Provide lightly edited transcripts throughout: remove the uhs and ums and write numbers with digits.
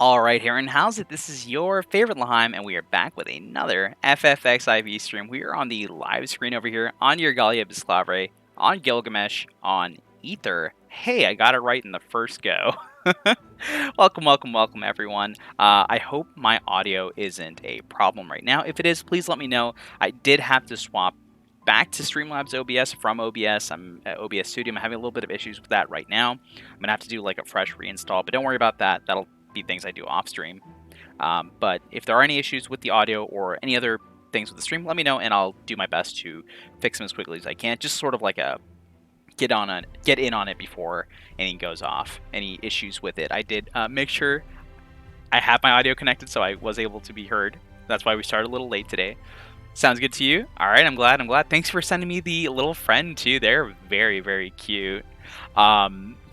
Alright, Aaron, how's it? This is your favorite Laheim, and we are back with another FFXIV stream. We are on the live screen over here on your Gallia Bisclavre, on Gilgamesh, on Ether. Hey, I got it right in the first go. welcome, everyone. I hope my audio isn't a problem right now. If it is, please let me know. I did have to swap back to Streamlabs OBS from OBS. I'm at OBS Studio. I'm having a little bit of issues with that right now. I'm going to have to do like a fresh reinstall, but don't worry about that. That'll be things I do off stream. But if there are any issues with the audio or any other things with the stream, let me know and I'll do my best to fix them as quickly as I can. Just sort of like a get in on it before anything goes off. Any issues with it, I did make sure I have my audio connected so I was able to be heard. That's why we started a little late today. Sounds good to you? All right, I'm glad. Thanks for sending me the little friend too. They're very, very cute.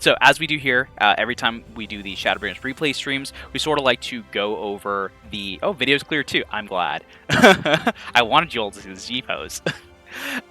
So as we do here, every time we do the Shadowbringers replay streams, we sort of like to go over the... Oh, video's clear too. I'm glad. I wanted you all to see the G-pose.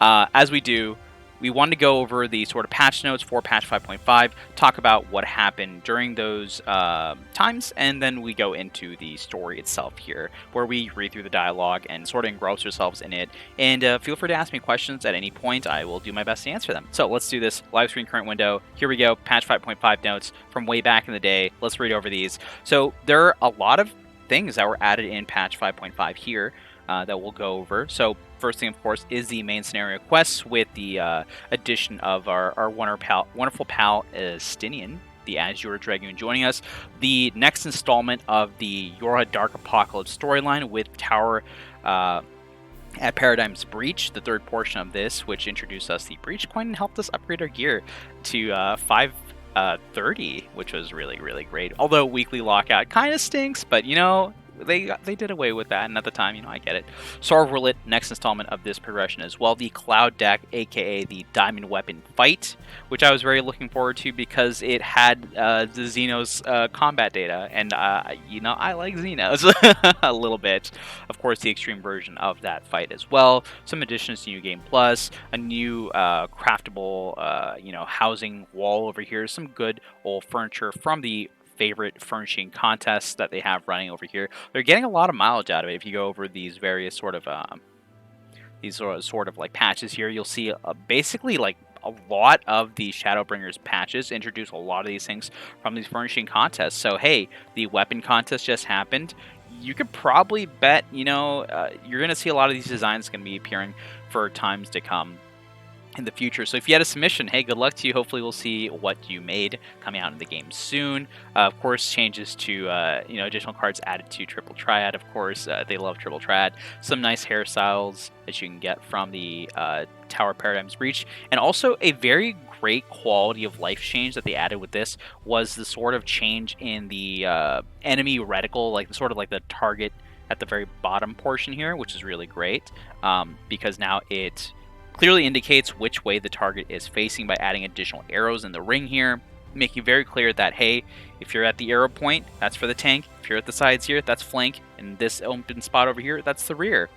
As we do, we wanted to go over the sort of patch notes for patch 5.5, talk about what happened during those times, and then we go into the story itself here, where we read through the dialogue and sort of engross ourselves in it. And feel free to ask me questions at any point. I will do my best to answer them. So let's do this. Live screen current window. Here we go. Patch 5.5 notes from way back in the day. Let's read over these. So there are a lot of things that were added in patch 5.5 here that we'll go over. So first thing, of course, is the main scenario quests with the addition of our wonderful pal Stinian, the Azure Dragoon, joining us. The next installment of the Yorha Dark Apocalypse storyline with Tower at Paradigm's Breach, the third portion of this, which introduced us the Breach coin and helped us upgrade our gear to 530, which was really, really great. Although weekly lockout kind of stinks, but you know, they did away with that, and at the time, you know, I get it. Sorverlit, next installment of this progression as well. The Cloud deck, aka the Diamond Weapon Fight, which I was very looking forward to because it had the Xenos combat data, and you know, I like Xenos a little bit. Of course, the extreme version of that fight as well. Some additions to New Game Plus, a new craftable, you know, housing wall over here. Some good old furniture from the favorite furnishing contests that they have running over here. They're getting a lot of mileage out of it. If you go over these various sort of like patches here, you'll see basically like a lot of the Shadowbringers patches introduce a lot of these things from these furnishing contests. So hey, the weapon contest just happened. You could probably bet, you know, you're going to see a lot of these designs going to be appearing for times to come in the future. So if you had a submission, hey, good luck to you. Hopefully we'll see what you made coming out in the game soon. Of course, changes to you know, additional cards added to Triple Triad. Of course, they love Triple Triad. Some nice hairstyles that you can get from the Tower Paradigm's Breach, and also a very great quality of life change that they added with this was the sort of change in the enemy reticle, like sort of like the target at the very bottom portion here, which is really great because now it clearly indicates which way the target is facing by adding additional arrows in the ring here, making very clear that, hey, if you're at the arrow point, that's for the tank. If you're at the sides here, that's flank. And this open spot over here, that's the rear.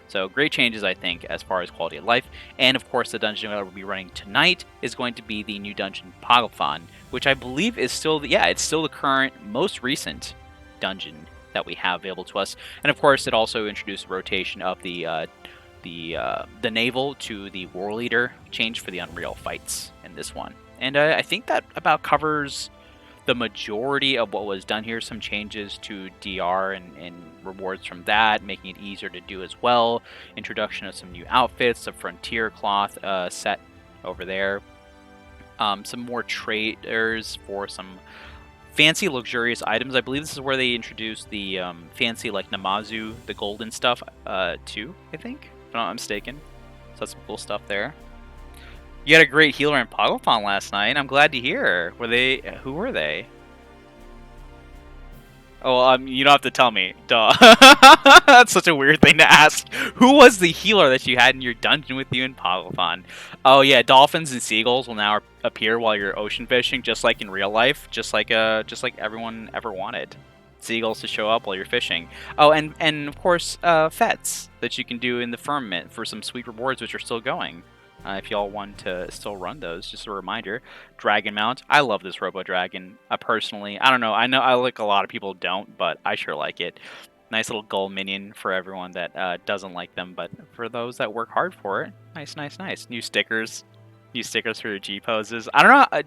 So great changes, I think, as far as quality of life. And of course, the dungeon that we'll be running tonight is going to be the new dungeon Pagafan, which I believe is still, it's still the current, most recent dungeon that we have available to us. And of course, it also introduced a rotation of the naval to the war leader change for the Unreal fights in this one. And I think that about covers the majority of what was done here. Some changes to DR and rewards from that, making it easier to do as well. Introduction of some new outfits, the Frontier cloth set over there. Some more traders for some fancy luxurious items. I believe this is where they introduced the fancy like Namazu, the golden stuff too, I think. If I'm not mistaken. So that's some cool stuff there. You had a great healer in Pagafan last night. I'm glad to hear. Who were they? Oh, you don't have to tell me. Duh. That's such a weird thing to ask. Who was the healer that you had in your dungeon with you in Pagafan? Oh yeah, dolphins and seagulls will now appear while you're ocean fishing, just like in real life, just like everyone ever wanted. Seagulls to show up while you're fishing. Oh, and of course, fets that you can do in the firmament for some sweet rewards, which are still going. if y'all want to still run those. Just a reminder, Dragon Mount. I love this Robo Dragon. Personally, I don't know. I know I like a lot of people don't, but I sure like it. Nice little gold minion for everyone that doesn't like them, but for those that work hard for it, nice, nice, nice. New stickers. New stickers for your G poses. I don't know.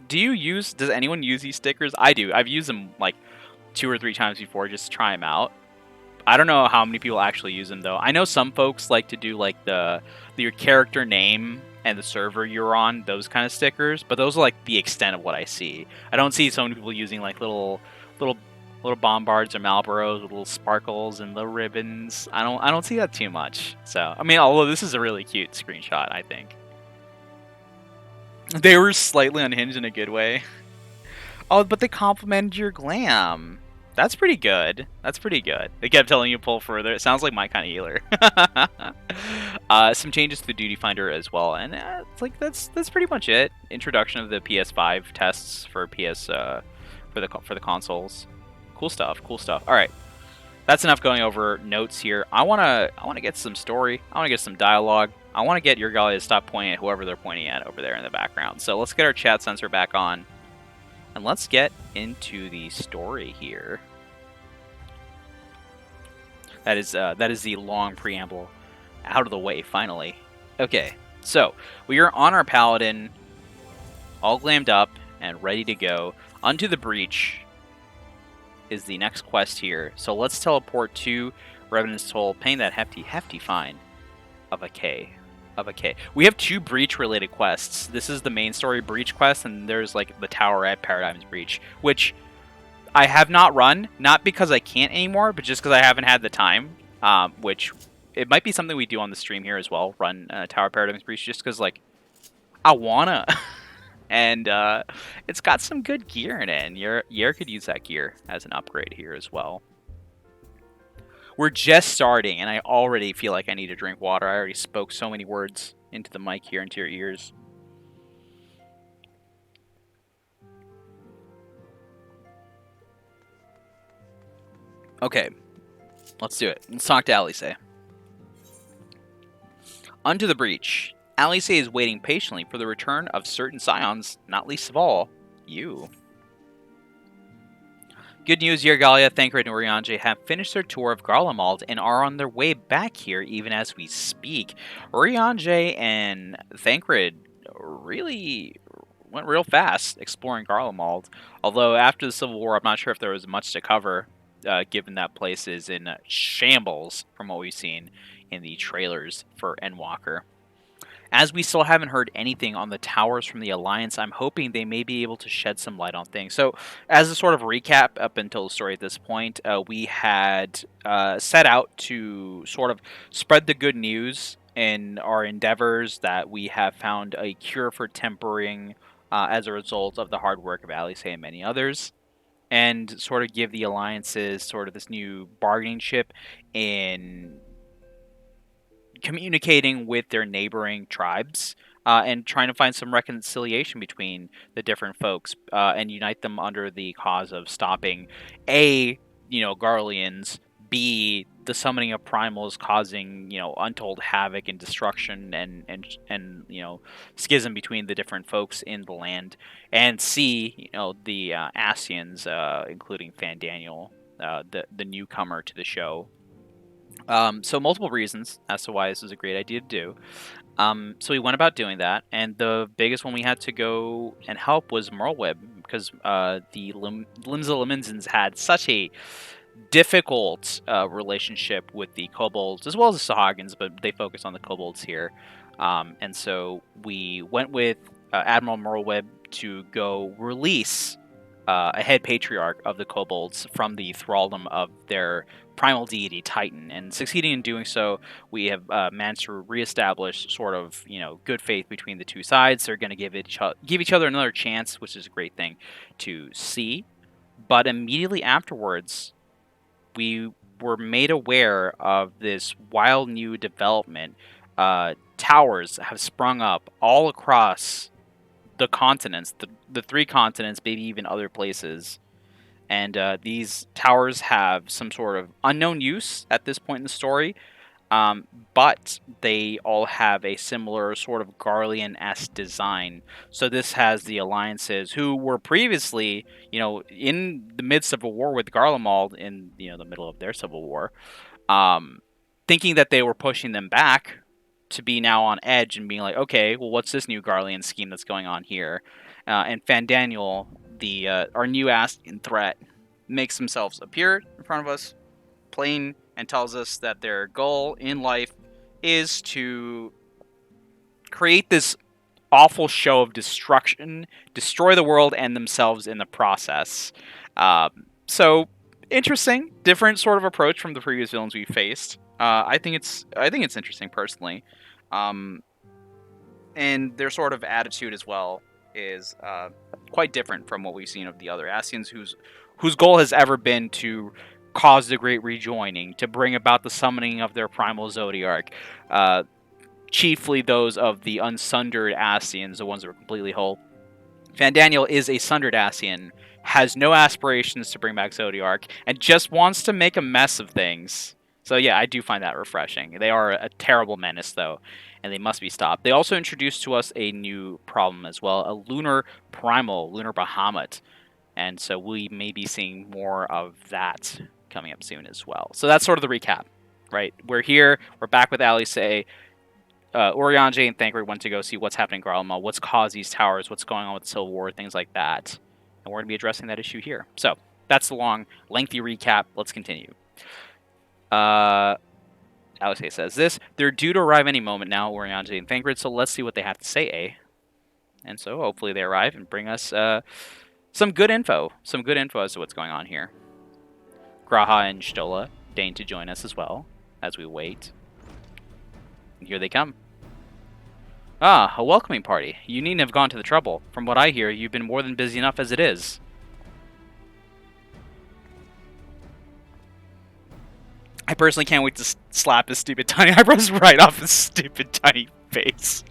Does anyone use these stickers? I do. I've used them like 2 or 3 times before just to try them out. I don't know how many people actually use them though. I know some folks like to do like your character name and the server you're on, those kind of stickers, but those are like the extent of what I see. I don't see so many people using like little little bombards or Marlboros with little sparkles and little ribbons. I don't see that too much. So I mean, although this is a really cute screenshot, I think they were slightly unhinged in a good way. Oh, but they complimented your glam. That's pretty good. That's pretty good. They kept telling you to pull further. It sounds like my kind of healer. Some changes to the Duty Finder as well, and it's like that's pretty much it. Introduction of the PS5 tests for for the consoles. Cool stuff. Cool stuff. All right, that's enough going over notes here. I wanna get some story. I wanna get some dialogue. I wanna get your guy to stop pointing at whoever they're pointing at over there in the background. So let's get our chat sensor back on. And let's get into the story here. That is the long preamble out of the way, finally. Okay, so we are on our paladin, all glammed up and ready to go. Unto the Breach is the next quest here. So let's teleport to Revenant's Toll, paying that hefty fine of a K. We have 2 Breach-related quests. This is the main story Breach quest, and there's like the Tower at Paradigm's Breach, which I have not run, not because I can't anymore, but just because I haven't had the time. Which it might be something we do on the stream here as well. Run Tower Paradigm's Breach, just because like I wanna, and it's got some good gear in it, and Yer could use that gear as an upgrade here as well. We're just starting, and I already feel like I need to drink water. I already spoke so many words into the mic here, into your ears. Okay, let's do it. Let's talk to Alice. Unto the Breach. Alice is waiting patiently for the return of certain scions, not least of all, you. Good news, Yergalia, Thancred, and Urianger have finished their tour of Garlemald and are on their way back here even as we speak. Urianger and Thancred really went real fast exploring Garlemald, although after the Civil War, I'm not sure if there was much to cover, given that place is in shambles from what we've seen in the trailers for Endwalker. As we still haven't heard anything on the towers from the Alliance, I'm hoping they may be able to shed some light on things. So, as a sort of recap up until the story at this point, we had set out to sort of spread the good news in our endeavors that we have found a cure for tempering as a result of the hard work of Alice and many others, and sort of give the Alliances sort of this new bargaining chip in communicating with their neighboring tribes and trying to find some reconciliation between the different folks and unite them under the cause of stopping Garleans, B, the summoning of primals causing untold havoc and destruction and schism between the different folks in the land, and C, the Asians, including Fandaniel, the newcomer to the show. So multiple reasons as to why this is a great idea to do. So we went about doing that, and the biggest one we had to go and help was Merlweb, because the Limbs of Limensons had such a difficult relationship with the kobolds, as well as the Sahagins, but they focus on the kobolds here. And so we went with Admiral Merlweb to go release a head patriarch of the kobolds from the thraldom of their primal deity Titan, and succeeding in doing so, we have managed to reestablish sort of good faith between the two sides. They're going to give each other another chance, which is a great thing to see. But immediately afterwards, we were made aware of this wild new development. Towers have sprung up all across the continents, the 3 continents, maybe even other places. And these towers have some sort of unknown use at this point in the story. But they all have a similar sort of Garlean-esque design. So this has the alliances who were previously, in the midst of a war with Garlemald in, the middle of their civil war, um, thinking that they were pushing them back to be now on edge and being like, okay, well, what's this new Garlean scheme that's going on here? And Fandaniel, our new Ascian threat, makes themselves appear in front of us, plain, and tells us that their goal in life is to create this awful show of destruction, destroy the world and themselves in the process. So interesting, different sort of approach from the previous villains we faced. I think it's interesting personally, and their sort of attitude as well is quite different from what we've seen of the other Ascians, whose goal has ever been to cause the Great Rejoining, to bring about the summoning of their primal Zodiarch. Chiefly those of the unsundered Ascians, the ones that were completely whole. Fandaniel is a sundered Ascian, has no aspirations to bring back Zodiarch, and just wants to make a mess of things. So yeah, I do find that refreshing. They are a terrible menace, though, and they must be stopped. They also introduced to us a new problem as well, a lunar primal, lunar Bahamut. And so we may be seeing more of that coming up soon as well. So that's sort of the recap, right? We're here, we're back with Alisaie. Urianger and Thancred went to go see what's happening in Garlemald, what's caused these towers, what's going on with the Civil War, things like that. And we're going to be addressing that issue here. So that's the long, lengthy recap. Let's continue. Alisaie says this. They're due to arrive any moment now, Urianger and Thancred, so let's see what they have to say, eh? And so hopefully they arrive and bring us some good info. Some good info as to what's going on here. G'raha and Stola deign to join us as well as we wait. And here they come. Ah, a welcoming party. You needn't have gone to the trouble. From what I hear, you've been more than busy enough as it is. I personally can't wait to slap his stupid tiny eyebrows right off his stupid tiny face.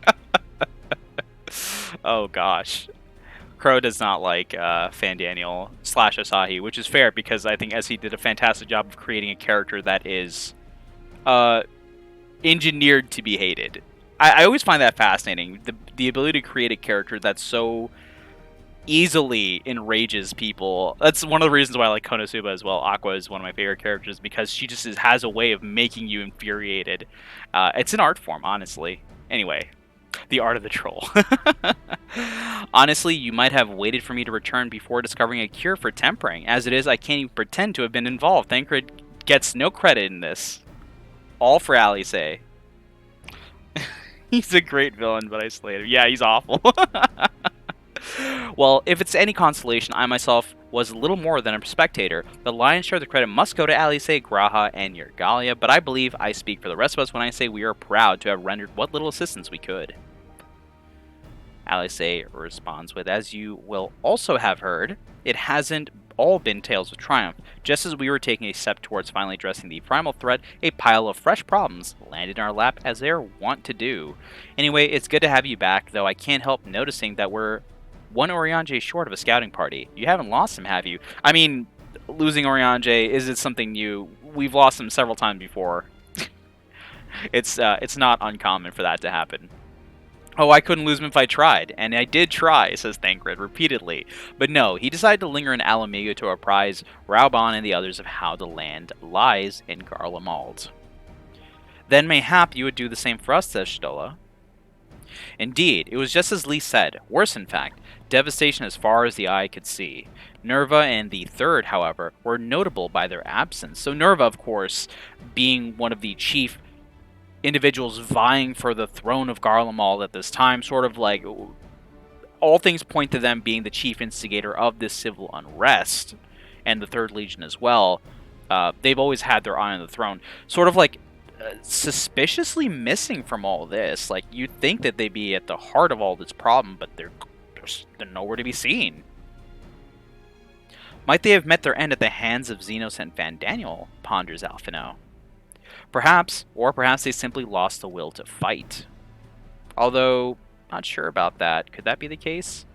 Oh gosh. Crow does not like Fandaniel / Asahi, which is fair because I think SE did a fantastic job of creating a character that is engineered to be hated. I always find that fascinating. The ability to create a character that so easily enrages people. That's one of the reasons why I like Konosuba as well. Aqua is one of my favorite characters because she just has a way of making you infuriated. It's an art form, honestly. Anyway, the art of the troll. Honestly, you might have waited for me to return before discovering a cure for tempering. As it is, I can't even pretend to have been involved. Thancred gets no credit in this. All for Alisaie. He's a great villain, but I slayed him. Yeah, he's awful. Well, if it's any consolation, I myself was little more than a spectator. The lion's share of the credit must go to Alisaie, G'raha, and Yergalia, but I believe I speak for the rest of us when I say we are proud to have rendered what little assistance we could. Alisaie responds with, as you will also have heard, it hasn't all been tales of triumph. Just as we were taking a step towards finally addressing the primal threat, a pile of fresh problems landed in our lap as they're wont to do. Anyway, it's good to have you back, though I can't help noticing that we're one Urianger short of a scouting party. You haven't lost him, have you? I mean, losing Urianger, is it something new? We've lost him several times before. It's not uncommon for that to happen. Oh, I couldn't lose him if I tried, and I did try, says Thancred repeatedly. But no, he decided to linger in Alamiga to apprise Raubon and the others of how the land lies in Garlemald. Then mayhap you would do the same for us, says Stola. Indeed, it was just as Lee said, worse in fact, devastation as far as the eye could see. Nerva and the Third, however, were notable by their absence. So Nerva, of course, being one of the chief individuals vying for the throne of Garlemald at this time, sort of like all things point to them being the chief instigator of this civil unrest, and the Third Legion as well. They've always had their eye on the throne, sort of like suspiciously missing from all this. Like, you'd think that they'd be at the heart of all this problem, but they're nowhere to be seen. Might they have met their end at the hands of Xenos and Fandaniel, ponders Alphino. Perhaps, or perhaps they simply lost the will to fight. Although, not sure about that. Could that be the case?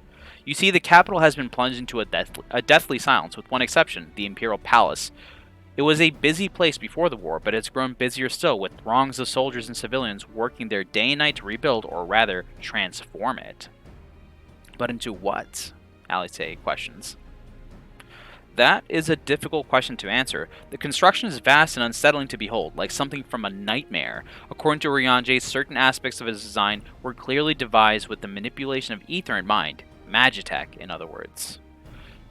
You see, the capital has been plunged into a deathly silence, with one exception, the Imperial Palace. It was a busy place before the war, but it's grown busier still, with throngs of soldiers and civilians working there day and night to rebuild, or rather, transform it. But into what? Alise questions. That is a difficult question to answer. The construction is vast and unsettling to behold, like something from a nightmare. According to Urianger, certain aspects of its design were clearly devised with the manipulation of ether in mind. Magitech, in other words.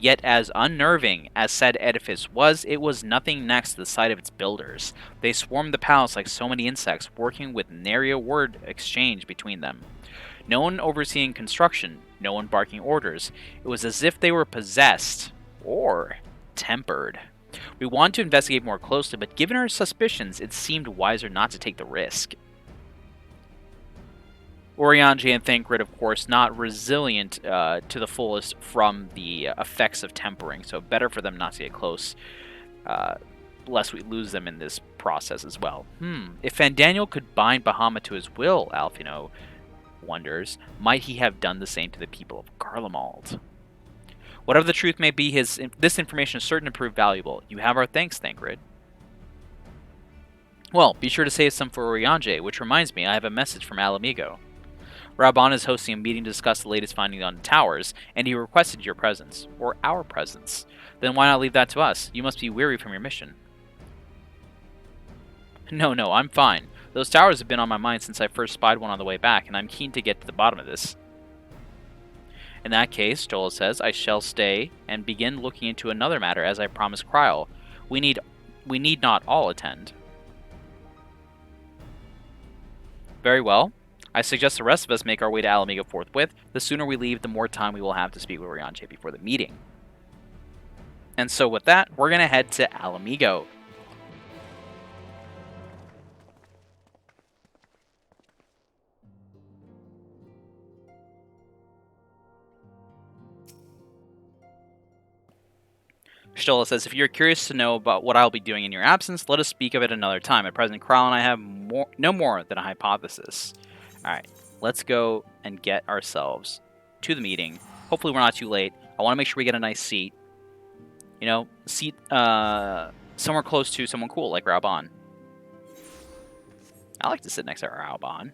Yet as unnerving as said edifice was, it was nothing next to the sight of its builders. They swarmed the palace like so many insects, working with nary a word exchange between them. No one overseeing construction, no one barking orders. It was as if they were possessed, or tempered. We wanted to investigate more closely, but given our suspicions, it seemed wiser not to take the risk. Urianger and Thancred, of course, not resilient to the fullest from the effects of tempering, so better for them not to get close, lest we lose them in this process as well. If Fandaniel could bind Bahamut to his will, Alphino wonders, might he have done the same to the people of Garlemald? Whatever the truth may be, this information is certain to prove valuable. You have our thanks, Thancred. Well, be sure to save some for Urianger, which reminds me, I have a message from Alamigo. Raban is hosting a meeting to discuss the latest findings on the towers, and he requested your presence, or our presence. Then why not leave that to us? You must be weary from your mission. No, I'm fine. Those towers have been on my mind since I first spied one on the way back, and I'm keen to get to the bottom of this. In that case, Jola says, I shall stay and begin looking into another matter as I promised Kryl. We need not all attend. Very well. I suggest the rest of us make our way to Alamigo forthwith. The sooner we leave, the more time we will have to speak with Urianger before the meeting. And so with that, we're going to head to Alamigo. Stola says, if you're curious to know about what I'll be doing in your absence, let us speak of it another time. At present, Kryl and I have no more than a hypothesis. Alright, let's go and get ourselves to the meeting. Hopefully we're not too late. I want to make sure we get a nice seat. You know, seat somewhere close to someone cool like Raban. I like to sit next to Raban.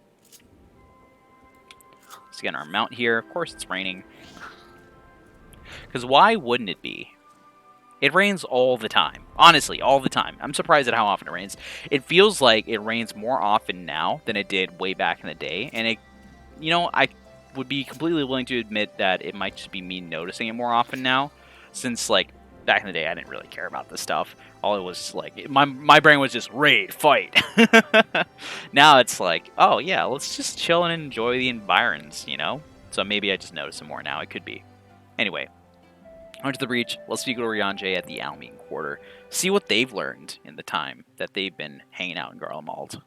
Let's get on our mount here. Of course it's raining. Because why wouldn't it be? It rains all the time. Honestly, all the time. I'm surprised at how often it rains. It feels like it rains more often now than it did way back in the day. And it, you know, I would be completely willing to admit that it might just be me noticing it more often now. Since, like, back in the day, I didn't really care about this stuff. All it was, like, my brain was just, raid, fight. Now it's like, oh, yeah, let's just chill and enjoy the environs, you know? So maybe I just notice it more now. It could be. Anyway. Onto the breach, let's speak with Urianger at the Almine Quarter. See what they've learned in the time that they've been hanging out in Garlemald.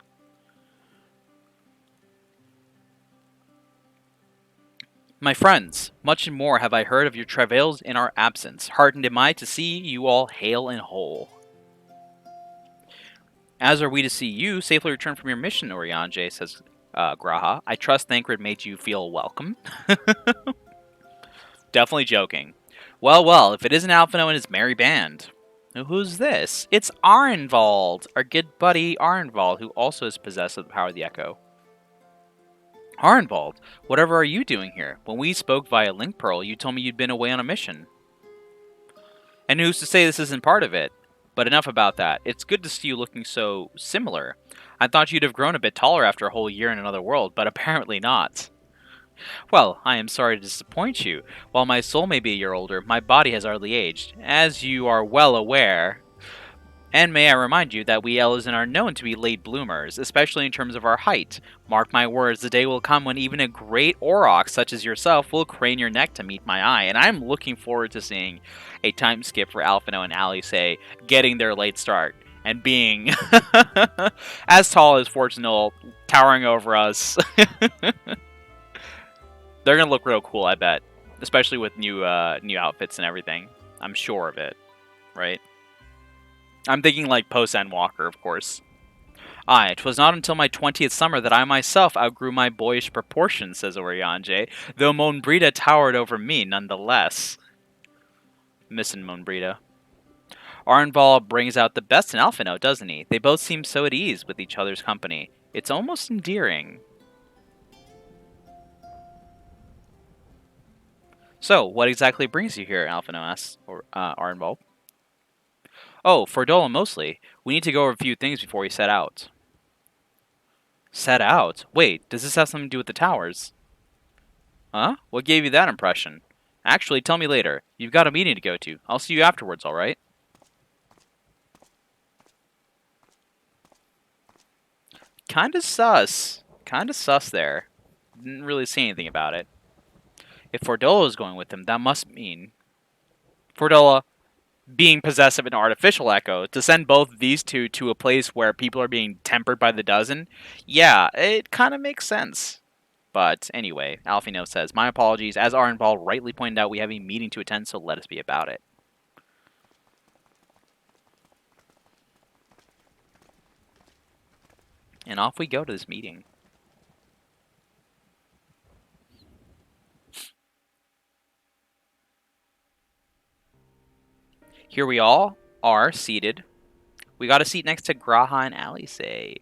My friends, much and more have I heard of your travails in our absence. Heartened am I to see you all hale and whole. As are we to see you safely return from your mission, Urianger, says Graha. I trust Thancred made you feel welcome. Definitely joking. Well, if it isn't Alphino and his merry band. Who's this? It's Arenvald, our good buddy Arenvald, who also is possessed of the power of the Echo. Arenvald, whatever are you doing here? When we spoke via Link Pearl, you told me you'd been away on a mission. And who's to say this isn't part of it? But enough about that. It's good to see you looking so similar. I thought you'd have grown a bit taller after a whole year in another world, but apparently not. Well, I am sorry to disappoint you. While my soul may be a year older, my body has hardly aged, as you are well aware. And may I remind you that we Elezen are known to be late bloomers, especially in terms of our height. Mark my words, the day will come when even a great Auroch such as yourself will crane your neck to meet my eye, and I'm looking forward to seeing a time skip for Alphino and Alise getting their late start, and being as tall as Fortunal, towering over us. They're going to look real cool, I bet. Especially with new outfits and everything. I'm sure of it. Right? I'm thinking like post-End Walker, of course. Aye, 'twas not until my 20th summer that I myself outgrew my boyish proportions, says Urianger, though Monbrita towered over me nonetheless. Missin' Monbrita. Arnval brings out the best in Alphinaud, doesn't he? They both seem so at ease with each other's company. It's almost endearing. So, what exactly brings you here, Alphinaud asks Arnval. Oh, for Dolan mostly. We need to go over a few things before we set out. Set out? Wait, does this have something to do with the towers? Huh? What gave you that impression? Actually, tell me later. You've got a meeting to go to. I'll see you afterwards, alright? Kinda sus. Kinda sus there. Didn't really say anything about it. If Fordola is going with him, that must mean Fordola being possessed of an artificial echo. To send both of these two to a place where people are being tempered by the dozen, yeah, it kind of makes sense. But anyway, Alfino says, my apologies. As Arnval rightly pointed out, we have a meeting to attend, so let us be about it. And off we go to this meeting. Here we all are seated. We got a seat next to Graha and Alice. Ere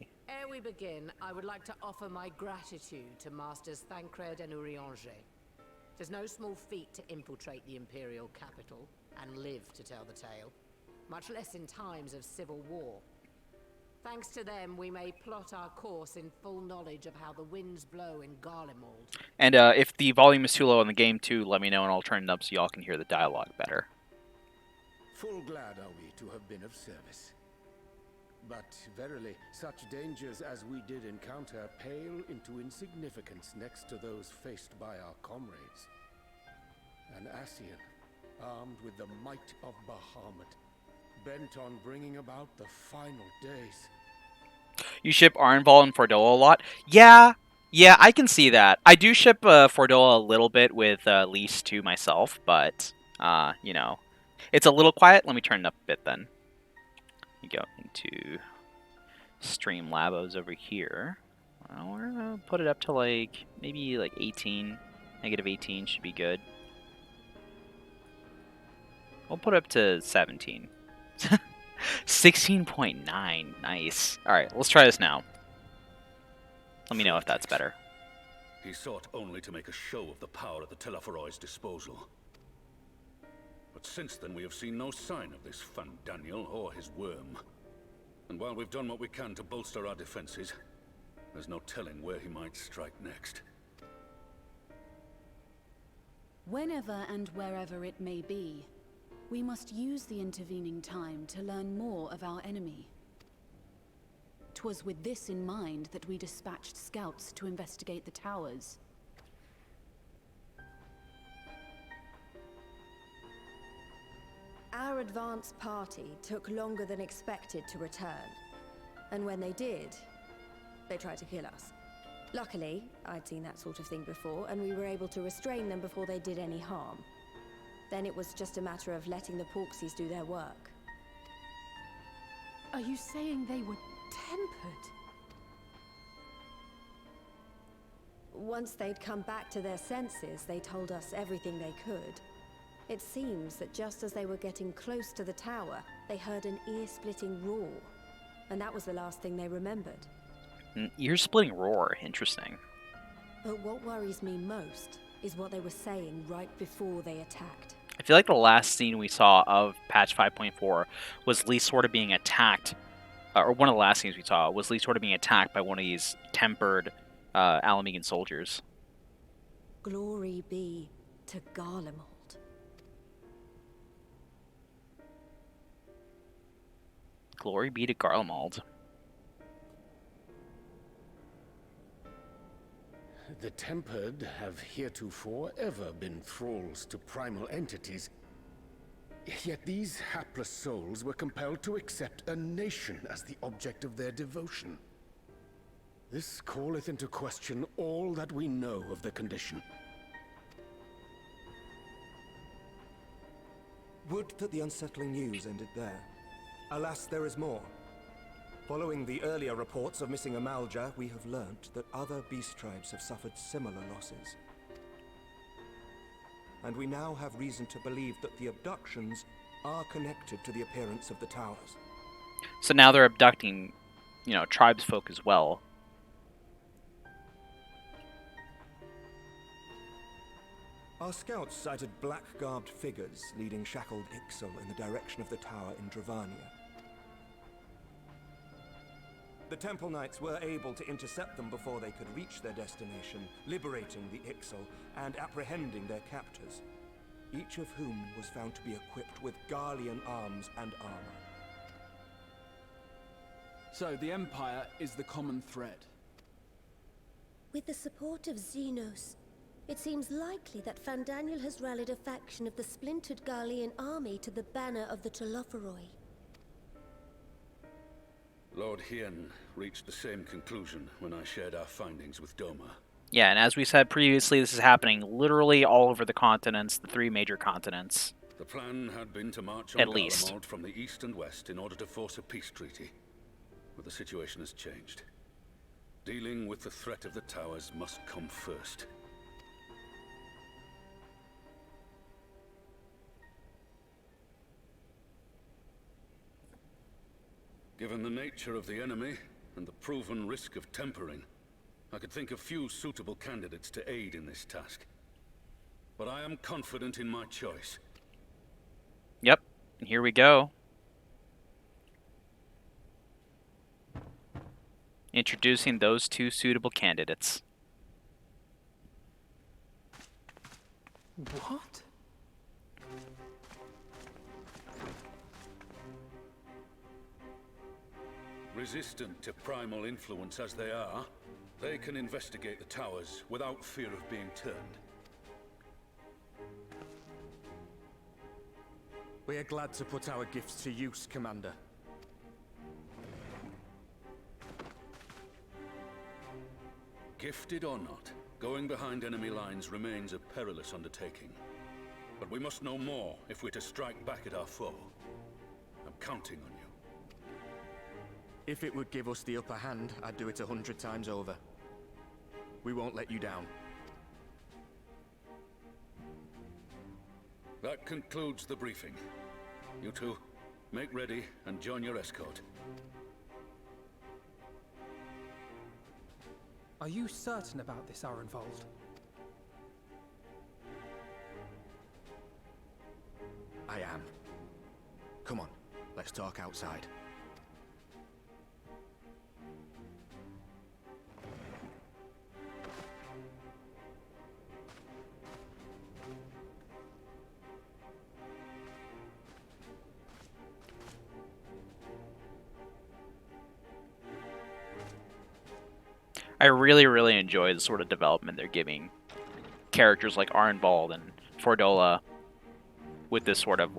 we begin, I would like to offer my gratitude to Masters Thancred and Urianger. It is no small feat to infiltrate the Imperial capital and live to tell the tale, much less in times of civil war. Thanks to them, we may plot our course in full knowledge of how the winds blow in Garlemald. And if the volume is too low in the game too, let me know and I'll turn it up so y'all can hear the dialogue better. Full glad are we to have been of service. But verily, such dangers as we did encounter pale into insignificance next to those faced by our comrades. An Ascian, armed with the might of Bahamut, bent on bringing about the final days. You ship Arnval and Fordola a lot? Yeah, I can see that. I do ship Fordola a little bit with Lise too myself, but, you know, it's a little quiet. Let me turn it up a bit then. You go into Streamlabs over here. Well, we're gonna put it up to like maybe like 18, -18 should be good. We'll put it up to 17. 16.9, nice. All right, let's try this now. Let me know if that's better. He sought only to make a show of the power at the Teleforoi's disposal. But since then we have seen no sign of this Fandaniel or his worm. And while we've done what we can to bolster our defenses, there's no telling where he might strike next. Whenever and wherever it may be, we must use the intervening time to learn more of our enemy. 'Twas with this in mind that we dispatched scouts to investigate the towers. Our advance party took longer than expected to return. And when they did, they tried to kill us. Luckily, I'd seen that sort of thing before, and we were able to restrain them before they did any harm. Then it was just a matter of letting the Porksies do their work. Are you saying they were tempered? Once they'd come back to their senses, they told us everything they could. It seems that just as they were getting close to the tower, they heard an ear-splitting roar. And that was the last thing they remembered. An ear-splitting roar, interesting. But what worries me most is what they were saying right before they attacked. I feel like the last scene we saw of patch 5.4 was Lee sort of being attacked, or one of the last scenes we saw was Lee sort of being attacked by one of these tempered Alamegan soldiers. Glory be to Garlemald. Glory be to Garlemald. The Tempered have heretofore ever been thralls to primal entities. Yet these hapless souls were compelled to accept a nation as the object of their devotion. This calleth into question all that we know of the condition. Would that the unsettling news ended there. Alas, there is more. Following the earlier reports of missing Amalja, we have learnt that other beast tribes have suffered similar losses. And we now have reason to believe that the abductions are connected to the appearance of the towers. So now they're abducting, tribesfolk as well. Our scouts sighted black-garbed figures leading shackled Ixal in the direction of the tower in Dravania. The Temple Knights were able to intercept them before they could reach their destination, liberating the Ixal and apprehending their captors, each of whom was found to be equipped with Garlean arms and armor. So the Empire is the common thread. With the support of Xenos, it seems likely that Fandaniel has rallied a faction of the splintered Garlean army to the banner of the Telophoroi. Lord Hien reached the same conclusion when I shared our findings with Doma. Yeah, and as we said previously, this is happening literally all over the continents, the 3 major continents. The plan had been to march At on least. Garlemald from the east and west in order to force a peace treaty. But the situation has changed. Dealing with the threat of the towers must come first. Given the nature of the enemy and the proven risk of tempering, I could think of few suitable candidates to aid in this task. But I am confident in my choice. Yep, and here we go. Introducing those 2 suitable candidates. What? Resistant to primal influence as they are, they can investigate the towers without fear of being turned. We are glad to put our gifts to use, Commander. Gifted or not, going behind enemy lines remains a perilous undertaking. But we must know more if we're to strike back at our foe. I'm counting on you. If it would give us the upper hand, I'd do it 100 times over. We won't let you down. That concludes the briefing. You two, make ready and join your escort. Are you certain about this, Arenvold? I am. Come on, let's talk outside. I really, really enjoy the sort of development they're giving characters like Arenvold and Fordola with this sort of,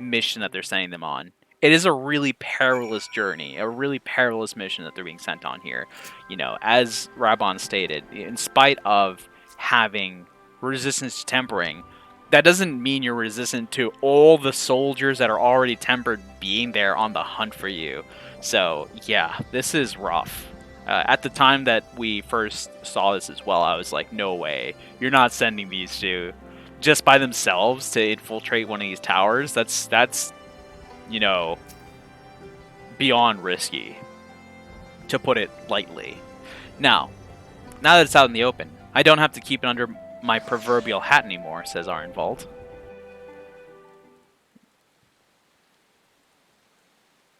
mission that they're sending them on. It is a really perilous journey, a really perilous mission that they're being sent on here. As Rabon stated, in spite of having resistance to tempering, that doesn't mean you're resistant to all the soldiers that are already tempered being there on the hunt for you. So, yeah, this is rough. At the time that we first saw this as well, I was like, no way. You're not sending these 2 just by themselves to infiltrate one of these towers. That's beyond risky, to put it lightly. Now that it's out in the open, I don't have to keep it under my proverbial hat anymore, says Arenvold.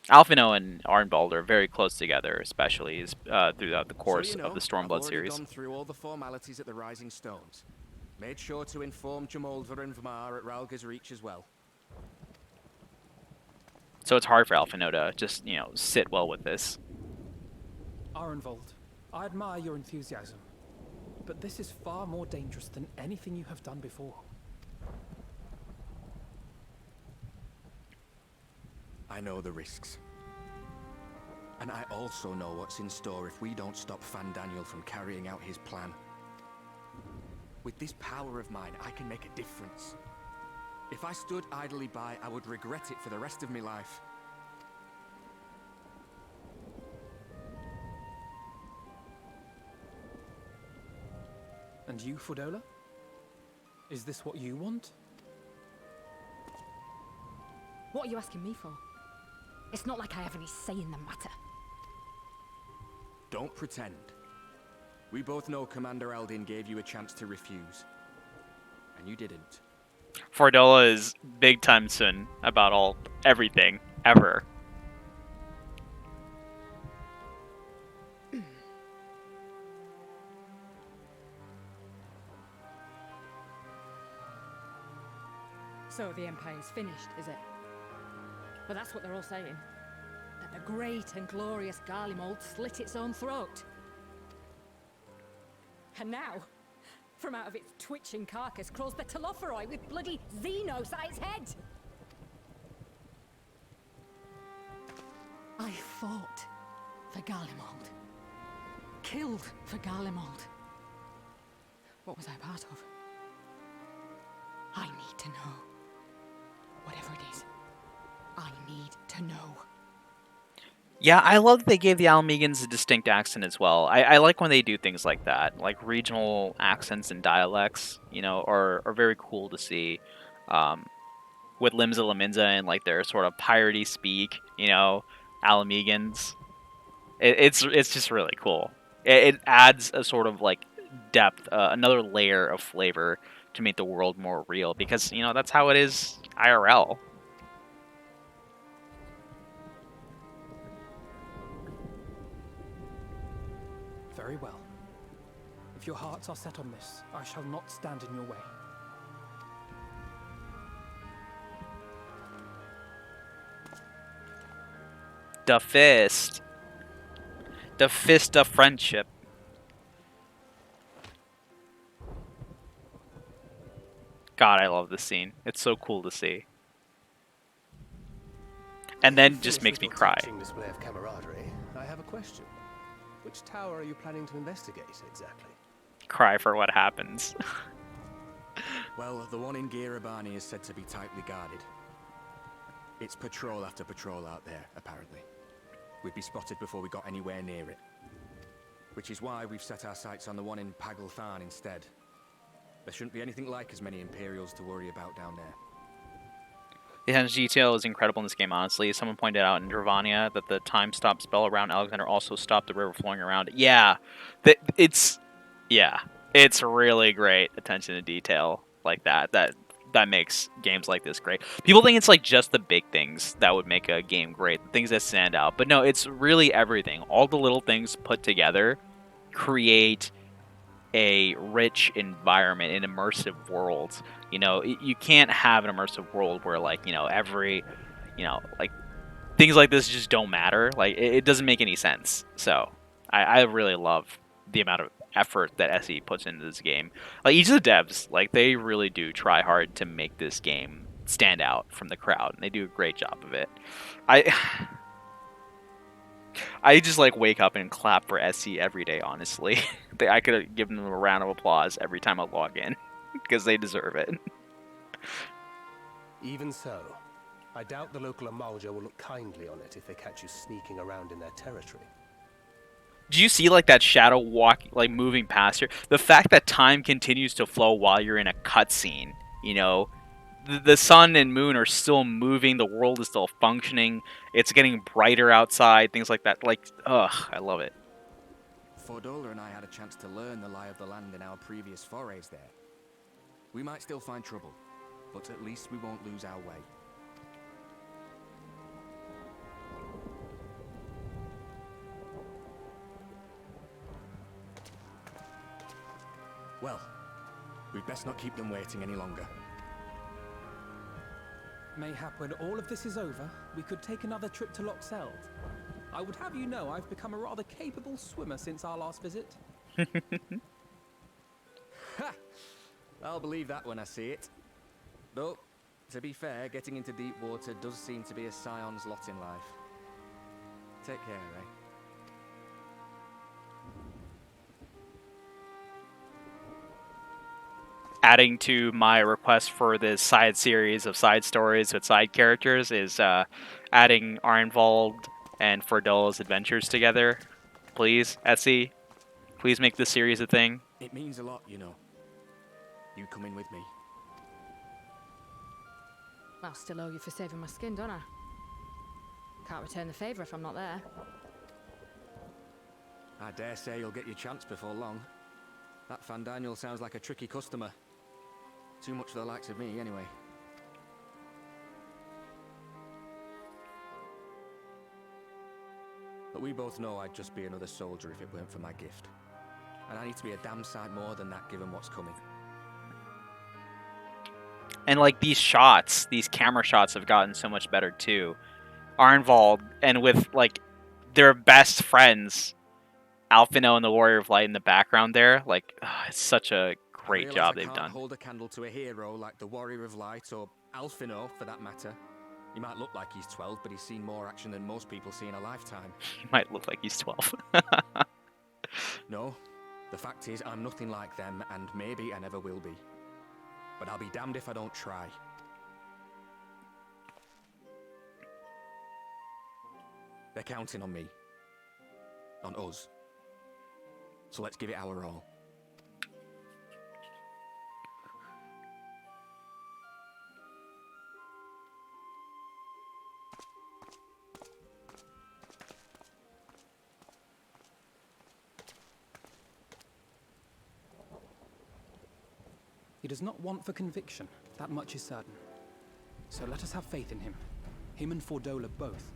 Alphino and Arenvold are very close together, especially throughout the course of the Stormblood series. I've already gone through all the formalities at the Rising Stones. Made sure to inform Jamoldva and Vmar at Ralga's Reach as well. So it's hard for Alphino to just, sit well with this. Arenvold, I admire your enthusiasm, but this is far more dangerous than anything you have done before. I know the risks. And I also know what's in store if we don't stop Fandaniel from carrying out his plan. With this power of mine, I can make a difference. If I stood idly by, I would regret it for the rest of my life. And you, Fordola? Is this what you want? What are you asking me for? It's not like I have any say in the matter. Don't pretend. We both know Commander Eldin gave you a chance to refuse. And you didn't. Fordola is big time Sun about everything, ever. So the Empire's finished, is it? Well, that's what they're all saying. That the great and glorious Garlemald slit its own throat. And now, from out of its twitching carcass crawls the Telophoroi with bloody Xenos at its head! I fought for Garlemald. Killed for Garlemald. What was I part of? I need to know. Whatever it is, I need to know. Yeah, I love that they gave the Alamegans a distinct accent as well. I like when they do things like that, like regional accents and dialects. You know, are very cool to see. With Limsa Lominsa and like their sort of piratey speak, you know, Alamegans. It's just really cool. It adds a sort of like depth, another layer of flavor to make the world more real, because you know that's how it is IRL. Very well. If your hearts are set on this, I shall not stand in your way. The fist. The fist of friendship. God, I love this scene. It's so cool to see. And then just makes me cry. Display of camaraderie, I have a question. Which tower are you planning to investigate exactly? Cry for what happens. Well, the one in Girabani is said to be tightly guarded. It's patrol after patrol out there, apparently. We'd be spotted before we got anywhere near it. Which is why we've set our sights on the one in Paglthan instead. There shouldn't be anything like as many Imperials to worry about down there. The attention to detail is incredible in this game, honestly. Someone pointed out in Dravania that the time stop spell around Alexander also stopped the river flowing around it. Yeah, it's really great attention to detail like that. That makes games like this great. People think it's like just the big things that would make a game great, the things that stand out. But no, it's really everything. All the little things put together create a rich environment, an immersive world. You know, you can't have an immersive world where like, you know, like things like this just don't matter. Like it doesn't make any sense. So I really love the amount of effort that SE puts into this game. Like each of the devs, like they really do try hard to make this game stand out from the crowd, and they do a great job of it. I just like wake up and clap for SE every day, honestly. I could have given them a round of applause every time I log in, because they deserve it. Even so, I doubt the local Amalja will look kindly on it if they catch you sneaking around in their territory. Do you see like that shadow like moving past you? The fact that time continues to flow while you're in a cutscene, you know, the sun and moon are still moving, the world is still functioning, it's getting brighter outside, things like that. Like, ugh, I love it. Fordola and I had a chance to learn the lie of the land in our previous forays there. We might still find trouble, but at least we won't lose our way. Well, we'd best not keep them waiting any longer. Mayhap when all of this is over, we could take another trip to Loxeld. I would have you know I've become a rather capable swimmer since our last visit. Ha! I'll believe that when I see it. Though, to be fair, getting into deep water does seem to be a scion's lot in life. Take care, eh? Adding to my request for this side series of side stories with side characters is adding Arnvald and Fordola's adventures together. Please, Etsy, please make this series a thing. It means a lot, you know. You coming with me? I still owe you for saving my skin, don't I? Can't return the favour if I'm not there. I dare say you'll get your chance before long. That Fandaniel sounds like a tricky customer. Too much for the likes of me, anyway. But we both know I'd just be another soldier if it weren't for my gift. And I need to be a damn sight more than that given what's coming. And like these shots, these camera shots have gotten so much better too. Arnvald and with like their best friends, Alphino and the Warrior of Light in the background there, like it's such a great job they've done. Hold a candle to a hero like the Warrior of Light or Alphino for that matter. He might look like he's 12, but he's seen more action than most people see in a lifetime. He might look like he's 12. No, the fact is I'm nothing like them, and maybe I never will be. But I'll be damned if I don't try. They're counting on me. On us. So let's give it our all. He does not want for conviction, that much is certain. So let us have faith in him. Him and Fordola both.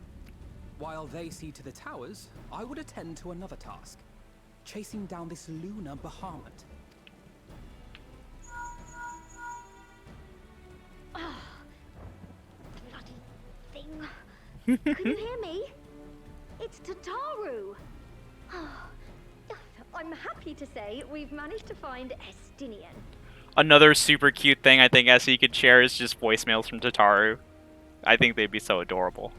While they see to the towers, I would attend to another task. Chasing down this lunar Bahamut. Bloody thing. Can you hear me? It's Tataru. I'm happy to say we've managed to find Estinian. Another super cute thing I think SE could share is just voicemails from Tataru. I think they'd be so adorable.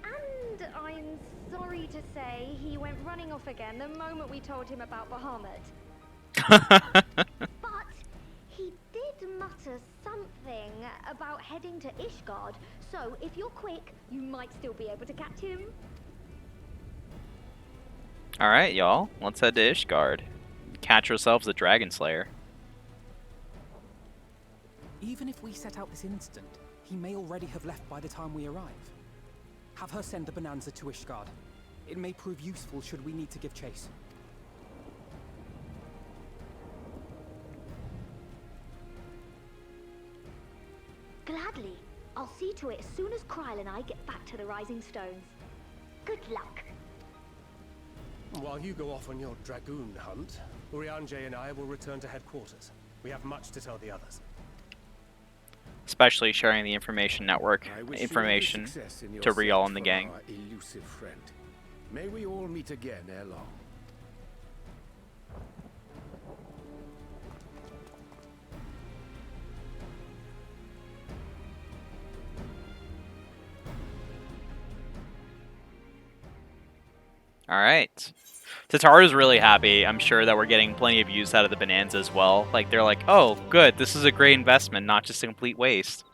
And I'm sorry to say he went running off again the moment we told him about Bahamut. But he did mutter something about heading to Ishgard, so if you're quick, you might still be able to catch him. Alright, y'all. Let's head to Ishgard. Catch ourselves a Dragon Slayer. Even if we set out this instant, he may already have left by the time we arrive. Have her send the Bonanza to Ishgard. It may prove useful should we need to give chase. Gladly. I'll see to it as soon as Kryl and I get back to the Rising Stones. Good luck. While you go off on your dragoon hunt, Urianger and I will return to headquarters. We have much to tell the others. Especially sharing the information network information to Rial and the gang. Our elusive friend. May we all meet again ere long. Alright. Tataru's really happy. I'm sure that we're getting plenty of use out of the Bonanza as well. Like, they're like, oh, good, this is a great investment, not just a complete waste.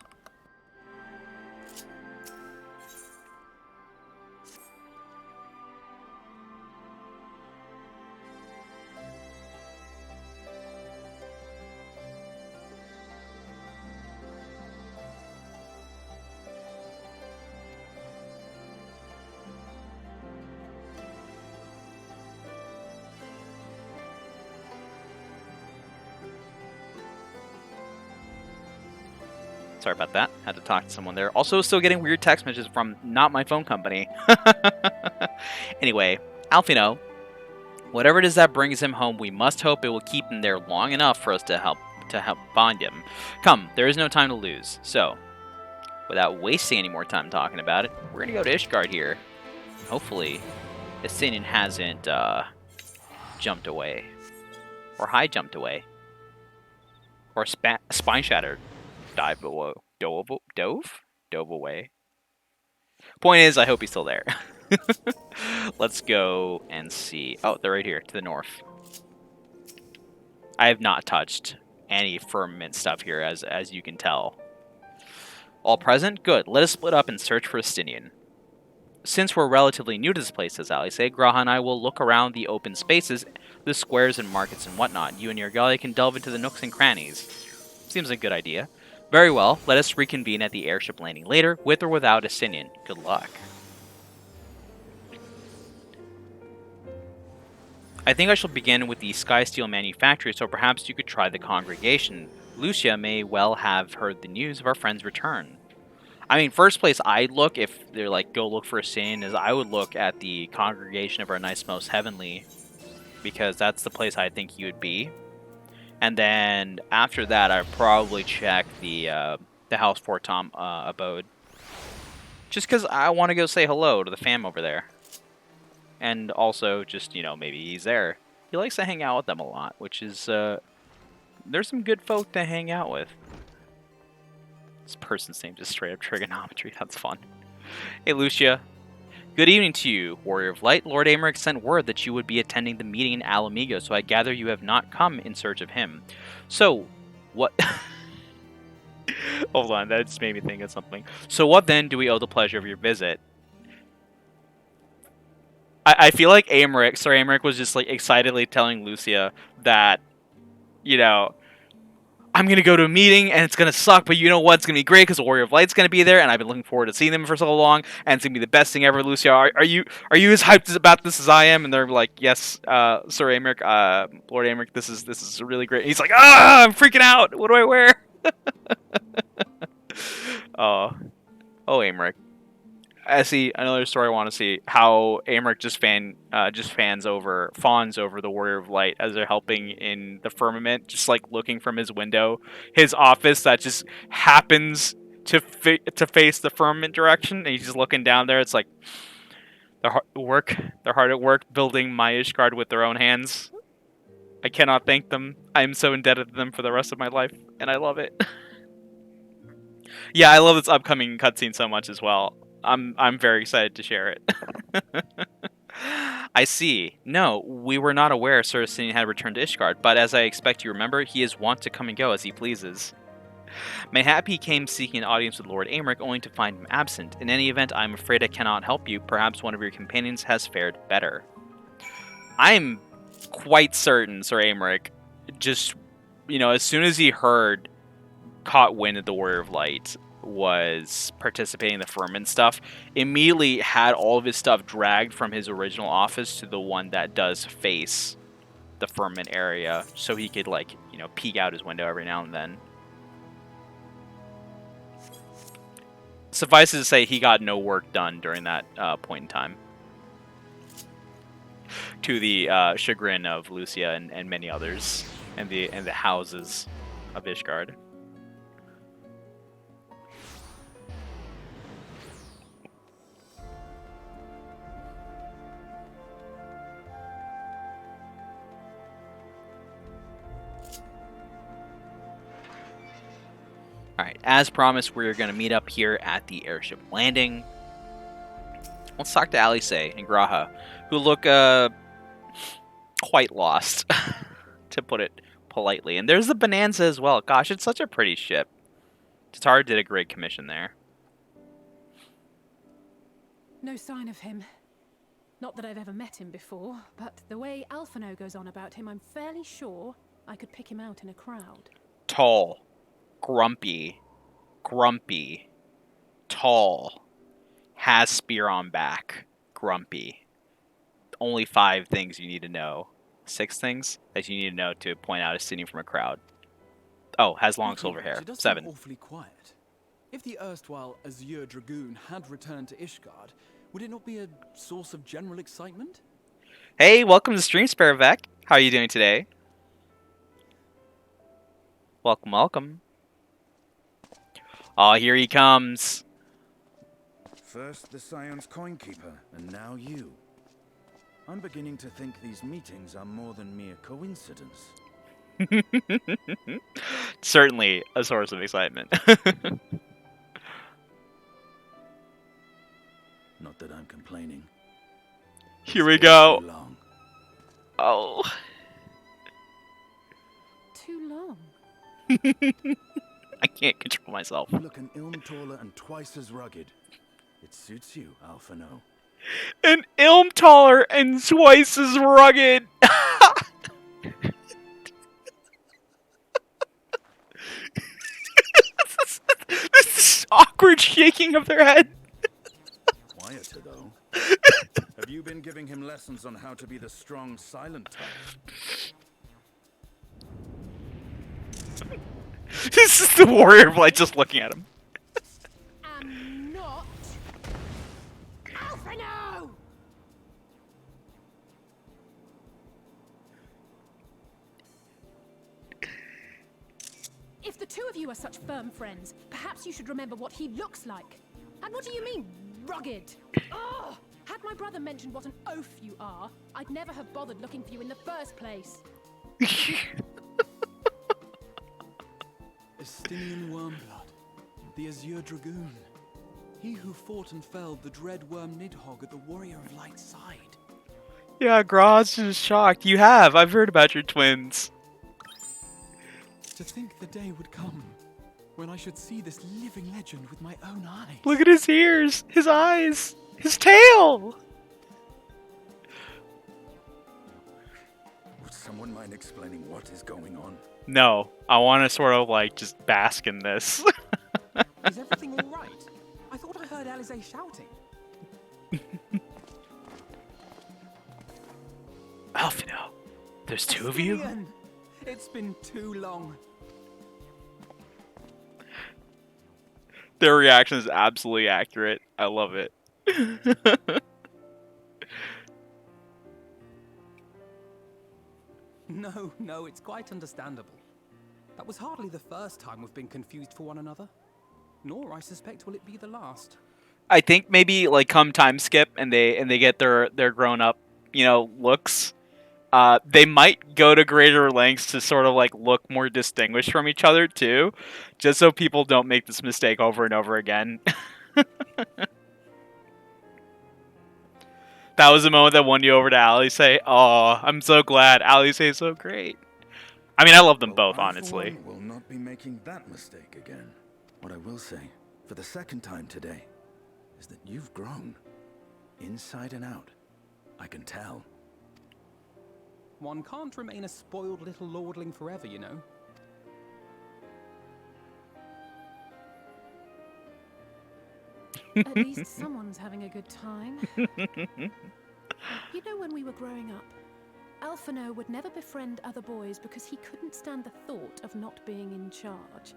Sorry about that. Had to talk to someone there. Also, still getting weird text messages from not my phone company. Anyway, Alphino, whatever it is that brings him home, we must hope it will keep him there long enough for us to help bond him. Come, there is no time to lose. So, without wasting any more time talking about it, we're gonna go to Ishgard here. Hopefully, Estinian hasn't jumped away, or high jumped away, or spine shattered. Dove away. Point is, I hope he's still there. Let's go and see. Oh, they're right here to the north. I have not touched any firmament stuff here, as you can tell. All present? Good. Let us split up and search for Estinian. Since we're relatively new to this place, says Alice, Graha and I will look around the open spaces, the squares and markets and whatnot. You and your Galia can delve into the nooks and crannies. Seems like a good idea. Very well, let us reconvene at the airship landing later, with or without Asinian. Good luck. I think I shall begin with the Sky Steel manufactory, so perhaps you could try the congregation. Lucia may well have heard the news of our friend's return. I mean, first place I'd look, if they're like, go look for Asinian, is I would look at the congregation of our nice most heavenly, because that's the place I think he would be. And then after that, I'd probably check the House Fort Tom abode. Just because I want to go say hello to the fam over there. And also, just, you know, maybe he's there. He likes to hang out with them a lot, which is, there's some good folk to hang out with. This person's name is straight up trigonometry. That's fun. Hey, Lucia. Good evening to you, Warrior of Light. Lord Amaric sent word that you would be attending the meeting in Alamigo, so I gather you have not come in search of him. So, what... Hold on, that just made me think of something. So what then do we owe the pleasure of your visit? I feel like Sir Amaric was just like excitedly telling Lucia that, you know, I'm going to go to a meeting, and it's going to suck, but you know what? It's going to be great, because the Warrior of Light's going to be there, and I've been looking forward to seeing them for so long, and it's going to be the best thing ever, Lucia. Are you as hyped about this as I am? And they're like, yes, Sir Amaric, Lord Amaric, this is really great. And he's like, I'm freaking out! What do I wear? Oh, Amaric. I see another story I want to see, how Amaric just fawns over the Warrior of Light as they're helping in the firmament, just like looking from his window, his office that just happens to face the firmament direction, and he's just looking down there. It's like they're hard at work building my Ishgard with their own hands. I cannot thank them. I am so indebted to them for the rest of my life, and I love it. Yeah, I love this upcoming cutscene so much as well. I'm very excited to share it. I see. No, we were not aware Sir Asinian had returned to Ishgard, but as I expect you remember, he is wont to come and go as he pleases. Mayhap he came seeking an audience with Lord Amaric, only to find him absent. In any event, I am afraid I cannot help you. Perhaps one of your companions has fared better. I'm quite certain Sir Amaric, just, you know, as soon as he caught wind of the Warrior of Light was participating in the firmament stuff, immediately had all of his stuff dragged from his original office to the one that does face the firmament area, so he could, like, you know, peek out his window every now and then. Suffice it to say, he got no work done during that point in time, to the chagrin of Lucia and many others, and the houses of Ishgard. Alright, as promised, we're going to meet up here at the airship landing. Let's talk to Alice and Graha, who look quite lost, to put it politely. And there's the Bonanza as well. Gosh, it's such a pretty ship. Tatar did a great commission there. No sign of him. Not that I've ever met him before, but the way Alphino goes on about him, I'm fairly sure I could pick him out in a crowd. Tall. Grumpy, tall, has spear on back, grumpy. Only 5 things you need to know. 6 things that you need to know to point out Asinian from a crowd. Oh, has long silver hair. She does 7. seem awfully quiet. If the erstwhile Azure Dragoon had returned to Ishgard, would it not be a source of general excitement? Hey, welcome to Stream Sparevec. How are you doing today? Welcome, welcome. Oh, here he comes. First the Scion's Coinkeeper, and now you. I'm beginning to think these meetings are more than mere coincidence. Certainly a source of excitement. Not that I'm complaining. Here we go. Too long. Oh. Too long. I can't control myself. You look an ilm taller and twice as rugged. It suits you, Alphino. An ilm taller and twice as rugged. This is awkward shaking of their head. Quieter, though. Have you been giving him lessons on how to be the strong, silent type? This is the warrior of light just looking at him. I'm not Alphino! If the two of you are such firm friends, perhaps you should remember what he looks like. And what do you mean, rugged? Ugh! Had my brother mentioned what an oaf you are, I'd never have bothered looking for you in the first place. Estinian Wormblood, the Azure Dragoon. He who fought and felled the dread worm Nidhogg at the Warrior of Light's side. Yeah, Graz is shocked. You have. I've heard about your twins. To think the day would come when I should see this living legend with my own eyes. Look at his ears, his eyes, his tail. Would someone mind explaining what is going on? No, I want to sort of like just bask in this. Is everything all right? I thought I heard Alize shouting. Alphino, there's two of you? Estinian! It's been too long. Their reaction is absolutely accurate. I love it. No, it's quite understandable. That was hardly the first time we've been confused for one another. Nor, I suspect, will it be the last. I think maybe like come time skip and they get their grown up, looks. They might go to greater lengths to sort of like look more distinguished from each other too, just so people don't make this mistake over and over again. That was the moment that won you over to Alice. Oh, I'm so glad. Alice is so great. I mean, I love them both, honestly. I, for one, will not be making that mistake again. What I will say, for the second time today, is that you've grown. Inside and out. I can tell. One can't remain a spoiled little lordling forever, you know. At least someone's having a good time. You know, when we were growing up, Alphino would never befriend other boys because he couldn't stand the thought of not being in charge.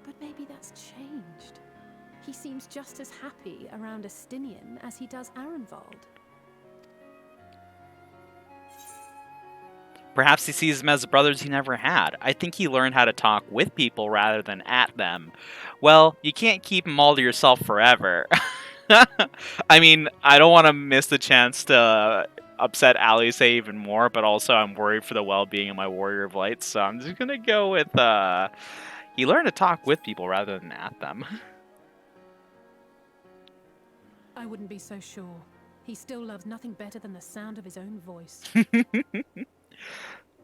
But maybe that's changed. He seems just as happy around Estinian as he does Arenvald. Perhaps he sees them as brothers he never had. I think he learned how to talk with people rather than at them. Well, you can't keep them all to yourself forever. I mean, I don't want to miss the chance to upset Alice even more, but also I'm worried for the well-being of my Warrior of Light, so I'm just going to go with, he learned to talk with people rather than at them. I wouldn't be so sure. He still loves nothing better than the sound of his own voice.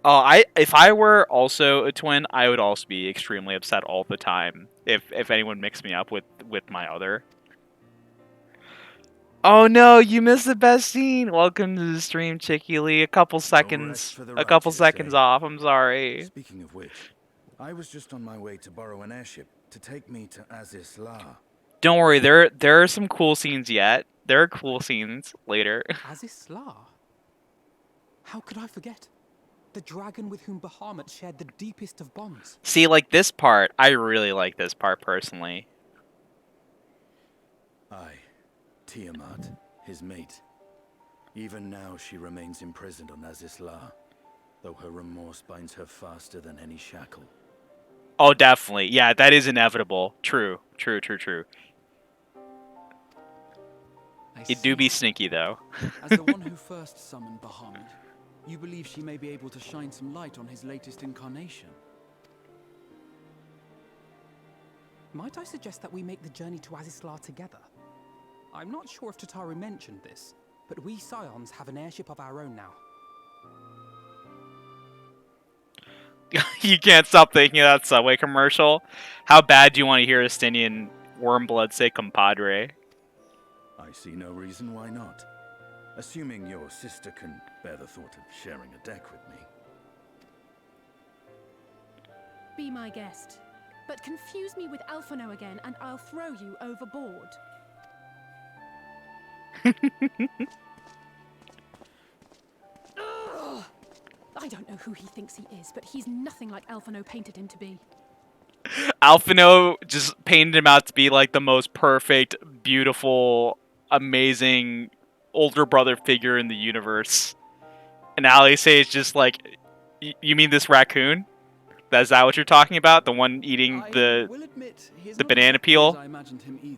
If I were also a twin, I would also be extremely upset all the time if anyone mixed me up with my other. Oh no, you missed the best scene. Welcome to the stream, Chicky Lee. A couple seconds off. I'm sorry. Speaking of which, I was just on my way to borrow an airship to take me to Azis La. Don't worry, there are some cool scenes yet. There are cool scenes later. Azis La? How could I forget? The dragon with whom Bahamut shared the deepest of bonds. See, like this part, I really like this part personally. Tiamat, his mate. Even now she remains imprisoned on Azis La, though her remorse binds her faster than any shackle. Oh, definitely. Yeah, that is inevitable. True. It do be sneaky, though. As the one who first summoned Bahamut, you believe she may be able to shine some light on his latest incarnation? Might I suggest that we make the journey to Azisla together? I'm not sure if Tataru mentioned this, but we Scions have an airship of our own now. You can't stop thinking of that Subway commercial. How bad do you want to hear Estinian Wormblood say compadre? I see no reason why not. Assuming your sister can bear the thought of sharing a deck with me. Be my guest. But confuse me with Alphino again, and I'll throw you overboard. Ugh. I don't know who he thinks he is, but he's nothing like Alphino painted him to be. Alphino just painted him out to be like the most perfect, beautiful, amazing older brother figure in the universe. And Alice is just like, you mean this raccoon? Is that what you're talking about? The one eating the banana peel? I imagined him either.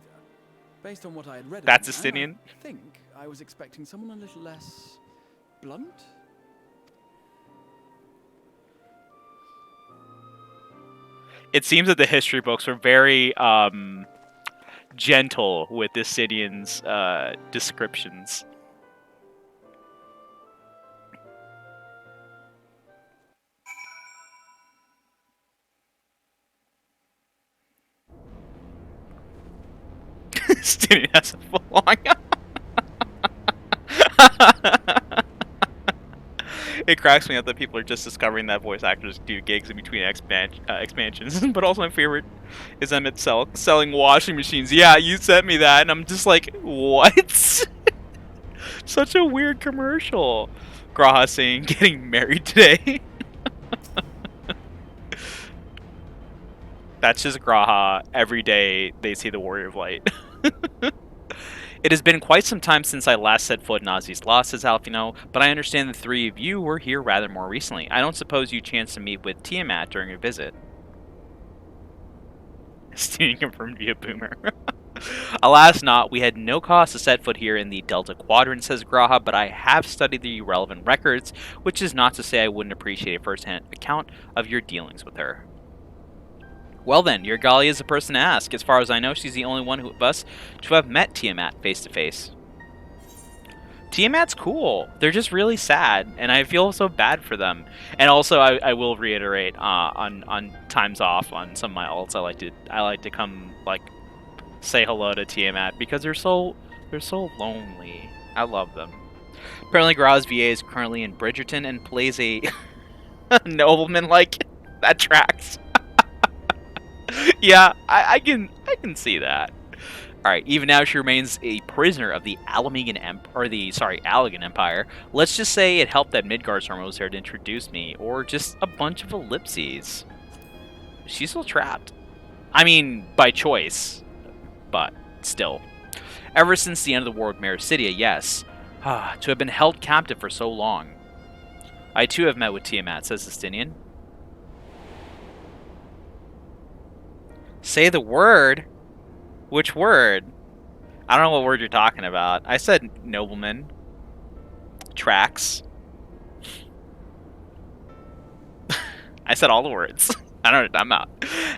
Based on what I had read. That's of him, Justinian? I think I was expecting someone a little less blunt. It seems that the history books were very gentle with Justinian's descriptions. Justinian has a full-on. It cracks me up that people are just discovering that voice actors do gigs in between expansions. But also my favorite is Emmett selling washing machines. Yeah, you sent me that, and I'm just like, what? Such a weird commercial. Graha saying getting married today. That's just Graha. Every day they see the Warrior of Light. It has been quite some time since I last set foot in Ozzy's Lost, says Alphino, but I understand the three of you were here rather more recently. I don't suppose you chanced to meet with Tiamat during your visit. Stealing confirmed via Boomer. Alas not, we had no cause to set foot here in the Delta Quadrant, says Graha, but I have studied the relevant records, which is not to say I wouldn't appreciate a first-hand account of your dealings with her. Well then, your Gali is the person to ask. As far as I know, she's the only one of us to have met Tiamat face to face. Tiamat's cool. They're just really sad, and I feel so bad for them. And also, I will reiterate, on times off on some of my alts, I like to come like say hello to Tiamat because they're so lonely. I love them. Apparently, Gra's VA is currently in Bridgerton and plays a nobleman. Like that tracks. Yeah, I can see that. All right, even now she remains a prisoner of the Allegan Empire. Let's just say it helped that Midgardsormr was there to introduce me, or just a bunch of ellipses. She's still trapped. I mean, by choice, but still. Ever since the end of the war with Mericidia, yes. To have been held captive for so long. I too have met with Tiamat, says Justinian. Say the word? Which word? I don't know what word you're talking about. I said nobleman. Tracks. I said all the words. I'm out.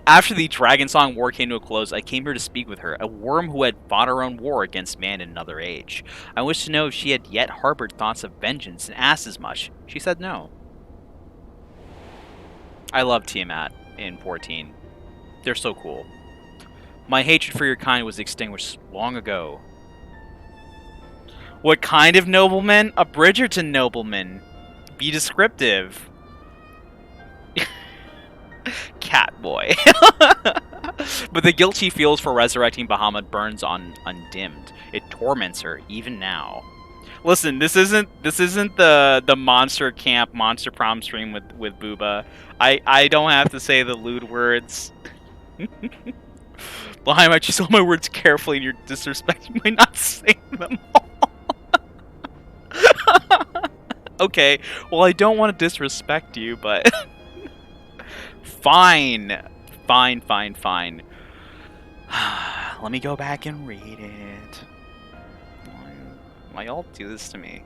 After the Dragon Song war came to a close, I came here to speak with her, a worm who had fought her own war against man in another age. I wished to know if she had yet harbored thoughts of vengeance and asked as much. She said no. I love Tiamat in 14. They're so cool. My hatred for your kind was extinguished long ago. What kind of nobleman? A Bridgerton nobleman. Be descriptive. Catboy. But the guilt she feels for resurrecting Bahamut burns on undimmed. It torments her even now. Listen, this isn't the monster camp, monster prom stream with Booba. I don't have to say the lewd words. Behind, I choose all my words carefully, and you're disrespecting by not saying them all. Okay, well, I don't want to disrespect you, but fine. Let me go back and read it. Why y'all do this to me?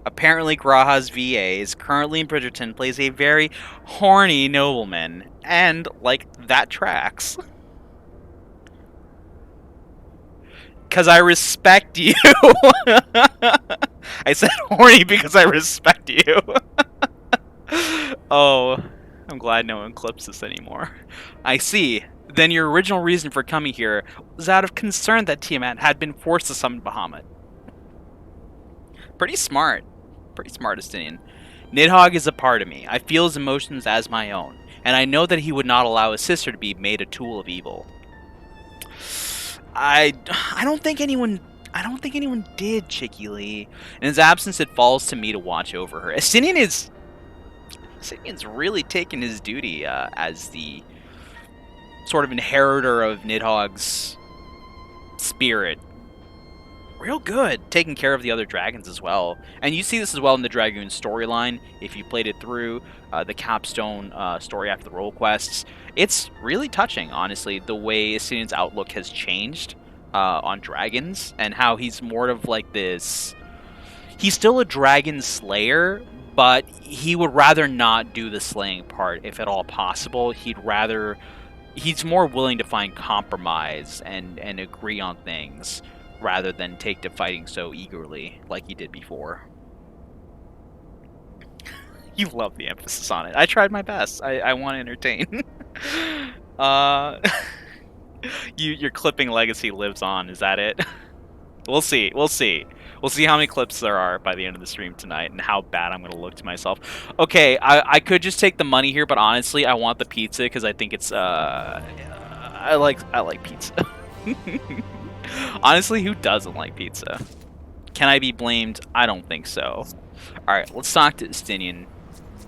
Apparently, Graha's VA is currently in Bridgerton, plays a very horny nobleman, and, like, that tracks. Because I respect you. I said horny because I respect you. Oh, I'm glad no one clips this anymore. I see. Then your original reason for coming here was out of concern that Tiamat had been forced to summon Bahamut. Pretty smart, Justinian. Nidhogg is a part of me. I feel his emotions as my own. and I know that he would not allow his sister to be made a tool of evil. I don't think anyone did, Chicky Lee. In his absence, it falls to me to watch over her. Estinian's really taken his duty as the sort of inheritor of Nidhogg's spirit. Real good, taking care of the other dragons as well. And you see this as well in the Dragoon storyline. If you played it through the capstone story after the role quests, it's really touching, honestly, the way Estinian's outlook has changed on dragons and how he's more of like this. He's still a dragon slayer, but he would rather not do the slaying part if at all possible. He's more willing to find compromise and agree on things rather than take to fighting so eagerly like he did before. You love the emphasis on it. I tried my best. I want to entertain. Your clipping legacy lives on. Is that it? We'll see. We'll see. We'll see how many clips there are by the end of the stream tonight and how bad I'm going to look to myself. Okay, I could just take the money here, but honestly, I want the pizza because I think it's I like pizza. Honestly, who doesn't like pizza? Can I be blamed? I don't think so. Alright, let's talk to Estinian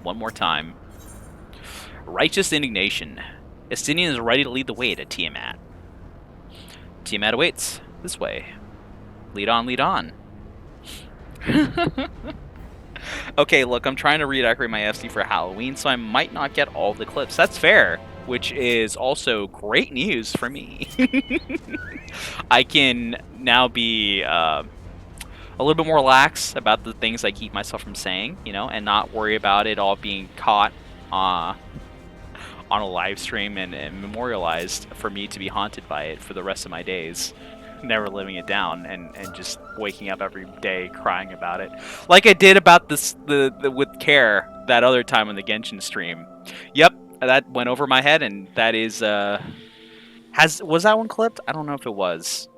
one more time. Righteous indignation. Estinian is ready to lead the way to Tiamat. Tiamat awaits. This way. Lead on, lead on. Okay, look, I'm trying to redecorate my FC for Halloween, so I might not get all the clips. That's fair, which is also great news for me. I can now be a little bit more lax about the things I keep myself from saying, you know, and not worry about it all being caught on a live stream and memorialized for me to be haunted by it for the rest of my days. Never living it down and just waking up every day crying about it, like I did about this the with Care that other time on the Genshin stream. Yep, that went over my head, and that is was that one clipped? I don't know if it was.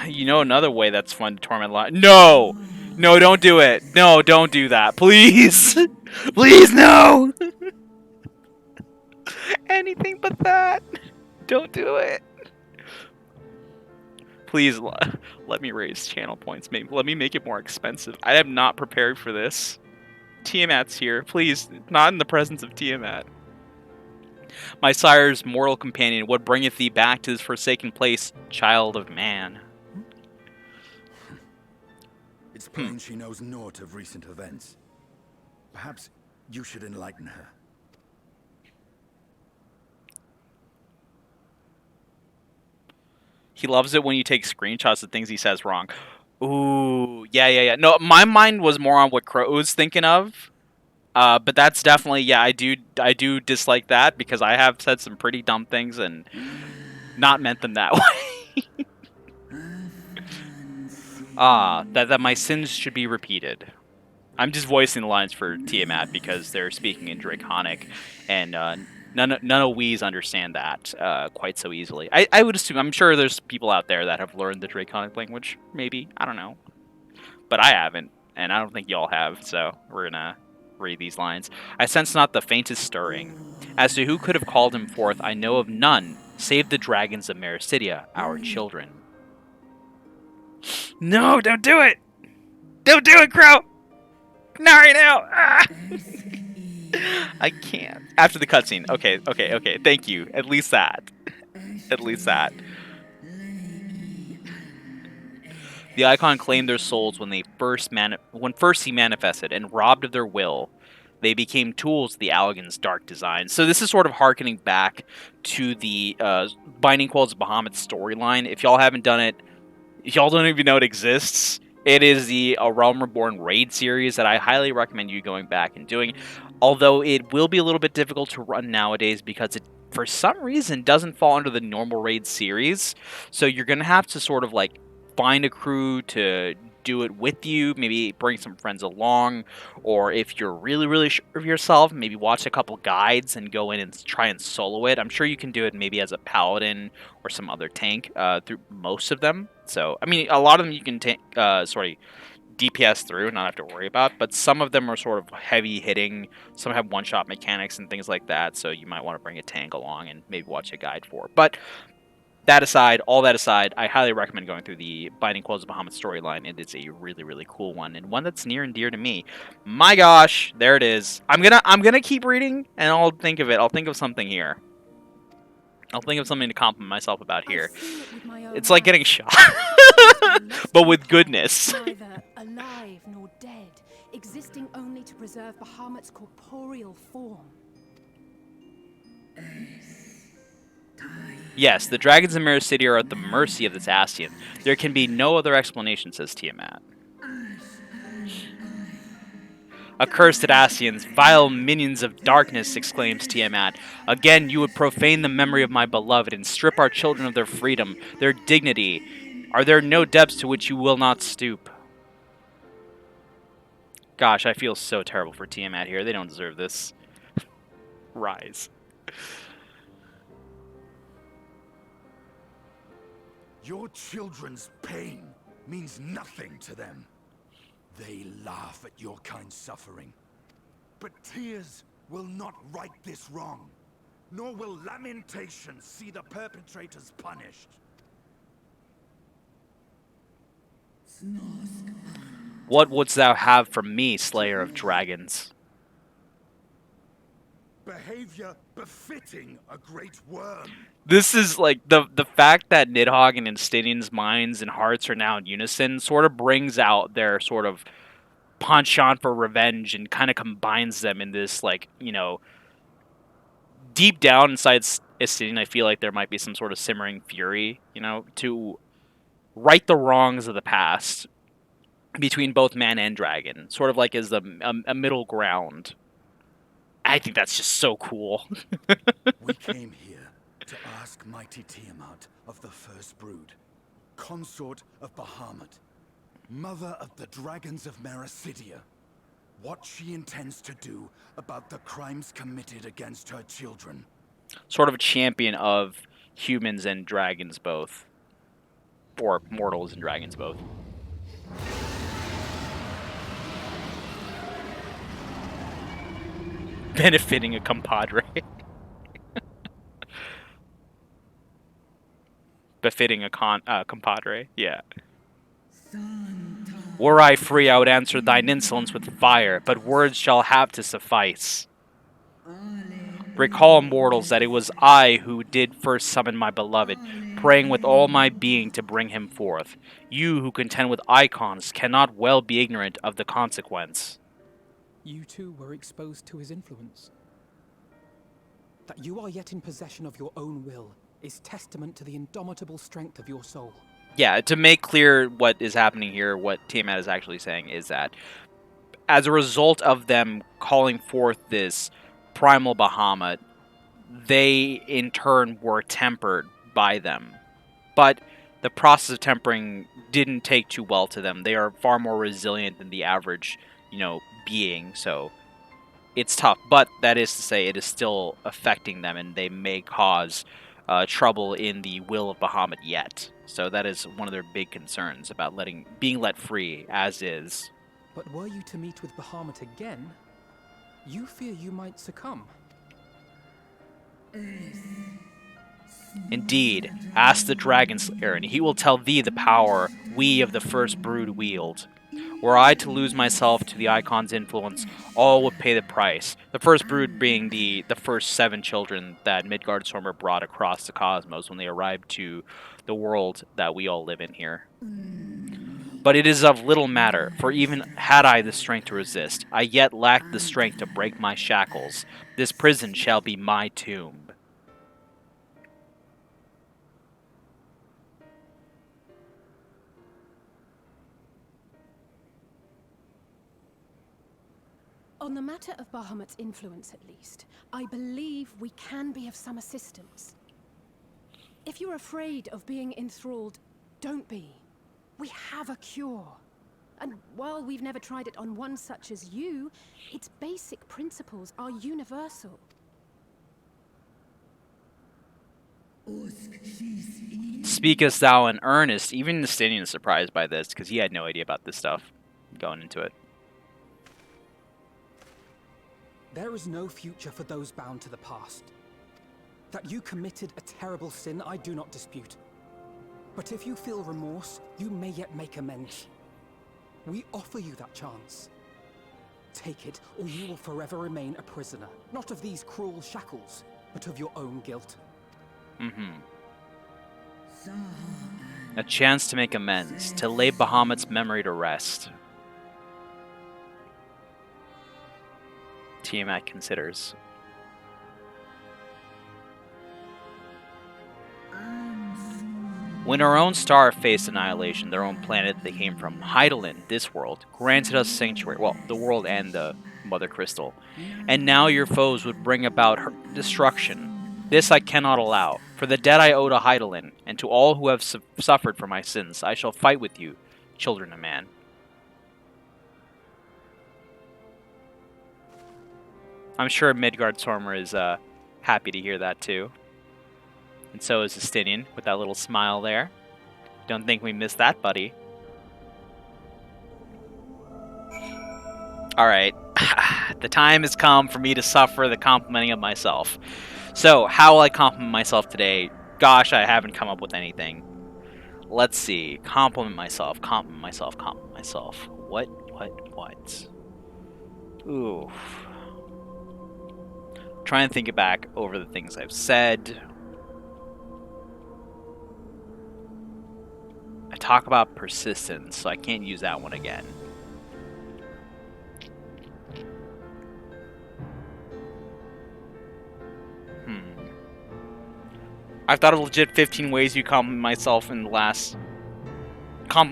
You know another way that's fun to torment live. No, don't do it. No, don't do that, please. Please, no. Anything but that. Don't do it. Please let me raise channel points. Maybe let me make it more expensive. I am not prepared for this. Tiamat's here. Please, not in the presence of Tiamat. My sire's mortal companion, what bringeth thee back to this forsaken place, child of man? It's plain she knows naught of recent events. Perhaps you should enlighten her. He loves it when you take screenshots of things he says wrong. Ooh, yeah. No, my mind was more on what Crow was thinking of. But that's definitely, yeah, I do dislike that because I have said some pretty dumb things and not meant them that way. That my sins should be repeated. I'm just voicing the lines for Tiamat because they're speaking in Draconic, and none of we's understand that quite so easily. I would assume, I'm sure there's people out there that have learned the Draconic language, maybe, I don't know. But I haven't, and I don't think y'all have, so we're gonna read these lines. I sense not the faintest stirring. As to who could have called him forth, I know of none, save the dragons of Mericidia, our children. No, don't do it! Don't do it, Crow! Not right now! Ah! I can't. After the cutscene. Okay. Thank you. At least that. The Icon claimed their souls when first he manifested and robbed of their will. They became tools of the Allagan's dark design. So this is sort of harkening back to the Binding Qualls of Bahamut storyline. If y'all haven't done it, if y'all don't even know it exists, it is the Realm Reborn raid series that I highly recommend you going back and doing. Although it will be a little bit difficult to run nowadays because it, for some reason, doesn't fall under the normal raid series. So you're going to have to sort of like find a crew to do it with you, maybe bring some friends along, or if you're really sure of yourself, maybe watch a couple guides and go in and try and solo it. I'm sure you can do it maybe as a paladin or some other tank through most of them. So, I mean, a lot of them you can DPS through, not have to worry about. But some of them are sort of heavy hitting. Some have one-shot mechanics and things like that. So you might want to bring a tank along and maybe watch a guide for. But that aside, all that aside, I highly recommend going through the Binding Quills of Bahamut storyline. It is a really, really cool one, and one that's near and dear to me. My gosh, there it is. I'm gonna keep reading, and I'll think of it. I'll think of something here. I'll think of something to compliment myself about here. It's like getting shot, but with goodness. Neither alive nor dead, existing only to preserve Bahamut's corporeal form. Yes, the dragons in Mirror City are at the mercy of this Ascian. There can be no other explanation, says Tiamat. Accursed Ascians, vile minions of darkness, exclaims Tiamat. Again, you would profane the memory of my beloved and strip our children of their freedom, their dignity. Are there no depths to which you will not stoop? Gosh, I feel so terrible for Tiamat here. They don't deserve this. Rise. Your children's pain means nothing to them. They laugh at your kind suffering. But tears will not right this wrong, nor will lamentation see the perpetrators punished. What wouldst thou have from me, Slayer of Dragons? Behavior befitting a great worm. This is like the fact that Nidhogg and Instinian's minds and hearts are now in unison sort of brings out their sort of penchant for revenge and kind of combines them in this, like, you know, deep down inside Instinian, I feel like there might be some sort of simmering fury, you know, to right the wrongs of the past between both man and dragon, sort of like as a middle ground. I think that's just so cool. We came here to ask mighty Tiamat of the First Brood, consort of Bahamut, mother of the dragons of Mericidia, what she intends to do about the crimes committed against her children. Sort of a champion of humans and dragons both. Or mortals and dragons both. Benefiting a compadre. Befitting a compadre, yeah. Were I free, I would answer thine insolence with fire, but words shall have to suffice. Recall, mortals, that it was I who did first summon my beloved, praying with all my being to bring him forth. You who contend with icons cannot well be ignorant of the consequence. You too were exposed to his influence. That you are yet in possession of your own will is testament to the indomitable strength of your soul. Yeah, to make clear what is happening here, what Tiamat is actually saying is that as a result of them calling forth this primal Bahamut, they in turn were tempered by them. But the process of tempering didn't take too well to them. They are far more resilient than the average, you know, being, so it's tough. But that is to say, it is still affecting them, and they may cause trouble in the will of Bahamut yet. So that is one of their big concerns about being let free as is. But were you to meet with Bahamut again, you fear you might succumb. Indeed, ask the Dragon Slayer, and he will tell thee the power we of the First Brood wield. Were I to lose myself to the Icon's influence, all would pay the price. The First Brood being the first 7 children that Midgardstormer brought across the cosmos when they arrived to the world that we all live in here. But it is of little matter, for even had I the strength to resist, I yet lack the strength to break my shackles. This prison shall be my tomb. On the matter of Bahamut's influence, at least, I believe we can be of some assistance. If you're afraid of being enthralled, don't be. We have a cure. And while we've never tried it on one such as you, its basic principles are universal. Speakest thou in earnest? Even Justinian is surprised by this, because he had no idea about this stuff. going into it. There is no future for those bound to the past. That you committed a terrible sin, I do not dispute. But if you feel remorse, you may yet make amends. We offer you that chance. Take it, or you will forever remain a prisoner, not of these cruel shackles, but of your own guilt. A chance to make amends, to lay Bahamut's memory to rest. Tiamat considers. When our own star faced annihilation, their own planet they came from, Hydaelyn, this world, granted us sanctuary. Well, the world and the Mother Crystal. And now your foes would bring about her destruction. This I cannot allow. For the debt I owe to Hydaelyn, and to all who have suffered for my sins, I shall fight with you, children of man. I'm sure Midgard-Sormr is happy to hear that too. And so is Justinian, with that little smile there. Don't think we missed that, buddy. Alright. The time has come for me to suffer the complimenting of myself. So, how will I compliment myself today? Gosh, I haven't come up with anything. Let's see. Compliment myself, compliment myself, compliment myself. What? Ooh. Try and think back over the things I've said. I talk about persistence, so I can't use that one again. I've thought of legit 15 ways you compliment myself in the last 5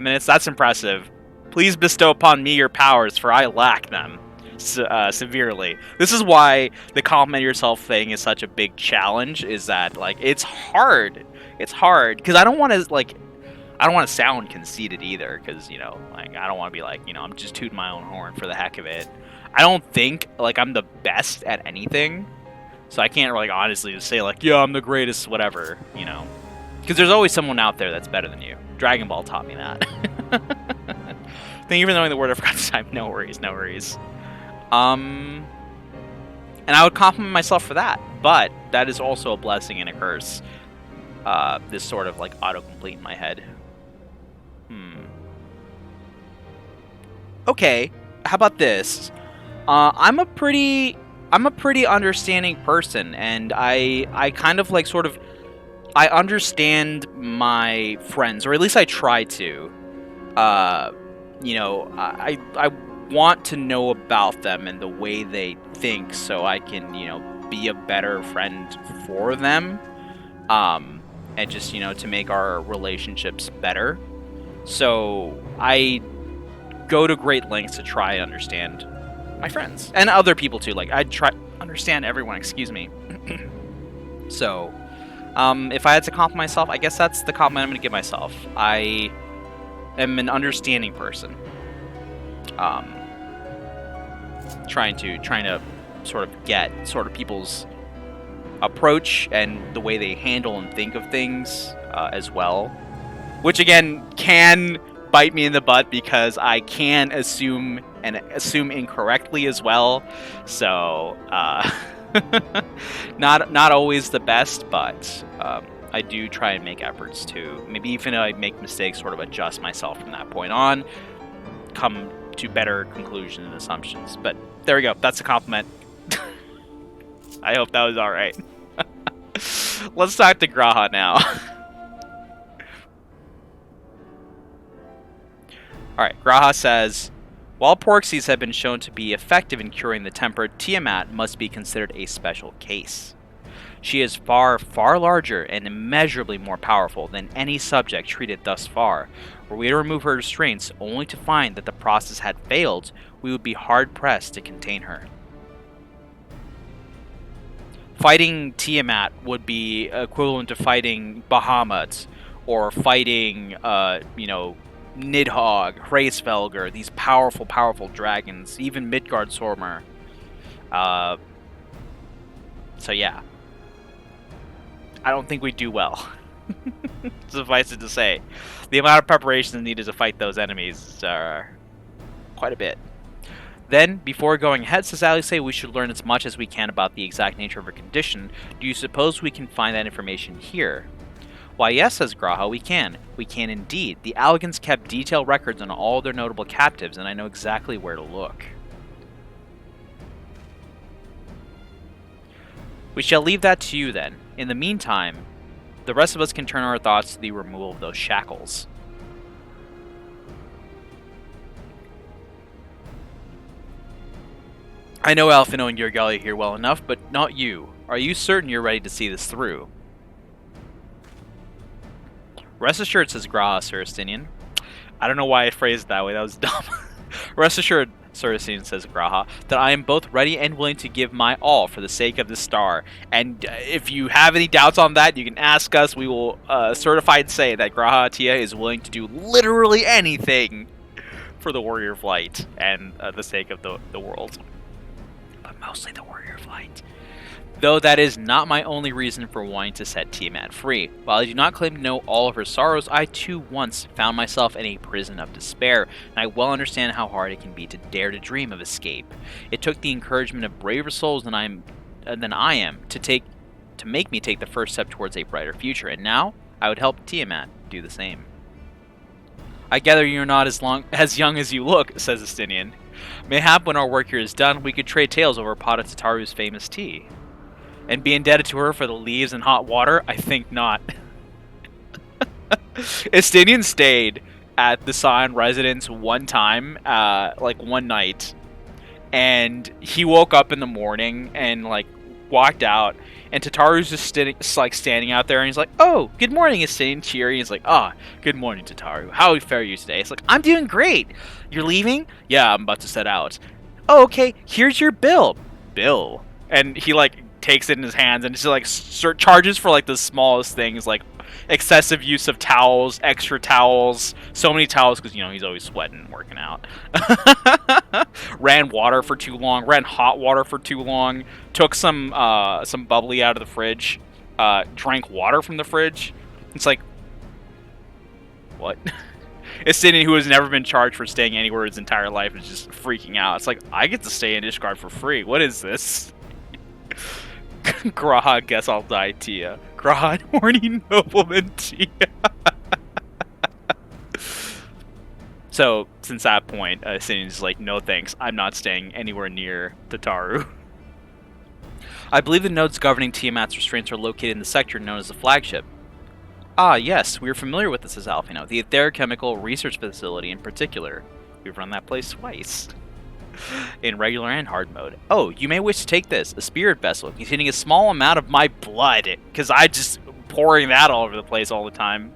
minutes. That's impressive. Please bestow upon me your powers, for I lack them severely. This is why the compliment yourself thing is such a big challenge. Is that like it's hard? It's hard because I don't want to sound conceited either. Because like I don't want to be like I'm just tooting my own horn for the heck of it. I don't think like I'm the best at anything. So I can't like honestly just say like, yeah, I'm the greatest, whatever, because there's always someone out there that's better than you. Dragon Ball taught me that. Thank you for knowing the word I forgot this time. No worries. And I would compliment myself for that, but that is also a blessing and a curse. This sort of like autocomplete in my head. Okay, how about this? I'm a pretty understanding person, and I kind of like sort of I understand my friends, or at least I try to. I want to know about them and the way they think, so I can be a better friend for them, and just to make our relationships better. So I go to great lengths to try and understand my friends and other people too. Like I try to understand everyone. Excuse me. So, if I had to compliment myself, I guess that's the compliment I'm going to give myself. I am an understanding person. Trying to sort of get people's approach and the way they handle and think of things as well, which again can bite me in the butt because I can assume incorrectly as well. So not always the best, but I do try and make efforts to, maybe even if I make mistakes, sort of adjust myself from that point on, come to better conclusions and assumptions. But there we go. That's a compliment. I hope that was all right. Let's talk to Graha now. Alright, Graha says, while Porxies have been shown to be effective in curing the temper, Tiamat must be considered a special case. She is far, far larger and immeasurably more powerful than any subject treated thus far. Were we to remove her restraints only to find that the process had failed, we would be hard-pressed to contain her. Fighting Tiamat would be equivalent to fighting Bahamut, or fighting, Nidhogg, Hraesvelgr, these powerful, powerful dragons, even Midgard-Sormr. So yeah. I don't think we do well. Suffice it to say, the amount of preparations needed to fight those enemies are quite a bit. Then, before going ahead, says Alice, we should learn as much as we can about the exact nature of her condition. Do you suppose we can find that information here? Why, yes, says Graha, we can. We can indeed. The Allagans kept detailed records on all their notable captives, and I know exactly where to look. We shall leave that to you, then. In the meantime, the rest of us can turn our thoughts to the removal of those shackles. I know Alphino and Yurgali here well enough, but not you. Are you certain you're ready to see this through? Rest assured, says Graha, Sir Estinian. I don't know why I phrased it that way, that was dumb. Rest assured, Sir Estinian, says Graha, that I am both ready and willing to give my all for the sake of this star. And if you have any doubts on that, you can ask us. We will certify and say that Graha Tia is willing to do literally anything for the Warrior of Light and the sake of the world. But mostly the Warrior of Light. Though that is not my only reason for wanting to set Tiamat free. While I do not claim to know all of her sorrows, I too once found myself in a prison of despair, and I well understand how hard it can be to dare to dream of escape. It took the encouragement of braver souls than I am to make me take the first step towards a brighter future, and now I would help Tiamat do the same. I gather you're not as young as you look, says Estinian. Mayhap when our work here is done, we could trade tales over a pot of Tataru's famous tea. And be indebted to her for the leaves and hot water? I think not. Estinian stayed at the Scion residence one time, one night, and he woke up in the morning and walked out, and Tataru's just standing out there, and he's like, "Oh, good morning, Estinian." Cheery. He's like, "Ah, good morning, Tataru. How fare you today?" It's like, "I'm doing great. You're leaving?" "Yeah, I'm about to set out." "Oh, okay. Here's your bill." "Bill?" And he takes it in his hands and just charges for the smallest things, like excessive use of towels, extra towels, so many towels because he's always sweating and working out. Ran water for too long, ran hot water for too long, took some bubbly out of the fridge, drank water from the fridge. It's like, what? Estinian, who has never been charged for staying anywhere his entire life, is just freaking out. It's like, I get to stay in Ishgard for free. What is this? Graha, guess I'll die, Tia. Graha, horny nobleman, Tia. So, since that point, Estinian's like, no thanks, I'm not staying anywhere near Tataru. I believe the nodes governing Tiamat's restraints are located in the sector known as the flagship. Ah, yes, we are familiar with this as Alphino, the Aetherchemical Research Facility in particular. We've run that place twice. In regular and hard mode. Oh, you may wish to take this, a spirit vessel containing a small amount of my blood, because I just pouring that all over the place all the time.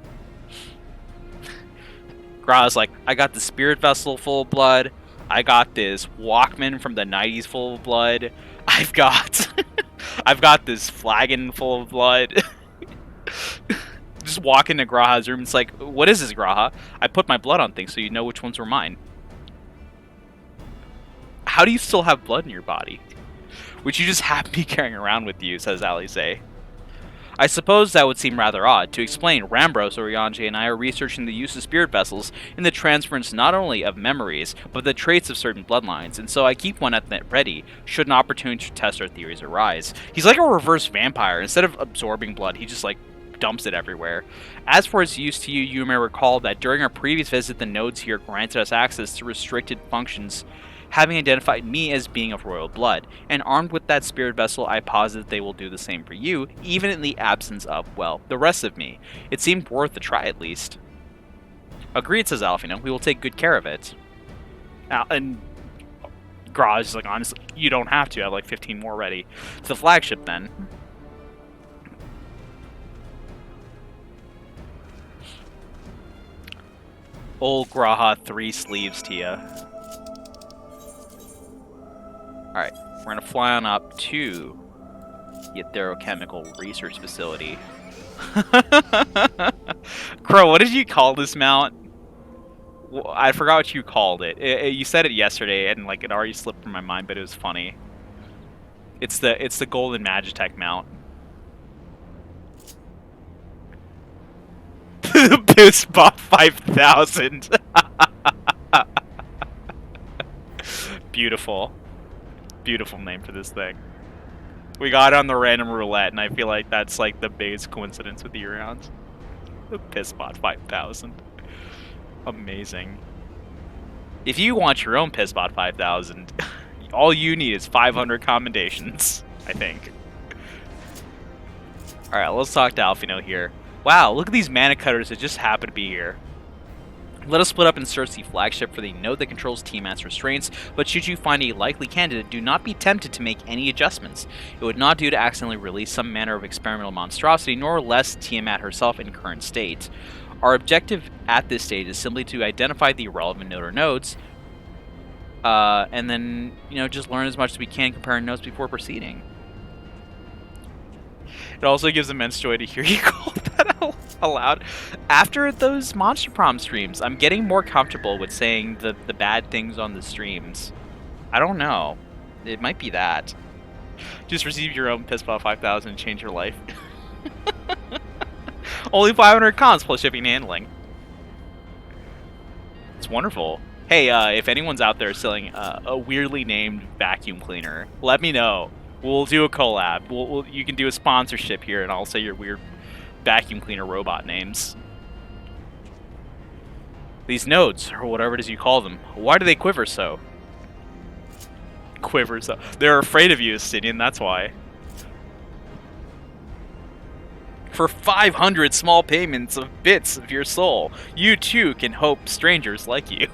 Graha's like, I got the spirit vessel full of blood, I got this Walkman from the 90s full of blood, I've got this flagon full of blood. Just walk into Graha's room, it's like, what is this, Graha? I put my blood on things so you know which ones were mine. How do you still have blood in your body? Which you just have me carrying around with you, says Alice. I suppose that would seem rather odd. To explain, Rambros, Oriange, and I are researching the use of spirit vessels in the transference not only of memories, but the traits of certain bloodlines, and so I keep one at the ready, should an opportunity to test our theories arise. He's like a reverse vampire. Instead of absorbing blood, he just dumps it everywhere. As for its use to you, you may recall that during our previous visit, the nodes here granted us access to restricted functions, having identified me as being of royal blood, and armed with that spirit vessel, I posit that they will do the same for you, even in the absence of, well, the rest of me. It seemed worth a try, at least. Agreed, says Alphino. We will take good care of it. And Graha is like, honestly, you don't have to. I have 15 more ready. To the flagship, then. Old Graha 3 sleeves, Tia. Alright, we're going to fly on up to the Aetherchemical Research Facility. Crow, what did you call this mount? I forgot what you called it. You said it yesterday, and it already slipped from my mind, but it was funny. It's the Golden Magitech mount. Pissbot 5000. Beautiful. Beautiful name for this thing. We got it on the random roulette, and I feel like that's like the biggest coincidence with the Urions. The Pissbot 5000. Amazing. If you want your own Pissbot 5000, all you need is 500 commendations, I think. Alright, let's talk to Alfino here. Wow, look at these mana cutters that just happen to be here. Let us split up and search the flagship for the node that controls Tiamat's restraints, but should you find a likely candidate, do not be tempted to make any adjustments. It would not do to accidentally release some manner of experimental monstrosity, nor less Tiamat herself in current state. Our objective at this stage is simply to identify the relevant node or nodes, and then, just learn as much as we can comparing nodes before proceeding. It also gives immense joy to hear you call that out aloud. After those Monster Prom streams, I'm getting more comfortable with saying the bad things on the streams. I don't know. It might be that. Just receive your own Pissbot 5000 and change your life. Only 500 cons plus shipping and handling. It's wonderful. Hey, if anyone's out there selling a weirdly named vacuum cleaner, let me know. We'll do a collab. You can do a sponsorship here, and I'll say your weird vacuum cleaner robot names. These nodes, or whatever it is you call them, why do they quiver so? Quiver so? They're afraid of you, Sidian, that's why. For 500 small payments of bits of your soul, you too can hope strangers like you.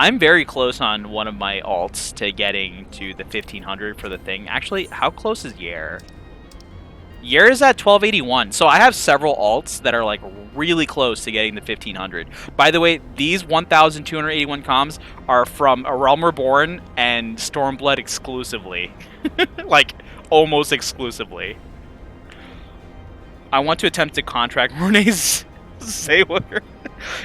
I'm very close on one of my alts to getting to the 1500 for the thing. Actually, how close is Yer? Yer is at 1281, so I have several alts that are like really close to getting the 1500. By the way, these 1281 comms are from A Realm Reborn and Stormblood exclusively. Like, almost exclusively. I want to attempt to contract Renee's Zaywiger.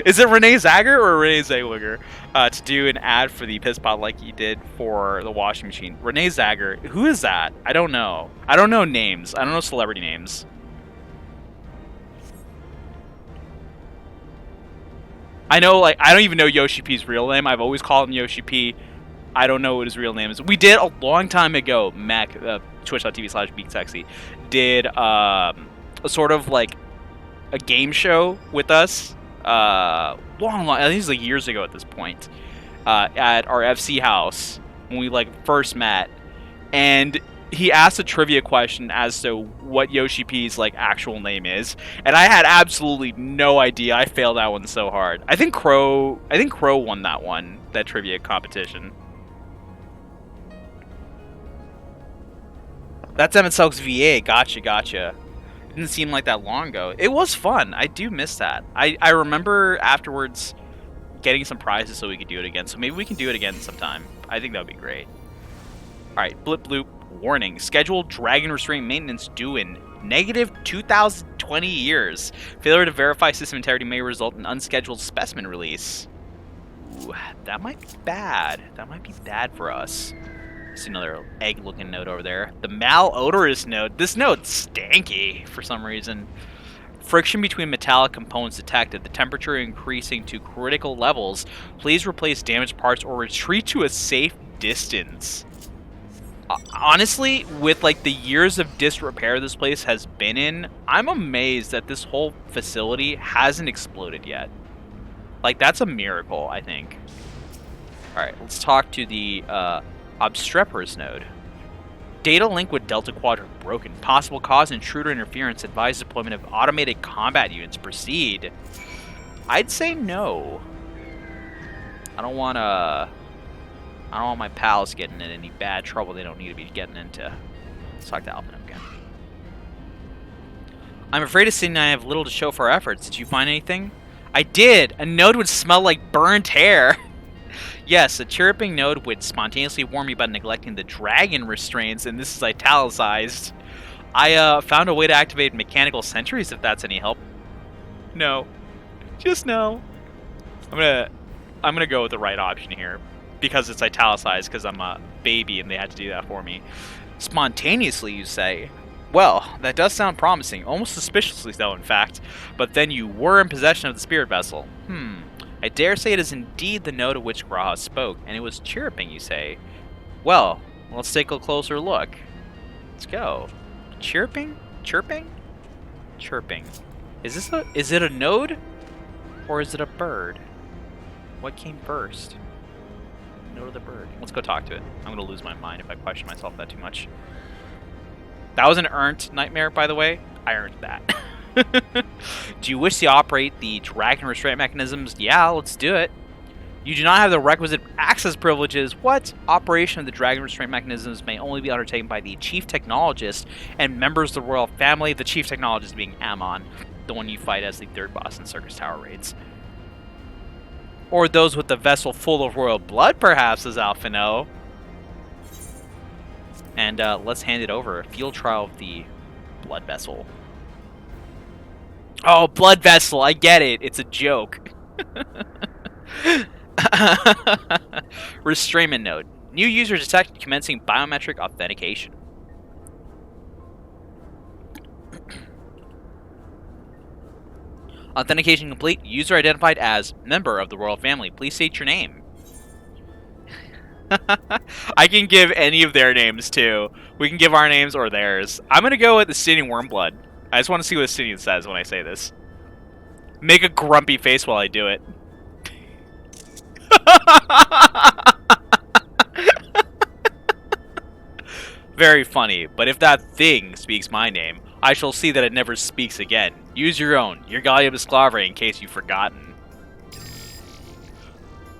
Is it Renee Zagger or Renee Zaywiger? To do an ad for the Pissbot like he did for the washing machine. Renee Zagger. Who is that? I don't know. I don't know names. I don't know celebrity names. I know, like, I don't even know Yoshi P's real name. I've always called him Yoshi P. I don't know what his real name is. We did a long time ago, Mac, twitch.tv/BeakSexy, did a sort of like a game show with us. I think it was like years ago at this point, at our FC house when we like first met, and he asked a trivia question as to what Yoshi P's like actual name is, and I had absolutely no idea. I failed that one so hard. I think Crow won that trivia competition. That's Emmett Selk's VA. Gotcha. Didn't seem like that long ago. It was fun. I do miss that. I remember afterwards getting some prizes so we could do it again. So maybe we can do it again sometime. I think that would be great. Alright, blip bloop. Warning. Scheduled Dragon Restraint maintenance due in negative 2020 years. Failure to verify system integrity may result in unscheduled specimen release. Ooh, that might be bad. That might be bad for us. See another egg-looking node over there. The malodorous node. This node's stanky for some reason. Friction between metallic components detected. The temperature increasing to critical levels. Please replace damaged parts or retreat to a safe distance. Honestly, with like the years of disrepair this place has been in, I'm amazed that this whole facility hasn't exploded yet. Like, that's a miracle, I think. Alright, let's talk to the Obstreperous node. Data link with Delta Quadrant broken. Possible cause intruder interference. Advise deployment of automated combat units. Proceed. I'd say no. I don't want my pals getting in any bad trouble they don't need to be getting into. Let's talk to Alpinum again. I'm afraid of Sid and I have little to show for our efforts. Did you find anything? I did. A node would smell like burnt hair. Yes, a chirruping node would spontaneously warn me about neglecting the dragon restraints, and this is italicized. I found a way to activate mechanical sentries, if that's any help. No. Just no. I'm gonna go with the right option here. because it's italicized because I'm a baby and they had to do that for me. Spontaneously, you say? Well, that does sound promising, almost suspiciously so, in fact. But then you were in possession of the spirit vessel. I dare say it is indeed the note of which Graha spoke, and it was chirruping, you say? Well, let's take a closer look. Let's go. Chirping? Chirping? Chirping. Is it a node? Or is it a bird? What came first? Node of the bird. Let's go talk to it. I'm gonna lose my mind if I question myself that too much. That was an earned nightmare, by the way. I earned that. Do you wish to operate the dragon restraint mechanisms? Yeah, let's do it. You do not have the requisite access privileges. What? Operation of the dragon restraint mechanisms may only be undertaken by the chief technologist and members of the royal family, the chief technologist being Ammon, the one you fight as the third boss in Circus Tower raids. Or those with the vessel full of royal blood, perhaps, as Alphino. And let's hand it over. Field trial of the blood vessel. Oh, blood vessel, I get it. It's a joke. Restrainment node. New user detected commencing biometric authentication. Authentication complete. User identified as member of the royal family. Please state your name. I can give any of their names too. We can give our names or theirs. I'm going to go with the Stydian Wormblood. I just want to see what the Stydian says when I say this. Make a grumpy face while I do it. Very funny, but if that thing speaks my name, I shall see that it never speaks again. Use your own, your Gallia Bisclavre, in case you've forgotten.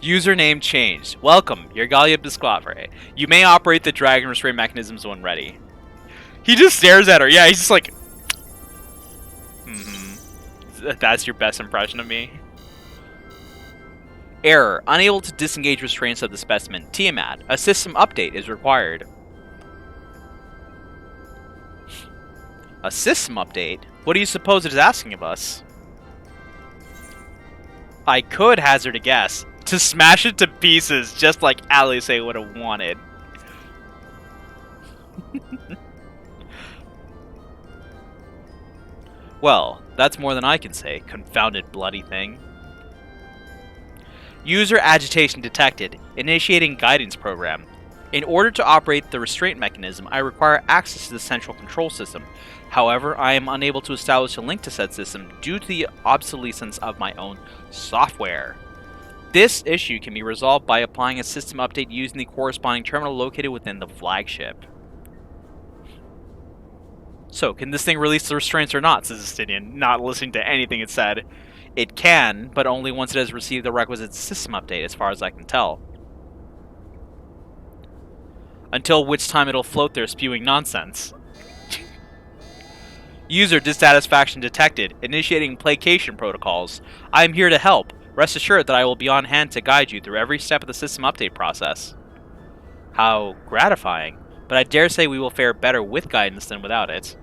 Username changed. Welcome, your Gallia Bisclavre. You may operate the dragon restraint mechanisms when ready. He just stares at her. Yeah, he's just like... That's your best impression of me? Error. Unable to disengage restraints of the specimen. Tiamat. A system update is required. A system update? What do you suppose it is asking of us? I could hazard a guess. To smash it to pieces, just like Alice would have wanted. Well, that's more than I can say, confounded bloody thing. User agitation detected. Initiating guidance program. In order to operate the restraint mechanism, I require access to the central control system. However, I am unable to establish a link to said system due to the obsolescence of my own software. This issue can be resolved by applying a system update using the corresponding terminal located within the flagship. So, can this thing release the restraints or not, says Stydian, not listening to anything it said. It can, but only once it has received the requisite system update, as far as I can tell. Until which time it'll float there spewing nonsense. User dissatisfaction detected. Initiating placation protocols. I am here to help. Rest assured that I will be on hand to guide you through every step of the system update process. How gratifying. But I dare say we will fare better with guidance than without it.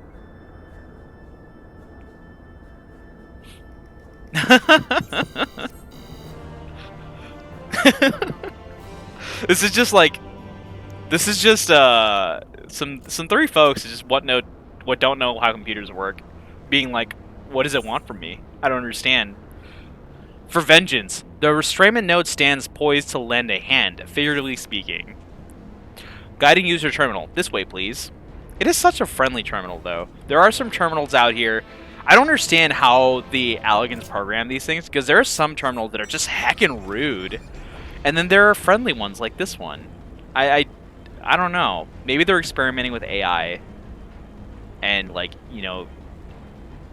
This is just like... This is just some three folks who just what don't know how computers work, being like, what does it want from me? I don't understand. For vengeance, the restrainment node stands poised to lend a hand, figuratively speaking. Guiding user terminal. This way, please. It is such a friendly terminal, though. There are some terminals out here. I don't understand how the Alligans program these things, because there are some terminals that are just heckin' rude. And then there are friendly ones like this one. I don't know. Maybe they're experimenting with AI and, like, you know,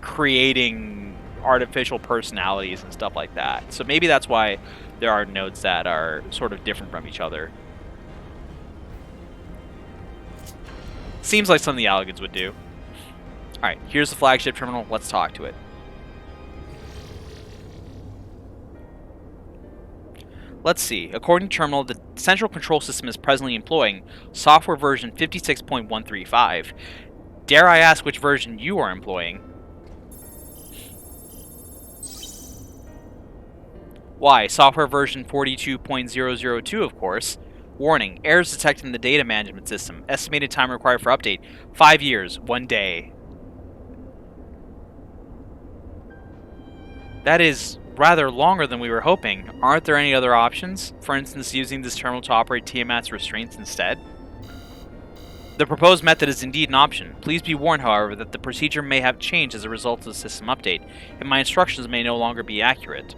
creating artificial personalities and stuff like that. So maybe that's why there are nodes that are sort of different from each other. Seems like something the Alligans would do. Alright, here's the flagship terminal. Let's talk to it. Let's see. According to Terminal, the central control system is presently employing software version 56.135. Dare I ask which version you are employing? Why? Software version 42.002, of course. Warning, errors detected in the data management system. Estimated time required for update, 5 years, 1 day. That is rather longer than we were hoping. Aren't there any other options? For instance, using this terminal to operate Tiamat's restraints instead? The proposed method is indeed an option. Please be warned, however, that the procedure may have changed as a result of the system update, and my instructions may no longer be accurate.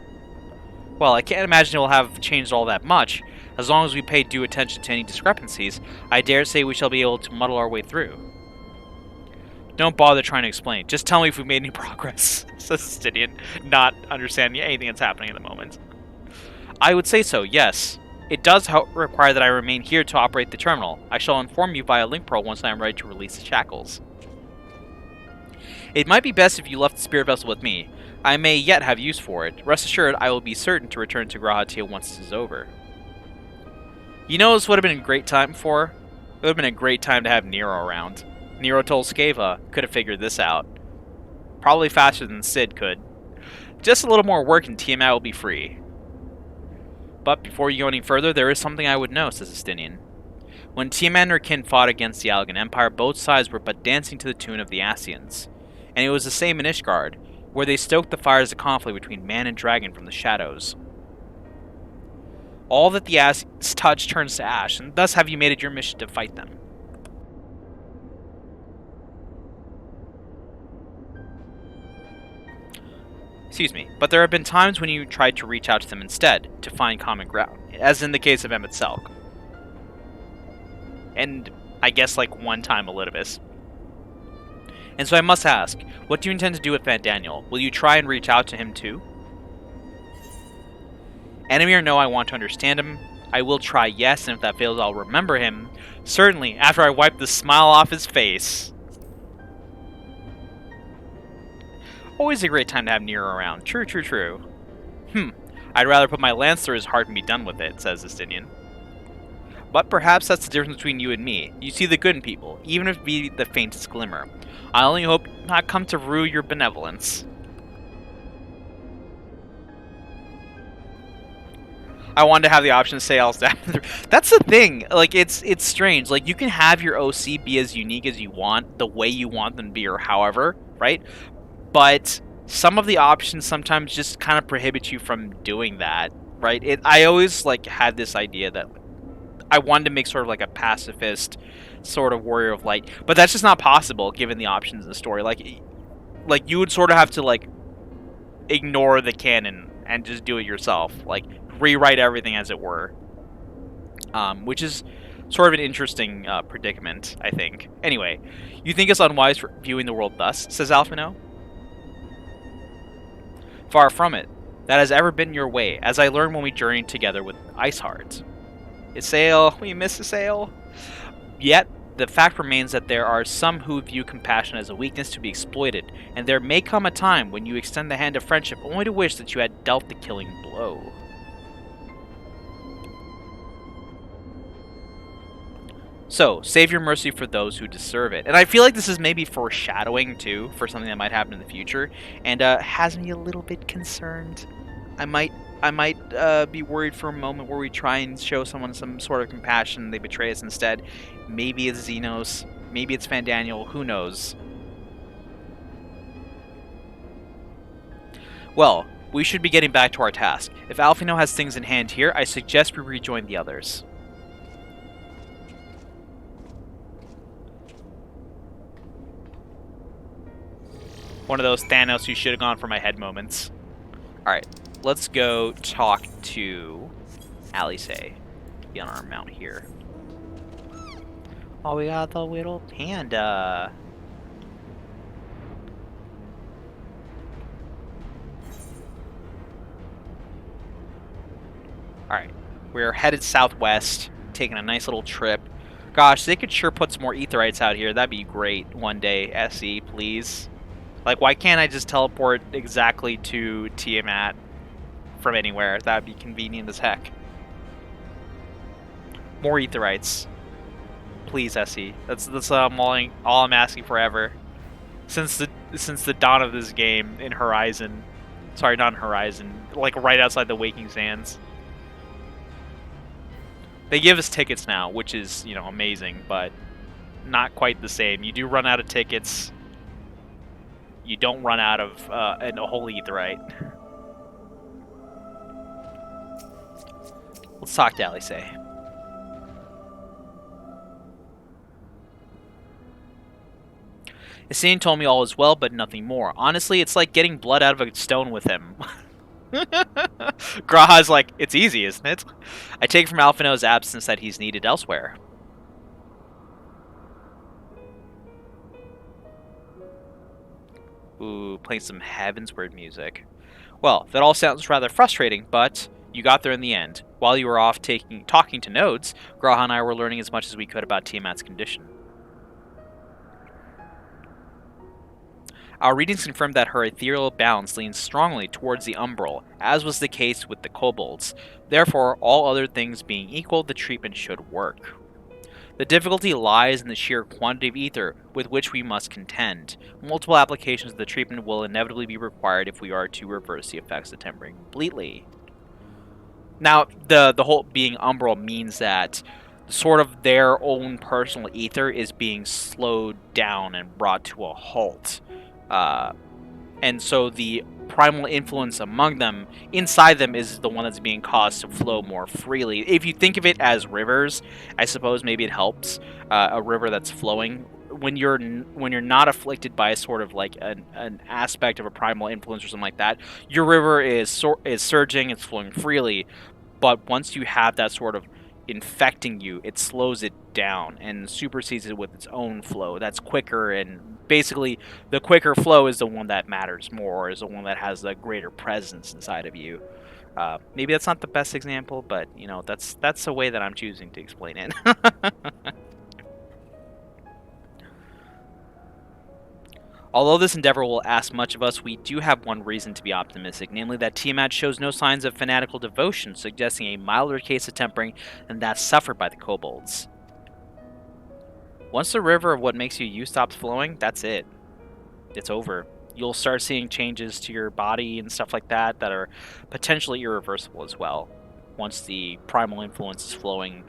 Well, I can't imagine it will have changed all that much. As long as we pay due attention to any discrepancies, I dare say we shall be able to muddle our way through. Don't bother trying to explain. Just tell me if we've made any progress, says Stidian, not understanding anything that's happening at the moment. I would say so, yes. It does require that I remain here to operate the terminal. I shall inform you via link pearl once I am ready to release the shackles. It might be best if you left the spirit vessel with me. I may yet have use for it. Rest assured, I will be certain to return to Grahatia once this is over. You know this would have been a great time for? It would have been a great time to have Nero around. Nero Tolskeva could have figured this out. Probably faster than Sid could. Just a little more work and Tiamat will be free. But before you go any further, there is something I would know, says Estinian. When Tiamat and her kin fought against the Allegan Empire, both sides were but dancing to the tune of the Asians. And it was the same in Ishgard, where they stoked the fires of conflict between man and dragon from the shadows. All that the Asians touch turns to ash, and thus have you made it your mission to fight them. Excuse me, but there have been times when you tried to reach out to them instead, to find common ground, as in the case of Emmett Selk. And I guess like one time Elidibus. And so I must ask, what do you intend to do with Van Daniel? Will you try and reach out to him too? Enemy or no, I want to understand him. I will try, yes, and if that fails, I'll remember him. Certainly, after I wipe the smile off his face. Always a great time to have Nero around. True, true, true. I'd rather put my lance through his heart and be done with it, says Estinian. But perhaps that's the difference between you and me. You see the good in people, even if it be the faintest glimmer. I only hope not come to rue your benevolence. I wanted to have the option to say I'll stab through. That's the thing. Like, it's strange. Like, you can have your OC be as unique as you want, the way you want them to be, or however, right? But some of the options sometimes just kind of prohibit you from doing that, right? I always, like, had this idea that I wanted to make sort of like a pacifist sort of warrior of light, but that's just not possible given the options in the story. Like you would sort of have to, like, ignore the canon and just do it yourself. Like, rewrite everything as it were. Which is sort of an interesting predicament, I think. Anyway, you think it's unwise for viewing the world thus, says Alphino? Far from it. That has ever been your way, as I learned when we journeyed together with Iceheart. Isael, we miss Isael. Yet, the fact remains that there are some who view compassion as a weakness to be exploited, and there may come a time when you extend the hand of friendship only to wish that you had dealt the killing blow. So, save your mercy for those who deserve it. And I feel like this is maybe foreshadowing, too, for something that might happen in the future, and has me a little bit concerned. I might be worried for a moment where we try and show someone some sort of compassion and they betray us instead. Maybe it's Xenos, maybe it's Van Daniel, who knows. Well, we should be getting back to our task. If Alphino has things in hand here, I suggest we rejoin the others. One of those Thanos you should have gone for my head moments. Alright, let's go talk to Alice. Be on our mount here. Oh, we got the little panda. Alright, we're headed southwest, taking a nice little trip. Gosh, they could sure put some more Aetherites out here. That'd be great one day. SE, please. Like, why can't I just teleport exactly to Tiamat from anywhere? That'd be convenient as heck. More Aetherites. Please, SE. That's all I'm asking forever. Since the dawn of this game in Horizon. Sorry, not in Horizon. like right outside the Waking Sands. They give us tickets now, which is, you know, amazing, but not quite the same. You do run out of tickets. You don't run out of a holy aetheryte. Let's talk to Alice. Yassine told me all is well, but nothing more. Honestly, it's like getting blood out of a stone with him. Graha's like, it's easy, isn't it? I take from Alphino's absence that he's needed elsewhere. Ooh, playing some Heavensward music. Well, that all sounds rather frustrating, but you got there in the end. While you were off talking to nodes, Graha and I were learning as much as we could about Tiamat's condition. Our readings confirmed that her ethereal balance leans strongly towards the umbral, as was the case with the kobolds. Therefore, all other things being equal, the treatment should work. The difficulty lies in the sheer quantity of ether with which we must contend. Multiple applications of the treatment will inevitably be required if we are to reverse the effects of tempering completely. Now, the whole being umbral means that sort of their own personal ether is being slowed down and brought to a halt. And so the primal influence among them, inside them, is the one that's being caused to flow more freely. If you think of it as rivers, I suppose maybe it helps. A river that's flowing. When you're not afflicted by a sort of like an aspect of a primal influence or something like that, your river is surging, it's flowing freely. But once you have that sort of infecting you, it slows it down and supersedes it with its own flow. That's quicker, and basically the quicker flow is the one that matters more, is the one that has the greater presence inside of you. Maybe that's not the best example, but you know, that's the way that I'm choosing to explain it. Although this endeavor will ask much of us, we do have one reason to be optimistic, namely that Tiamat shows no signs of fanatical devotion, suggesting a milder case of tempering than that suffered by the kobolds. Once the river of what makes you stops flowing, that's it. It's over. You'll start seeing changes to your body and stuff like that that are potentially irreversible as well, once the primal influence is flowing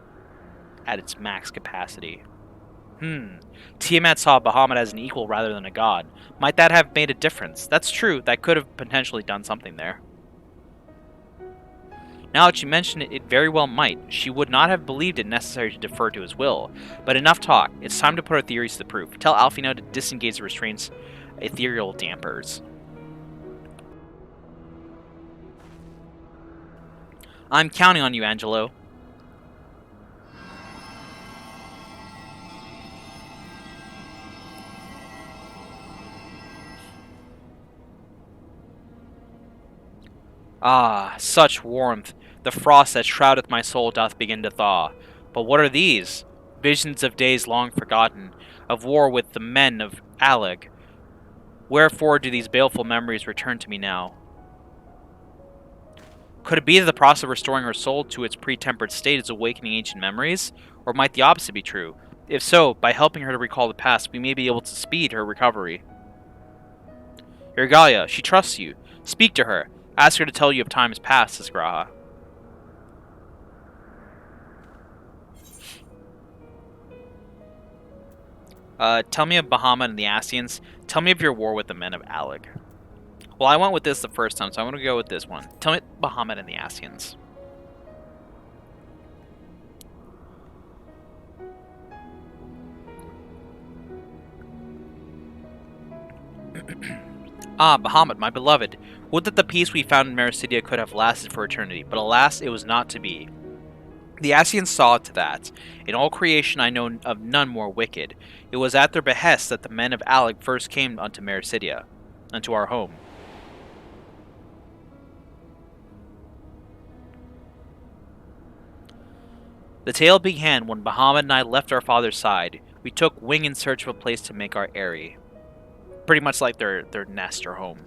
at its max capacity. Tiamat saw Bahamut as an equal rather than a god. Might that have made a difference? That's true, that could have potentially done something there. Now that you mention it, it very well might. She would not have believed it necessary to defer to his will. But enough talk. It's time to put our theories to the proof. Tell Alphino to disengage the restraints ethereal dampers. I'm counting on you, Angelo. Ah, such warmth! The frost that shroudeth my soul doth begin to thaw. But what are these? Visions of days long forgotten, of war with the men of Alleg. Wherefore do these baleful memories return to me now? Could it be that the process of restoring her soul to its pre-tempered state is awakening ancient memories? Or might the opposite be true? If so, by helping her to recall the past, we may be able to speed her recovery. Irgalia, she trusts you. Speak to her. Ask her to tell you if time has passed, says Graha. Tell me of Bahamut and the Ascians. Tell me of your war with the men of Alleg. Well, I went with this the first time, so I'm going to go with this one. Tell me Bahamut and the Ascians. Ah, Bahamut, my beloved. Would that the peace we found in Mericidia could have lasted for eternity, but alas, it was not to be. The Ascians saw to that. In all creation I know of none more wicked. It was at their behest that the men of Alleg first came unto Mericidia, unto our home. The tale began when Bahamut and I left our father's side. We took wing in search of a place to make our eyrie. Pretty much like their nest or home.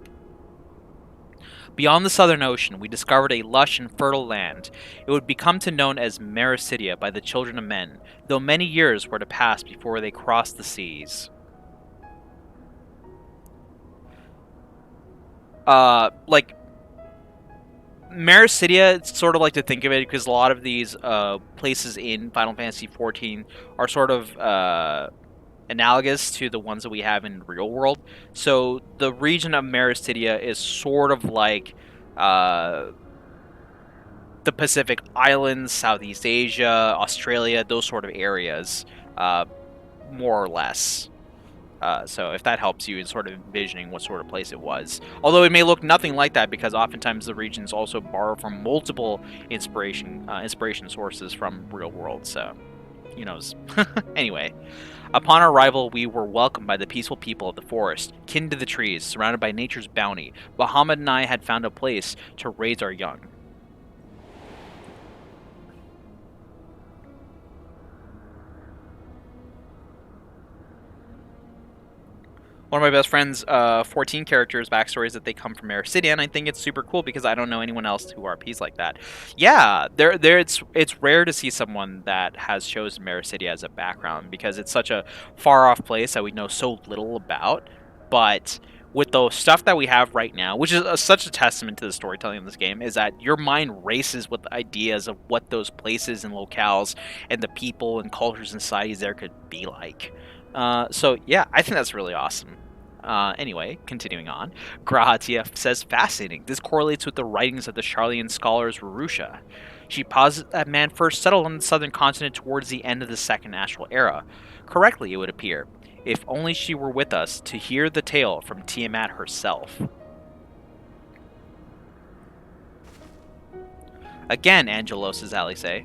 Beyond the southern ocean, we discovered a lush and fertile land. It would become known as Mericidia by the children of men, though many years were to pass before they crossed the seas. Marisidia, it's sort of like to think of it because a lot of these places in Final Fantasy XIV are sort of analogous to the ones that we have in real world. So the region of Marisidia is sort of like the Pacific Islands, Southeast Asia, Australia, those sort of areas, more or less. So if that helps you in sort of envisioning what sort of place it was. Although it may look nothing like that because oftentimes the regions also borrow from multiple inspiration sources from real world, so who knows. Anyway, upon our arrival we were welcomed by the peaceful people of the forest, kin to the trees, surrounded by nature's bounty. Bahamut and I had found a place to raise our young. One of my best friends' 14 characters' backstories that they come from Marisidia, and I think it's super cool because I don't know anyone else who RPs like that. Yeah, it's rare to see someone that has chosen Marisidia as a background because it's such a far off place that we know so little about. But with the stuff that we have right now, which is such a testament to the storytelling in this game, is that your mind races with ideas of what those places and locales and the people and cultures and societies there could be like. So yeah, I think that's really awesome. Anyway, continuing on, Grahatia says, fascinating. This correlates with the writings of the Charlian scholars Rurusha. She posits that man first settled on the southern continent towards the end of the Second Astral Era. Correctly, it would appear. If only she were with us to hear the tale from Tiamat herself. Again, Angelo, says Alice.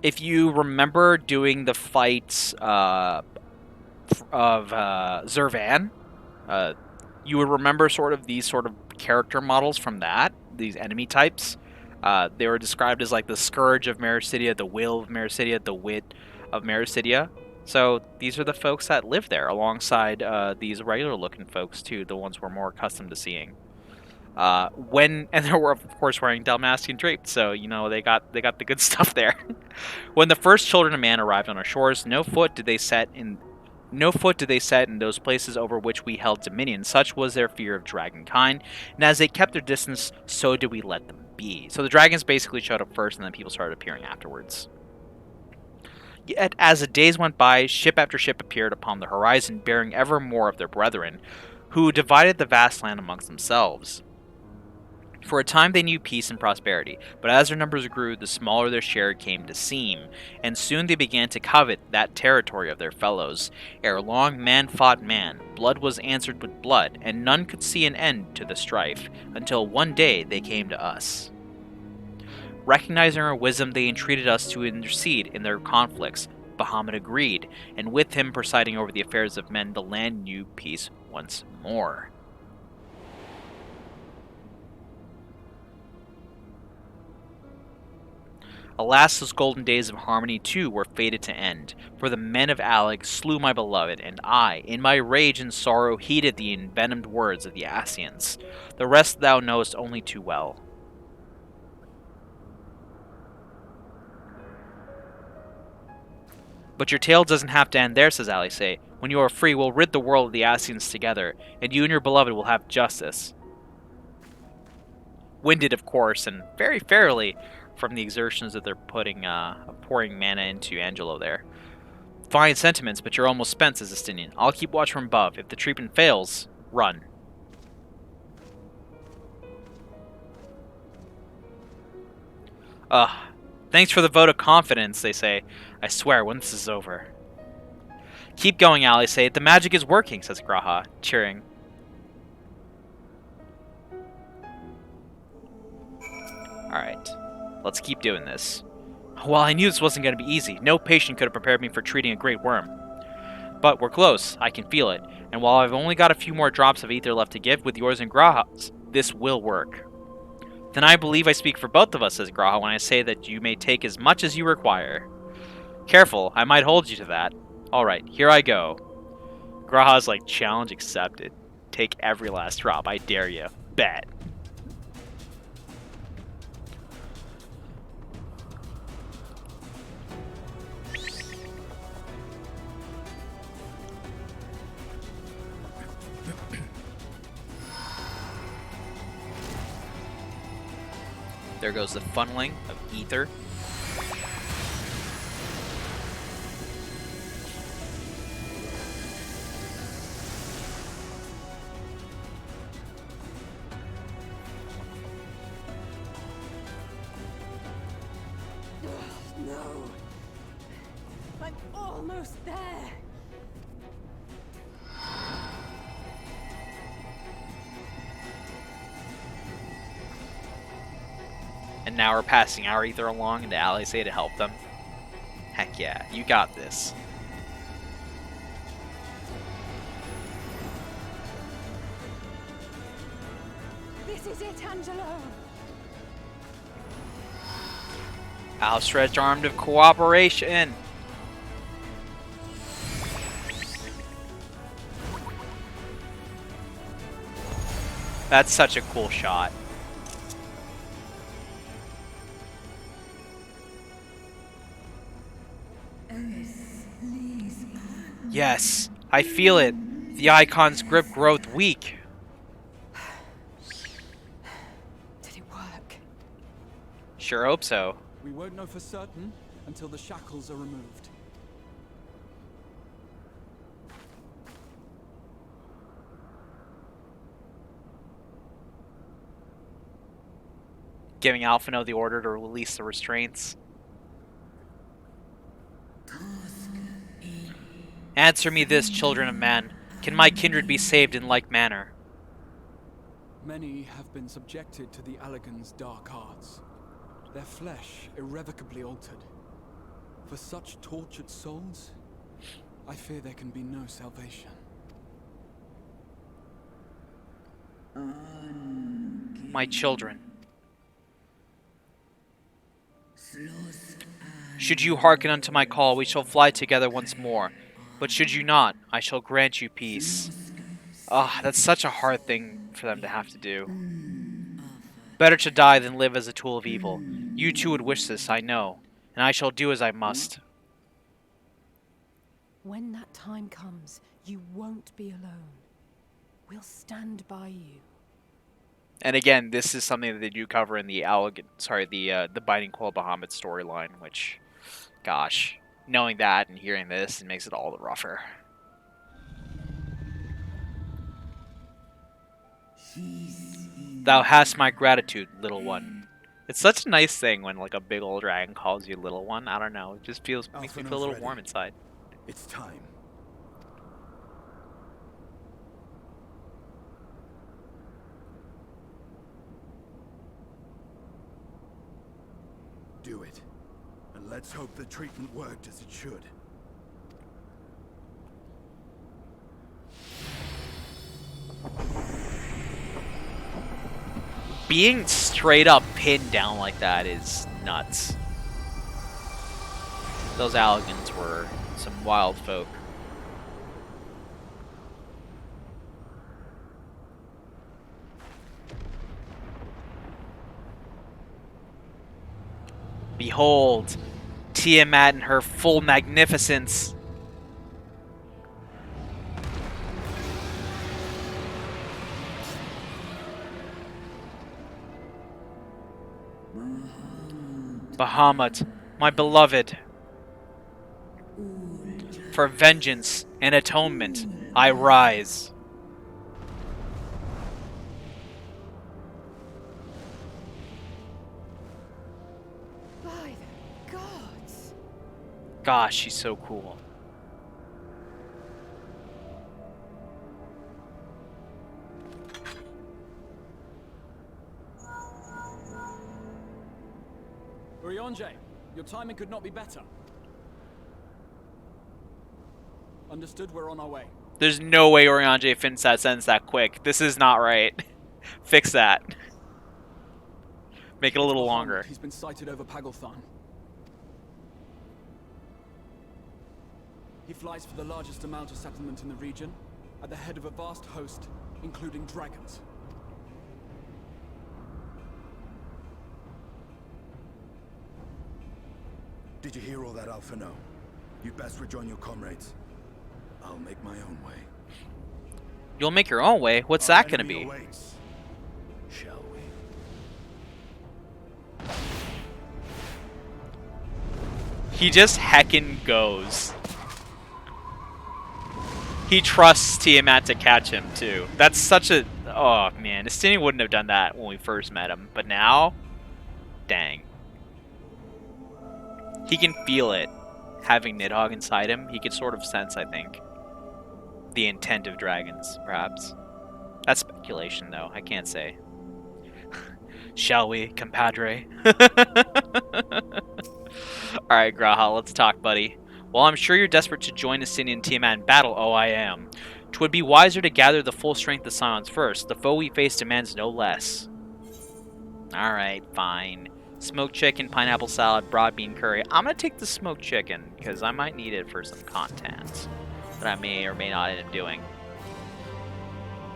If you remember doing the fights of Zervan, you would remember sort of these sort of character models from that, these enemy types. They were described as like the Scourge of Marisidia, the Will of Marisidia, the Wit of Marisidia. So these are the folks that live there alongside these regular looking folks too, the ones we're more accustomed to seeing. And they were of course wearing Dalmatian drapes, so you know they got the good stuff there. When the first children of man arrived on our shores, no foot did they set in those places over which we held dominion. Such was their fear of dragonkind, and as they kept their distance, so did we let them be. So the dragons basically showed up first, and then people started appearing afterwards. Yet, as the days went by, ship after ship appeared upon the horizon, bearing ever more of their brethren, who divided the vast land amongst themselves. For a time they knew peace and prosperity, but as their numbers grew, the smaller their share came to seem, and soon they began to covet that territory of their fellows. Ere long man fought man, blood was answered with blood, and none could see an end to the strife, until one day they came to us. Recognizing our wisdom, they entreated us to intercede in their conflicts. Bahamut agreed, and with him presiding over the affairs of men, the land knew peace once more. Alas, those golden days of harmony too were fated to end, for the men of Alec slew my beloved, and I, in my rage and sorrow, heeded the envenomed words of the Ascians. The rest thou knowest only too well. But your tale doesn't have to end there, says Alice. When you are free, we'll rid the world of the Ascians together, and you and your beloved will have justice. Winded, of course, and very fairly, from the exertions that they're pouring mana into Angelo there. Fine sentiments, but you're almost spent, says Estinian. I'll keep watch from above. If the treatment fails, run. Thanks for the vote of confidence, they say. I swear, when this is over. Keep going, Alice. The magic is working, says Graha, cheering. Alright. Let's keep doing this. Well, I knew this wasn't going to be easy. No patient could have prepared me for treating a great worm. But we're close. I can feel it. And while I've only got a few more drops of ether left to give, with yours and Graha's, this will work. Then I believe I speak for both of us, says Graha, when I say that you may take as much as you require. Careful, I might hold you to that. Alright, here I go. Graha's like, challenge accepted. Take every last drop, I dare you. Bet. There goes the funneling of ether. No. I'm almost there. And now we're passing our ether along into Alizé to help them. Heck yeah, you got this. This is it, Angelo. Outstretched arm of cooperation. That's such a cool shot. Yes, I feel it. The icon's grip growth weak. Did it work? Sure hope so. We won't know for certain until the shackles are removed. Giving Alphino the order to release the restraints. Answer me this, children of man. Can my kindred be saved in like manner? Many have been subjected to the Allagan's dark arts, their flesh irrevocably altered. For such tortured souls, I fear there can be no salvation. My children. Should you hearken unto my call, we shall fly together once more. But should you not, I shall grant you peace. Ah, that's such a hard thing for them to have to do. Better to die than live as a tool of evil. You too would wish this, I know, and I shall do as I must. When that time comes, you won't be alone. We'll stand by you. And again, this is something that they do cover in the the Binding Quell Bahamut storyline, which, gosh, knowing that and hearing this, it makes it all the rougher. Thou hast my gratitude, little one. It's such a nice thing when like a big old dragon calls you little one. I don't know, it just makes me feel a little warm inside. It's time. Do it. And let's hope the treatment worked as it should. Being straight up pinned down like that is nuts. Those Allagans were some wild folk. Behold, Tiamat in her full magnificence. Bahamut, my beloved. For vengeance and atonement, I rise. By the gods. Gosh, she's so cool. Urianger, your timing could not be better. Understood, we're on our way. There's no way Urianger finished that sentence that quick. This is not right. Fix that. Make it a little longer. He's been sighted over Pagalthan. He flies for the largest amount of settlement in the region, at the head of a vast host, including dragons. Did you hear all that, Alphino? You'd best rejoin your comrades. I'll make my own way. You'll make your own way? What's that gonna be? Awaits. Shall we? He just heckin' goes. He trusts Tiamat to catch him, too. That's such a... Oh, man. Estinian wouldn't have done that when we first met him. But now... Dang. He can feel it. Having Nidhogg inside him, he could sort of sense, I think, the intent of dragons, perhaps. That's speculation, though. I can't say. Shall we, compadre? Alright, Graha, let's talk, buddy. While I'm sure you're desperate to join Estinian and Tiamat in battle, oh, I am. 'Twould be wiser to gather the full strength of Scions first. The foe we face demands no less. Alright, fine. Smoked chicken, pineapple salad, broad bean curry. I'm gonna take the smoked chicken, because I might need it for some content that I may or may not end up doing.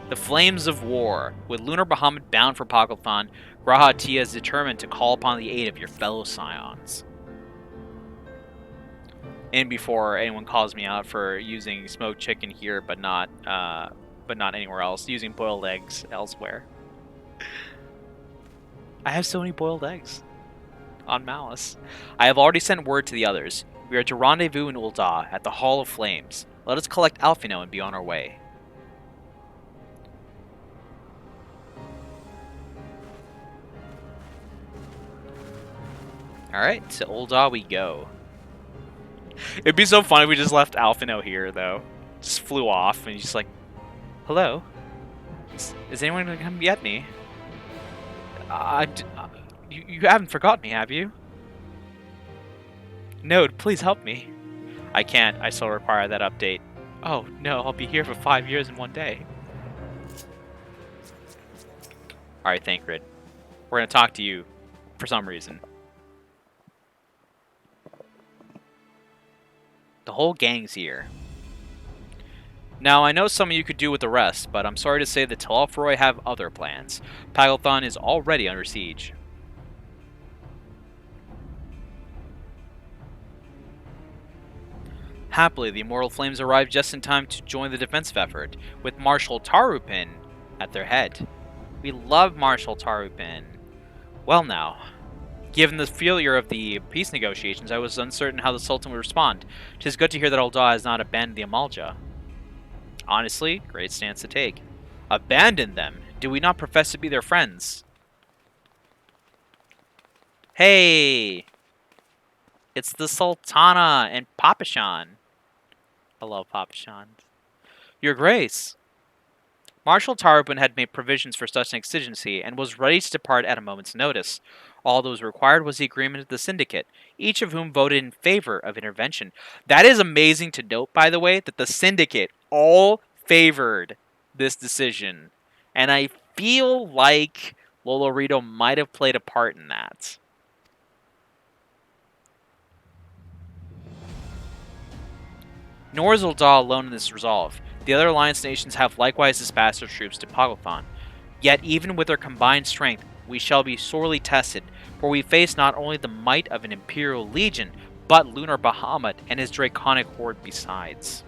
The Flames of War. With Lunar Bahamut bound for Paglothan, Graha Tia is determined to call upon the aid of your fellow Scions. And before anyone calls me out for using smoked chicken here, but not anywhere else, using boiled eggs elsewhere. I have so many boiled eggs on Malice. I have already sent word to the others. We are to rendezvous in Ul'dah at the Hall of Flames. Let us collect Alphino and be on our way. Alright, to Ul'dah we go. It'd be so funny if we just left Alphino here, though. Just flew off, and he's just like, hello? Is anyone going to come get me? You haven't forgotten me, have you? No, please help me. I can't. I still require that update. Oh, no, I'll be here for 5 years and 1 day. Alright, Thancred. We're going to talk to you for some reason. The whole gang's here. Now, I know some of you could do with the rest, but I'm sorry to say the Telophoroi have other plans. Paglothan is already under siege. Happily, the Immortal Flames arrived just in time to join the defensive effort, with Marshal Tarupin at their head. We love Marshal Tarupin. Well now, given the failure of the peace negotiations, I was uncertain how the Sultan would respond. 'Tis good to hear that Ul'dah has not abandoned the Amalja. Honestly, great stance to take. Abandon them? Do we not profess to be their friends? Hey! It's the Sultana and Papashan. I love Papashan. Your Grace. Marshal Tarupin had made provisions for such an exigency and was ready to depart at a moment's notice. All that was required was the agreement of the Syndicate, each of whom voted in favor of intervention. That is amazing to note, by the way, that the Syndicate all favored this decision. And I feel like Lolorito might have played a part in that. Nor is Ul'dah alone in this resolve. The other alliance nations have likewise dispatched their troops to Paglothan. Yet even with our combined strength, we shall be sorely tested, for we face not only the might of an Imperial Legion, but Lunar Bahamut and his draconic horde besides.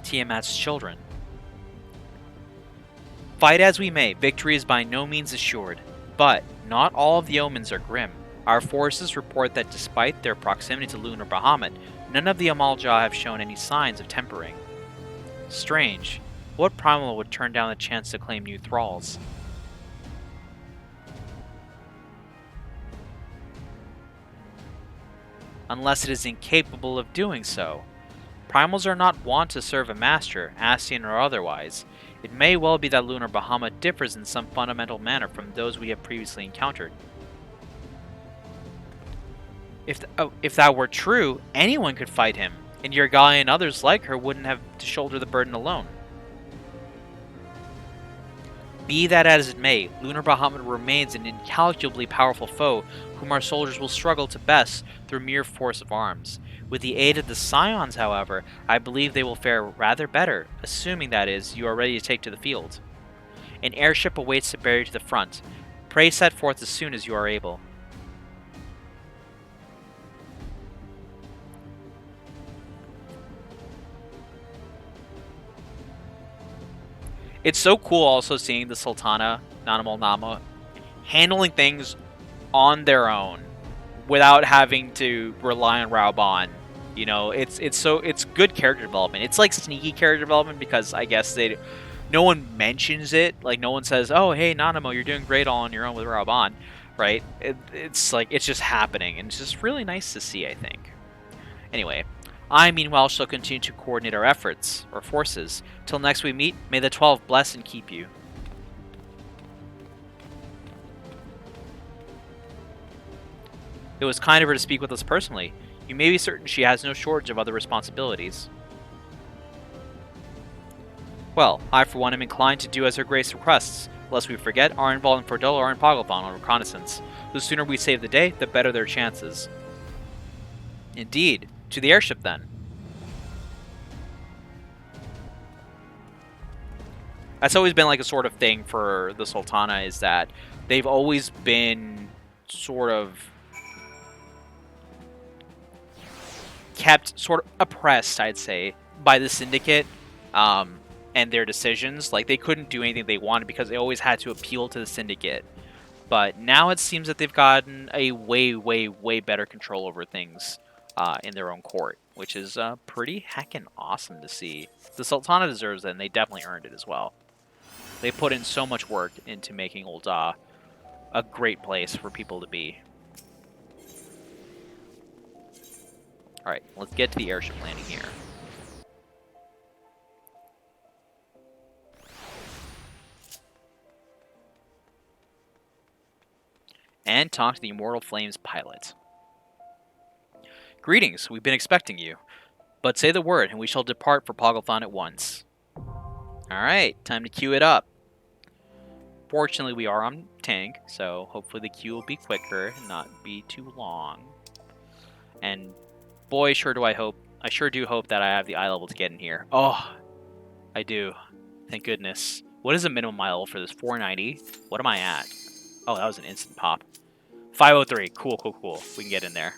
Tiamat's children. Fight as we may, victory is by no means assured. But not all of the omens are grim. Our forces report that despite their proximity to Lunar Bahamut, none of the Amalja have shown any signs of tempering. Strange. What primal would turn down the chance to claim new thralls? Unless it is incapable of doing so. Primals are not wont to serve a master, Ascian or otherwise. It may well be that Lunar Bahamut differs in some fundamental manner from those we have previously encountered. If that were true, anyone could fight him, and Yurgali and others like her wouldn't have to shoulder the burden alone. Be that as it may, Lunar Bahamut remains an incalculably powerful foe whom our soldiers will struggle to best through mere force of arms. With the aid of the Scions, however, I believe they will fare rather better, assuming, that is, you are ready to take to the field. An airship awaits to bear you to the front. Pray set forth as soon as you are able. It's so cool also seeing the Sultana, Nanamal Nama, handling things on their own without having to rely on Raoban. You know, it's good character development. It's like sneaky character development because I guess no one mentions it. Like no one says, "Oh, hey Nanamo, you're doing great all on your own with Raoban," right? It's like it's just happening, and it's just really nice to see, I think. Anyway, I meanwhile shall continue to coordinate our efforts, or forces. Till next we meet, may the 12 bless and keep you. It was kind of her to speak with us personally. You may be certain she has no shortage of other responsibilities. Well, I for one am inclined to do as her grace requests. Lest we forget, Arnval and Fordola are in Pogglethon on reconnaissance. The sooner we save the day, the better their chances. Indeed. To the airship, then. That's always been like a sort of thing for the Sultana, is that they've always been sort of kept sort of oppressed, I'd say, by the Syndicate and their decisions. Like, they couldn't do anything they wanted because they always had to appeal to the Syndicate. But now it seems that they've gotten a way, way, way better control over things in their own court, which is pretty heckin' awesome to see. The Sultana deserves it, and they definitely earned it as well. They put in so much work into making Ul'dah a great place for people to be. Alright, let's get to the airship landing here. And talk to the Immortal Flames pilot. Greetings, we've been expecting you. But say the word, and we shall depart for Pogglethon at once. Alright, time to queue it up. Fortunately, we are on tank, so hopefully the queue will be quicker and not be too long. And boy, I sure do hope that I have the eye level to get in here. Oh, I do. Thank goodness. What is the minimum eye level for this? 490? What am I at? Oh, that was an instant pop. 503. Cool, cool, cool. We can get in there.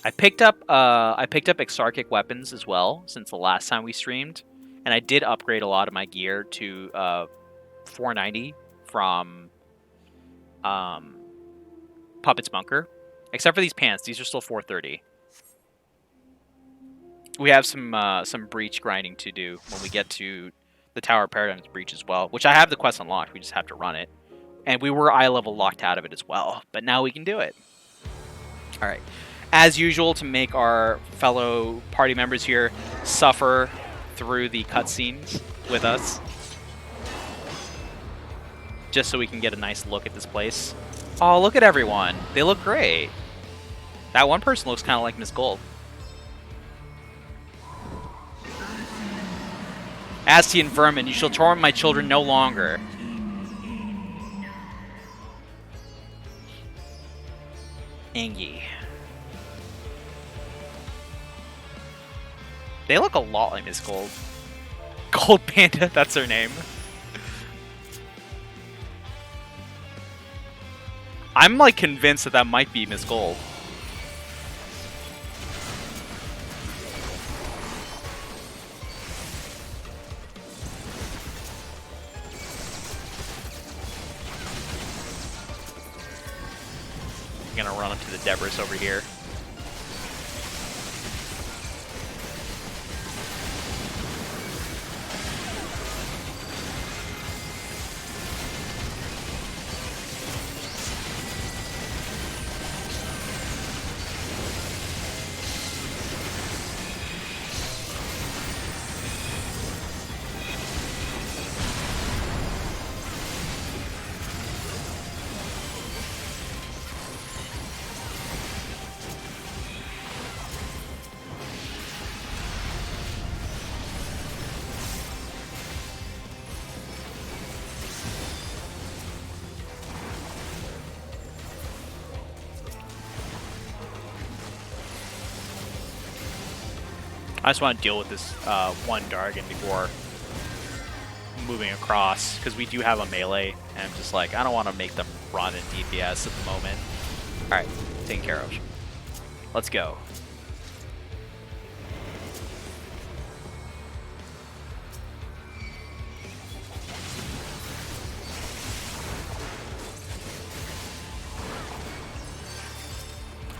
I picked up Exarchic weapons as well since the last time we streamed, and I did upgrade a lot of my gear to 490 from Puppet's Bunker, except for these pants. These are still 430. We have some breach grinding to do when we get to the Tower of Paradigm's breach as well, which I have the quest unlocked. We just have to run it, and we were eye level locked out of it as well, but now we can do it. All right. As usual, to make our fellow party members here suffer through the cutscenes with us, just so we can get a nice look at this place. Oh, look at everyone. They look great. That one person looks kind of like Miss Gold. Astian vermin, you shall torment my children no longer. Angie. They look a lot like Miss Gold. Gold Panda, that's her name. I'm like convinced that that might be Miss Gold. I'm gonna run up to the Debris over here. I just want to deal with this one Dargon before moving across, because we do have a melee, and I'm just like, I don't want to make them run in DPS at the moment. Alright, taken care of. Let's go.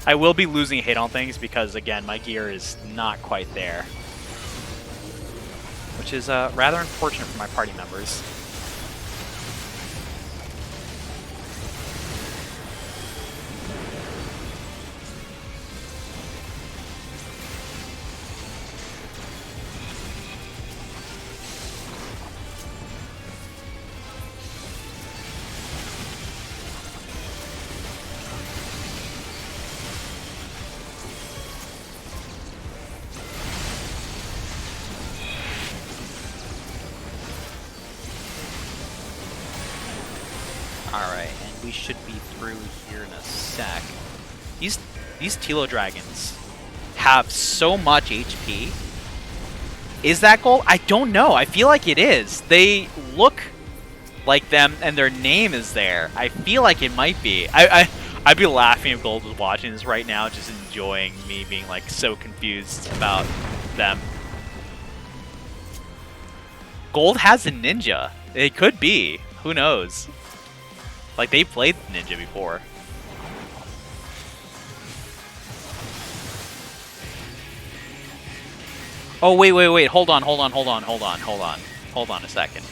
I will be losing hit on things because, again, my gear is not quite there. Which is rather unfortunate for my party members. Alright, and we should be through here in a sec. These Tilo dragons have so much HP. Is that gold? I don't know. I feel like it is. They look like them and their name is there. I feel like it might be. I'd be laughing if Gold was watching this right now, just enjoying me being like so confused about them. Gold has a ninja. It could be. Who knows? Like, they played ninja before. Oh, wait. Hold on a second.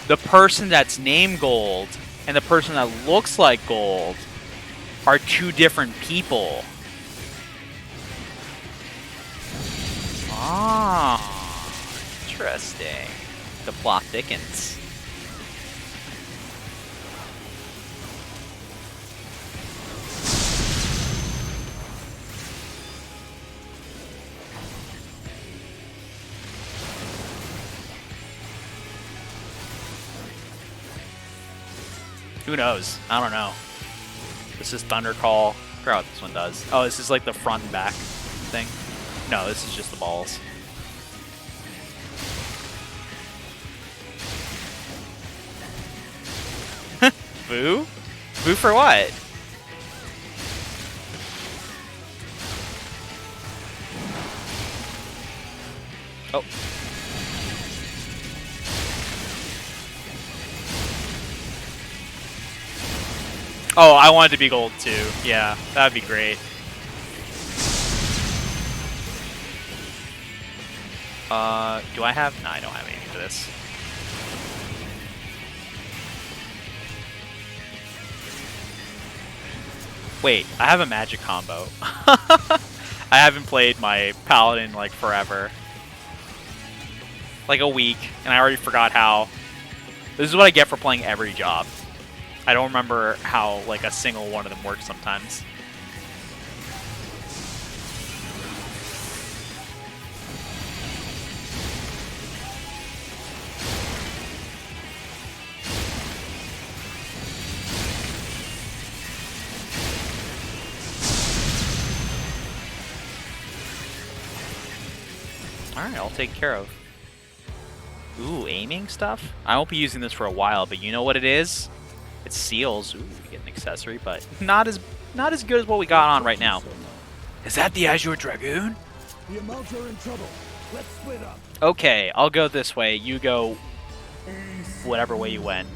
The person that's named Gold and the person that looks like Gold are two different people. Ah, interesting. The plot thickens. Who knows? I don't know. This is Thunder Call. I forgot what this one does. Oh, this is like the front and back thing. No, this is just the balls. Boo? Boo for what? Oh. Oh, I wanted to be gold too. Yeah, that'd be great. Do I have? No, I don't have anything for this. Wait, I have a magic combo. I haven't played my paladin like forever. Like a week, and I already forgot how. This is what I get for playing every job. I don't remember how like a single one of them works sometimes. Alright, I'll take care of. Ooh, aiming stuff? I won't be using this for a while, but you know what it is? It's seals. Ooh, we get an accessory, but not as good as what we got on right now. Is that the Azure Dragoon? The amounts are in trouble. Let's split up. Okay, I'll go this way. You go whatever way you went.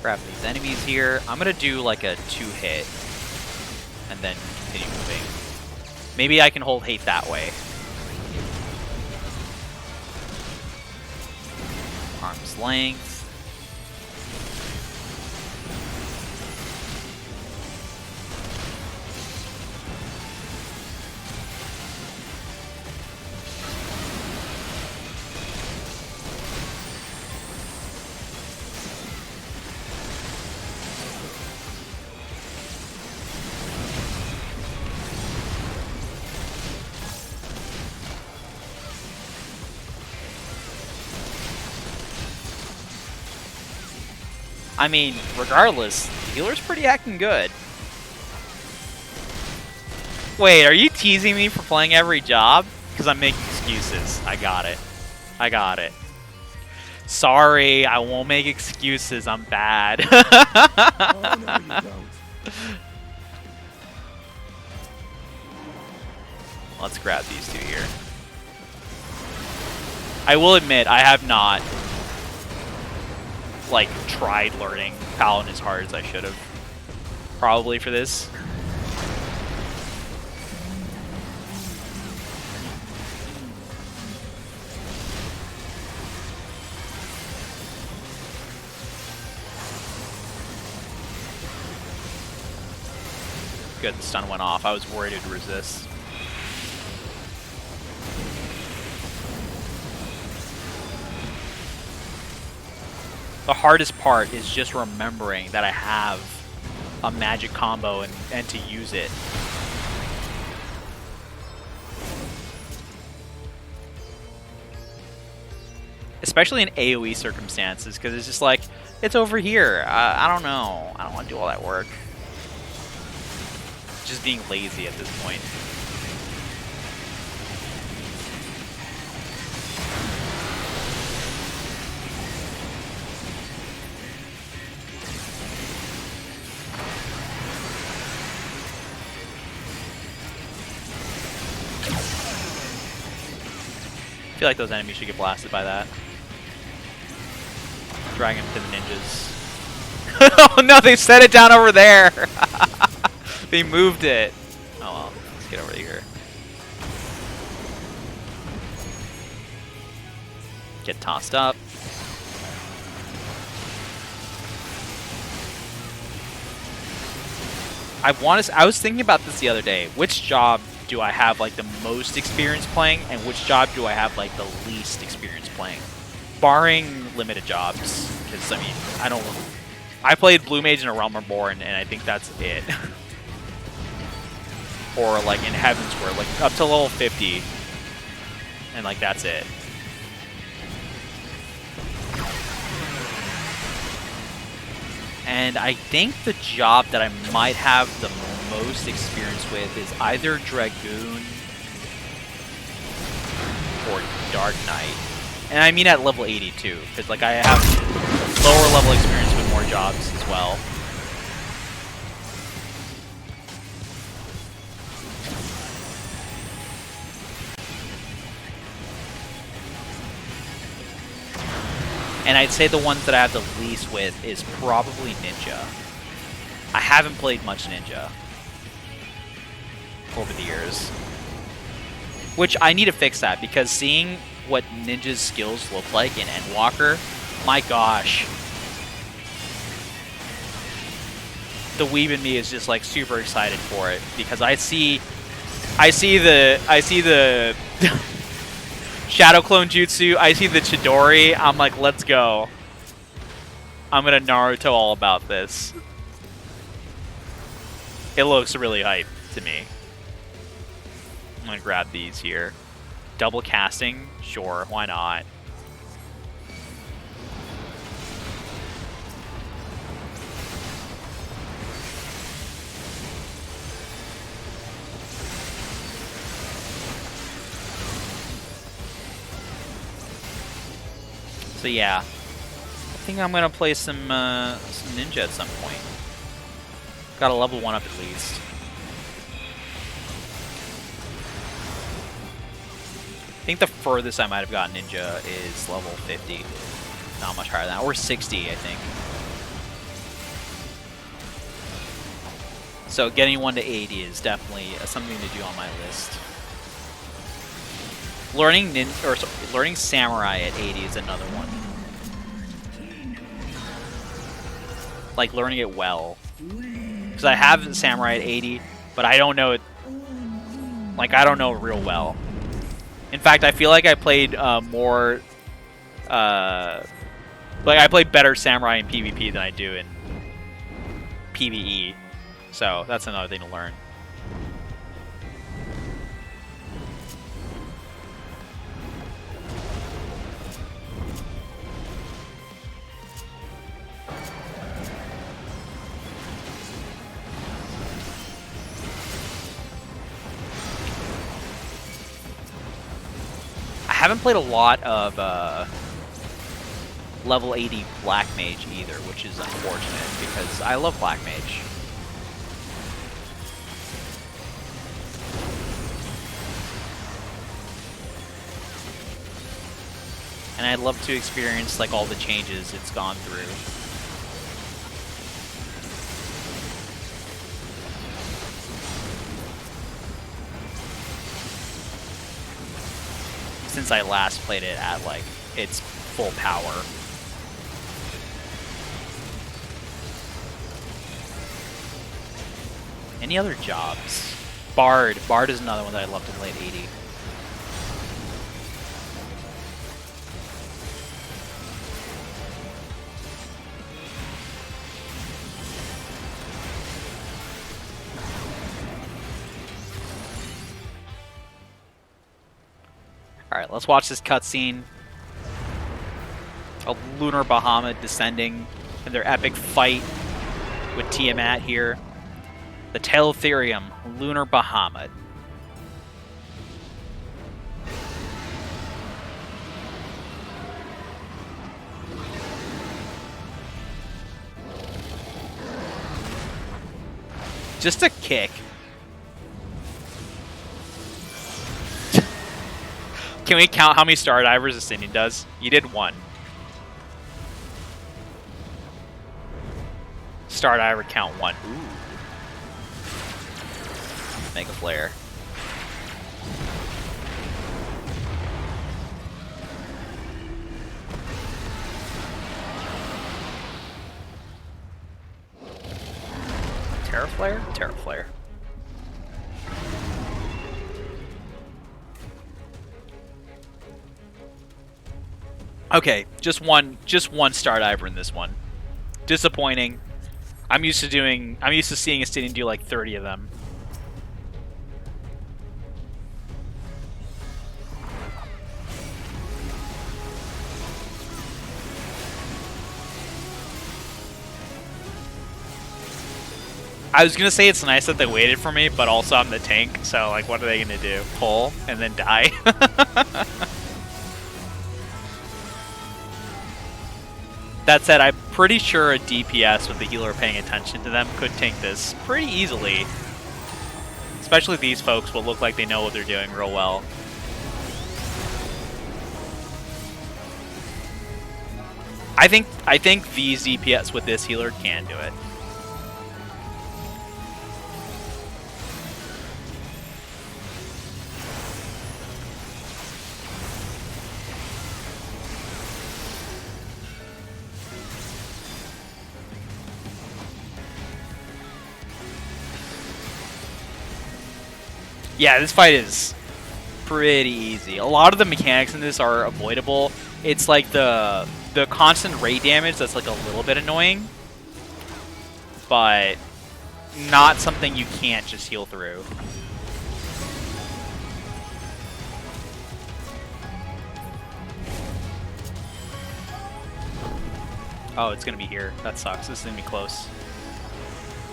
Grab these enemies here. I'm gonna do like a 2-hit and then continue moving. Maybe I can hold hate that way. Arm's length. I mean, regardless, the healer's pretty acting good. Wait, are you teasing me for playing every job? Because I'm making excuses. I got it. I got it. Sorry, I won't make excuses. I'm bad. Oh, no, you don't. Let's grab these two here. I will admit, I have not like tried learning Paladin as hard as I should have, probably, for this. Good, the stun went off. I was worried it'd resist. The hardest part is just remembering that I have a magic combo and to use it. Especially in AoE circumstances, because it's just like, it's over here. I don't know. I don't want to do all that work. Just being lazy at this point. I feel like those enemies should get blasted by that. Drag him to the ninjas. Oh no, they set it down over there! They moved it. Oh well, let's get over here. Get tossed up. I was thinking about this the other day. Which job do I have like the most experience playing, and which job do I have like the least experience playing? Barring limited jobs, because I mean, I played Blue Mage in a Realm Reborn, and I think that's it. Or like in Heavensward, like up to level 50, and like that's it. And I think the job that I might have the most experience with is either Dragoon or Dark Knight. And I mean at level 82, because like I have lower level experience with more jobs as well. And I'd say the ones that I have the least with is probably Ninja. I haven't played much Ninja over the years. Which I need to fix that, because seeing what Ninja's skills look like in Endwalker, my gosh. The weeb in me is just like super excited for it, because I see the Shadow Clone Jutsu, I see the Chidori, I'm like, let's go. I'm gonna Naruto all about this. It looks really hype to me. I'm gonna grab these here. Double casting? Sure, why not? So yeah, I think I'm gonna play some Ninja at some point. Got a level 1 up at least. I think the furthest I might have gotten Ninja is level 50. Not much higher than that. Or 60, I think. So getting 1 to 80 is definitely something to do on my list. Learning Samurai at 80 is another one. Like learning it well. Because I have Samurai at 80, but I don't know it. Like I don't know it real well. In fact, I feel like I played more. Like I played better Samurai in PvP than I do in PvE. So that's another thing to learn. I haven't played a lot of level 80 Black Mage either, which is unfortunate because I love Black Mage. And I'd love to experience like all the changes it's gone through. Since I last played it at like its full power. Any other jobs? Bard. Bard is another one that I loved in late 80. Alright, let's watch this cutscene of Lunar Bahamut descending in their epic fight with Tiamat here. The Teletherium, Lunar Bahamut. Just a kick. Can we count how many Star Divers Ascending does? You did one. Star Diver count one. Ooh. Mega Flare. Terra Flare? Terra Flare. Okay, just one Star Diver in this one. Disappointing. I'm used to seeing a stadium do like 30 of them. I was gonna say it's nice that they waited for me, but also I'm the tank, so like what are they gonna do? Pull and then die? That said, I'm pretty sure a DPS with the healer paying attention to them could tank this pretty easily. Especially these folks will look like they know what they're doing real well. I think these DPS with this healer can do it. Yeah, this fight is pretty easy. A lot of the mechanics in this are avoidable. It's like the constant rate damage that's like a little bit annoying, but not something you can't just heal through. Oh, it's gonna be here. That sucks. This is gonna be close.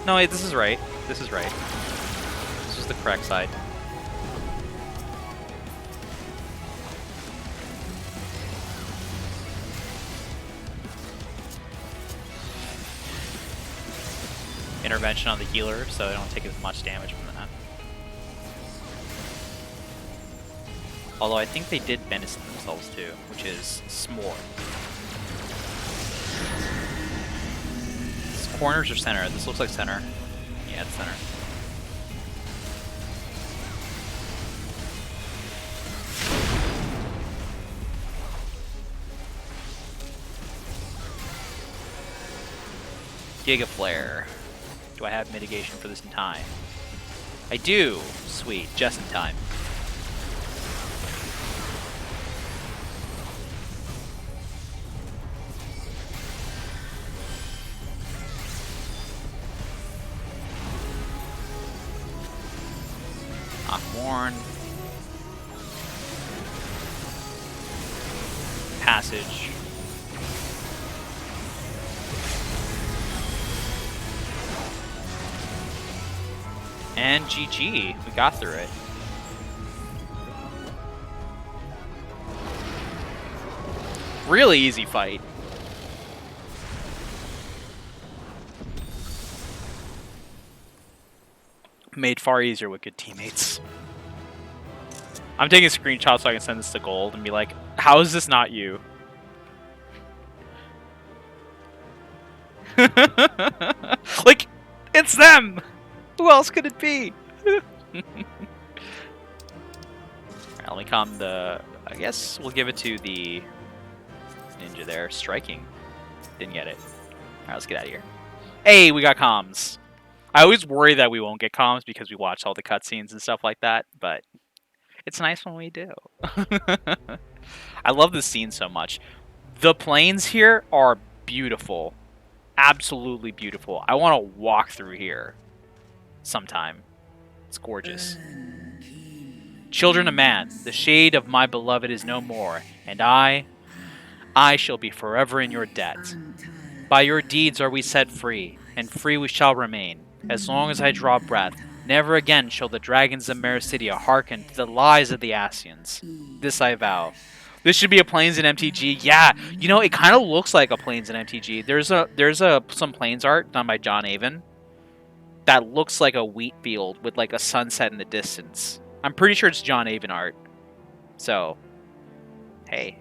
No, wait, this is right. This is right. This is the correct side. Intervention on the healer, so I don't take as much damage from that. Although I think they did benefit themselves too, which is S'more. This corners or center? This looks like center. Yeah, it's center. Giga Flare. Do I have mitigation for this in time? I do! Sweet, just in time. Warn. Passage. And GG, we got through it. Really easy fight. Made far easier with good teammates. I'm taking a screenshot so I can send this to Gold and be like, how is this not you? Like, it's them! Who else could it be? Alright, let me calm the... I guess we'll give it to the ninja there. Striking. Didn't get it. Alright, let's get out of here. Hey, we got comms. I always worry that we won't get comms because we watch all the cutscenes and stuff like that, but it's nice when we do. I love this scene so much. The plains here are beautiful. Absolutely beautiful. I want to walk through here sometime. It's gorgeous. Children of man, the shade of my beloved is no more, and I shall be forever in your debt. By your deeds are we set free, and free we shall remain. As long as I draw breath, never again shall the dragons of Mericidia hearken to the lies of the Asians. This I vow. This should be a Plains in MTG. Yeah, you know, it kind of looks like a Plains in MTG. There's some Plains art done by John Avon that looks like a wheat field with like a sunset in the distance. I'm pretty sure it's John Avon art. So, hey.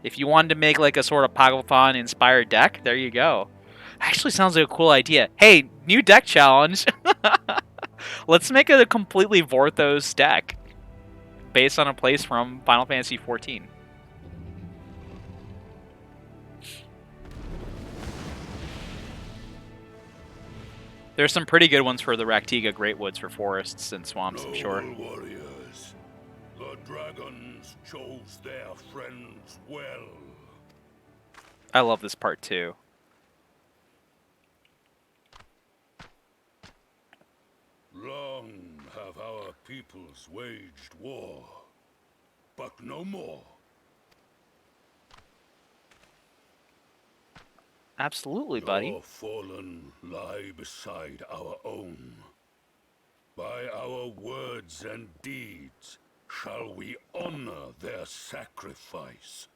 If you wanted to make like a sort of Pagafon inspired deck, there you go. Actually sounds like a cool idea. Hey, new deck challenge. Let's make it a completely Vorthos deck based on a place from Final Fantasy XIV. There's some pretty good ones for the Raktiga Greatwoods for forests and swamps, I'm sure. Warriors, the dragons chose their friends well. I love this part too. Long have our peoples waged war, but no more. Absolutely, buddy. Your fallen lie beside our own. By our words and deeds shall we honor their sacrifice.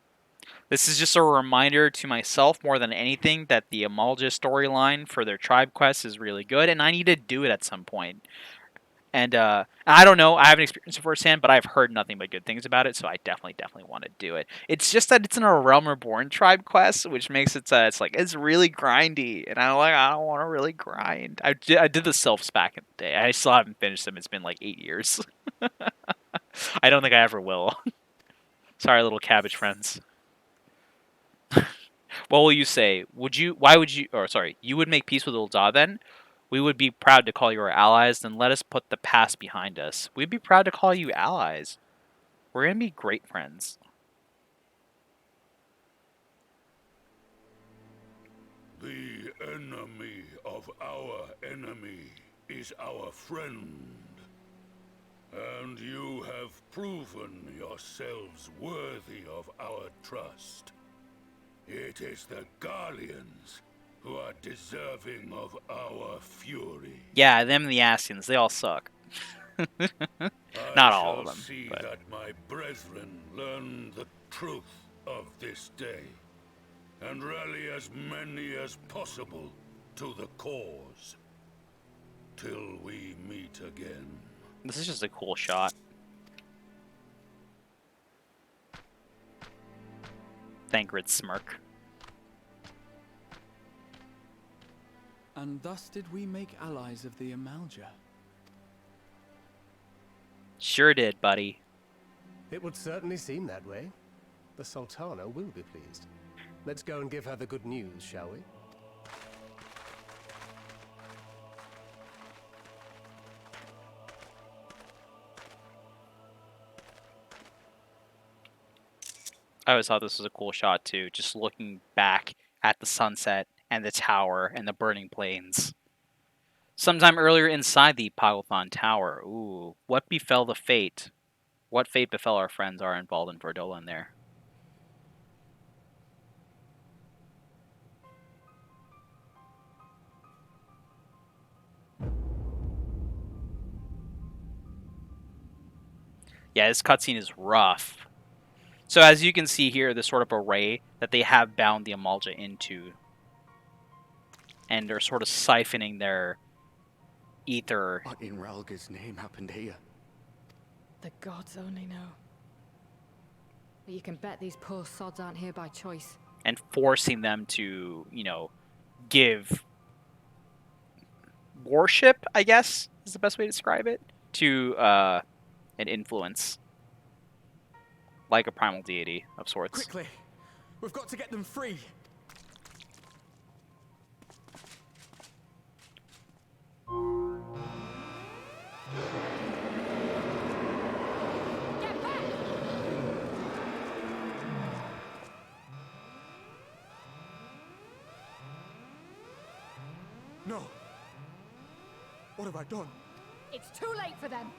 This is just a reminder to myself more than anything that the Amalja storyline for their tribe quest is really good, and I need to do it at some point. And I don't know, I haven't experienced it firsthand, but I've heard nothing but good things about it, so I definitely want to do it. It's just that it's in a Realm Reborn tribe quest, which makes it it's really grindy, and I don't want to really grind. I did the Sylphs back in the day. I still haven't finished them. It's been like 8 years. I don't think I ever will. Sorry, little cabbage friends. What will you say? You would make peace with Ul'dah then? We would be proud to call you our allies, then let us put the past behind us. We'd be proud to call you allies. We're going to be great friends. The enemy of our enemy is our friend. And you have proven yourselves worthy of our trust. It is the Garleans who are deserving of our fury. Yeah, them and the Asians, they all suck. Not all of them. I shall see that my brethren learn the truth of this day, and rally as many as possible to the cause, till we meet again. This is just a cool shot. Thancred's smirk. And thus did we make allies of the Amalja. Sure did, buddy. It would certainly seem that way. The Sultana will be pleased. Let's go and give her the good news, shall we? I always thought this was a cool shot too, just looking back at the sunset and the tower and the burning plains. Sometime earlier inside the Pagothan Tower. Ooh, what befell the fate? What fate befell our friends Arenvald and Verdolan there? Yeah, this cutscene is rough. So as you can see here, this sort of array that they have bound the Amalja into. And they're sort of siphoning their ether. What in Ralga's name happened here? The gods only know. But you can bet these poor sods aren't here by choice. And forcing them to, you know, give worship, I guess, is the best way to describe it, to an influence. Like a primal deity of sorts. Quickly! We've got to get them free! No! What have I done? It's too late for them.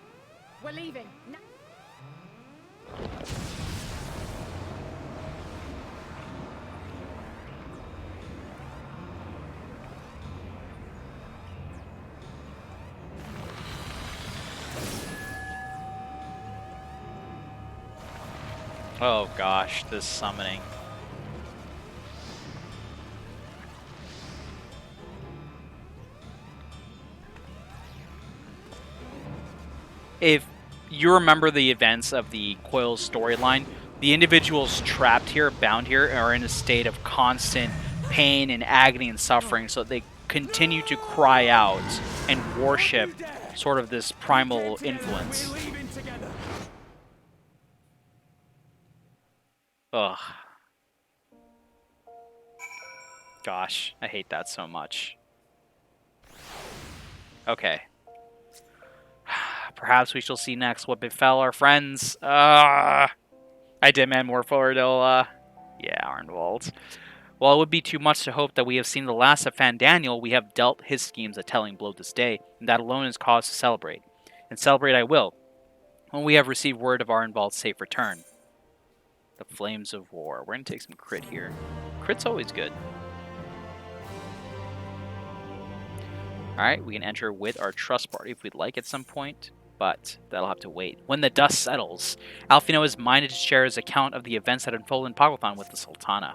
We're leaving. Oh gosh, this summoning. If you remember the events of the Coils storyline, the individuals trapped here, bound here, are in a state of constant pain and agony and suffering, so they continue to cry out and worship sort of this primal influence. Ugh. Gosh, I hate that so much. Okay. Perhaps we shall see next what befell our friends. I demand more for Dola. Yeah, Arnwald. While it would be too much to hope that we have seen the last of Fandaniel, we have dealt his schemes a telling blow this day, and that alone is cause to celebrate. And celebrate I will, when we have received word of Arnwald's safe return. The Flames of War. We're going to take some crit here. Crit's always good. Alright, we can enter with our trust party if we'd like at some point, but that'll have to wait. When the dust settles, Alfino is minded to share his account of the events that unfolded in Paglothan with the Sultana.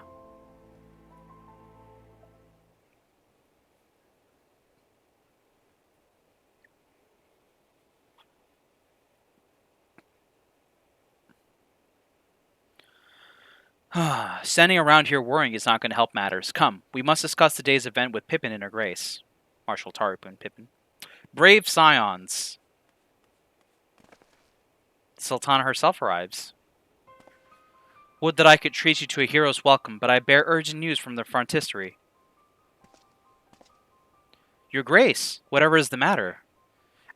Standing around here worrying is not going to help matters. Come, we must discuss today's event with Pippin and her grace. Marshal Tarupun Pippin. Brave scions. The Sultana herself arrives. Would that I could treat you to a hero's welcome, but I bear urgent news from the frontistery. Your grace, whatever is the matter?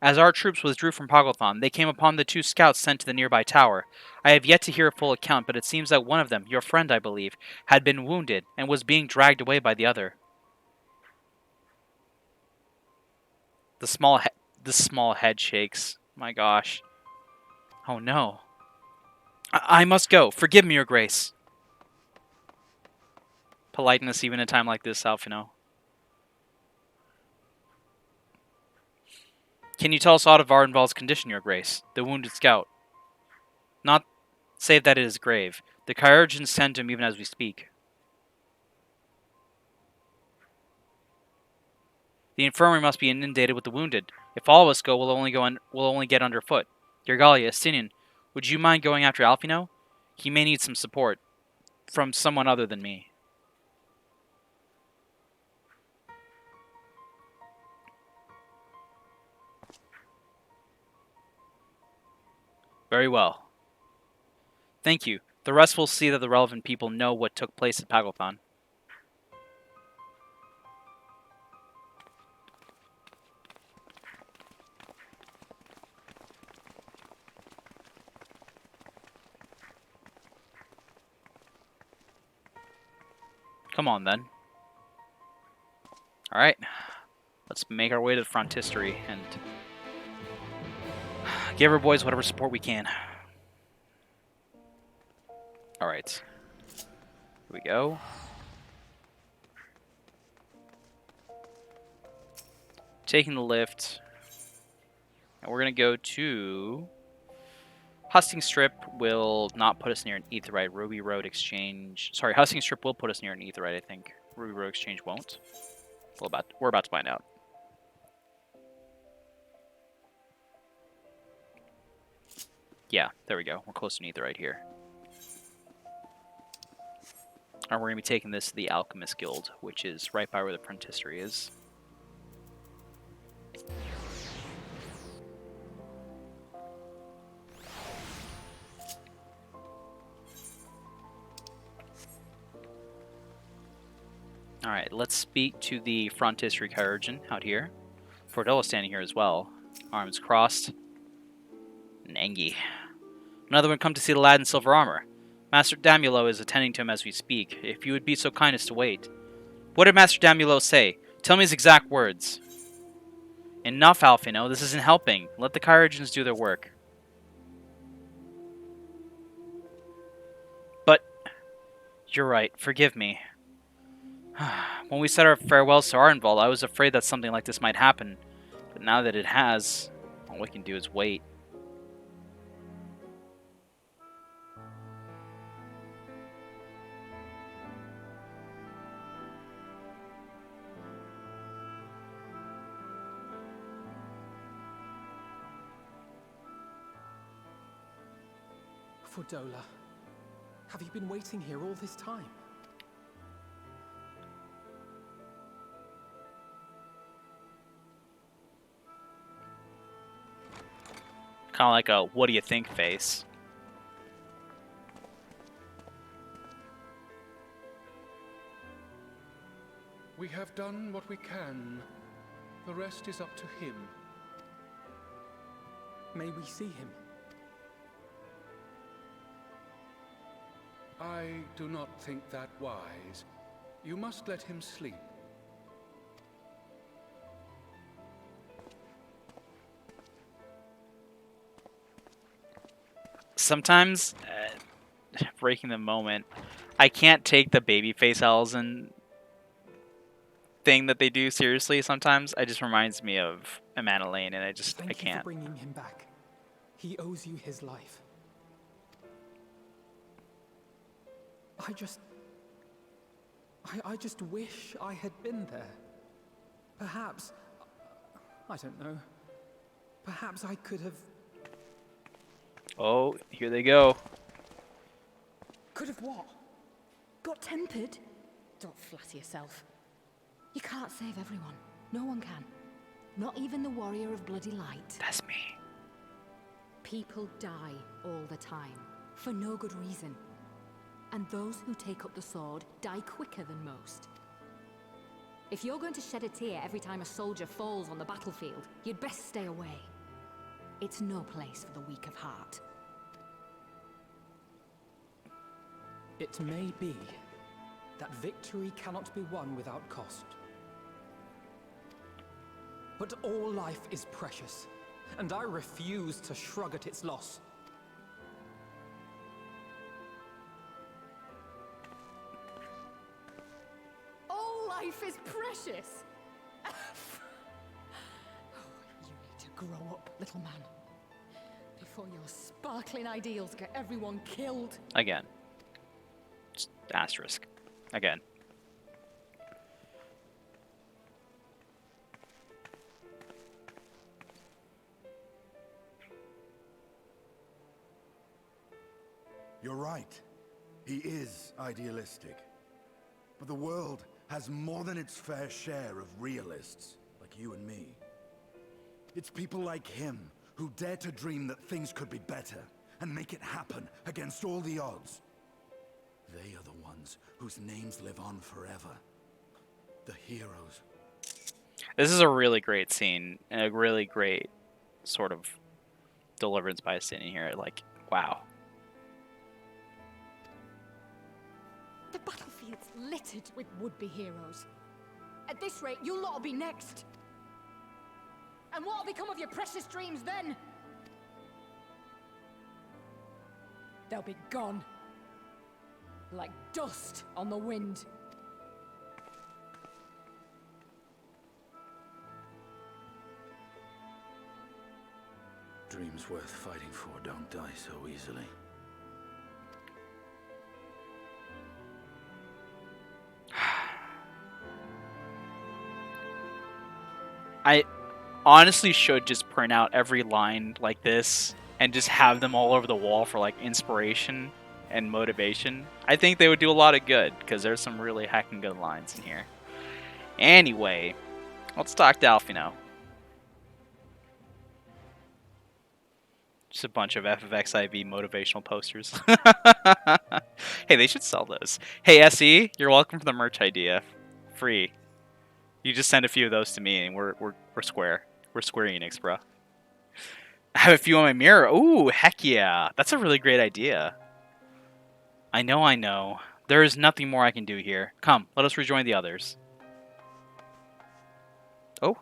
As our troops withdrew from Paglothan, they came upon the 2 scouts sent to the nearby tower. I have yet to hear a full account, but it seems that one of them, your friend I believe, had been wounded and was being dragged away by the other. The small head shakes. My gosh. Oh no. I must go. Forgive me, your grace. Politeness even at a time like this, Alfino. Can you tell us aught of Ardenvald's condition, your grace? The wounded scout. Not save that it is grave. The chirurgeons tend to him even as we speak. The infirmary must be inundated with the wounded. If all of us go, we'll only get underfoot. Yergalia, Estinian, would you mind going after Alfino? He may need some support from someone other than me. Very well. Thank you. The rest will see that the relevant people know what took place at Paglothan. Come on, then. Alright. Let's make our way to the frontistery and give our boys whatever support we can. Alright. Here we go. Taking the lift. And we're going to go to... Husting Strip will not put us near an Aetheryte. Ruby Road Exchange... Sorry, Husting Strip will put us near an Aetheryte, I think. Ruby Road Exchange won't. We're about to find out. Yeah, there we go. We're close to an Aetheryte here. And we're going to be taking this to the Alchemist Guild, which is right by where the Prontistery is. Alright, let's speak to the Frontistery Chirurgeon out here. Fordola's standing here as well. Arms crossed. And Engi. Another one come to see the lad in silver armor. Master Damulo is attending to him as we speak. If you would be so kind as to wait. What did Master Damulo say? Tell me his exact words. Enough, Alfino. This isn't helping. Let the Chirurgeons do their work. But... You're right. Forgive me. When we said our farewells to Ardenval, I was afraid that something like this might happen. But now that it has, all we can do is wait. Fordola, have you been waiting here all this time? Kind of like a what do you think face. We have done what we can. The rest is up to him. May we see him? I do not think that wise. You must let him sleep. Sometimes, breaking the moment, I can't take the babyface Elzen thing that they do seriously sometimes. It just reminds me of Amanda Lane, and I can't. Thank you for bringing him back. He owes you his life. I just wish I had been there. Perhaps, I don't know. Perhaps I could have... Oh, here they go. Could have what? Got tempered? Don't flatter yourself. You can't save everyone. No one can. Not even the warrior of bloody light. That's me. People die all the time, for no good reason. And those who take up the sword die quicker than most. If you're going to shed a tear every time a soldier falls on the battlefield, you'd best stay away. It's no place for the weak of heart. It may be that victory cannot be won without cost. But all life is precious, and I refuse to shrug at its loss. All life is precious! Oh, you need to grow up, little man. Before your sparkling ideals get everyone killed. Again. Just asterisk. Again. You're right. He is idealistic. But the world has more than its fair share of realists, like you and me. It's people like him who dare to dream that things could be better, and make it happen against all the odds. They are the ones whose names live on forever. The heroes. This is a really great scene, and a really great sort of deliverance by sitting here. Like, wow. The battlefield's littered with would-be heroes. At this rate, you'll lot will be next. And what'll become of your precious dreams then? They'll be gone. Like dust on the wind. Dreams worth fighting for don't die so easily. I honestly should just print out every line like this and just have them all over the wall for like inspiration and motivation, I think they would do a lot of good, because there's some really heckin' good lines in here. Anyway, let's talk to Alfino. Just a bunch of FFXIV motivational posters. Hey, they should sell those. Hey, SE, you're welcome for the merch idea. Free. You just send a few of those to me, and we're square. We're Square Enix, bro. I have a few on my mirror. Ooh, heck yeah. That's a really great idea. I know, I know. There is nothing more I can do here. Come, let us rejoin the others. Oh,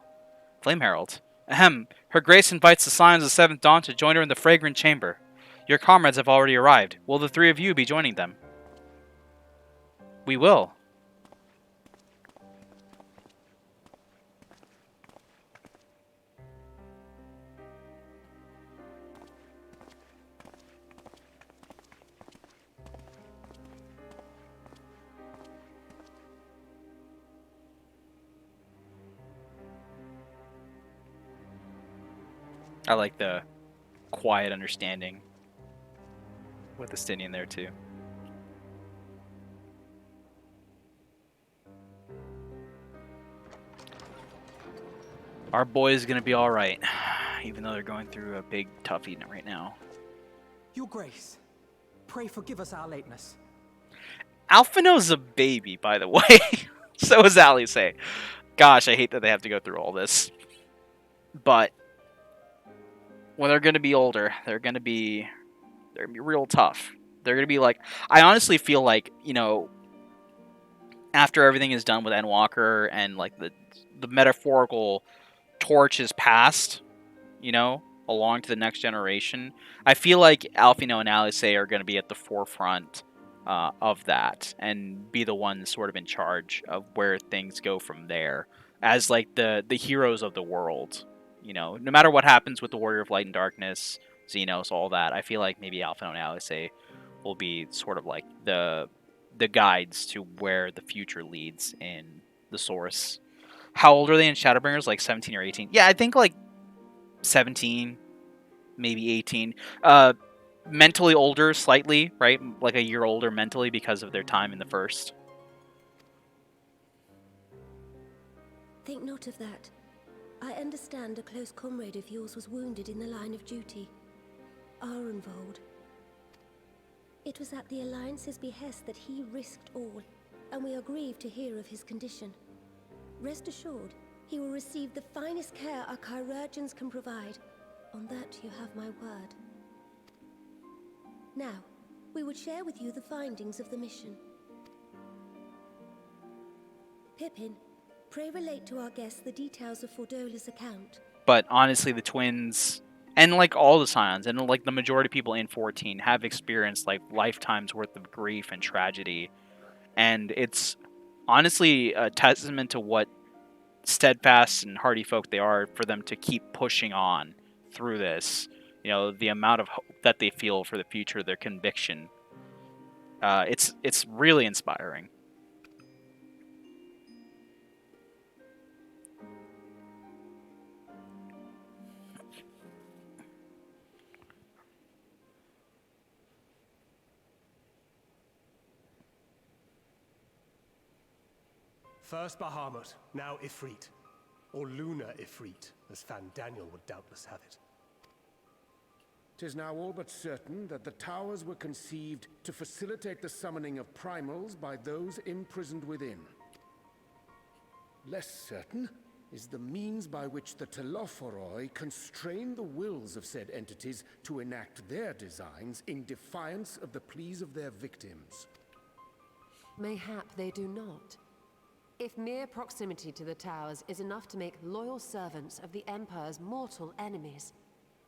Flame Herald. Ahem. Her Grace invites the Scions of the Seventh Dawn to join her in the Fragrant Chamber. Your comrades have already arrived. Will the three of you be joining them? We will. I like the quiet understanding with the Stinian there too. Our boy is gonna be all right, even though they're going through a big toughie right now. Your Grace, pray forgive us our lateness. Alphino's a baby, by the way. So is Alisaie. Gosh, I hate that they have to go through all this. But when they're gonna be older, they're gonna be real tough. They're gonna be like, I honestly feel like, you know, after everything is done with Endwalker and like the metaphorical torch is passed, you know, along to the next generation, I feel like Alphino and Alisaie are going to be at the forefront of that and be the ones sort of in charge of where things go from there as like the heroes of the world. You know, no matter what happens with the Warrior of Light and Darkness, Xenos, all that, I feel like maybe Alphino and Alisaie will be sort of like the guides to where the future leads in the Source. How old are they in Shadowbringers? Like 17 or 18? Yeah, I think like 17, maybe 18. Mentally older slightly, right? Like a year older mentally because of their time in the first. Think not of that. I understand a close comrade of yours was wounded in the line of duty. Arenvold. It was at the Alliance's behest that he risked all, and we are grieved to hear of his condition. Rest assured, he will receive the finest care our chirurgeons can provide. On that you have my word. Now, we would share with you the findings of the mission. Pippin, pray relate to our guests the details of Fordola's account. But honestly, the twins, and like all the Scions, and like the majority of people in 14 have experienced like lifetimes worth of grief and tragedy. And it's honestly a testament to what steadfast and hardy folk they are for them to keep pushing on through this. You know, the amount of hope that they feel for the future, their conviction. It's really inspiring. First Bahamut, now Ifrit. Or Lunar Ifrit, as Fandaniel would doubtless have it. 'Tis now all but certain that the towers were conceived to facilitate the summoning of primals by those imprisoned within. Less certain is the means by which the Telophoroi constrain the wills of said entities to enact their designs in defiance of the pleas of their victims. Mayhap they do not. If mere proximity to the towers is enough to make loyal servants of the Empire's mortal enemies,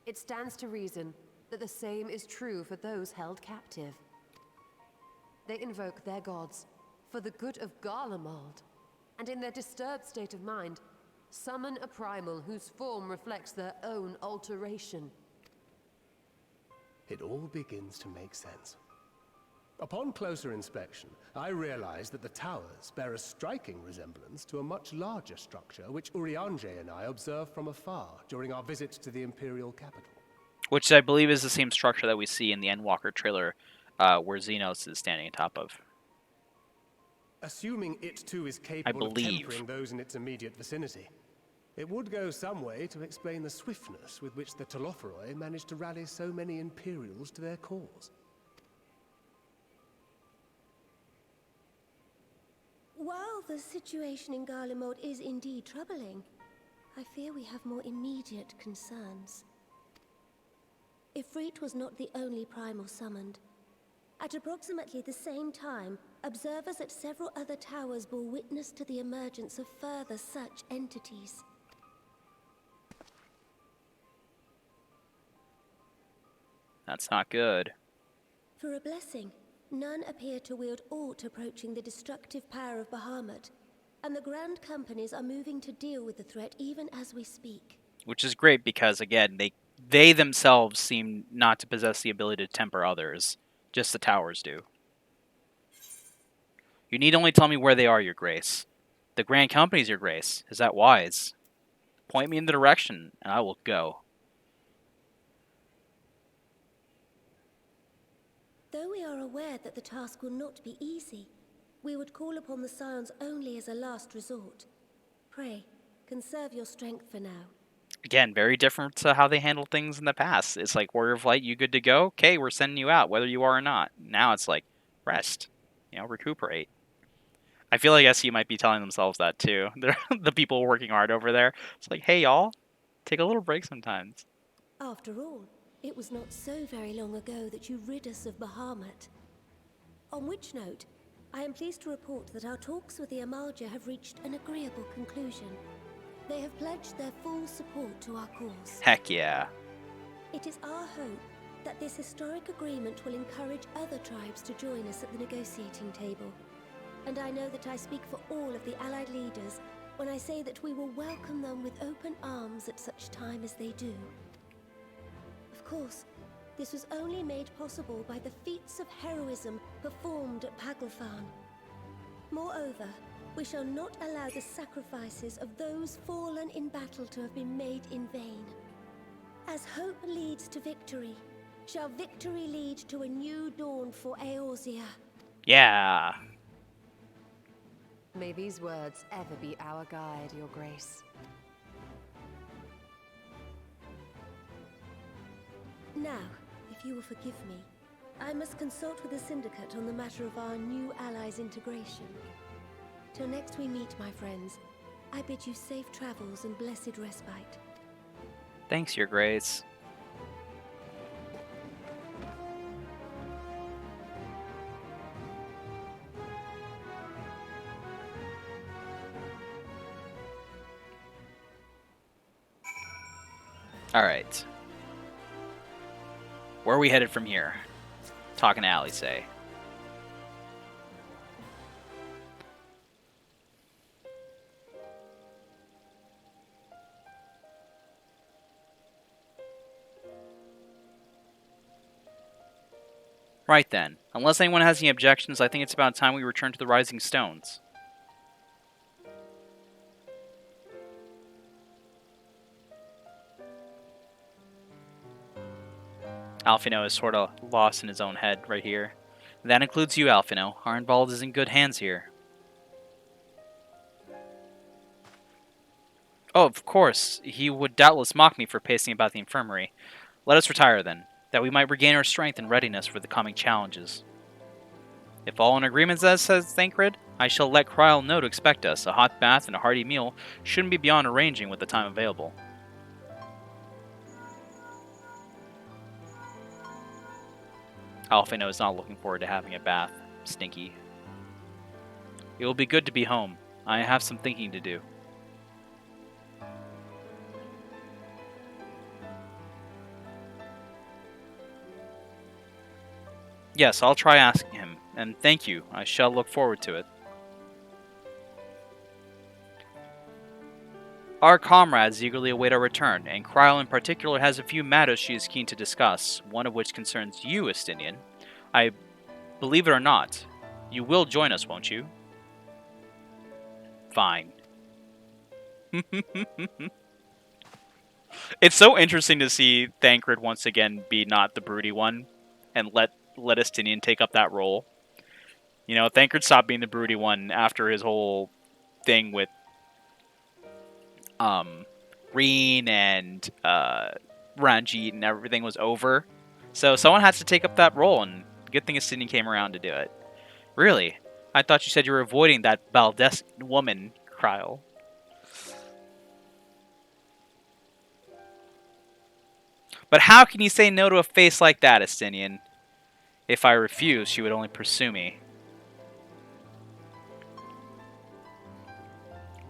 it stands to reason that the same is true for those held captive. They invoke their gods for the good of Garlemald, and in their disturbed state of mind, summon a primal whose form reflects their own alteration. It all begins to make sense. Upon closer inspection, I realized that the towers bear a striking resemblance to a much larger structure which Urianger and I observed from afar during our visit to the Imperial capital. Which I believe is the same structure that we see in the Endwalker trailer where Xenos is standing on top of. Assuming it too is capable of believe. tempering those in its immediate vicinity, it would go some way to explain the swiftness with which the Telophoroi managed to rally so many Imperials to their cause. While the situation in Garlemald is indeed troubling, I fear we have more immediate concerns. Ifrit was not the only primal summoned. At approximately the same time, observers at several other towers bore witness to the emergence of further such entities. That's not good. For a blessing, none appear to wield aught approaching the destructive power of Bahamut, and the Grand Companies are moving to deal with the threat even as we speak. Which is great because, again, they themselves seem not to possess the ability to temper others. Just the towers do. You need only tell me where they are, Your Grace. The Grand Companies, Your Grace. Is that wise? Point me in the direction, and I will go. Though we are aware that the task will not be easy, we would call upon the Scions only as a last resort. Pray, conserve your strength for now. Again, very different to how they handled things in the past. It's like, Warrior of Light, you good to go? Okay, we're sending you out, whether you are or not. Now it's like, rest. Recuperate. I feel like SE might be telling themselves that too. They're the people working hard over there. It's like, hey, y'all, take a little break sometimes. After all, it was not so very long ago that you rid us of Bahamut. On which note, I am pleased to report that our talks with the Amalja have reached an agreeable conclusion. They have pledged their full support to our cause. Heck yeah. It is our hope that this historic agreement will encourage other tribes to join us at the negotiating table. And I know that I speak for all of the Allied leaders when I say that we will welcome them with open arms at such time as they do. Of course, this was only made possible by the feats of heroism performed at Paglfan. Moreover, we shall not allow the sacrifices of those fallen in battle to have been made in vain. As hope leads to victory, shall victory lead to a new dawn for Eorzea. Yeah. May these words ever be our guide, Your Grace. Now, if you will forgive me, I must consult with the Syndicate on the matter of our new allies' integration. Till next we meet, my friends, I bid you safe travels and blessed respite. Thanks, Your Grace. Alright. Where are we headed from here? Talking to Allie, say. Right then. Unless anyone has any objections, I think it's about time we return to the Rising Stones. Alphino is sort of lost in his own head right here. That includes you, Alphino. Arnbald is in good hands here. Oh, of course. He would doubtless mock me for pacing about the infirmary. Let us retire then, that we might regain our strength and readiness for the coming challenges. If all in agreement, as says Thancred, I shall let Kryl know to expect us. A hot bath and a hearty meal shouldn't be beyond arranging with the time available. Alphino is not looking forward to having a bath. Stinky. It will be good to be home. I have some thinking to do. Yes, I'll try asking him, and thank you. I shall look forward to it. Our comrades eagerly await our return, and Kryl in particular has a few matters she is keen to discuss, one of which concerns you, Estinian. I believe it or not, you will join us, won't you? Fine. It's so interesting to see Thancred once again be not the broody one, and let let Estinian take up that role. You know, Thancred stopped being the broody one after his whole thing with Reen and Ranjit and everything was over. So someone has to take up that role, and good thing Estinian came around to do it. Really? I thought you said you were avoiding that Baldes woman, Kryle. But how can you say no to a face like that, Estinian? If I refuse, she would only pursue me.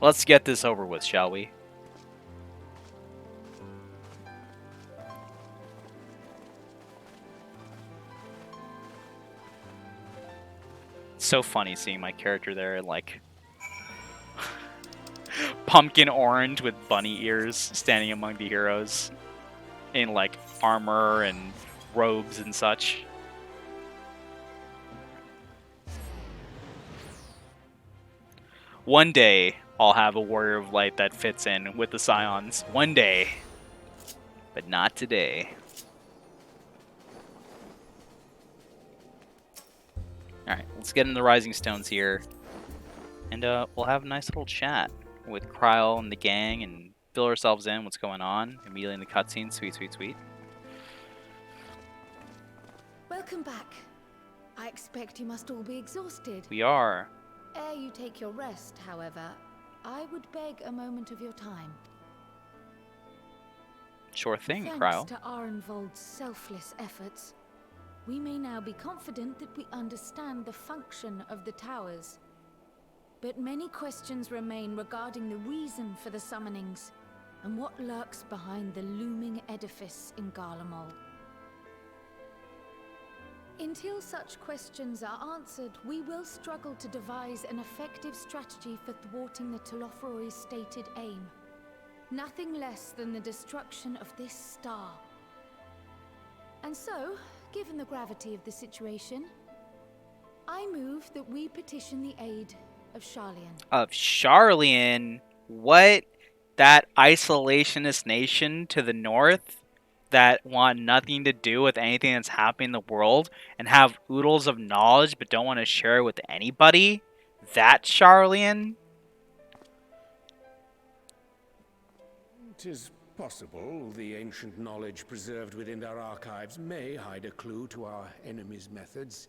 Let's get this over with, shall we? It's so funny seeing my character there, like pumpkin orange with bunny ears, standing among the heroes in like armor and robes and such. One day, I'll have a Warrior of Light that fits in with the Scions. One day. But not today. Alright, let's get in the Rising Stones here. And we'll have a nice little chat with Kryle and the gang and fill ourselves in what's going on. Immediately in the cutscene. Sweet, sweet, sweet. Welcome back. I expect you must all be exhausted. We are. Ere you take your rest, however, I would beg a moment of your time. Sure thing, Thanks Kryle. to Arenvold's selfless efforts, we may now be confident that we understand the function of the towers. But many questions remain regarding the reason for the summonings, and what lurks behind the looming edifice in Garlemald. Until such questions are answered, we will struggle to devise an effective strategy for thwarting the Telophoroi's stated aim. Nothing less than the destruction of this star. And so, given the gravity of the situation, I move that we petition the aid of Sharlayan. Of Sharlayan? What? That isolationist nation to the north that want nothing to do with anything that's happening in the world and have oodles of knowledge but don't want to share it with anybody? That Sharlayan? 'Tis possible the ancient knowledge preserved within their archives may hide a clue to our enemy's methods.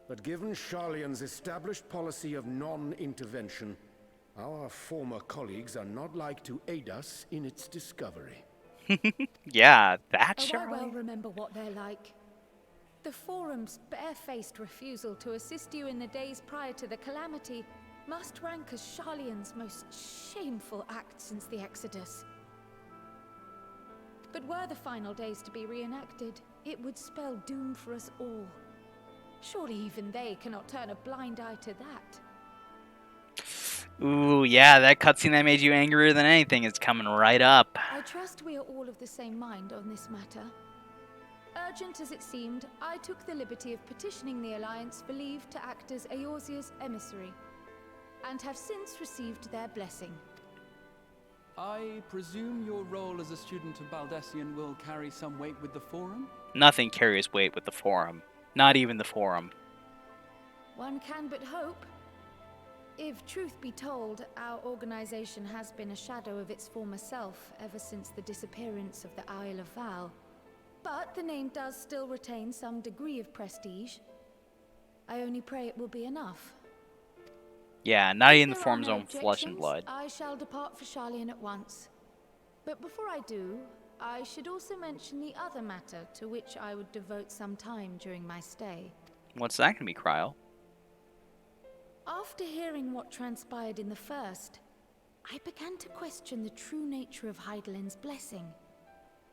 But given Sharlayan's established policy of non-intervention, our former colleagues are not like to aid us in its discovery. Yeah, that I well Sharlayan? remember what they're like. The Forum's barefaced refusal to assist you in the days prior to the calamity must rank as Sharlayan's most shameful act since the Exodus. But were the final days to be reenacted, it would spell doom for us all. Surely even they cannot turn a blind eye to that. Ooh, yeah, that cutscene that made you angrier than anything is coming right up. I trust we are all of the same mind on this matter. Urgent as it seemed, I took the liberty of petitioning the Alliance for leave to act as Eorzea's emissary, and have since received their blessing. I presume your role as a student of Baldessian will carry some weight with the Forum? Nothing carries weight with the Forum. Not even the Forum. One can but hope. If truth be told, our organization has been a shadow of its former self ever since the disappearance of the Isle of Val. But the name does still retain some degree of prestige. I only pray it will be enough. Yeah, not If even the there are Forum's no own flesh and objections, blood. I shall depart for Sharlayan at once. But before I do, I should also mention the other matter to which I would devote some time during my stay. What's that gonna be, Kryle? After hearing what transpired in the first, I began to question the true nature of Hydaelyn's blessing.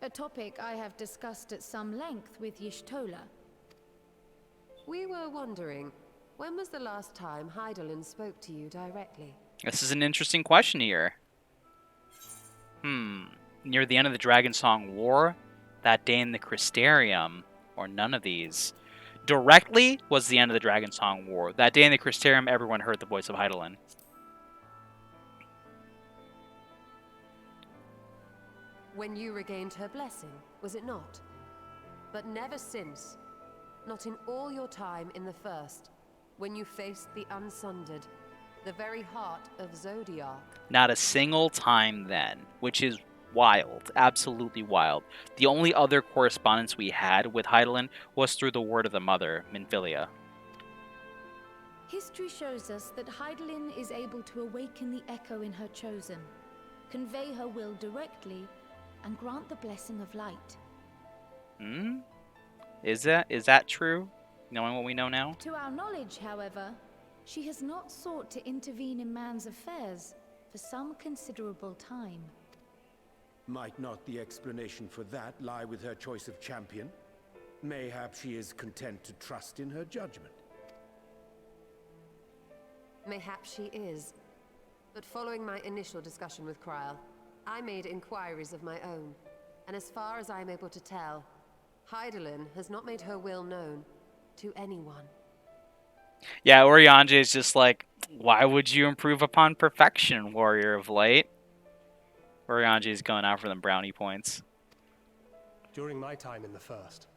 A topic I have discussed at some length with Y'shtola. We were wondering, when was the last time Hydaelyn spoke to you directly? This is an interesting question here. Near the end of the Dragonsong War, that day in the Crystarium, or none of these. Directly was the end of the Dragonsong War. That day in the Crystarium, everyone heard the voice of Hydaelyn. When you regained her blessing, was it not? But never since. Not in all your time in the First, when you faced the Unsundered, the very heart of Zodiac. Not a single time then, which is wild, absolutely wild. The only other correspondence we had with Hydaelyn was through the word of the mother, Minfilia. History shows us that Hydaelyn is able to awaken the echo in her chosen, convey her will directly, and grant the blessing of light. Hmm? Is that true, knowing what we know now? To our knowledge, however, she has not sought to intervene in man's affairs for some considerable time. Might not the explanation for that lie with her choice of champion? Mayhap she is content to trust in her judgment. Mayhap she is. But following my initial discussion with Kryl, I made inquiries of my own. And as far as I'm able to tell, Hydaelyn has not made her will known to anyone. Yeah, Urianger is just like, why would you improve upon perfection, Warrior of Light? Urianger is going out for them brownie points. During my time in the First,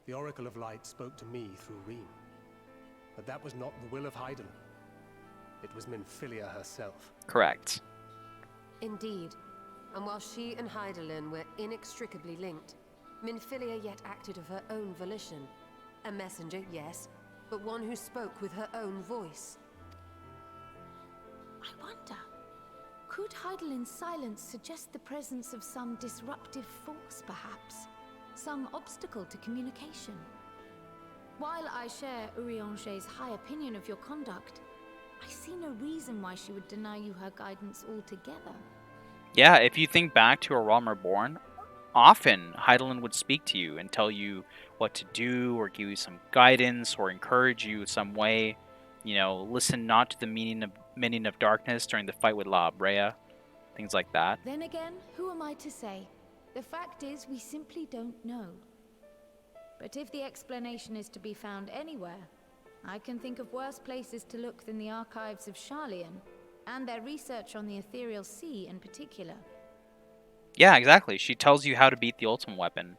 the Oracle of Light spoke to me through Reem. But that was not the will of Hydaelyn. It was Minfilia herself. Correct. Indeed. And while she and Hydaelyn were inextricably linked, Minfilia yet acted of her own volition. A messenger, yes, but one who spoke with her own voice. I wonder, could Hydaelyn's silence suggest the presence of some disruptive force, perhaps? Some obstacle to communication? While I share Urianger's high opinion of your conduct, I see no reason why she would deny you her guidance altogether. Yeah, if you think back to A Realm Reborn, often Hydaelyn would speak to you and tell you what to do or give you some guidance or encourage you some way. You know, listen not to the meaning of darkness during the fight with La Brea, things like that. Then again, who am I to say? The fact is, we simply don't know. But if the explanation is to be found anywhere, I can think of worse places to look than the archives of Sharlayan, and their research on the Ethereal Sea in particular. Yeah, exactly. She tells you how to beat the ultimate weapon,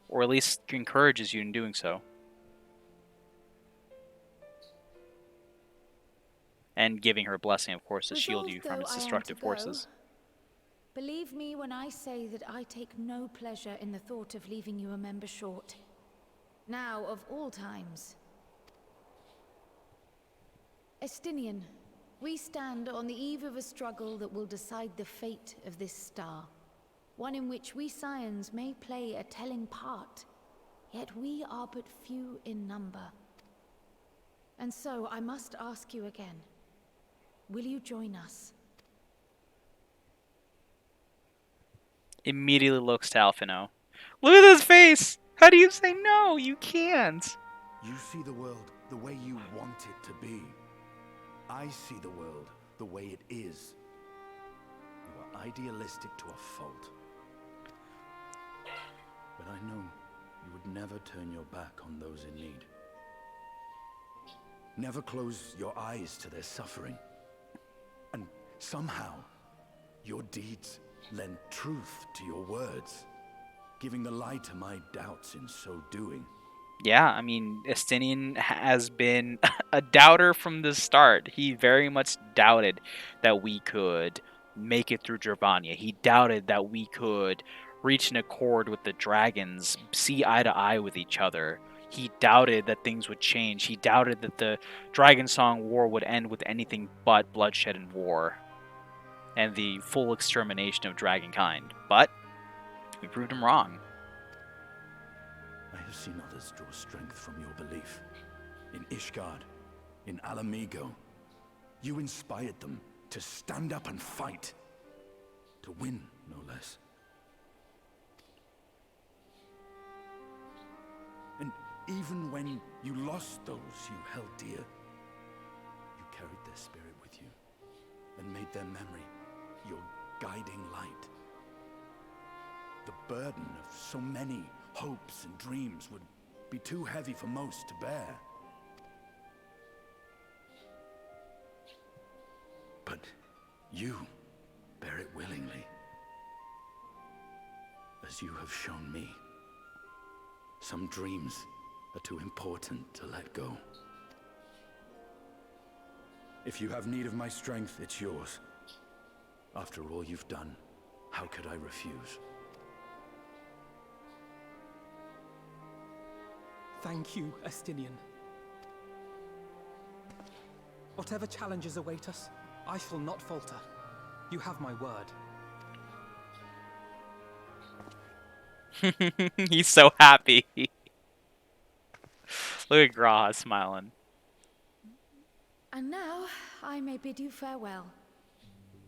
or at least encourages you in doing so. And giving her a blessing, of course, to shield you from its destructive forces. Believe me when I say that I take no pleasure in the thought of leaving you a member short. Now, of all times. Estinian, we stand on the eve of a struggle that will decide the fate of this star. One in which we Scions may play a telling part, yet we are but few in number. And so I must ask you again, will you join us? Immediately looks to Alphino. Look at his face! How do you say no? You can't! You see the world the way you want it to be. I see the world the way it is. You are idealistic to a fault. But I know you would never turn your back on those in need. Never close your eyes to their suffering. And somehow, your deeds lend truth to your words, giving the lie to my doubts in so doing. Yeah, I mean, Estinian has been a doubter from the start. He very much doubted that we could make it through Gervania. He doubted that we could reach an accord with the dragons, see eye to eye with each other. He doubted that things would change. He doubted that the Dragon Song War would end with anything but bloodshed and war, and the full extermination of dragonkind. But we proved him wrong. I have seen others draw strength from your belief. In Ishgard, in Alamigo, you inspired them to stand up and fight. To win, no less. And even when you lost those you held dear, you carried their spirit with you and made their memory your guiding light. The burden of so many hopes and dreams would be too heavy for most to bear. But you bear it willingly, as you have shown me. Some dreams are too important to let go. If you have need of my strength, it's yours. After all you've done, how could I refuse? Thank you, Estinian. Whatever challenges await us, I shall not falter. You have my word. He's so happy. Look at Graha smiling. And now, I may bid you farewell.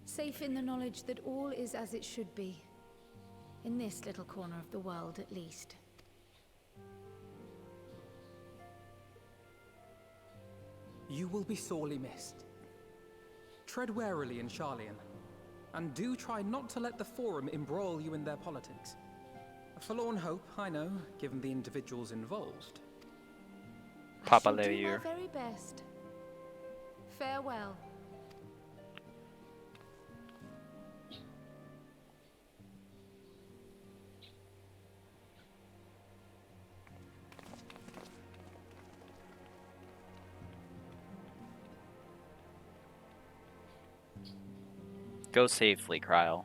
Safe in the knowledge that all is as it should be. In this little corner of the world, at least. You will be sorely missed. Tread warily in Charlian, and do try not to let the Forum embroil you in their politics. A forlorn hope, I know, given the individuals involved. Papa I shall do my Leir. very best. Farewell. Go safely, Kryle.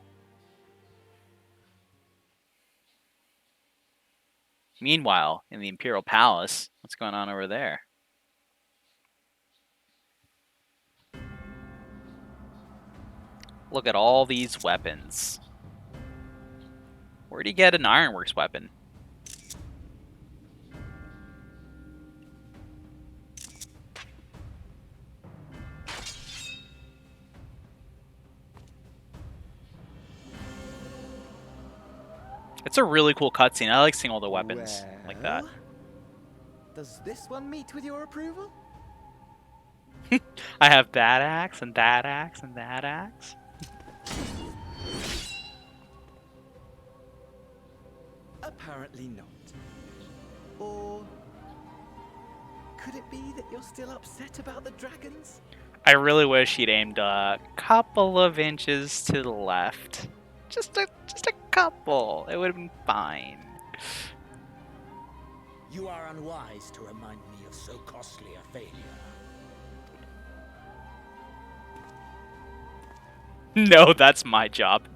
Meanwhile, in the Imperial Palace, what's going on over there? Look at all these weapons. Where'd he get an Ironworks weapon? It's a really cool cutscene. I like seeing all the weapons like that. Does this one meet with your approval? I have that axe and that axe and that axe. Apparently not. Or could it be that you're still upset about the dragons? I really wish he'd aimed a couple of inches to the left. Just a couple. It would have been fine. You are unwise to remind me of so costly a failure. No, that's my job.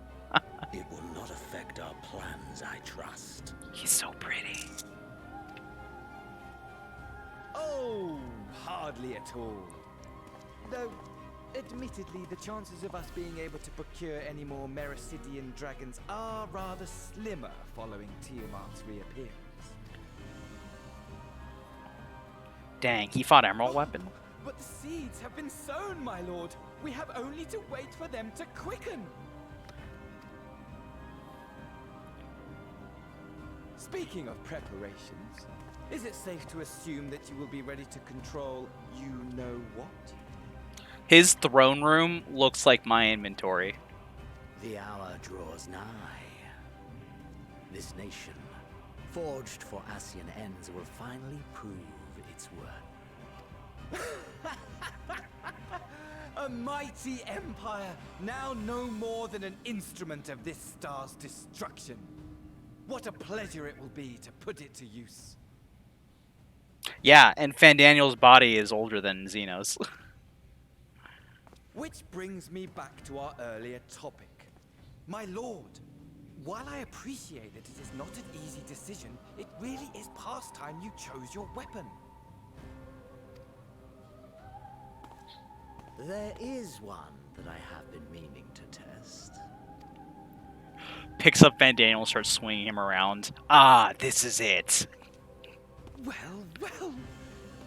It will not affect our plans, I trust. He's so pretty. Oh, hardly at all. Though, admittedly, the chances of us being able to procure any more Mericidian dragons are rather slimmer following Tiamat's reappearance. Dang, he fought Emerald Weapon? But the seeds have been sown, my lord. We have only to wait for them to quicken. Speaking of preparations, is it safe to assume that you will be ready to control you-know-what? His throne room looks like my inventory. The hour draws nigh. This nation, forged for Ascian ends, will finally prove its worth. A mighty empire, now no more than an instrument of this star's destruction. What a pleasure it will be to put it to use. Yeah, and Fandaniel's body is older than Xeno's. Which brings me back to our earlier topic. My lord, while I appreciate that it is not an easy decision, it really is past time you chose your weapon. There is one that I have been meaning to test. Picks up Fandaniel and starts swinging him around. Ah, this is it. Well,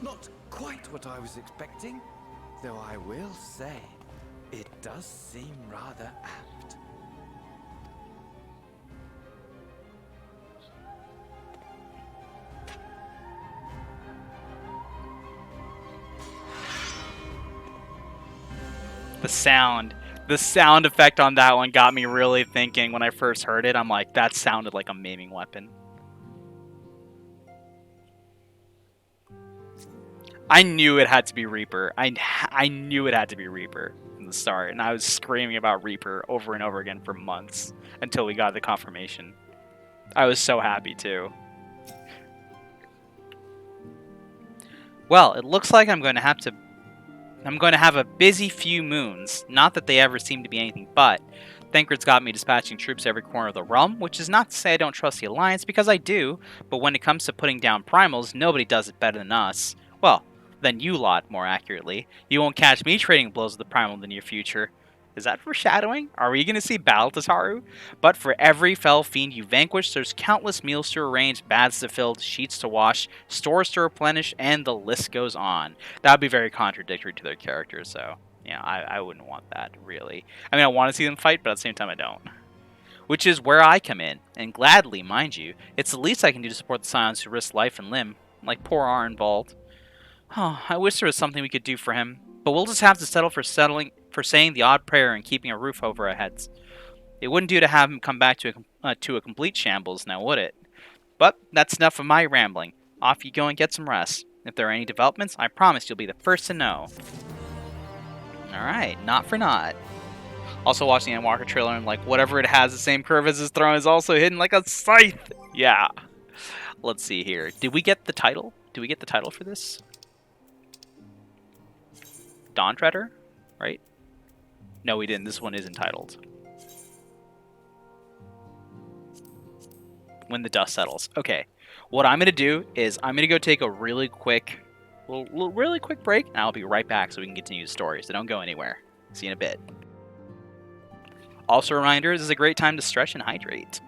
not quite what I was expecting, though I will say, it does seem rather apt. The sound effect on that one got me really thinking when I first heard it. I'm like, that sounded like a maiming weapon. I knew it had to be Reaper. I knew it had to be Reaper from the start, and I was screaming about Reaper over and over again for months until we got the confirmation. I was so happy too. Well, it looks like I'm going to have a busy few moons. Not that they ever seem to be anything but. Thancred's got me dispatching troops every corner of the realm, which is not to say I don't trust the Alliance, because I do, but when it comes to putting down primals, nobody does it better than us. Well, than you lot, more accurately. You won't catch me trading blows with the primal in the near future. Is that foreshadowing? Are we going to see Battle Tataru? But for every fell fiend you vanquish, there's countless meals to arrange, baths to fill, sheets to wash, stores to replenish, and the list goes on. That would be very contradictory to their characters, so yeah, I wouldn't want that, really. I mean, I want to see them fight, but at the same time, I don't. Which is where I come in, and gladly, mind you. It's the least I can do to support the Scions who risk life and limb, like poor Arnvald. Oh, I wish there was something we could do for him, but we'll just have to settle for saying the odd prayer and keeping a roof over our heads. It wouldn't do to have him come back to a complete shambles, now would it? But that's enough of my rambling. Off you go and get some rest. If there are any developments, I promise you'll be the first to know. Alright, not for naught. Also watching the Endwalker trailer and like whatever it has the same curve as his throne is also hidden like a scythe. Yeah. Let's see here. Did we get the title? Did we get the title for this? Dawn Treader? Right? No, we didn't. This one is entitled When the Dust Settles. Okay. What I'm going to do is I'm going to go take a really quick break, and I'll be right back so we can continue the story. So don't go anywhere. See you in a bit. Also a reminder, this is a great time to stretch and hydrate.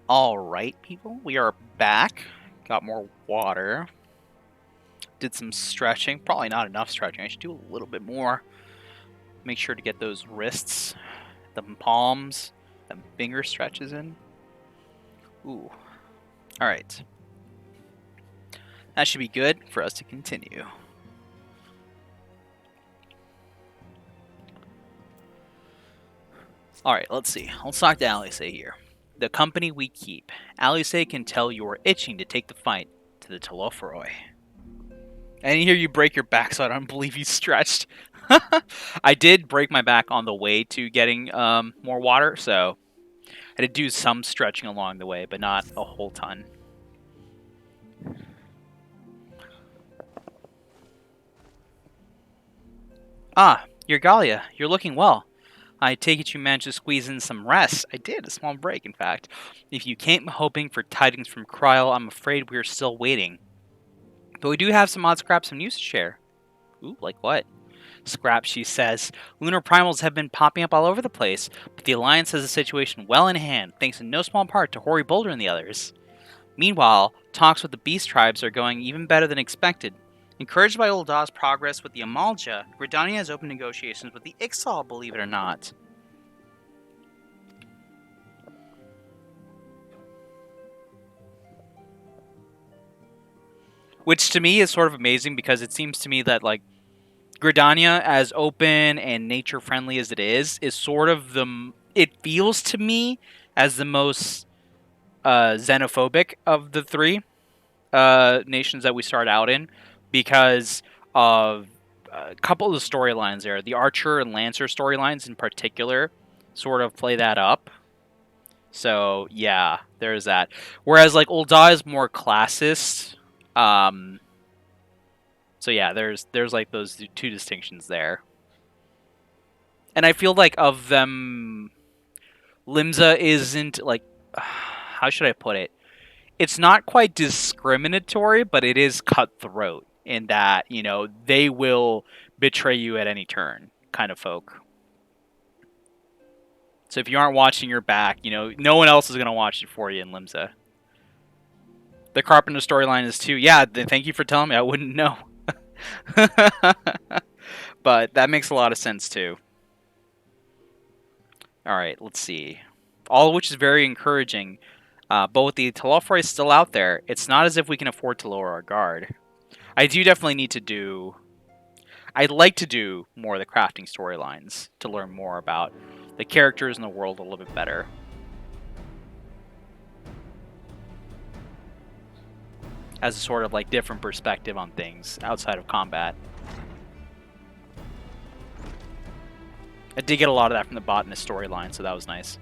Alright, people, we are back. Got more water. Did some stretching. Probably not enough stretching. I should do a little bit more. Make sure to get those wrists, the palms, the finger stretches in. Ooh. Alright. That should be good for us to continue. Alright, let's see. Let's talk to Alice here. The company we keep. Alice can tell you're itching to take the fight to the Telophoroi. And here you break your back, so I don't believe you stretched. I did break my back on the way to getting more water, so I did do some stretching along the way, but not a whole ton. Ah, you're Galia. You're looking well. I take it you managed to squeeze in some rest. I did, a small break, in fact. If you came hoping for tidings from Kryl, I'm afraid we're still waiting. But we do have some odd scraps of news to share. Ooh, like what? Scraps, she says. Lunar primals have been popping up all over the place, but the Alliance has the situation well in hand, thanks in no small part to Hoary Boulder and the others. Meanwhile, talks with the Beast Tribes are going even better than expected. Encouraged by Ul'dah's progress with the Amalja, Gridania has opened negotiations with the Ixal, believe it or not. Which to me is sort of amazing because it seems to me that, like, Gridania, as open and nature-friendly as it is sort of the... It feels to me as the most xenophobic of the three nations that we start out in, because of a couple of the storylines there. The Archer and Lancer storylines in particular sort of play that up. So, yeah, there's that. Whereas, like, Ul'dah is more classist. So, yeah, there's like, those two distinctions there. And I feel like of them, Limsa isn't, like... How should I put it? It's not quite discriminatory, but it is cutthroat in that, you know, they will betray you at any turn kind of folk. So if you aren't watching your back, you know, no one else is going to watch it for you in Limsa. The Carpenter storyline is too. Yeah, thank you for telling me. I wouldn't know. But that makes a lot of sense too. Alright, let's see. All of which is very encouraging. But with the Telophoroi still out there, it's not as if we can afford to lower our guard. I do definitely need to do... I'd like to do more of the crafting storylines to learn more about the characters in the world a little bit better. As a sort of like different perspective on things outside of combat. I did get a lot of that from the botanist storyline, so that was nice.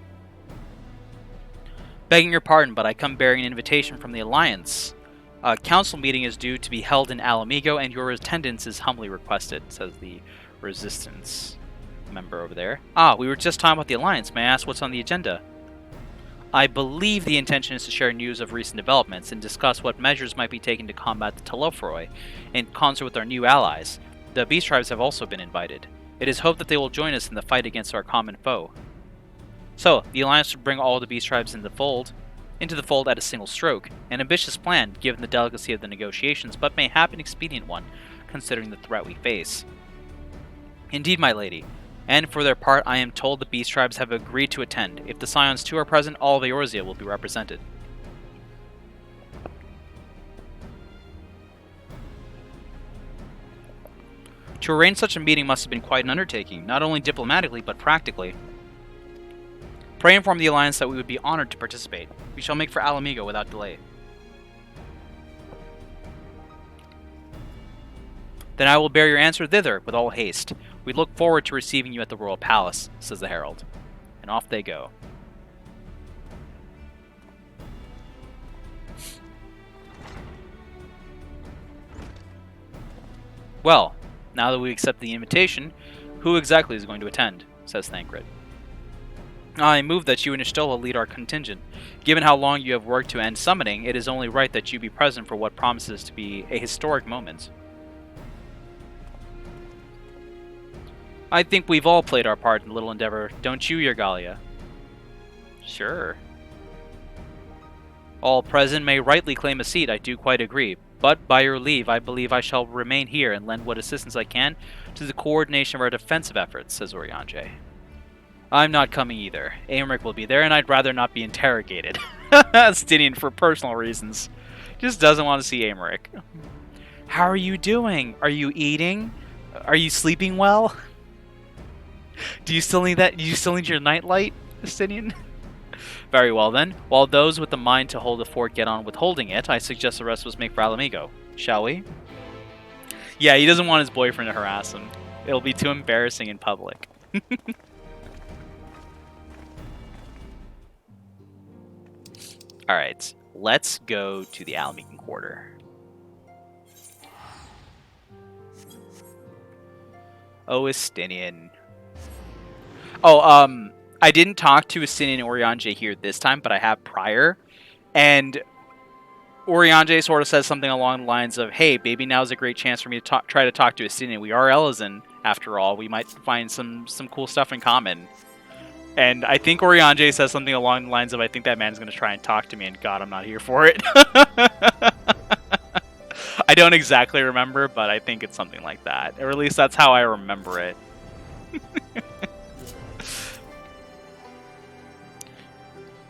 Begging your pardon, but I come bearing an invitation from the Alliance. A council meeting is due to be held in Alamigo, and your attendance is humbly requested, says the Resistance member over there. Ah, we were just talking about the Alliance. May I ask what's on the agenda? I believe the intention is to share news of recent developments and discuss what measures might be taken to combat the Telophoroi in concert with our new allies. The Beast Tribes have also been invited. It is hoped that they will join us in the fight against our common foe. So, the Alliance would bring all the Beast Tribes into the fold at a single stroke. An ambitious plan, given the delicacy of the negotiations, but mayhap an expedient one, considering the threat we face. Indeed, my lady. And for their part, I am told the Beast Tribes have agreed to attend. If the Scions too are present, all of Eorzea will be represented. To arrange such a meeting must have been quite an undertaking, not only diplomatically, but practically. Pray inform the Alliance that we would be honored to participate. We shall make for Alamigo without delay. Then I will bear your answer thither with all haste. We look forward to receiving you at the Royal Palace, says the Herald. And off they go. Well, now that we accept the invitation, who exactly is going to attend, says Thancred. I move that you and Y'shtola lead our contingent. Given how long you have worked to end summoning, it is only right that you be present for what promises to be a historic moment. I think we've all played our part in the little endeavor, don't you, Yergalia? Sure. All present may rightly claim a seat, I do quite agree. But by your leave, I believe I shall remain here and lend what assistance I can to the coordination of our defensive efforts, says Urianger. I'm not coming either. Aymeric will be there, and I'd rather not be interrogated. Stinian, for personal reasons, just doesn't want to see Aymeric. How are you doing? Are you eating? Are you sleeping well? Do you still need that? Do you still need your nightlight, Stinian? Very well then. While those with the mind to hold the fort get on with holding it, I suggest the rest of us make for Alamigo. Shall we? Yeah, he doesn't want his boyfriend to harass him. It'll be too embarrassing in public. Alright, let's go to the Alamigan Quarter. Oh, Estinian. Oh, I didn't talk to Estinian and Urianger here this time, but I have prior. And Urianger sort of says something along the lines of, hey, maybe now's a great chance for me to try to talk to Estinian. We are Elizan, after all. We might find some cool stuff in common. And I think Urianger says something along the lines of, I think that man's going to try and talk to me, and God, I'm not here for it. I don't exactly remember, but I think it's something like that. Or at least that's how I remember it.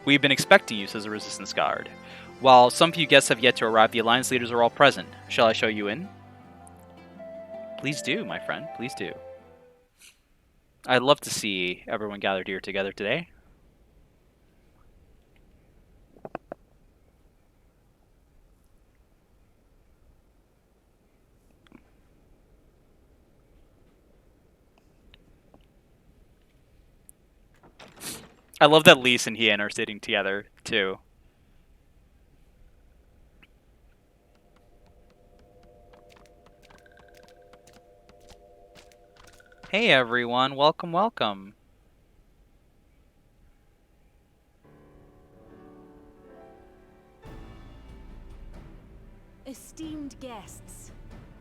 We've been expecting you, says the Resistance Guard. While some few guests have yet to arrive, the Alliance leaders are all present. Shall I show you in? Please do, my friend. Please do. I'd love to see everyone gathered here together today. I love that Lise and Hien are sitting together, too. Hey everyone, welcome, welcome. Esteemed guests,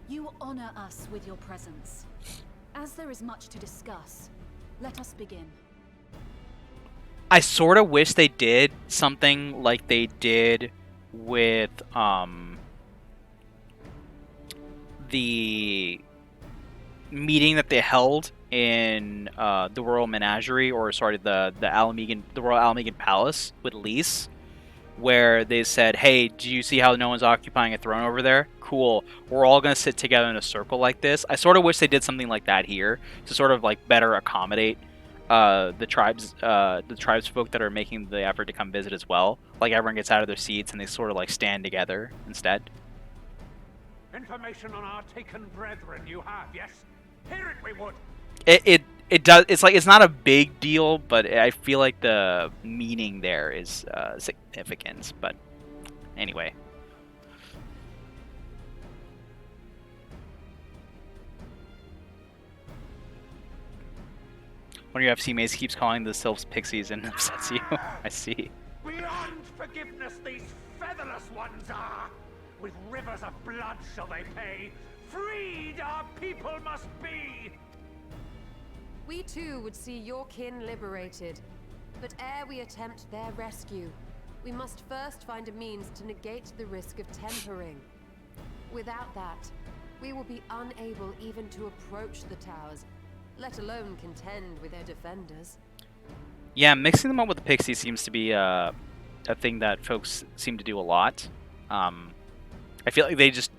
you honor us with your presence. As there is much to discuss, let us begin. I sort of wish they did something like they did with the meeting that they held in the Royal Menagerie, or sorry, the Royal Alamigan Palace with Lise, where they said, "Hey, do you see how no one's occupying a throne over there? Cool. We're all gonna sit together in a circle like this." I sort of wish they did something like that here to sort of like better accommodate the tribesfolk that are making the effort to come visit as well. Like everyone gets out of their seats and they sort of like stand together instead. Information on our taken brethren you have, yes? Hear it we would. It does. It's like it's not a big deal, but I feel like the meaning there is significant. But anyway. When your FC Maze keeps calling the Sylphs pixies and upsets you. I see. Beyond forgiveness these featherless ones are. With rivers of blood shall they pay. Freed our people must be. We too would see your kin liberated. But ere we attempt their rescue, we must first find a means to negate the risk of tempering. Without that, we will be unable even to approach the towers, let alone contend with their defenders. Yeah, mixing them up with the pixies seems to be a thing that folks seem to do a lot. I feel like they just...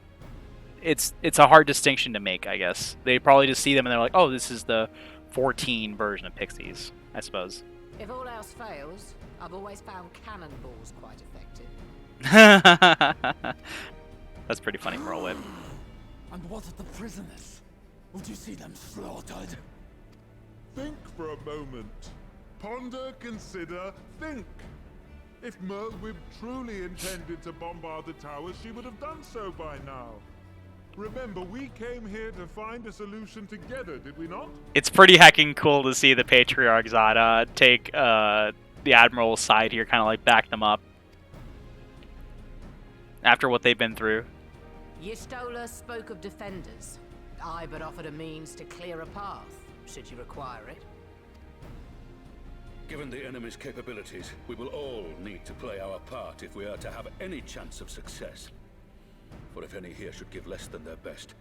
It's a hard distinction to make, I guess. They probably just see them and they're like, oh, this is the 14 version of pixies, I suppose. If all else fails, I've always found cannonballs quite effective. That's pretty funny, Merlewhip. And what of the prisoners? Would you see them slaughtered? Think for a moment. Ponder, consider, think. If Merlwyb truly intended to bombard the towers, she would have done so by now. Remember, we came here to find a solution together, did we not? It's pretty heckin' cool to see the Patriarch Zada take the Admiral's side here, kind of like back them up. After what they've been through. Y'shtola spoke of defenders. I but offered a means to clear a path, should you require it. Given the enemy's capabilities, we will all need to play our part if we are to have any chance of success. For if any here should give less than their best,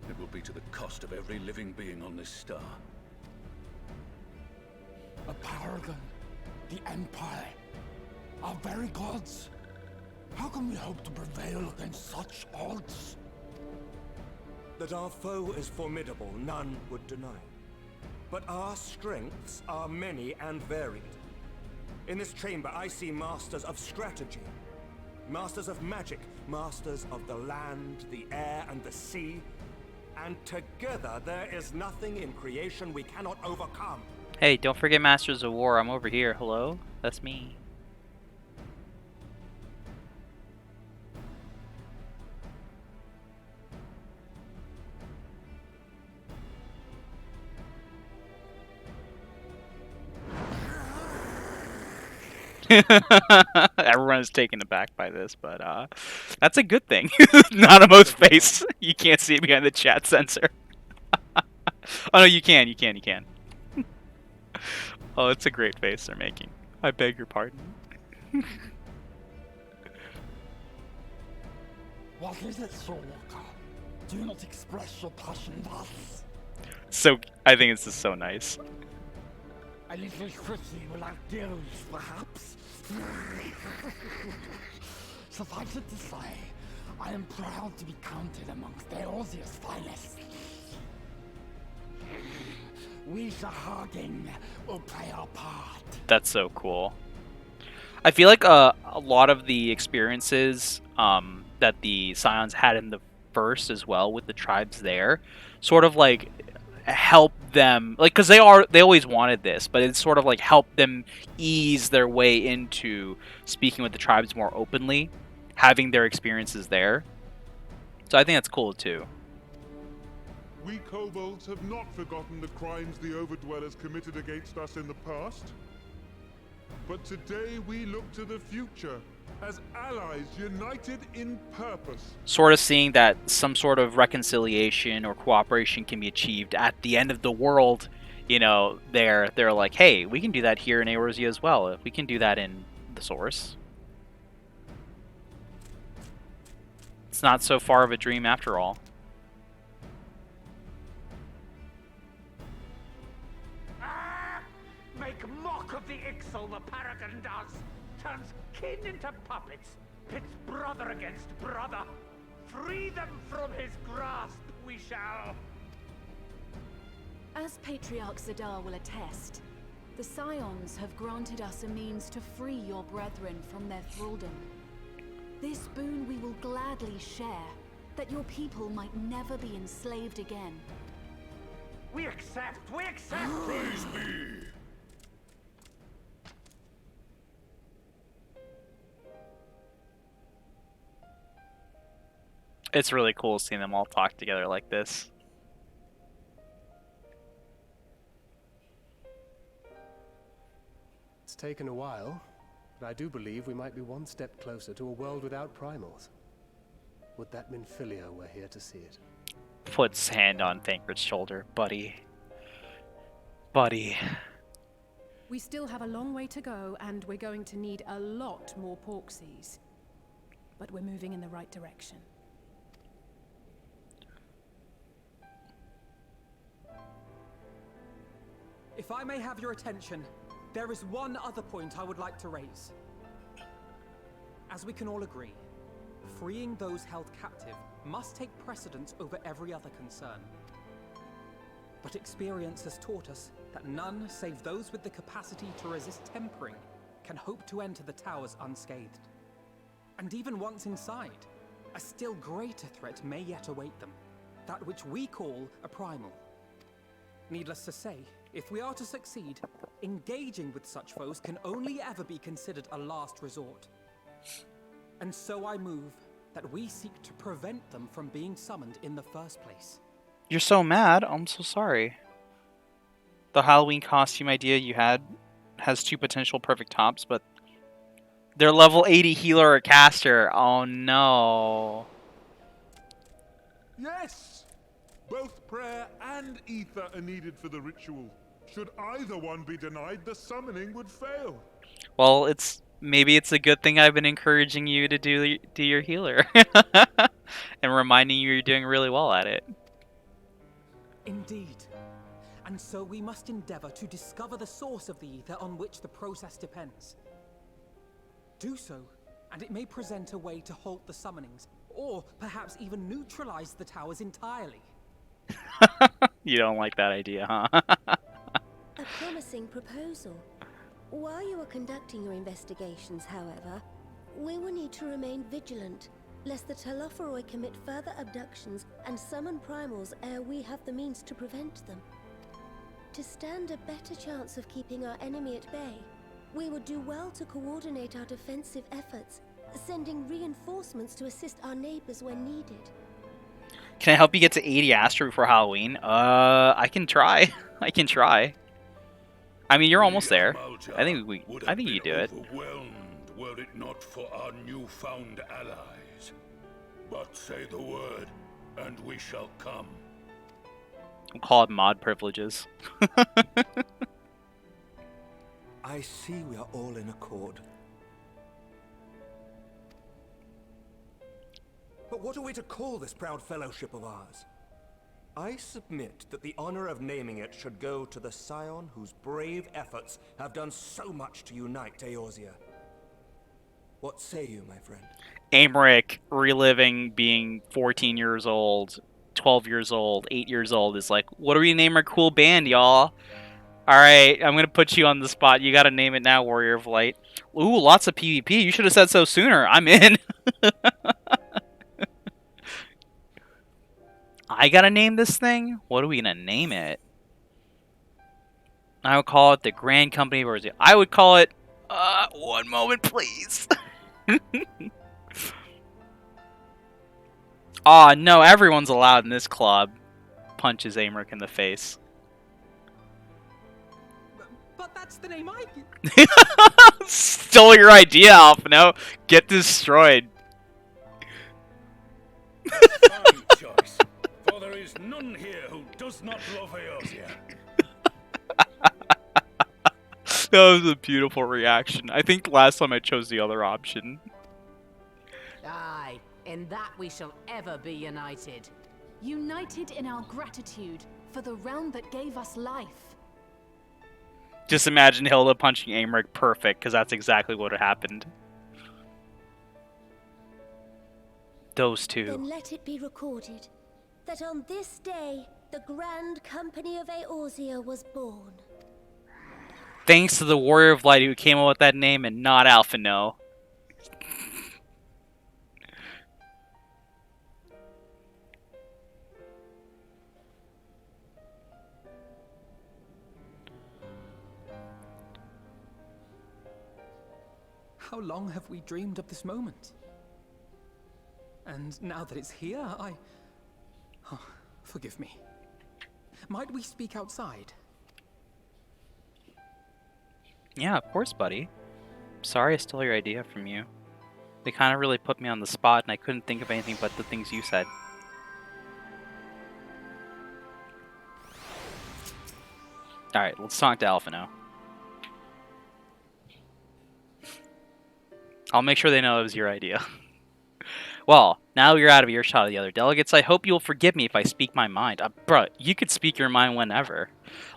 it will be to the cost of every living being on this star. A paragon, the Empire, our very gods. How can we hope to prevail against such odds? That our foe is formidable, none would deny. But our strengths are many and varied. In this chamber, I see masters of strategy, masters of magic, masters of the land, the air, and the sea. And together, there is nothing in creation we cannot overcome. Hey, don't forget Masters of War. I'm over here. Hello? That's me. Everyone is taken aback by this, but that's a good thing. Not a most face. You can't see it behind the chat censor. Oh no, you can. Oh, it's a great face they're making. I beg your pardon. What is it, Soulwalker? Do you not express your passion thus? So, I think it's just so nice. A little city without gills, perhaps? Suffice it to say, I am proud to be counted amongst Eorzea's finest. We Sahagin will play our part. That's so cool. I feel like a lot of the experiences that the Scions had in the first as well with the tribes there sort of like help them, like, because they always wanted this, but it's sort of like helped them ease their way into speaking with the tribes more openly, having their experiences there. So I think that's cool too. We kobolds have not forgotten the crimes the Overdwellers committed against us in the past. But today we look to the future as allies united in purpose. Sort of seeing that some sort of reconciliation or cooperation can be achieved at the end of the world, you know, they're like, hey, we can do that here in Eorzea as well. If we can do that in the Source. It's not so far of a dream after all. Make mock of the Ixal the Paragon does. Turns kin into puppets. Pits brother against brother. Free them from his grasp, we shall. As Patriarch Zadar will attest, the Scions have granted us a means to free your brethren from their thraldom. This boon we will gladly share, that your people might never be enslaved again. We accept! We accept! Praise be! It's really cool seeing them all talk together like this. It's taken a while, but I do believe we might be one step closer to a world without primals. Would that Minfilia were here to see it. Puts hand on Thancred's shoulder. Buddy. Buddy. We still have a long way to go, and we're going to need a lot more Porksies. But we're moving in the right direction. If I may have your attention, there is one other point I would like to raise. As we can all agree, freeing those held captive must take precedence over every other concern. But experience has taught us that none save those with the capacity to resist tempering can hope to enter the towers unscathed. And even once inside, a still greater threat may yet await them, that which we call a primal. Needless to say, if we are to succeed, engaging with such foes can only ever be considered a last resort. And so I move that we seek to prevent them from being summoned in the first place. You're so mad. I'm so sorry. The Halloween costume idea you had has two potential perfect tops, but they're level 80 healer or caster. Oh no. Yes! Both prayer and ether are needed for the ritual. Should either one be denied, the summoning would fail. Well, maybe it's a good thing I've been encouraging you to do your healer. And reminding you you're doing really well at it. Indeed. And so we must endeavor to discover the source of the ether on which the process depends. Do so, and it may present a way to halt the summonings, or perhaps even neutralize the towers entirely. You don't like that idea, huh? A promising proposal. While you are conducting your investigations, however, we will need to remain vigilant, lest the Telophoroi commit further abductions and summon primals ere we have the means to prevent them. To stand a better chance of keeping our enemy at bay, we would do well to coordinate our defensive efforts, sending reinforcements to assist our neighbors when needed. Can I help you get to 80 Astra before Halloween? I can try. I can try. I mean, you're almost there. I think you do it. Overwhelmed were it not for our newfound allies. But say the word, and we shall come. We'll call it mod privileges. I see we are all in accord. But what are we to call this proud fellowship of ours? I submit that the honor of naming it should go to the scion whose brave efforts have done so much to unite Eorzea. What say you, my friend? Aymeric reliving being 14 years old, 12 years old, 8 years old is like, what do we name our cool band, y'all? Alright, I'm gonna put you on the spot. You gotta name it now, Warrior of Light. Ooh, lots of PvP. You should have said so sooner. I'm in. I gotta name this thing? What are we gonna name it? I would call it the Grand Company of Eorzea. I would call it... one moment, please. Aw, no, everyone's allowed in this club. Punches Aymeric in the face. But that's the name I... Stole your idea, Alphino. Get destroyed. Fine choice, for there is none here who does not love Eorzea. That was a beautiful reaction. I think last time I chose the other option. Aye, in that we shall ever be united. United in our gratitude for the realm that gave us life. Just imagine Hilda punching Aymeric perfect, because that's exactly what happened. Those two. Then let it be recorded that on this day, the Grand Company of Eorzea was born. Thanks to the Warrior of Light who came up with that name and not Alphino. How long have we dreamed of this moment? And now that it's here, Oh, forgive me. Might we speak outside? Yeah, of course, buddy. Sorry I stole your idea from you. They kind of really put me on the spot, and I couldn't think of anything but the things you said. Alright, let's talk to Alphino. I'll make sure they know it was your idea. Well, now you're out of earshot of the other delegates, I hope you'll forgive me if I speak my mind. Bruh, you could speak your mind whenever.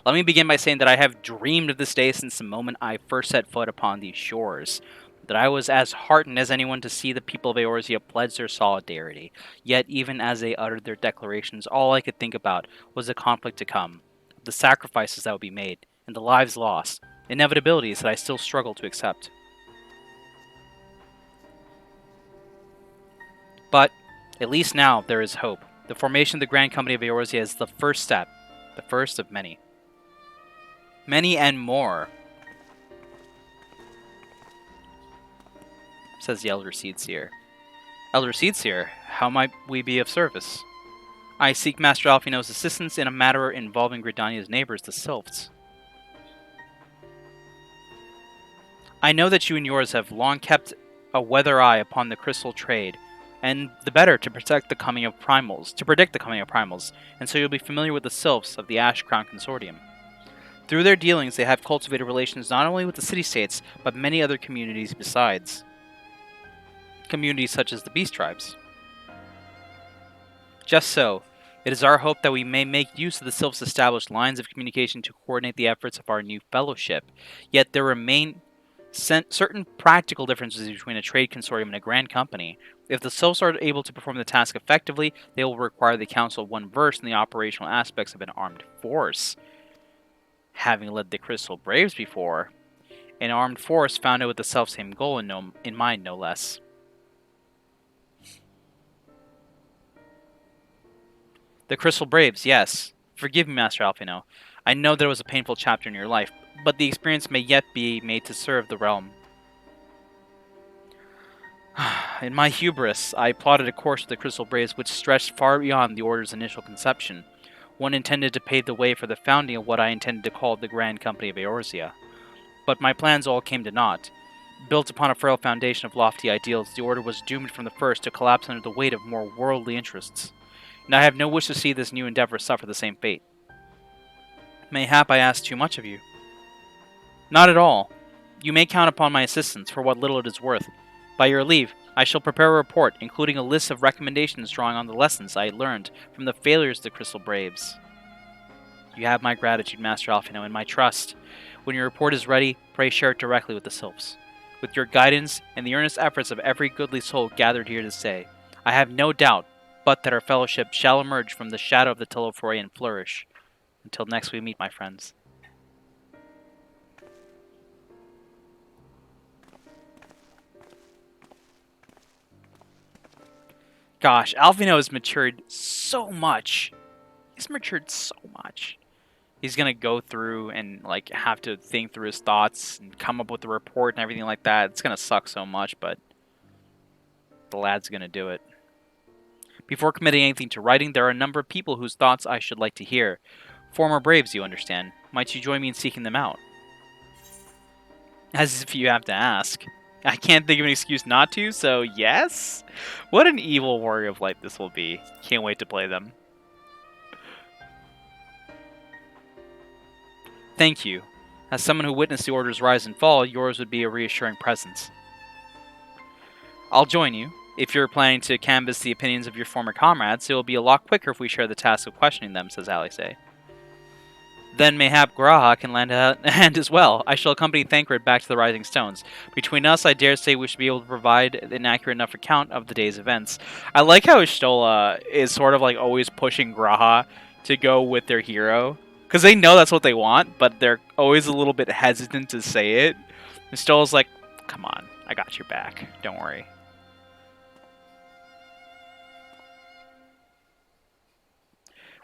Let me begin by saying that I have dreamed of this day since the moment I first set foot upon these shores. That I was as heartened as anyone to see the people of Eorzea pledge their solidarity. Yet, even as they uttered their declarations, all I could think about was the conflict to come, the sacrifices that would be made, and the lives lost, inevitabilities that I still struggle to accept. But, at least now, there is hope. The formation of the Grand Company of Eorzea is the first step. The first of many. Many and more, says the Elder Seedseer. Elder Seedseer, how might we be of service? I seek Master Alphino's assistance in a matter involving Gridania's neighbors, the Sylphs. I know that you and yours have long kept a weather eye upon the crystal trade, and the better to predict the coming of primals, and so you'll be familiar with the Sylphs of the Ash Crown Consortium. Through their dealings, they have cultivated relations not only with the city-states, but many other communities besides. Communities such as the Beast Tribes. Just so, it is our hope that we may make use of the Sylphs' established lines of communication to coordinate the efforts of our new fellowship. Yet there remain certain practical differences between a trade consortium and a grand company. If the Sylphs are able to perform the task effectively, they will require the Council of one versed in the operational aspects of an armed force. Having led the Crystal Braves before, an armed force founded with the self-same goal in mind, no less. The Crystal Braves, yes. Forgive me, Master Alphino. I know there was a painful chapter in your life, but the experience may yet be made to serve the realm. In my hubris, I plotted a course with the Crystal Braves which stretched far beyond the Order's initial conception. One intended to pave the way for the founding of what I intended to call the Grand Company of Eorzea. But my plans all came to naught. Built upon a frail foundation of lofty ideals, the Order was doomed from the first to collapse under the weight of more worldly interests. And I have no wish to see this new endeavor suffer the same fate. Mayhap I ask too much of you. Not at all. You may count upon my assistance for what little it is worth. By your leave, I shall prepare a report, including a list of recommendations drawing on the lessons I learned from the failures of the Crystal Braves. You have my gratitude, Master Alphino, and my trust. When your report is ready, pray share it directly with the Sylphs. With your guidance and the earnest efforts of every goodly soul gathered here this day, I have no doubt but that our fellowship shall emerge from the shadow of the Telophori and flourish. Until next we meet, my friends. Gosh, Alphino has matured so much. He's matured so much. He's gonna go through and like have to think through his thoughts and come up with a report and everything like that. It's gonna suck so much, but the lad's gonna do it. Before committing anything to writing, there are a number of people whose thoughts I should like to hear. Former Braves, you understand. Might you join me in seeking them out? As if you have to ask. I can't think of an excuse not to, so yes? What an evil warrior of light this will be. Can't wait to play them. Thank you. As someone who witnessed the Order's rise and fall, yours would be a reassuring presence. I'll join you. If you're planning to canvass the opinions of your former comrades, it will be a lot quicker if we share the task of questioning them, says Alice. Then mayhap Graha can lend a hand as well. I shall accompany Thancred back to the Rising Stones. Between us, I dare say we should be able to provide an accurate enough account of the day's events. I like how Stola is sort of like always pushing Graha to go with their hero. Because they know that's what they want, but they're always a little bit hesitant to say it. And Stola's like, come on, I got your back. Don't worry.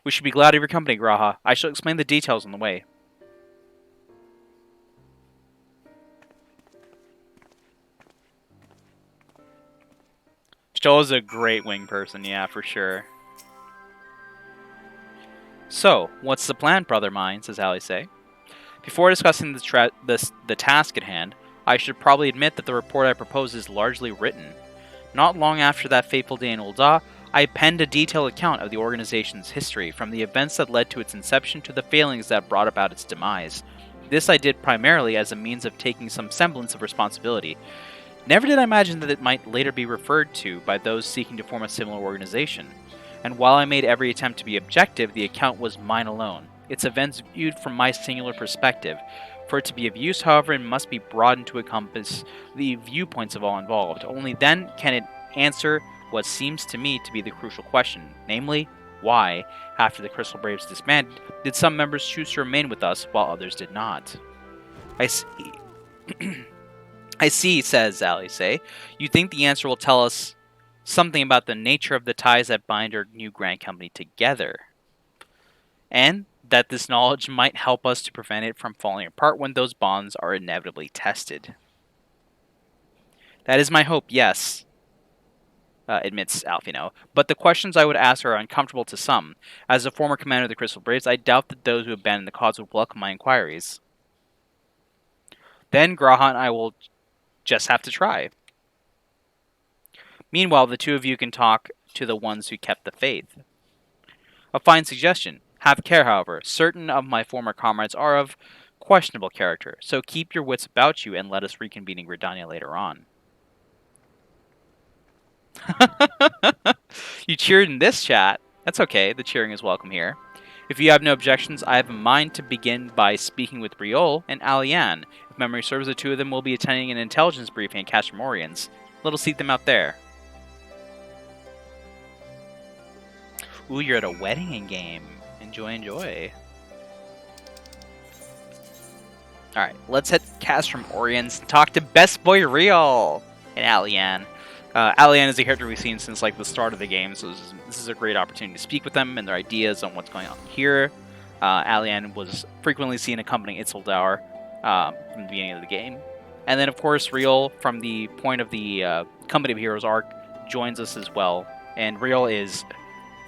We should be glad of your company, Graha. I shall explain the details on the way. Stola's a great wing person, yeah, for sure. So, what's the plan, brother mine, says Alice. Before discussing the task at hand, I should probably admit that the report I propose is largely written. Not long after that fateful day in Ul'dah, I penned a detailed account of the organization's history, from the events that led to its inception to the failings that brought about its demise. This I did primarily as a means of taking some semblance of responsibility. Never did I imagine that it might later be referred to by those seeking to form a similar organization. And while I made every attempt to be objective, the account was mine alone, its events viewed from my singular perspective. For it to be of use, however, it must be broadened to encompass the viewpoints of all involved. Only then can it answer what seems to me to be the crucial question, namely, why, after the Crystal Braves disbanded, did some members choose to remain with us while others did not? I see. I see, says Alice. You think the answer will tell us something about the nature of the ties that bind our new Grand Company together, and that this knowledge might help us to prevent it from falling apart when those bonds are inevitably tested. That is my hope, yes, admits Alphino, but the questions I would ask are uncomfortable to some. As a former commander of the Crystal Braves, I doubt that those who abandon the cause would welcome my inquiries. Then Graha and I will just have to try. Meanwhile, the two of you can talk to the ones who kept the faith. A fine suggestion. Have care, however. Certain of my former comrades are of questionable character, so keep your wits about you and let us reconvene in Gridania later on. You cheered in this chat. That's okay, the cheering is welcome here. If you have no objections, I have in mind to begin by speaking with Briol and Alian. If memory serves, the two of them will be attending an intelligence briefing at Cashmorians. Little seat them out there. Ooh, you're at a wedding in game. Enjoy, enjoy. Alright, let's head cast from Orions and talk to Best Boy Real and Alian. Alian is a character we've seen since like the start of the game, so this is a great opportunity to speak with them and their ideas on what's going on here. Alian was frequently seen accompanying Isildur from the beginning of the game. And then, of course, Real, from the point of the Company of Heroes arc, joins us as well. And Real is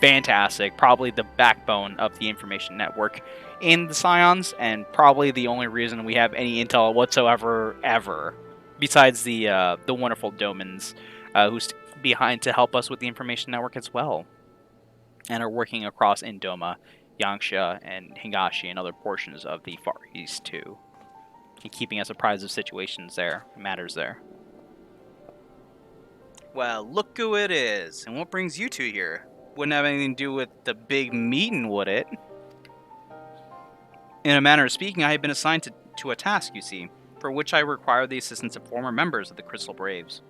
fantastic, probably the backbone of the information network in the Scions, and probably the only reason we have any intel whatsoever, ever, besides the wonderful Domans, who's behind to help us with the information network as well, and are working across Indoma, Yangsha, and Hingashi, and other portions of the Far East too, and keeping us apprised of situations there, matters there. Well, look who it is, and what brings you two here? Wouldn't have anything to do with the big meeting, would it? In a manner of speaking, I have been assigned to a task, you see, for which I require the assistance of former members of the Crystal Braves.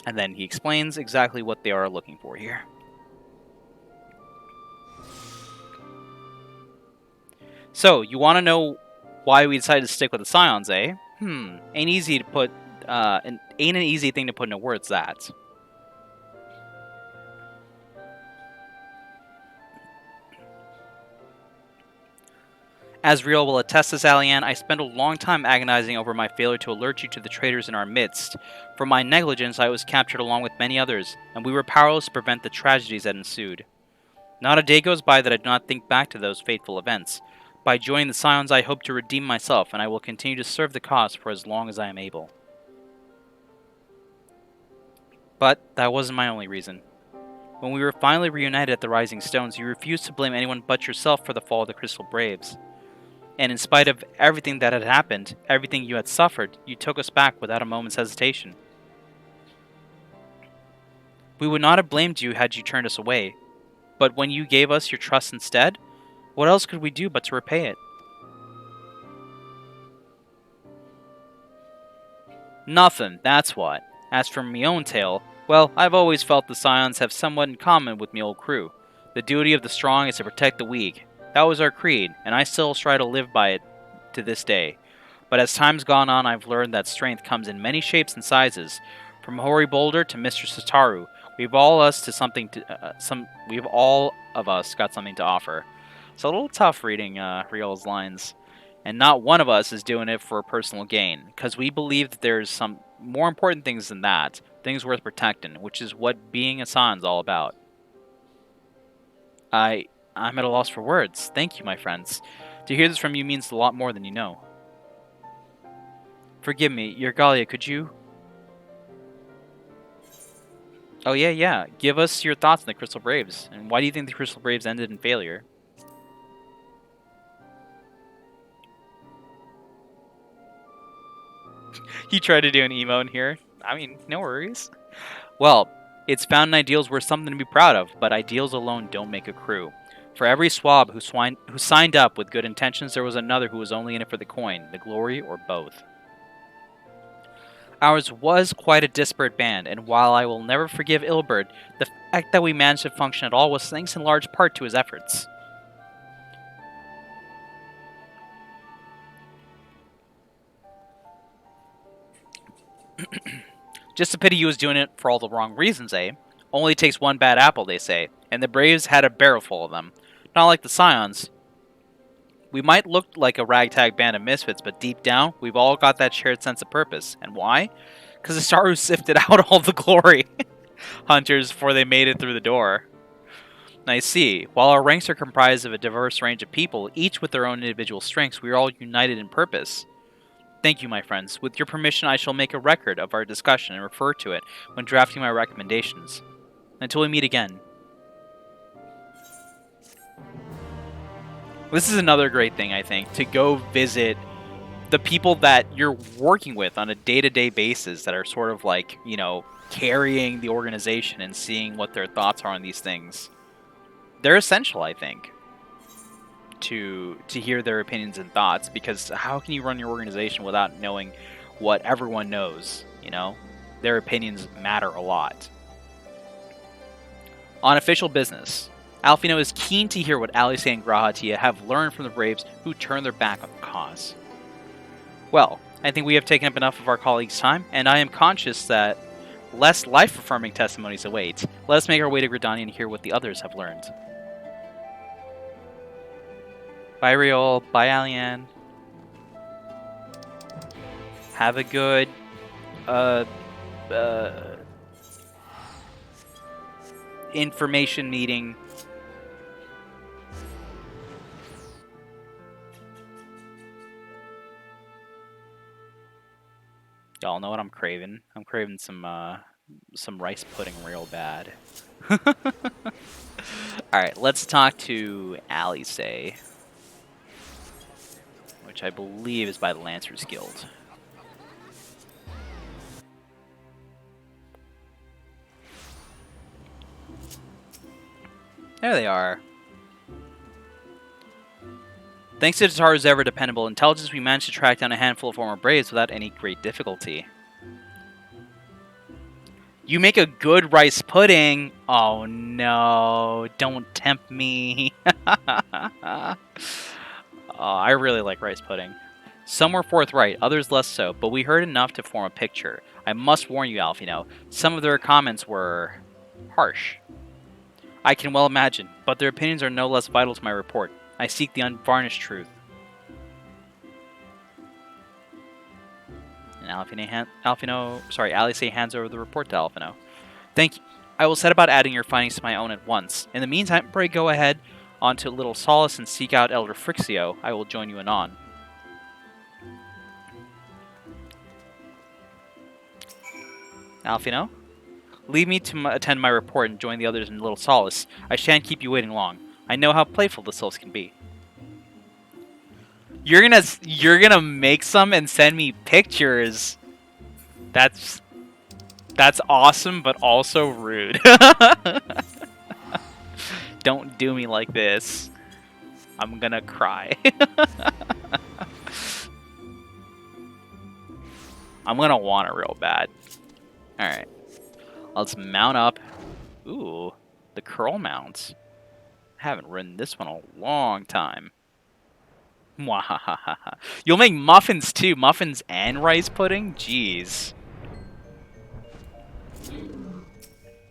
And then he explains exactly what they are looking for here. So, you want to know why we decided to stick with the Scions, eh? Ain't easy to put, ain't an easy thing to put into words, that. As Real will attest this, Alian, I spent a long time agonizing over my failure to alert you to the traitors in our midst. For my negligence, I was captured along with many others, and we were powerless to prevent the tragedies that ensued. Not a day goes by that I do not think back to those fateful events. By joining the Scions, I hope to redeem myself, and I will continue to serve the cause for as long as I am able. But that wasn't my only reason. When we were finally reunited at the Rising Stones, you refused to blame anyone but yourself for the fall of the Crystal Braves. And in spite of everything that had happened, everything you had suffered, you took us back without a moment's hesitation. We would not have blamed you had you turned us away, but when you gave us your trust instead, what else could we do but to repay it? Nothing, that's what. As for me own tale, well, I've always felt the Scions have somewhat in common with me old crew. The duty of the strong is to protect the weak. That was our creed, and I still try to live by it to this day. But as time's gone on, I've learned that strength comes in many shapes and sizes. From Hori Boulder to Mr. Sataru, we've all of us got something to offer. It's a little tough reading Real's lines. And not one of us is doing it for personal gain, because we believe that there's some more important things than that, things worth protecting, which is what being a Scion's all about. I'm at a loss for words. Thank you, my friends. To hear this from you means a lot more than you know. Forgive me, Yergalia, could you? Oh yeah. Give us your thoughts on the Crystal Braves, and why do you think the Crystal Braves ended in failure? You tried to do an emo in here. I mean, no worries. Well, it's found in ideals worth something to be proud of, but ideals alone don't make a crew. For every swab who signed up with good intentions, there was another who was only in it for the coin, the glory, or both. Ours was quite a disparate band, and while I will never forgive Ilbert, the fact that we managed to function at all was thanks in large part to his efforts. Just a pity he was doing it for all the wrong reasons, eh? Only takes one bad apple, they say, and the Braves had a barrel full of them. Not like the Scions. We might look like a ragtag band of misfits, but deep down, we've all got that shared sense of purpose. And why? Because the Staru sifted out all the glory hunters before they made it through the door. I see. While our ranks are comprised of a diverse range of people, each with their own individual strengths, we are all united in purpose. Thank you, my friends. With your permission, I shall make a record of our discussion and refer to it when drafting my recommendations. Until we meet again. This is another great thing, I think, to go visit the people that you're working with on a day-to-day basis that are sort of like, you know, carrying the organization and seeing what their thoughts are on these things. They're essential, I think, to hear their opinions and thoughts, because how can you run your organization without knowing what everyone knows, you know? Their opinions matter a lot. On official business, Alfino is keen to hear what Alice and Grahatia have learned from the Braves who turned their back on the cause. Well, I think we have taken up enough of our colleagues' time, and I am conscious that less life-affirming testimonies await. Let us make our way to Gridania and hear what the others have learned. Bye, Riol. Bye, Alian. Have a good, information meeting. Y'all know what I'm craving? I'm craving some rice pudding real bad. Alright, let's talk to Alice, which I believe is by the Lancers Guild. There they are. Thanks to Tataru's ever-dependable intelligence, we managed to track down a handful of former Braves without any great difficulty. You make a good rice pudding? Oh no, don't tempt me. Oh, I really like rice pudding. Some were forthright, others less so, but we heard enough to form a picture. I must warn you, Alfino, some of their comments were harsh. I can well imagine, but their opinions are no less vital to my report. I seek the unvarnished truth. And Alice hands over the report to Alfino. Thank you. I will set about adding your findings to my own at once. In the meantime, pray go ahead on to Little Solace and seek out Elder Frixio. I will join you anon. Alfino? Leave me to attend my report and join the others in Little Solace. I shan't keep you waiting long. I know how playful the souls can be. You're gonna make some and send me pictures. That's awesome, but also rude. Don't do me like this. I'm gonna cry. I'm gonna want it real bad. Alright. Let's mount up. Ooh, the curl mounts. I haven't ridden this one in a long time. Mwahahaha. You'll make muffins too. Muffins and rice pudding? Jeez.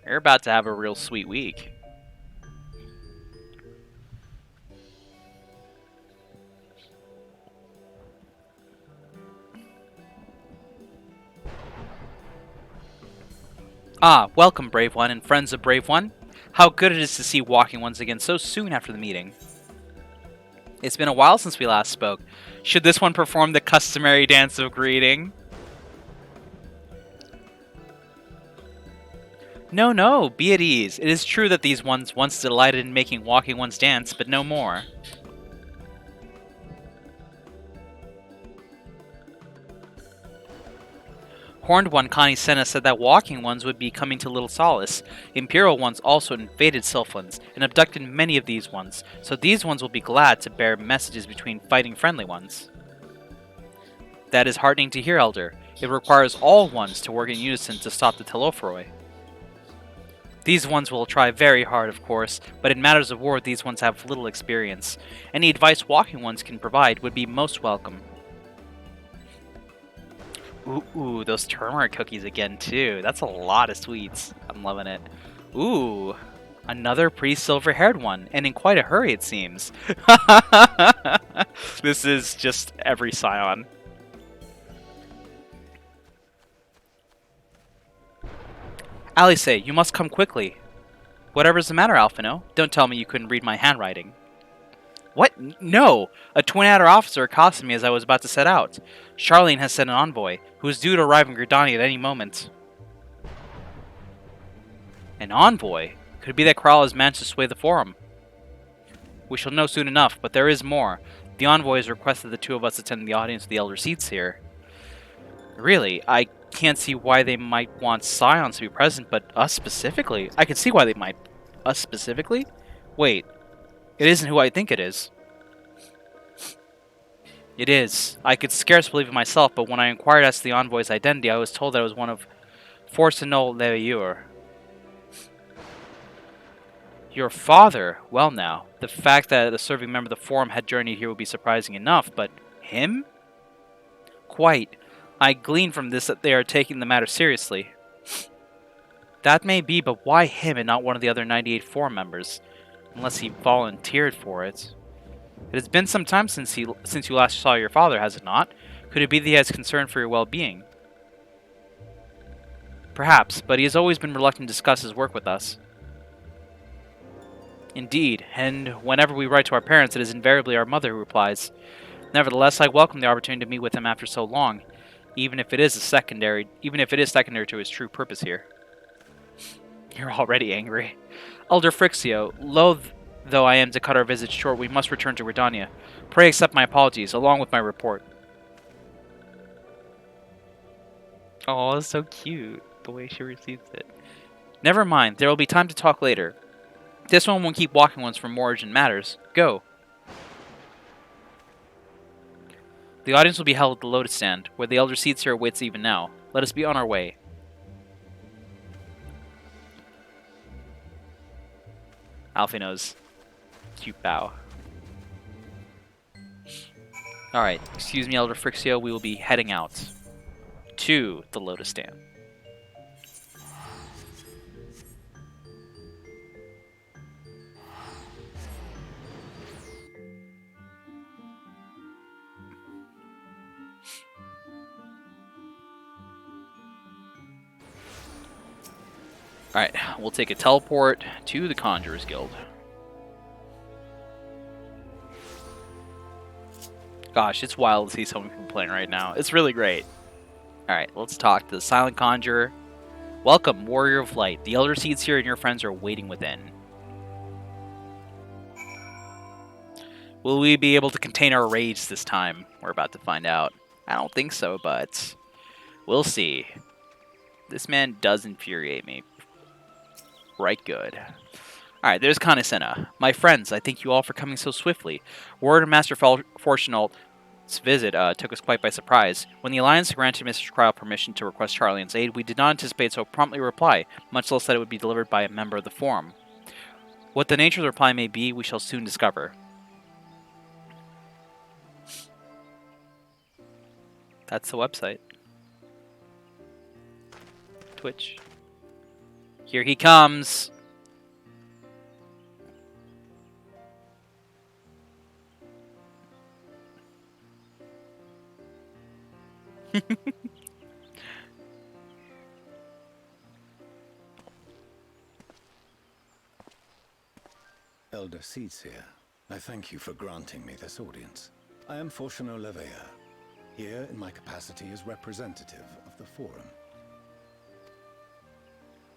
You're about to have a real sweet week. Ah, welcome, Brave One, and friends of Brave One. How good it is to see walking ones again so soon after the meeting. It's been a while since we last spoke. Should this one perform the customary dance of greeting? No, no, be at ease. It is true that these ones once delighted in making walking ones dance, but no more. Horned One Connie Senna said that walking ones would be coming to Little Solace. Imperial ones also invaded Sylphlands and abducted many of these ones, so these ones will be glad to bear messages between fighting friendly ones. That is heartening to hear, Elder. It requires all ones to work in unison to stop the Telophoroi. These ones will try very hard, of course, but in matters of war, these ones have little experience. Any advice walking ones can provide would be most welcome. Ooh, those turmeric cookies again, too. That's a lot of sweets. I'm loving it. Ooh, another pretty silver-haired one, and in quite a hurry, it seems. This is just every scion. Alice, you must come quickly. Whatever's the matter, Alfino? Don't tell me you couldn't read my handwriting. What? No! A Twin Adder officer accosted me as I was about to set out. Charlene has sent an envoy, who is due to arrive in Gridania at any moment. An envoy? Could it be that Kral has managed to sway the Forum? We shall know soon enough, but there is more. The envoy has requested the two of us attend the audience of the Elder Seats here. Really? I can't see why they might want Scions to be present, but us specifically? I can see why they might. Us specifically? Wait, it isn't who I think it is. It is. I could scarce believe it myself, but when I inquired as to the envoy's identity, I was told that it was one of Forcenol Leveilleur. Your father? Well now, the fact that a serving member of the Forum had journeyed here would be surprising enough, but him? Quite. I glean from this that they are taking the matter seriously. That may be, but why him and not one of the other 98 Forum members? Unless he volunteered for it. It has been some time since you last saw your father, has it not? Could it be that he has concern for your well-being? Perhaps, but he has always been reluctant to discuss his work with us. Indeed, and whenever we write to our parents, it is invariably our mother who replies. Nevertheless, I welcome the opportunity to meet with him after so long, even if it is secondary to his true purpose here. You're already angry. Elder Frixio, loath though I am to cut our visit short, we must return to Redania. Pray accept my apologies, along with my report. Oh, it's so cute, the way she receives it. Never mind, there will be time to talk later. This one won't keep walking once for more urgent matters. Go. The audience will be held at the Lotus Stand, where the Elder Seats here awaits even now. Let us be on our way. Alfie knows. Cute bow. Alright, excuse me, Elder Frixio, we will be heading out to the Lotus Stand. Alright, we'll take a teleport to the Conjurer's Guild. Gosh, it's wild to see so many people playing right now. It's really great. Alright, let's talk to the Silent Conjurer. Welcome, Warrior of Light. The Elder Seeds here and your friends are waiting within. Will we be able to contain our rage this time? We're about to find out. I don't think so, but we'll see. This man does infuriate me. Right good. Alright, there's Kanisena. My friends, I thank you all for coming so swiftly. Word of Master Fortunal's visit took us quite by surprise. When the Alliance granted Mr. Cryle permission to request Charlene's aid, we did not anticipate so promptly a reply, much less that it would be delivered by a member of the Forum. What the nature of the reply may be, we shall soon discover. That's the website. Twitch. Here he comes. Elder Seats here. I thank you for granting me this audience. I am Fortunal Leveilleur, here in my capacity as representative of the Forum.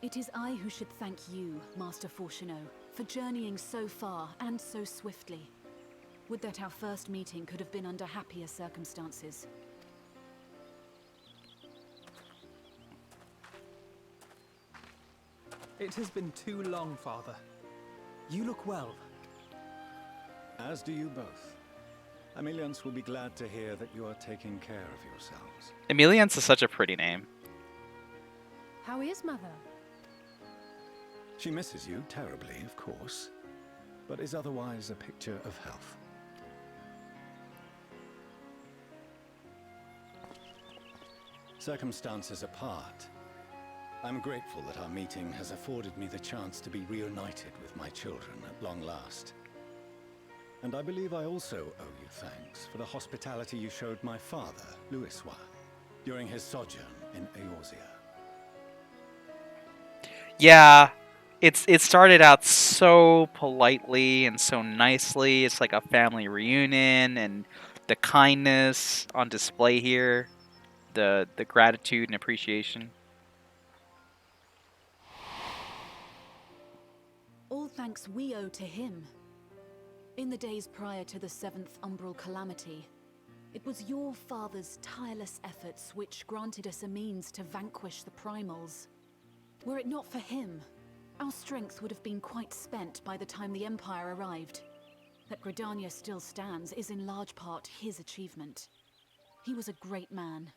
It is I who should thank you, Master Fortuno, for journeying so far and so swiftly. Would that our first meeting could have been under happier circumstances. It has been too long, Father. You look well. As do you both. Emiliance will be glad to hear that you are taking care of yourselves. Emiliance is such a pretty name. How is Mother? She misses you terribly, of course, but is otherwise a picture of health. Circumstances apart, I'm grateful that our meeting has afforded me the chance to be reunited with my children at long last. And I believe I also owe you thanks for the hospitality you showed my father, Louisois, during his sojourn in Eorzea. Yeah, it started out so politely and so nicely. It's like a family reunion, and the kindness on display here, the gratitude and appreciation. All thanks we owe to him. In the days prior to the 7th Umbral Calamity, it was your father's tireless efforts which granted us a means to vanquish the primals. Were it not for him, our strength would have been quite spent by the time the Empire arrived. That Gridania still stands is in large part his achievement. He was a great man.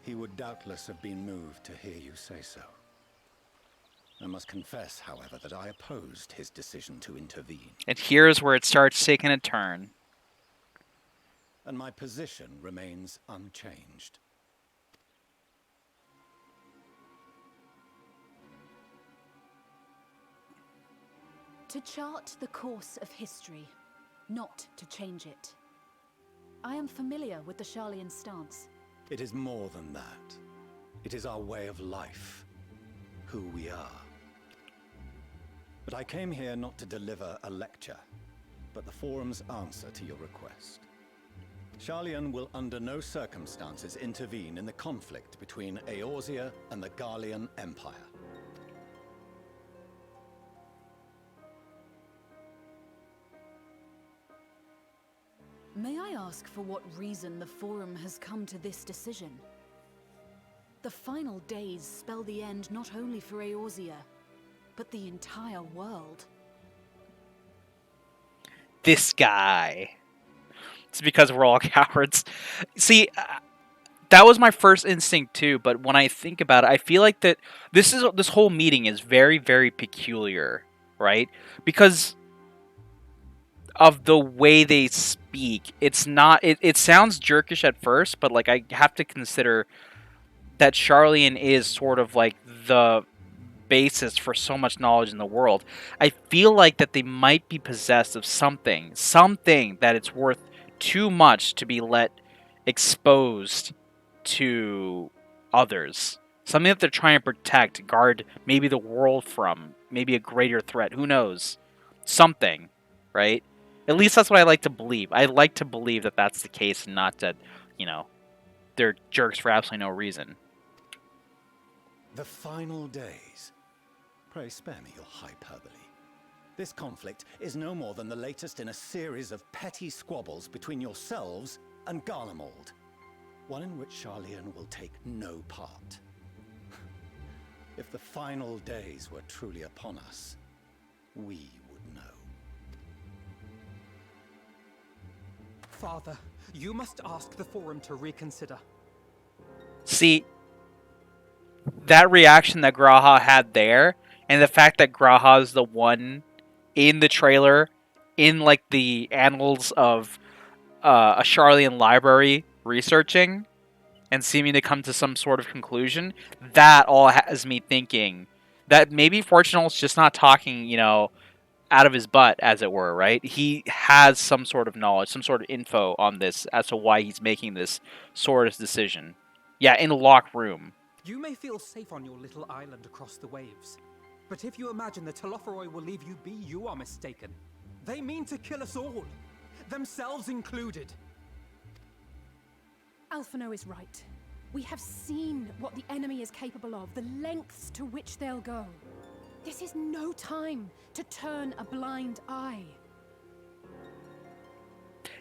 He would doubtless have been moved to hear you say so. I must confess, however, that I opposed his decision to intervene. And here's where it starts taking a turn. And my position remains unchanged. To chart the course of history, not to change it. I am familiar with the Sharlayan stance. It is more than that. It is our way of life, who we are. But I came here not to deliver a lecture, but the Forum's answer to your request. Sharlayan will under no circumstances intervene in the conflict between Eorzea and the Garlean Empire. May I ask for what reason the Forum has come to this decision? The final days spell the end not only for Eorzea, but the entire world. This guy. It's because we're all cowards. See, that was my first instinct too, but when I think about it, I feel like that this whole meeting is very, very peculiar, right? Because of the way they speak. It's not it sounds jerkish at first, but like I have to consider that Sharlayan is sort of like the basis for so much knowledge in the world. I feel like that they might be possessed of something that it's worth too much to be let exposed to others. Something that they're trying to protect, guard maybe the world from, maybe a greater threat, who knows? Something, right? At least that's what I like to believe. I like to believe that that's the case and not that, they're jerks for absolutely no reason. The final days. Pray spare me your hyperbole. This conflict is no more than the latest in a series of petty squabbles between yourselves and Garlemald. One in which Sharlayan will take no part. If the final days were truly upon us, we would know. Father, you must ask the Forum to reconsider. See, that reaction that Graha had there, and the fact that Graha is the one in the trailer, in like the annals of a Sharlayan library researching and seeming to come to some sort of conclusion, that all has me thinking that maybe Fortunal's just not talking, out of his butt, as it were, right? He has some sort of knowledge, some sort of info on this as to why he's making this sort of decision. Yeah, in a locked room. You may feel safe on your little island across the waves, but if you imagine the Telophoroi will leave you be, you are mistaken. They mean to kill us all, themselves included. Alphino is right. We have seen what the enemy is capable of, the lengths to which they'll go. This is no time to turn a blind eye.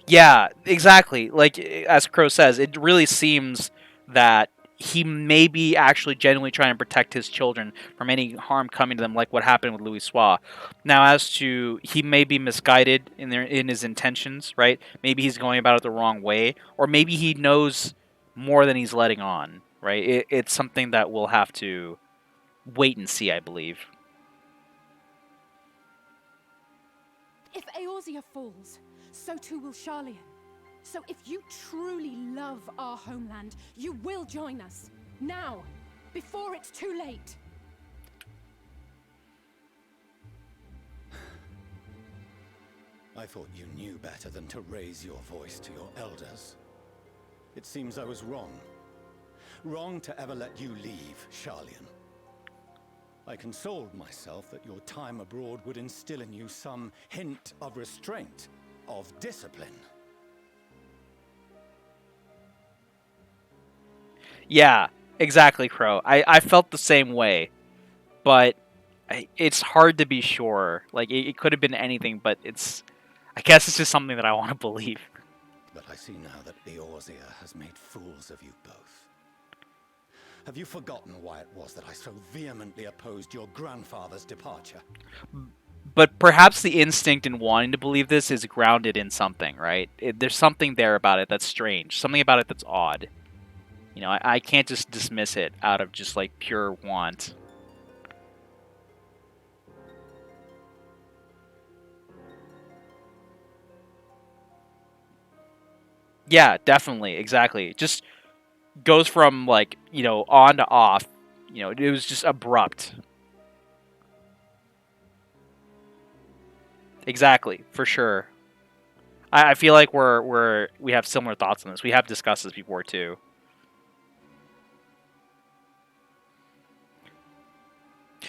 Yeah, exactly. Like, as Crow says, it really seems that he may be actually genuinely trying to protect his children from any harm coming to them, like what happened with Louis Soir. Now, as to, he may be misguided in his intentions, right? Maybe he's going about it the wrong way, or maybe he knows more than he's letting on, right? It's something that we'll have to wait and see, I believe. If Eorzea falls, so too will Sharlayan. So if you truly love our homeland, you will join us. Now, before it's too late. I thought you knew better than to raise your voice to your elders. It seems I was wrong. Wrong to ever let you leave, Sharlian. I consoled myself that your time abroad would instill in you some hint of restraint, of discipline. Yeah, exactly, Crow. I felt the same way, but it's hard to be sure. Like, it could have been anything, but I guess it's just something that I want to believe. But I see now that Eorzea has made fools of you both. Have you forgotten why it was that I so vehemently opposed your grandfather's departure? But perhaps the instinct in wanting to believe this is grounded in something, right? There's something there about it that's strange. Something about it that's odd. You know, I can't just dismiss it out of just, like, pure want. Yeah, definitely. Exactly. Just goes from, like, you know, on to off. You know, it was just abrupt. Exactly, for sure. I feel like we have similar thoughts on this. We have discussed this before too.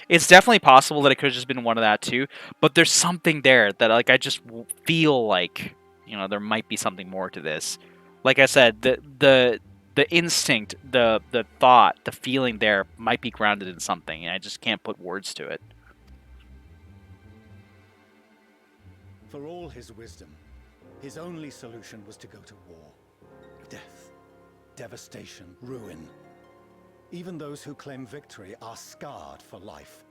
It's definitely possible that it could have just been one of that too, but there's something there that, like, I just feel like, you know, there might be something more to this. Like I said, the instinct, the thought, the feeling there might be grounded in something, and I just can't put words to it. For all his wisdom, his only solution was to go to war. Death, devastation, ruin. Even those who claim victory are scarred for life.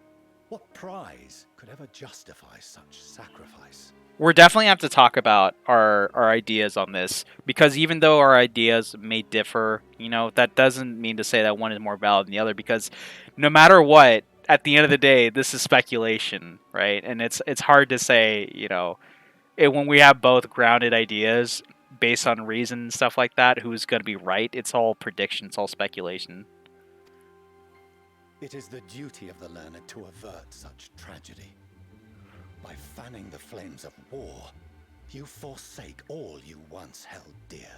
What prize could ever justify such sacrifice? We're definitely have to talk about our ideas on this, because even though our ideas may differ, you know, that doesn't mean to say that one is more valid than the other, because no matter what, at the end of the day, this is speculation, right? And it's hard to say, you know, when we have both grounded ideas based on reason and stuff like that, who's going to be right. It's all prediction, it's all speculation. It is the duty of the learned to avert such tragedy. By fanning the flames of war, you forsake all you once held dear.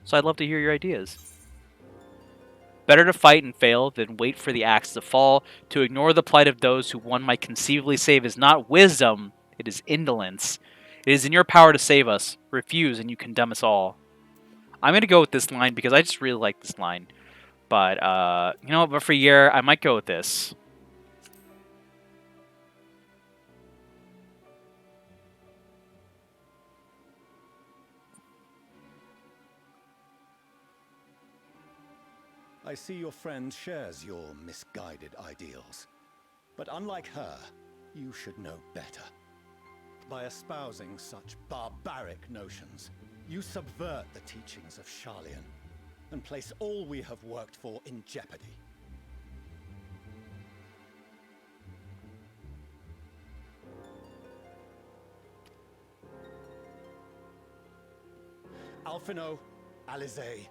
So I'd love to hear your ideas. Better to fight and fail than wait for the axe to fall. To ignore the plight of those who one might conceivably save is not wisdom, it is indolence. It is in your power to save us. Refuse and you condemn us all. I'm going to go with this line because I just really like this line. But, you know, but for a year, I might go with this. I see your friend shares your misguided ideals. But unlike her, you should know better. By espousing such barbaric notions, you subvert the teachings of Sharlian and place all we have worked for in jeopardy. Alphino, Alizé,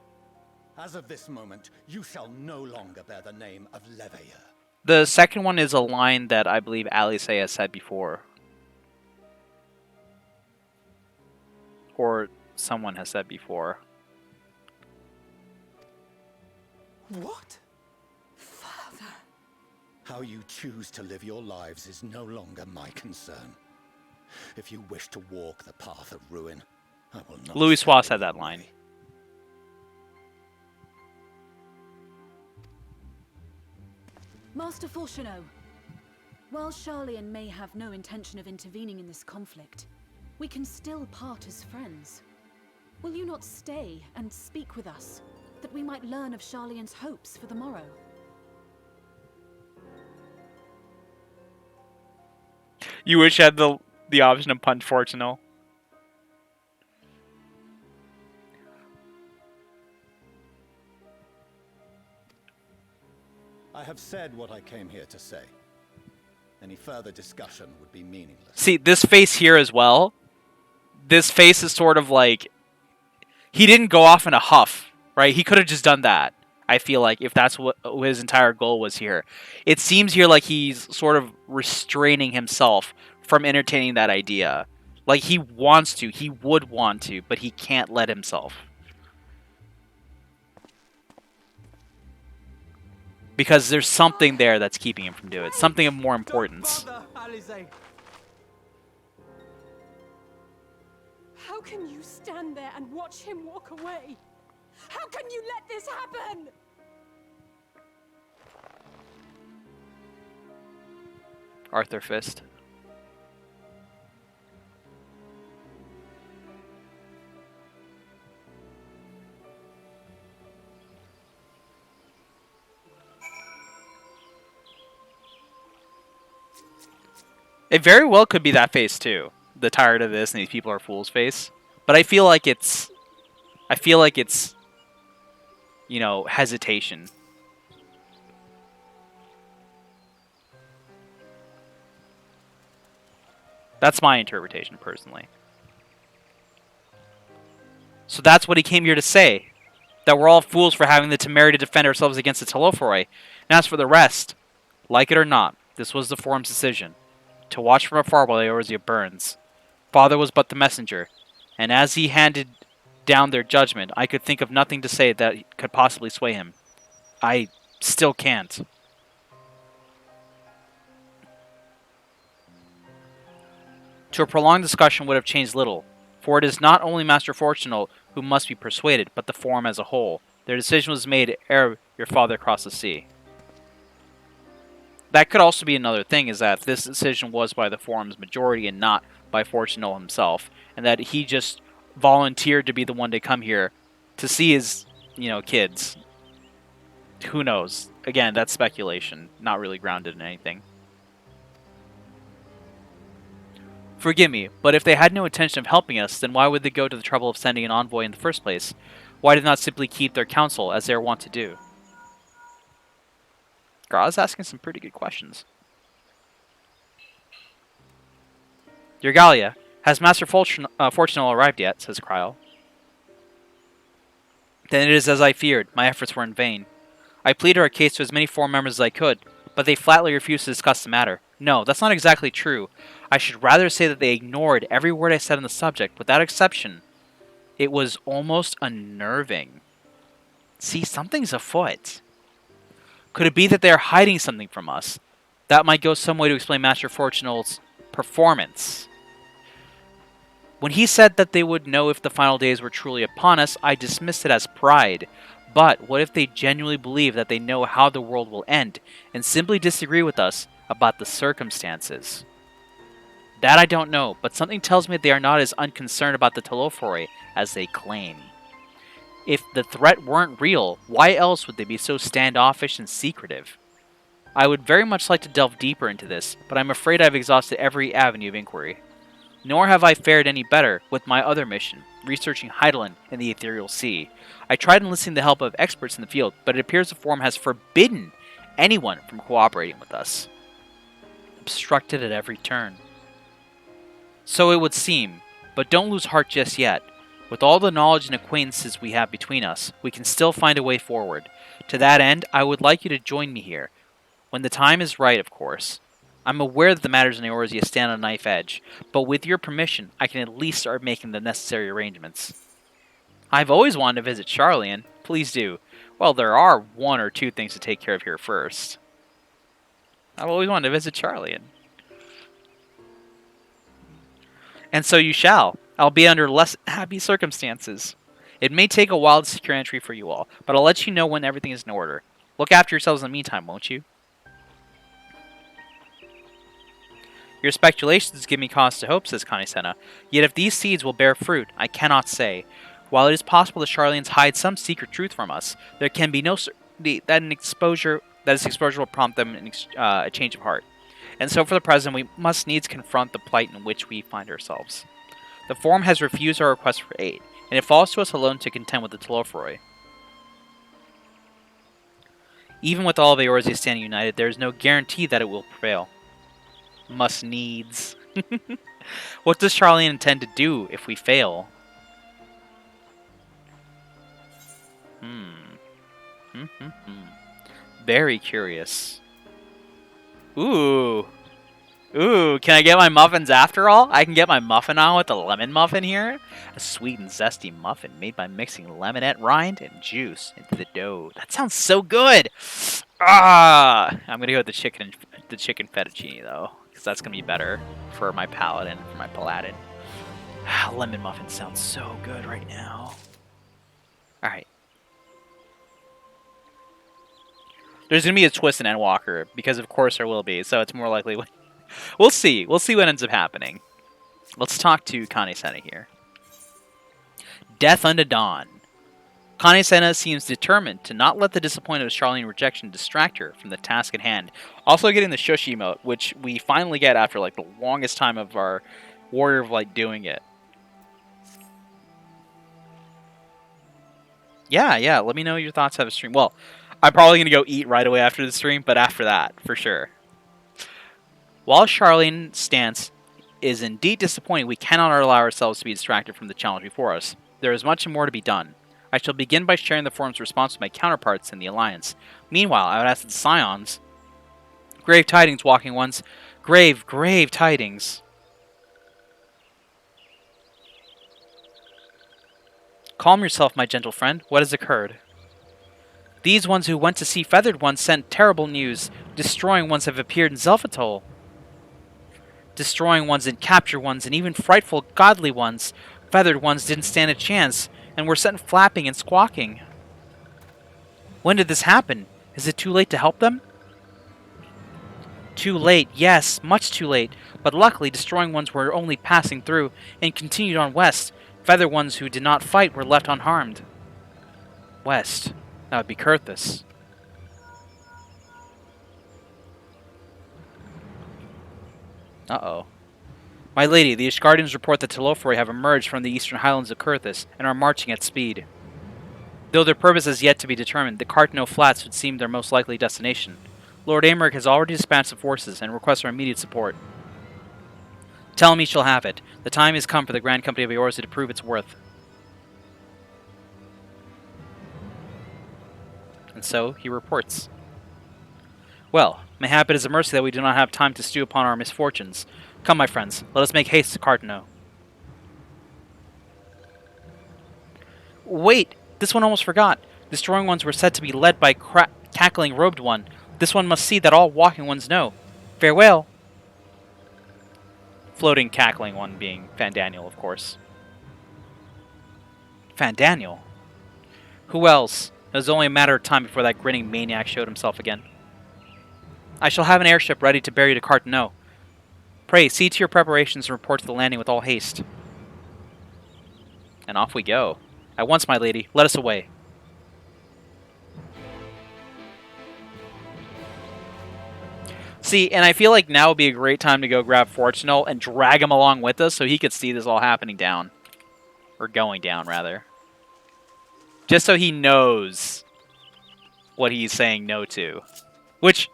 as of this moment, you shall no longer bear the name of Leveilleur. The second one is a line that I believe Alice has said before. Or someone has said before. What? Father? How you choose to live your lives is no longer my concern. If you wish to walk the path of ruin, I will not. Louis Sois said that line. Master Fourcheneau, while Sharlian may have no intention of intervening in this conflict, we can still part as friends. Will you not stay and speak with us, that we might learn of Sharlian's hopes for the morrow? You wish you had the option of punch Fortuno. I have said what I came here to say. Any further discussion would be meaningless. See, this face here as well. This face is sort of like... He didn't go off in a huff, right? He could have just done that, I feel like, if that's what his entire goal was here. It seems here like he's sort of restraining himself from entertaining that idea. Like, he wants to, he would want to, but he can't let himself. Because there's something there that's keeping him from doing it. Something of more importance. How can you stand there and watch him walk away? How can you let this happen? Arthur Fist. It very well could be that face too. The tired of this and these people are fools face. But I feel like it's you know, hesitation. That's my interpretation personally. So that's what he came here to say. That we're all fools for having the temerity to defend ourselves against the Telophoroi. And as for the rest, like it or not, this was the Forum's decision. To watch from afar while Eorzea burns. Father was but the messenger, and as he handed down their judgment, I could think of nothing to say that could possibly sway him. I still can't. To a prolonged discussion would have changed little, for it is not only Master Fortunal who must be persuaded, but the Forum as a whole. Their decision was made ere your father crossed the sea. That could also be another thing, is that this decision was by the Forum's majority and not by Fortunal himself, and that he just volunteered to be the one to come here to see his, you know, kids. Who knows? Again, that's speculation, not really grounded in anything. Forgive me, but if they had no intention of helping us, then why would they go to the trouble of sending an envoy in the first place? Why did not simply keep their counsel, as they are wont to do? Gra's asking some pretty good questions. Your Gallia, has Master Fortunal arrived yet? Says Kryl. Then it is as I feared. My efforts were in vain. I pleaded our case to as many Forum members as I could, but they flatly refused to discuss the matter. No, that's not exactly true. I should rather say that they ignored every word I said on the subject, without exception. It was almost unnerving. See, something's afoot. Could it be that they are hiding something from us? That might go some way to explain Master Fortunal's performance. When he said that they would know if the final days were truly upon us, I dismissed it as pride. But what if they genuinely believe that they know how the world will end, and simply disagree with us about the circumstances? That I don't know, but something tells me that they are not as unconcerned about the Telophoroi as they claim. If the threat weren't real, why else would they be so standoffish and secretive? I would very much like to delve deeper into this, but I'm afraid I've exhausted every avenue of inquiry. Nor have I fared any better with my other mission, researching Heidelin and the Ethereal Sea. I tried enlisting the help of experts in the field, but it appears the Forum has forbidden anyone from cooperating with us. Obstructed at every turn. So it would seem, but don't lose heart just yet. With all the knowledge and acquaintances we have between us, we can still find a way forward. To that end, I would like you to join me here. When the time is right, of course. I'm aware that the matters in Eorzea stand on a knife edge, but with your permission, I can at least start making the necessary arrangements. I've always wanted to visit Sharlayan. Please do. Well, there are one or two things to take care of here first. I've always wanted to visit Sharlayan. And so you shall, albeit under less happy circumstances. It may take a while to secure entry for you all, but I'll let you know when everything is in order. Look after yourselves in the meantime, won't you? Your speculations give me cause to hope, says Kanisena. Yet if these seeds will bear fruit, I cannot say. While it is possible the Sharlayans hide some secret truth from us, there can be no certainty that this exposure will prompt them a change of heart. And so for the present, we must needs confront the plight in which we find ourselves. The Forum has refused our request for aid, and it falls to us alone to contend with the Telophoroi. Even with all of Eorzea standing united, there is no guarantee that it will prevail. Must needs. What does Sharlayan intend to do if we fail? Very curious. Ooh. Ooh, can I get my muffins after all? I can get my muffin on with a lemon muffin here. A sweet and zesty muffin made by mixing lemonette rind and juice into the dough. That sounds so good. Ah! I'm gonna go with the chicken fettuccine though, because that's gonna be better for my paladin, for my paladin. Lemon muffin sounds so good right now. All right. There's gonna be a twist in Endwalker because of course there will be. So it's more likely. We'll see. We'll see what ends up happening. Let's talk to Kane-Senna here. Death unto Dawn. Kane-Senna seems determined to not let the disappointment of Charlene's rejection distract her from the task at hand. Also getting the shush emote, which we finally get after like the longest time of our Warrior of Light doing it. Yeah, let me know your thoughts of a stream. Well, I'm probably going to go eat right away after the stream, but after that, for sure. While Charlene's stance is indeed disappointing, we cannot allow ourselves to be distracted from the challenge before us. There is much more to be done. I shall begin by sharing the forum's response with my counterparts in the Alliance. Meanwhile, I would ask the Scions... Grave tidings, Walking Ones. Grave tidings. Calm yourself, my gentle friend. What has occurred? These ones who went to see Feathered Ones sent terrible news. Destroying Ones have appeared in Zelfatol. Destroying Ones and Capture Ones and even frightful godly ones. Feathered Ones didn't stand a chance and were sent flapping and squawking. When did this happen? Is it too late to help them? Too late, yes, much too late. But luckily, Destroying Ones were only passing through and continued on west. Feathered Ones who did not fight were left unharmed. West. That would be Kurthus. Uh-oh. My lady, the Ishgardians report that Telofori have emerged from the eastern highlands of Kurthus and are marching at speed. Though their purpose is yet to be determined, the Cartno Flats would seem their most likely destination. Lord Aymeric has already dispatched the forces and requests our immediate support. Tell him he shall have it. The time has come for the Grand Company of Eorzea to prove its worth. And so he reports. Well, mayhap it is a mercy that we do not have time to stew upon our misfortunes. Come, my friends, let us make haste to Cartno. Wait, this one almost forgot. Destroying Ones were said to be led by cackling robed one. This one must see that all Walking Ones know. Farewell. Floating cackling one being Fandaniel, of course. Fandaniel? Who else? It was only a matter of time before that grinning maniac showed himself again. I shall have an airship ready to bear you to Cartno. Pray, see to your preparations and report to the landing with all haste. And off we go. At once, my lady, let us away. See, and I feel like now would be a great time to go grab Fortunal and drag him along with us so he could see this all happening down. Or going down, rather. Just so he knows what he's saying no to. Which,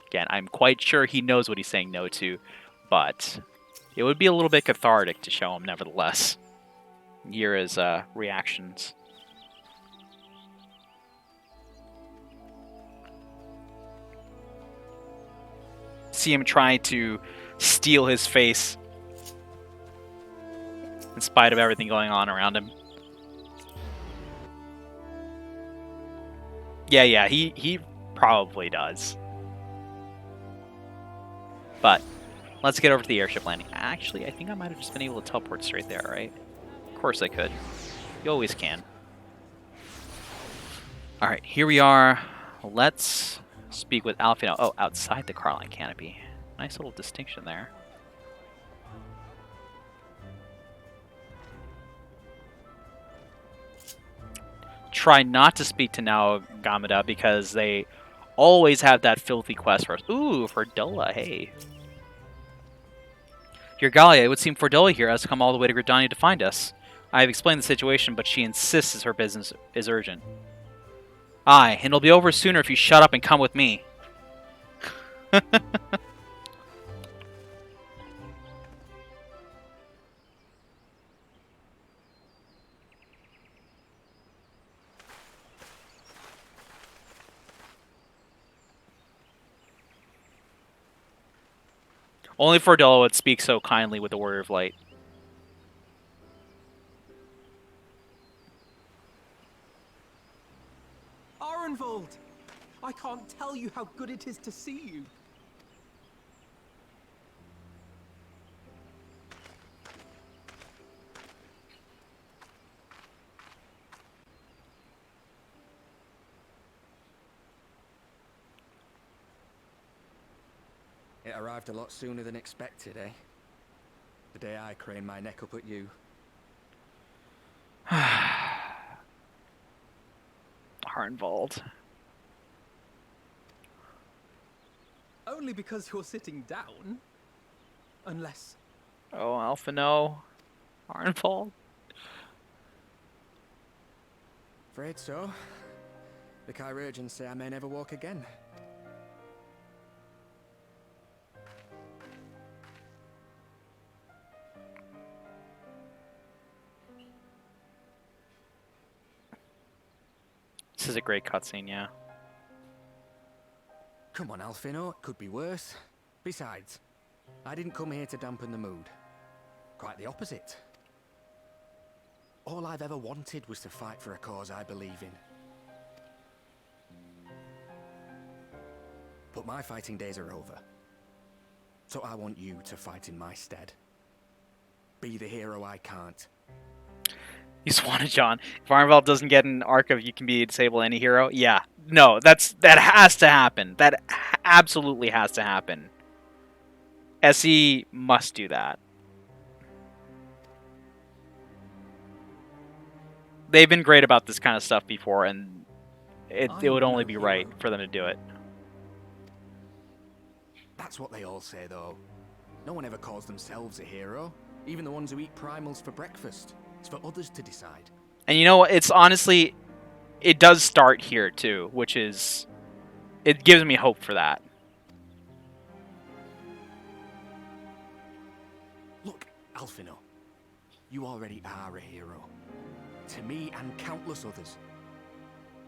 again, I'm quite sure he knows what he's saying no to, but it would be a little bit cathartic to show him, nevertheless. Here is reactions. See him trying to steal his face in spite of everything going on around him. Yeah, he probably does. But let's get over to the airship landing. Actually, I think I might have just been able to teleport straight there, right? Of course I could. You always can. Alright, here we are. Let's speak with Alfino. Oh, outside the Carline canopy. Nice little distinction there. Try not to speak to Naogamida because they always have that filthy quest for us. Ooh, Fordola, hey. Your Galia, it would seem Fordola here has come all the way to Gridania to find us. I have explained the situation, but she insists her business is urgent. Aye, and it'll be over sooner if you shut up and come with me. Only Fordola would speak so kindly with the Warrior of Light. Arenvold! I can't tell you how good it is to see you. It arrived a lot sooner than expected, eh? The day I craned my neck up at you. Harnvold. Only because you're sitting down. Unless... Oh, Alpha no. Harnvold. Afraid so. The Chirurgeons say I may never walk again. This is a great cutscene, yeah. Come on, Alfino, it could be worse. Besides, I didn't come here to dampen the mood. Quite the opposite. All I've ever wanted was to fight for a cause I believe in. But my fighting days are over. So I want you to fight in my stead. Be the hero I can't. You swanted, John. If Harnvold doesn't get an arc of you can be disable any hero, yeah. No, that has to happen. That absolutely has to happen. SE must do that. They've been great about this kind of stuff before, and it would only be right for them to do it. That's what they all say, though. No one ever calls themselves a hero. Even the ones who eat primals for breakfast. It's for others to decide. And you know what? It's honestly, it does start here, too, which is... It gives me hope for that. Look, Alfino. You already are a hero. To me and countless others.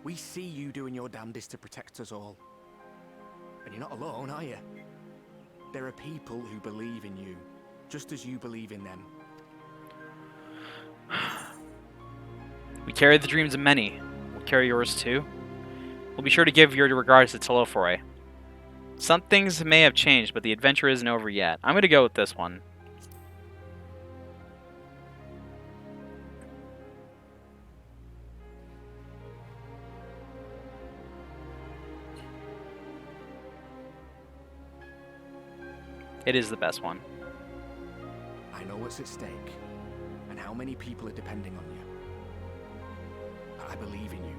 We see you doing your damnedest to protect us all. And you're not alone, are you? There are people who believe in you, just as you believe in them. We carry the dreams of many. We'll carry yours too. We'll be sure to give your regards to Telophore. Some things may have changed, but the adventure isn't over yet. I'm going to go with this one. It is the best one. I know what's at stake, and how many people are depending on you. But I believe in you.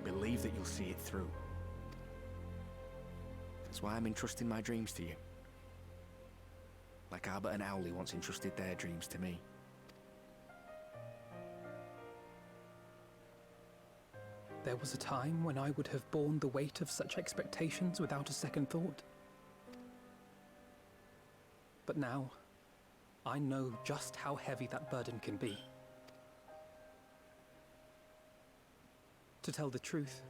Believe that you'll see it through. That's why I'm entrusting my dreams to you. Like Albert and Owley once entrusted their dreams to me. There was a time when I would have borne the weight of such expectations without a second thought. But now, I know just how heavy that burden can be. To tell the truth,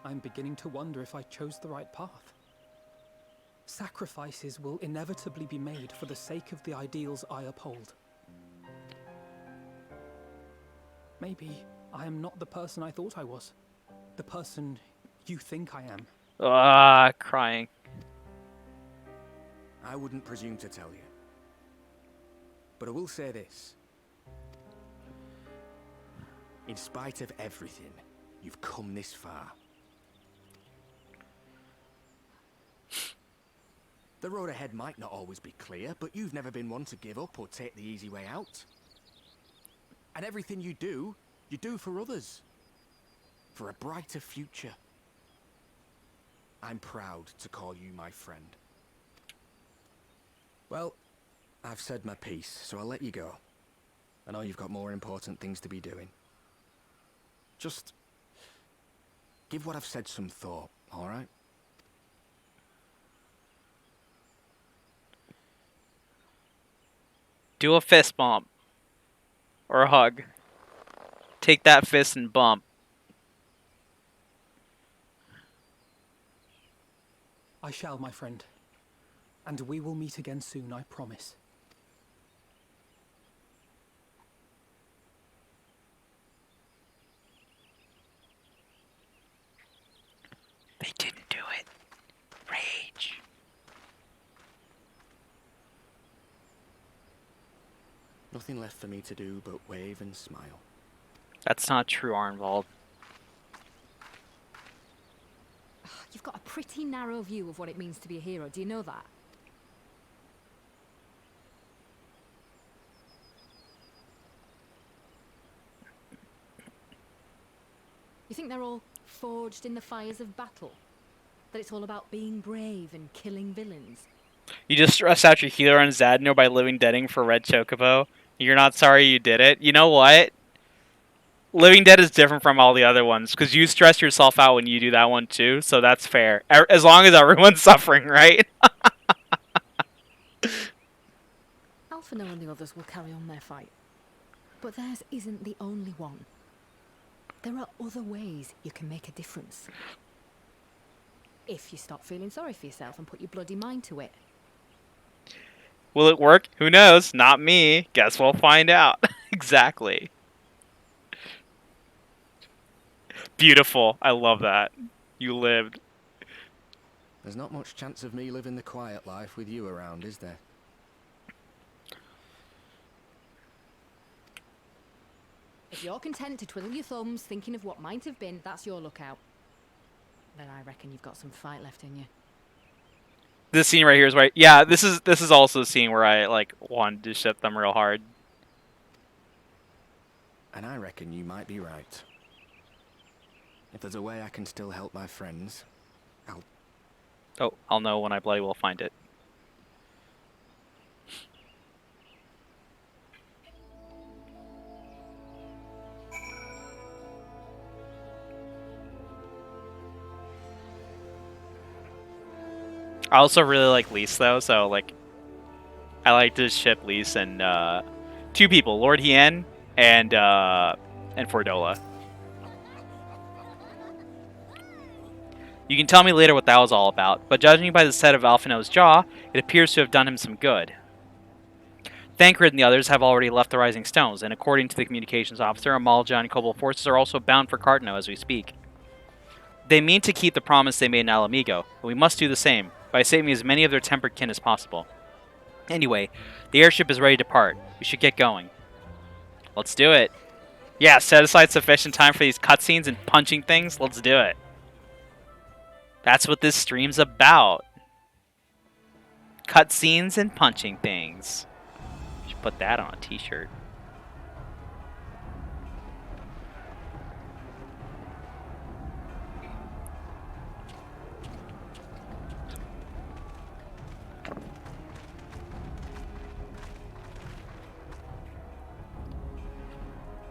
I'm beginning to wonder if I chose the right path. Sacrifices will inevitably be made for the sake of the ideals I uphold. Maybe I am not the person I thought I was. The person you think I am. Ah, crying. I wouldn't presume to tell you. But I will say this. In spite of everything, you've come this far. The road ahead might not always be clear, but you've never been one to give up or take the easy way out. And everything you do for others. For a brighter future. I'm proud to call you my friend. Well, I've said my piece, so I'll let you go. I know you've got more important things to be doing. Just give what I've said some thought, all right? Do a fist bump. Or a hug. Take that fist and bump. I shall, my friend. And we will meet again soon, I promise. Nothing left for me to do but wave and smile. That's not true, Arnvald. You've got a pretty narrow view of what it means to be a hero. Do you know that? You think they're all forged in the fires of battle? That it's all about being brave and killing villains? You just stress out your healer on Zadno by living deading for Red Chocobo. You're not sorry you did it. You know what? Living Dead is different from all the other ones, because you stress yourself out when you do that one too, so that's fair. As long as everyone's suffering, right? Alphinaud and the others will carry on their fight. But theirs isn't the only one. There are other ways you can make a difference. If you stop feeling sorry for yourself and put your bloody mind to it. Will it work? Who knows? Not me. Guess we'll find out. Exactly. Beautiful. I love that. You lived. There's not much chance of me living the quiet life with you around, is there? If you're content to twiddle your thumbs thinking of what might have been, that's your lookout. Then I reckon you've got some fight left in you. This scene right here is right. Yeah, this is also a scene where I like wanted to ship them real hard. And I reckon you might be right. If there's a way I can still help my friends, I'll know when I bloody well find it. I also really like Lise though, so like I like to ship Lise and two people, Lord Hien and Fordola. You can tell me later what that was all about, but judging by the set of Alphinaud's jaw, it appears to have done him some good. Thancred and the others have already left the Rising Stones, and according to the communications officer, Amalja and Kobold forces are also bound for Cartano as we speak. They mean to keep the promise they made in Alamigo, but we must do the same, by saving as many of their tempered kin as possible. Anyway, the airship is ready to depart. We should get going. Let's do it. Yeah, set aside sufficient time for these cutscenes and punching things. Let's do it. That's what this stream's about. Cutscenes and punching things. Should put that on a t-shirt.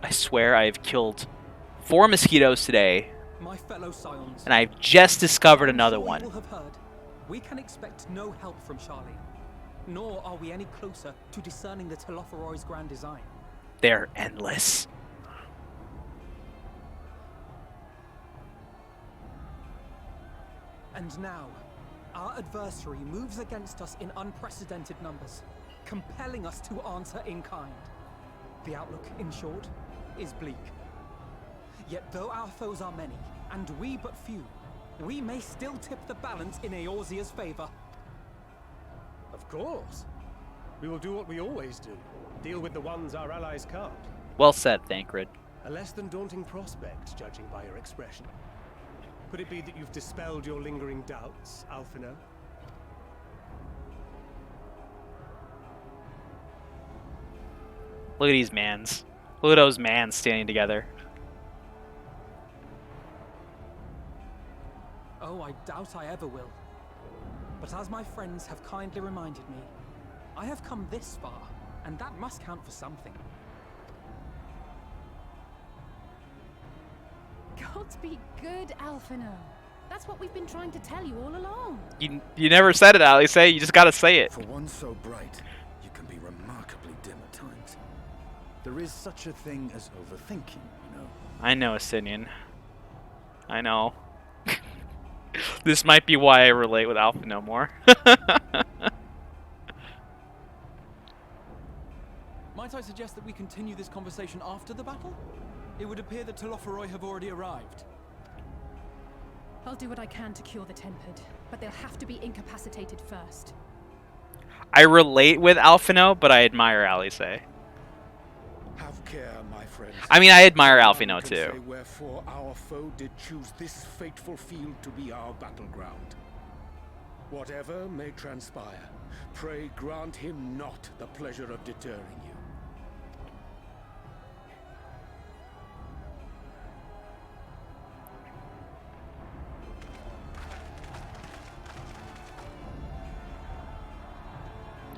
I swear I have killed 4 mosquitoes today. My fellow Scions, and I've just discovered another one. You will have heard, we can expect no help from Charlie, nor are we any closer to discerning the Telophoroid's grand design. They're endless. And now, our adversary moves against us in unprecedented numbers, compelling us to answer in kind. The outlook, in short, is bleak. Yet though our foes are many, and we but few, we may still tip the balance in Eorzea's favor. Of course. We will do what we always do. Deal with the ones our allies can't. Well said, Thancred. A less than daunting prospect, judging by your expression. Could it be that you've dispelled your lingering doubts, Alphinaud? Look at these mans. Look at those mans standing together. Oh, I doubt I ever will. But as my friends have kindly reminded me, I have come this far, and that must count for something. Gods be good, Alphinaud. That's what we've been trying to tell you all along. You never said it, Alice. You just gotta say it. For one so bright, you can be remarkably dim at times. There is such a thing as overthinking, you know. I know, Asinian. I know. This might be why I relate with Alphinaud more. Might I suggest that we continue this conversation after the battle? It would appear that Telophoroi have already arrived. I'll do what I can to cure the tempered, but they'll have to be incapacitated first. I relate with Alphinaud, but I admire Alice. care, my friends. I mean, I admire None Alphino can too. say wherefore our foe did choose this fateful field to be our battleground. Whatever may transpire, pray grant him not the pleasure of deterring you.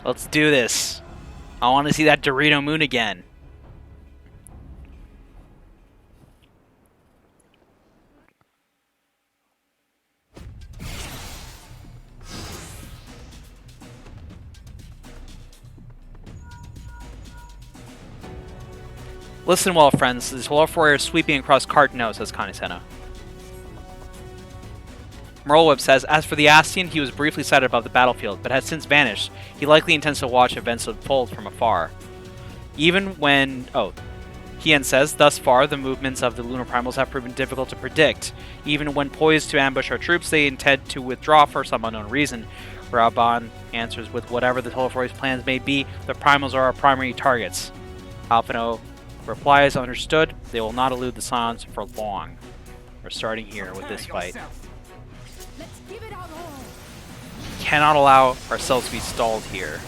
Let's do this. I want to see that Dorito moon again. Listen well, friends. This Telefroy is sweeping across Cartno, says Kanisena. Merleweb says, as for the Astian, he was briefly sighted above the battlefield, but has since vanished. He likely intends to watch events unfold from afar. Even when... Oh. Hien says, thus far, the movements of the Lunar Primals have proven difficult to predict. Even when poised to ambush our troops, they intend to withdraw for some unknown reason. Raban answers with whatever the Telefroy's plans may be, the Primals are our primary targets. Alphino replies, understood, they will not elude the Scions for long. We're starting here with this fight. Let's give it our all. Cannot allow ourselves to be stalled here.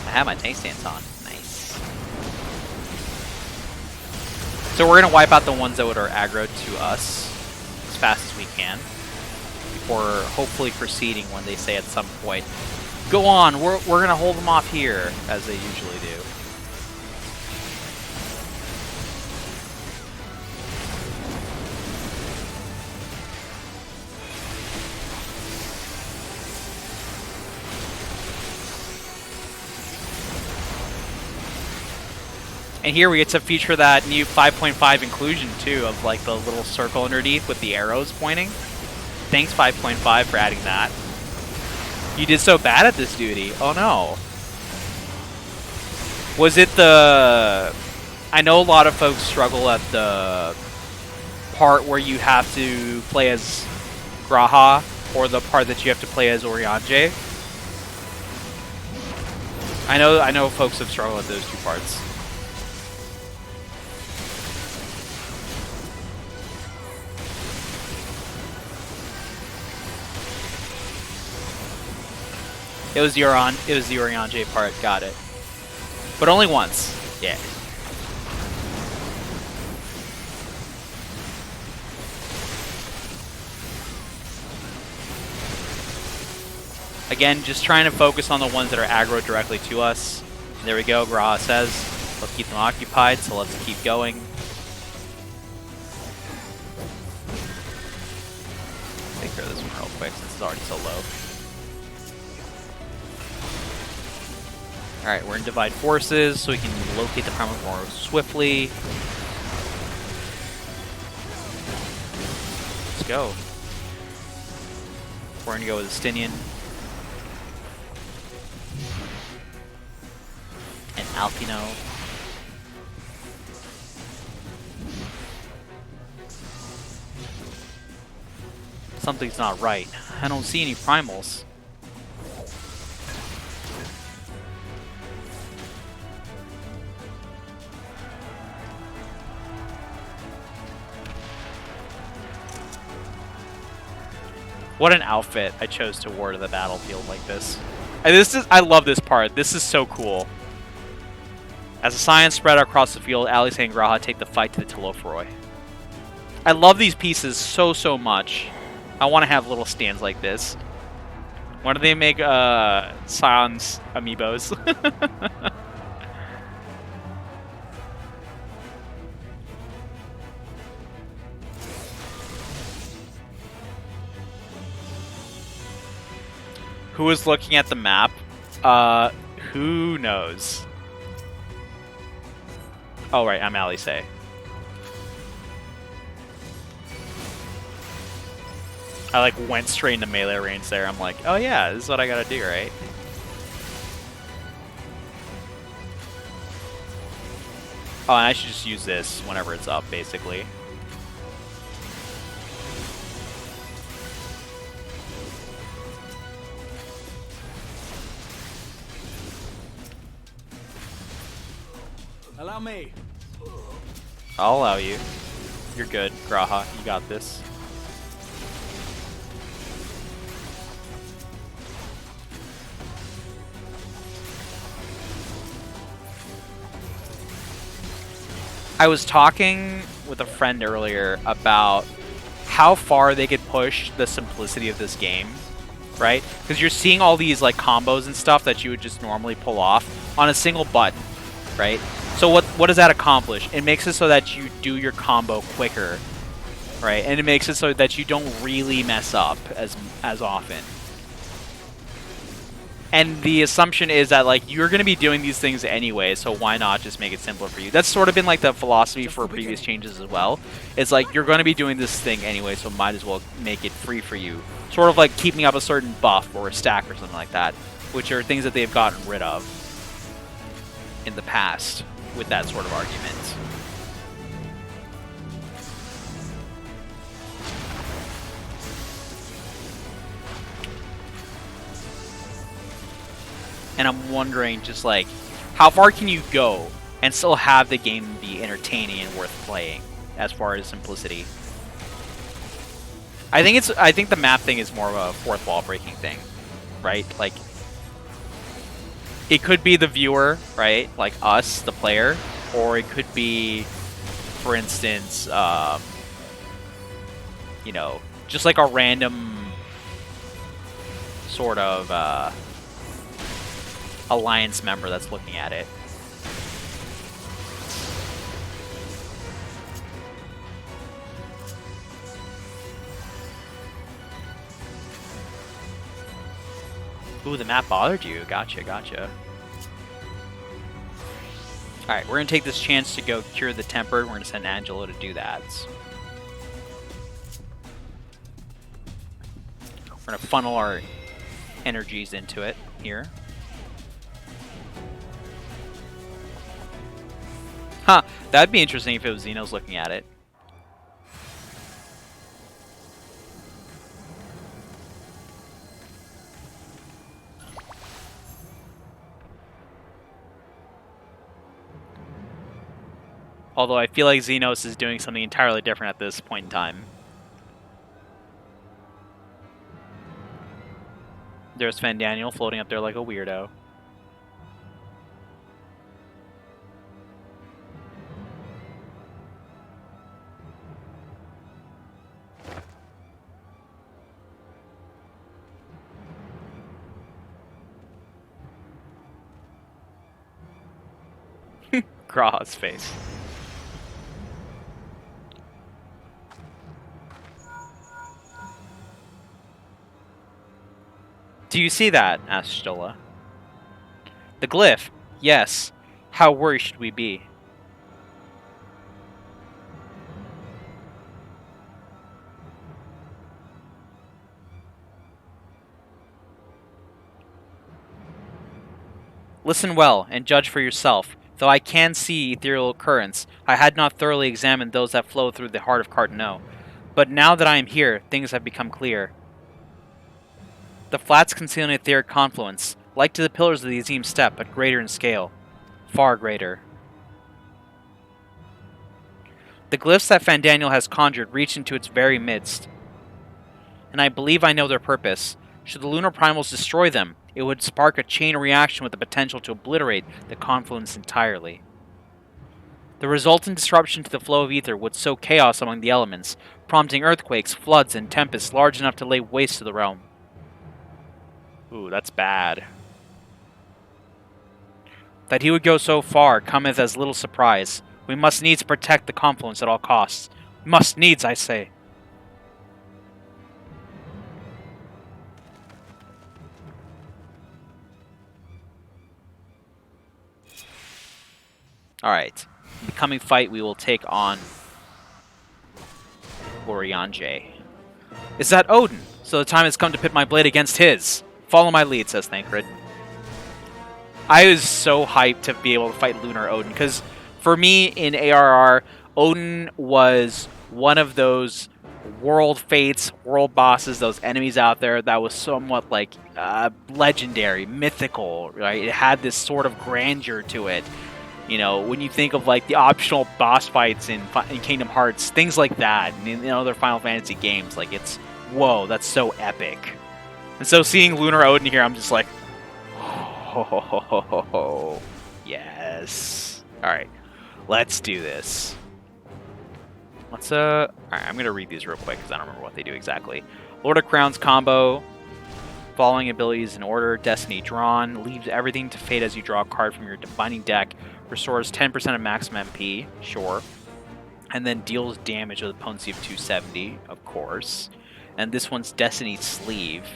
I have my tank stance on. Nice. So we're going to wipe out the ones that are aggro to us as fast as we can before hopefully proceeding when they say at some point, go on, we're going to hold them off here, as they usually do. And here we get to feature that new 5.5 inclusion too, of like the little circle underneath with the arrows pointing. Thanks 5.5 for adding that. You did so bad at this duty. Oh no. Was it the... I know a lot of folks struggle at the part where you have to play as Graha, or the part that you have to play as Urianger. I know folks have struggled with those two parts. It was the Urianger part, got it. But only once. Yeah. Again, just trying to focus on the ones that are aggro directly to us. There we go, Graha says. Let's keep them occupied, so let's keep going. Take care of this one real quick since it's already so low. Alright, we're in Divide Forces, so we can locate the Primal more swiftly. Let's go. We're going to go with Estinian. And Alphino. Something's not right. I don't see any Primals. What an outfit I chose to wear to the battlefield like this. And I love this part. This is so cool. As the Scions spread out across the field, Alice and Graha take the fight to the Telefroy. I love these pieces so much. I want to have little stands like this. When do they make Scions amiibos? Who is looking at the map? Who knows? Oh, right, I'm Alice. I like went straight into melee range there. I'm like, oh yeah, this is what I gotta do, right? Oh, and I should just use this whenever it's up, basically. Allow me. I'll allow you. You're good, Graha. You got this. I was talking with a friend earlier about how far they could push the simplicity of this game, right? Because you're seeing all these like combos and stuff that you would just normally pull off on a single button, right? So what does that accomplish? It makes it so that you do your combo quicker, right? And it makes it so that you don't really mess up as often. And the assumption is that like you're going to be doing these things anyway, so why not just make it simpler for you? That's sort of been like the philosophy for previous changes as well. It's like you're going to be doing this thing anyway, so might as well make it free for you. Sort of like keeping up a certain buff or a stack or something like that, which are things that they've gotten rid of in the past with that sort of argument. And I'm wondering just like, how far can you go and still have the game be entertaining and worth playing as far as simplicity? I think the map thing is more of a fourth wall breaking thing, right? Like, it could be the viewer, right? Like us, the player, or it could be, for instance, you know, just like a random sort of Alliance member that's looking at it. Ooh, the map bothered you. Gotcha, gotcha. Alright, we're going to take this chance to go cure the Tempered. We're going to send Angelo to do that. We're going to funnel our energies into it here. Huh, that'd be interesting if it was Xenos looking at it. Although I feel like Xenos is doing something entirely different at this point in time. There's Fandaniel floating up there like a weirdo. Graha's face. Do you see that? Asked Stola. The glyph? Yes. How worried should we be? Listen well, and judge for yourself. Though I can see ethereal currents, I had not thoroughly examined those that flow through the heart of Cardinaux. But now that I am here, things have become clear. The flats conceal an etheric confluence, like to the pillars of the Azim Steppe, but greater in scale. Far greater. The glyphs that Fandaniel has conjured reach into its very midst. And I believe I know their purpose. Should the lunar primals destroy them, it would spark a chain reaction with the potential to obliterate the confluence entirely. The resultant disruption to the flow of ether would sow chaos among the elements, prompting earthquakes, floods, and tempests large enough to lay waste to the realm. Ooh, that's bad. That he would go so far cometh as little surprise. We must needs protect the confluence at all costs. Must needs, I say. Alright. In the coming fight, we will take on Urianger. Is that Odin? So the time has come to pit my blade against his. Follow my lead, says Thancred. I was so hyped to be able to fight Lunar Odin, because for me, in ARR, Odin was one of those world fates, world bosses, those enemies out there that was somewhat like legendary, mythical, right? It had this sort of grandeur to it. You know, when you think of like the optional boss fights in Kingdom Hearts, things like that, and in other Final Fantasy games, like it's whoa, that's so epic. And so seeing Lunar Odin here, I'm just like, oh, yes. All right, let's do this. Let's all right, I'm gonna read these real quick because I don't remember what they do exactly. Lord of Crowns combo. Following abilities in order. Destiny drawn. Leaves everything to fate as you draw a card from your binding deck. Restores 10% of maximum MP. Sure. And then deals damage with a potency of 270, of course. And this one's Destiny Sleeve.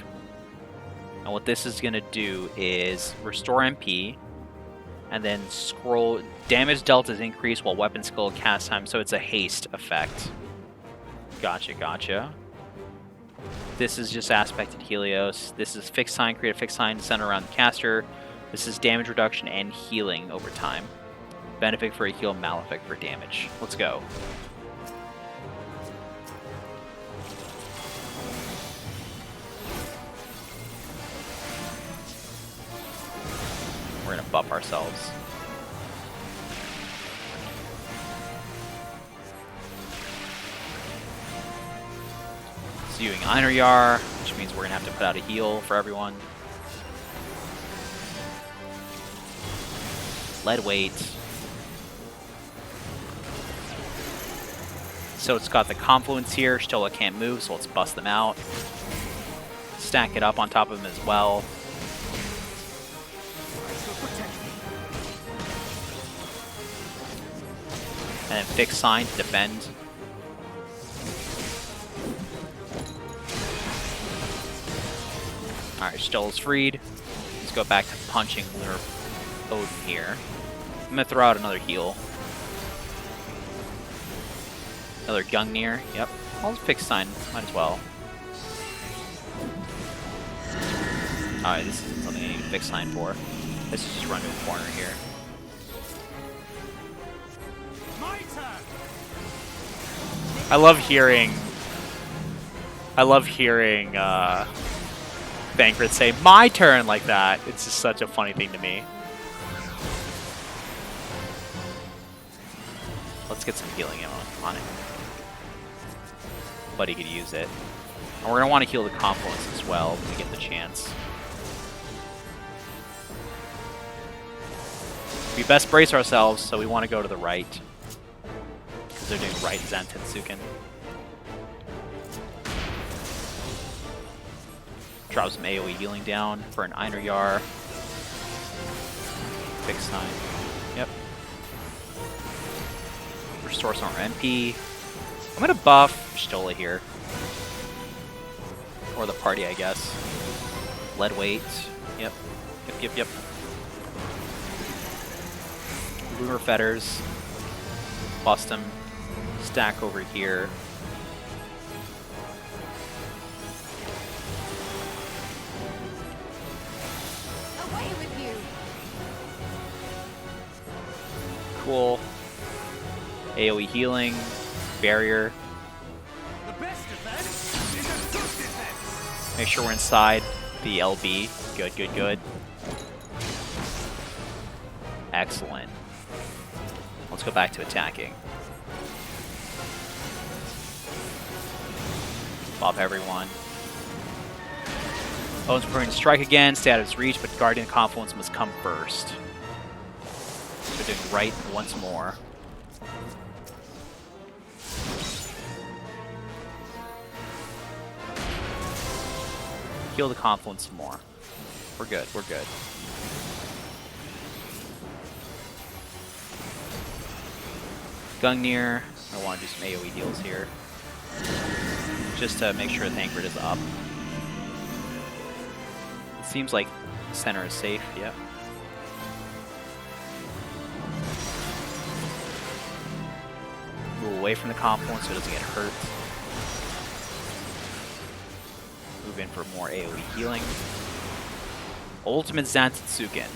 And what this is going to do is restore MP. And then scroll. Damage dealt is increased while weapon skill cast time. So it's a haste effect. Gotcha, gotcha. This is just aspected Helios. This is fixed sign, create a fixed sign center around the caster. This is damage reduction and healing over time. Benefic for a heal, Malefic for damage. Let's go. We're gonna buff ourselves. Using Einherjar, which means we're going to have to put out a heal for everyone. Lead weight. So it's got the confluence here. Stola can't move, so let's bust them out. Stack it up on top of them as well. And then fixed sign to defend. Alright, Stola's freed. Let's go back to punching Lunar Odin here. I'm gonna throw out another heal. Another Gungnir. Yep. I'll fix sign. Might as well. Alright, this isn't something I need to fix sign for. Let's just run to a corner here. I love hearing Thancred say, "My turn," like that. It's just such a funny thing to me. Let's get some healing on it. Buddy could use it. And we're going to want to heal the confluence as well when we get the chance. We best brace ourselves, so we want to go to the right. Because they're doing right Zantetsuken. Drop some AoE healing down for an Einherjar. Fixed sign. Yep. Restore some more MP. I'm gonna buff Stola here. Or the party, I guess. Lead weight. Yep. Yep. Lunar Fetters. Bust him. Stack over here. Cool. AoE healing, barrier. Make sure we're inside the LB. Good. Excellent. Let's go back to attacking. Buff everyone. Odin's preparing to strike again, stay out of his reach, but Guardian Confluence must come first. So doing right once more. Heal the confluence some more. We're good. Gungnir. I want to do some AoE deals here. Just to make sure Thancred is up. It seems like center is safe, yeah. Move away from the confluence so it doesn't get hurt. Move in for more AoE healing. Ultimate Zantetsuken.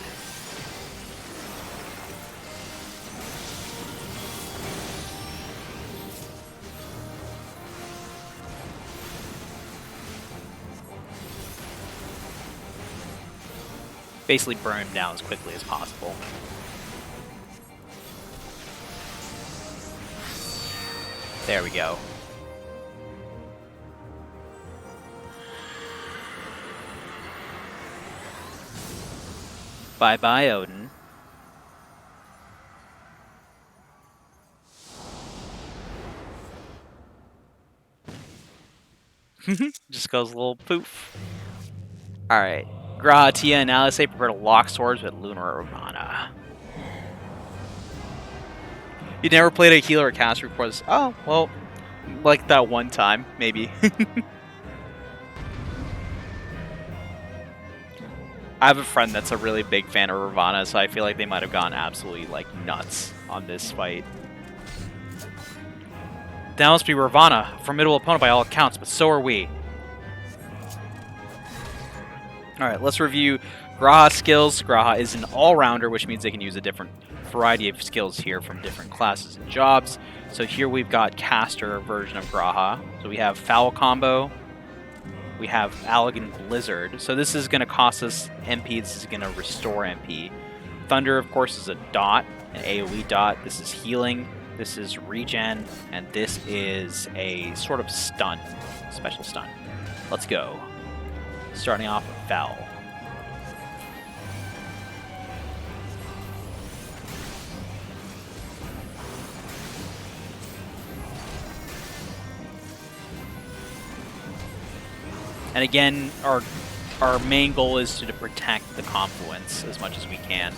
Basically burn him down as quickly as possible. There we go. Bye-bye, Odin. Just goes a little poof. Alright. Graha, Tia, and Alice prepare to lock swords with Lunar Romana. You never played a healer or caster before this? Oh, well, like that one time, maybe. I have a friend that's a really big fan of Ravana, so I feel like they might have gone absolutely, like, nuts on this fight. That must be Ravana, a formidable opponent by all accounts, but so are we. Alright, let's review Graha's skills. Graha is an all-rounder, which means they can use a different variety of skills here from different classes and jobs. So here we've got caster version of Graha. So we have Foul Combo. We have Allegan Blizzard. So this is going to cost us MP. This is going to restore MP. Thunder, of course, is a dot, an AoE dot. This is healing. This is regen. And this is a sort of stun, special stun. Let's go. Starting off with Foul. And again, our main goal is to protect the confluence as much as we can.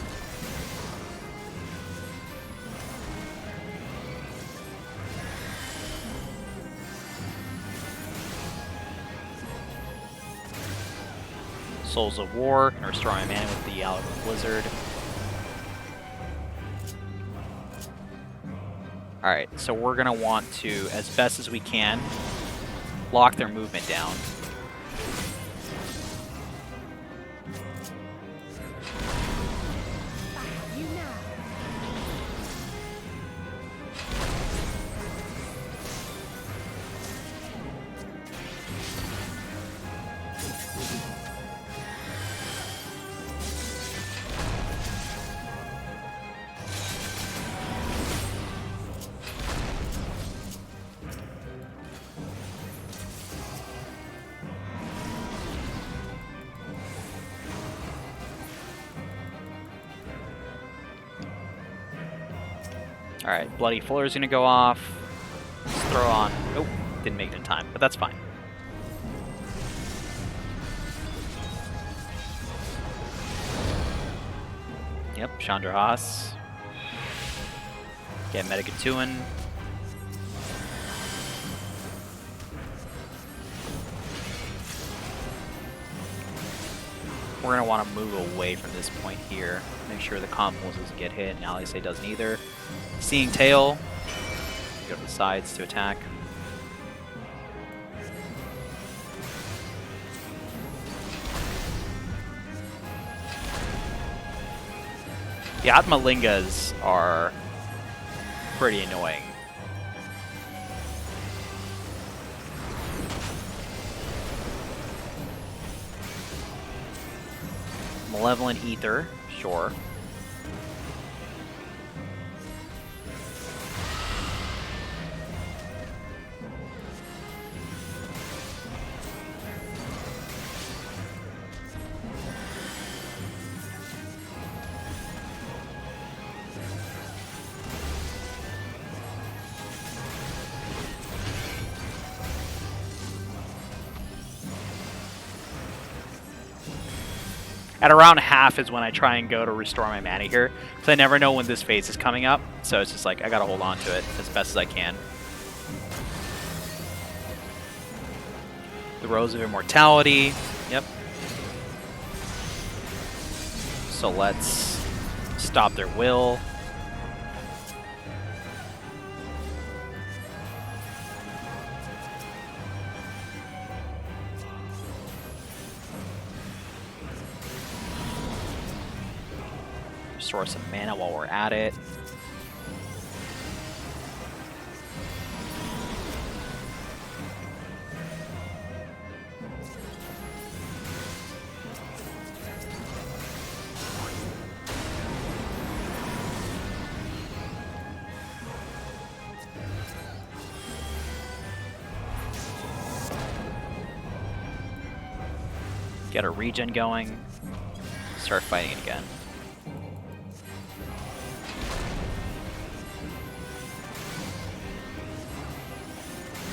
Souls of War, and restore my mana with the Allegan Blizzard. Alright, so we're going to want to, as best as we can, lock their movement down. Alright, Bloody Fuller's gonna go off. Let's throw on... Nope, didn't make it in time, but that's fine. Yep, Chandra Haas. Get Metagatuan. We're going to want to move away from this point here. Make sure the confluence doesn't get hit, and Alice doesn't either. Seeing Tail. Go to the sides to attack. The Atmalingas are pretty annoying. Malevolent Ether, sure. At around half is when I try and go to restore my mana here, because I never know when this phase is coming up, so it's just like, I gotta hold on to it as best as I can. The Rose of Immortality, yep. So let's stop their will. Restore some mana while we're at it. Get a regen going. Start fighting it again.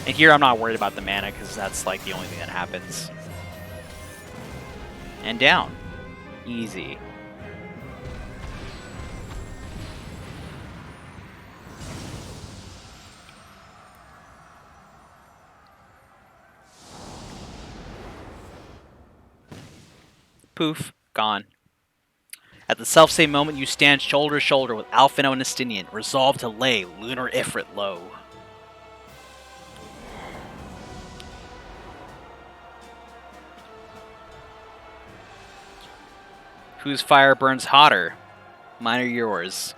And here I'm not worried about the mana because that's like the only thing that happens. And down. Easy. Poof. Gone. At the selfsame moment, you stand shoulder to shoulder with Alphino and Estinian, resolved to lay Lunar Ifrit low. Whose fire burns hotter? Mine or yours?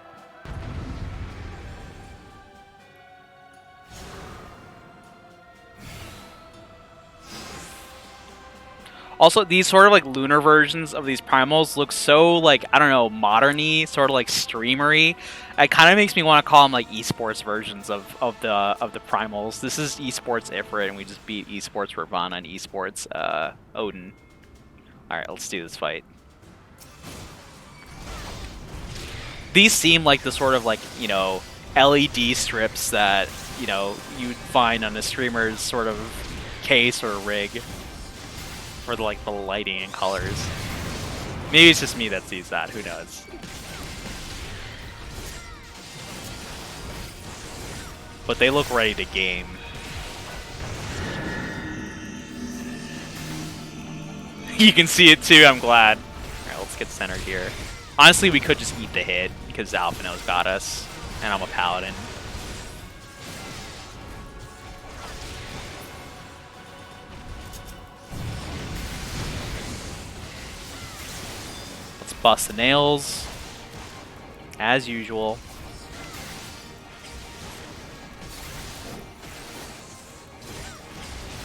Also, these sort of like lunar versions of these primals look so like, I don't know, modern-y, sort of like streamery. It kind of makes me want to call them like esports versions of the primals. This is esports Ifrit, and we just beat esports Ravana and esports Odin. All right, let's do this fight. These seem like the sort of like, you know, LED strips that, you know, you'd find on a streamer's sort of case or rig. For the, like the lighting and colors. Maybe it's just me that sees that, who knows. But they look ready to game. You can see it too, I'm glad. Alright, let's get centered here. Honestly, we could just eat the hit, because Alphino's got us, and I'm a paladin. Let's bust the nails, as usual.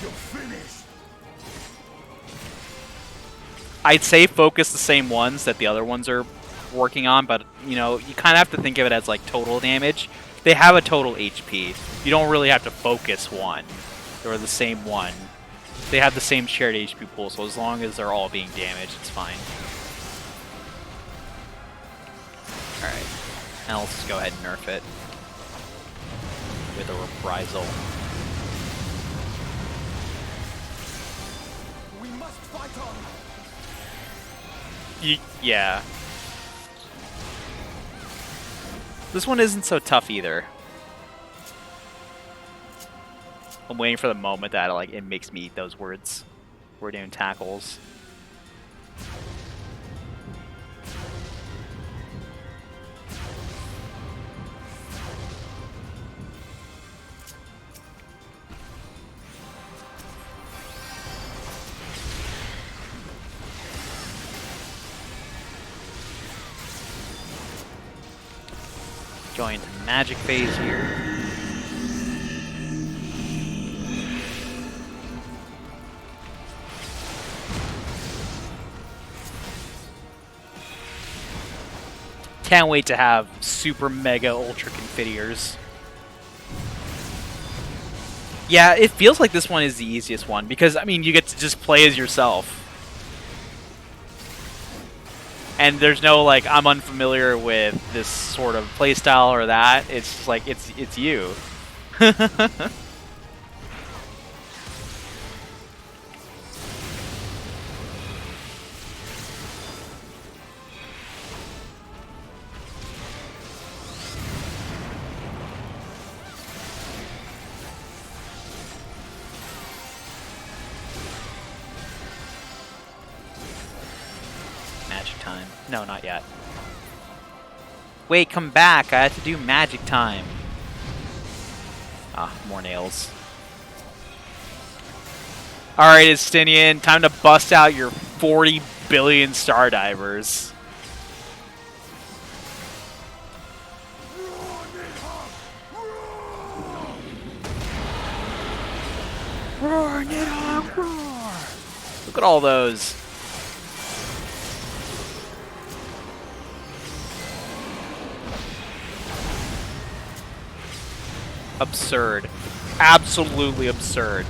You're finished. I'd say focus the same ones that the other ones are working on, but you know, you kind of have to think of it as like total damage. They have a total HP. You don't really have to focus one. They're the same one. They have the same shared HP pool, so as long as they're all being damaged, it's fine. Alright, now let's just go ahead and nerf it with a reprisal. We must fight on. Yeah. This one isn't so tough either. I'm waiting for the moment that like it makes me eat those words. We're doing tackles. Going into magic phase here. Can't wait to have super mega ultra confiteors. Yeah, it feels like this one is the easiest one because I mean you get to just play as yourself. And there's no like I'm unfamiliar with this sort of playstyle or that. It's just like it's you. Magic time. No, not yet. Wait, come back. I have to do magic time. Ah, more nails. Alright, Estinian, time to bust out your 40 billion Stardivers. Roar, Nidhogg, roar! Look at all those. Absurd. Absolutely absurd.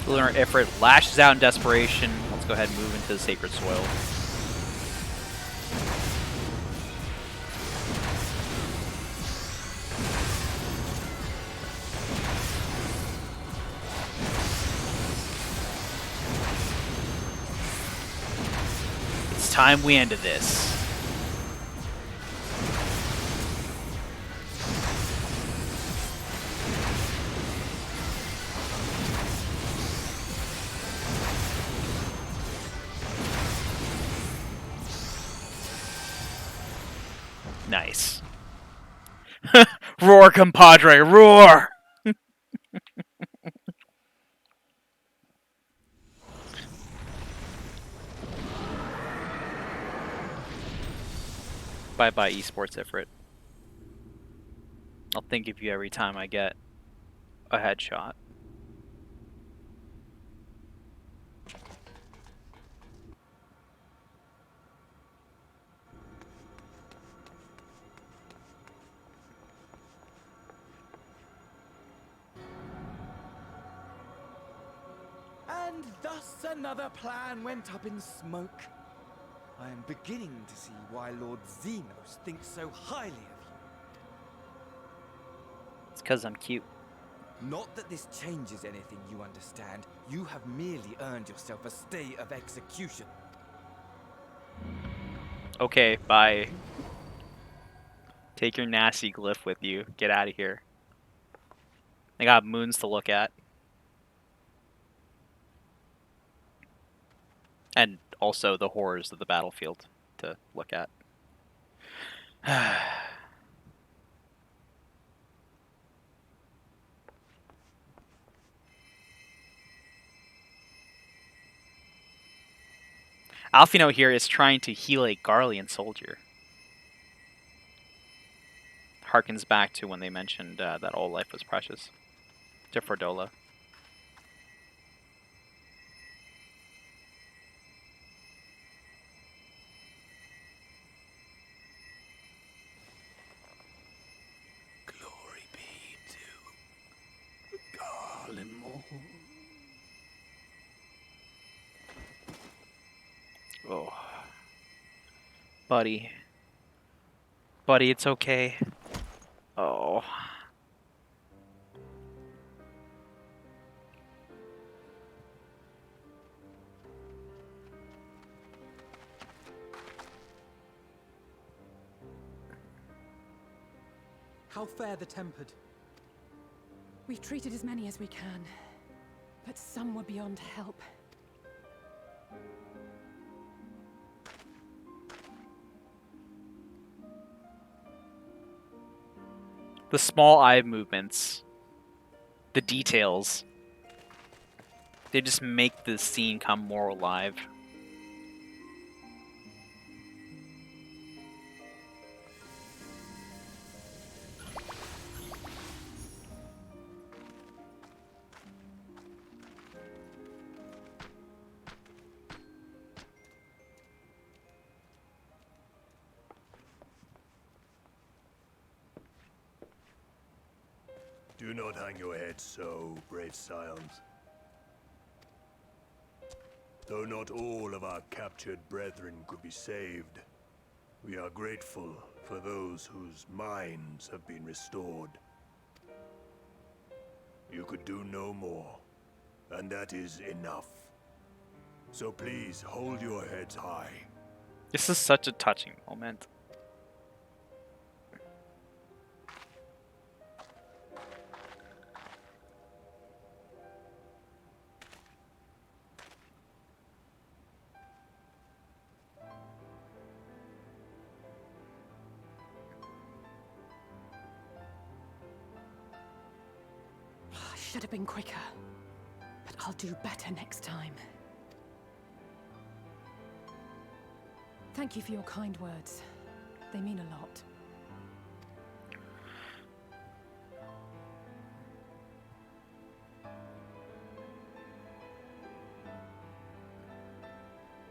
Lunar Ifrit lashes out in desperation. Let's go ahead and move into the sacred soil. It's time we ended this. Nice. Roar, compadre, roar! Bye-bye, esports Ifrit. I'll think of you every time I get a headshot. And thus another plan went up in smoke. I am beginning to see why Lord Xenos thinks so highly of you. It's because I'm cute. Not that this changes anything, you understand. You have merely earned yourself a stay of execution. Okay, bye. Take your nasty glyph with you. Get out of here. I got moons to look at. And also the horrors of the battlefield to look at. Alfino here is trying to heal a Garlean soldier. Harkens back to when they mentioned that all life was precious. To Fordola. Glory be to Garlemore. Oh. Buddy. Buddy, it's okay. Oh. How fare the tempered? We've treated as many as we can, but some were beyond help. The small eye movements. The details. They just make the scene come more alive. Do not hang your head so, brave scions. Though not all of our captured brethren could be saved, we are grateful for those whose minds have been restored. You could do no more, and that is enough. So please hold your heads high. This is such a touching moment. Should have been quicker, but I'll do better next time. Thank you for your kind words. They mean a lot.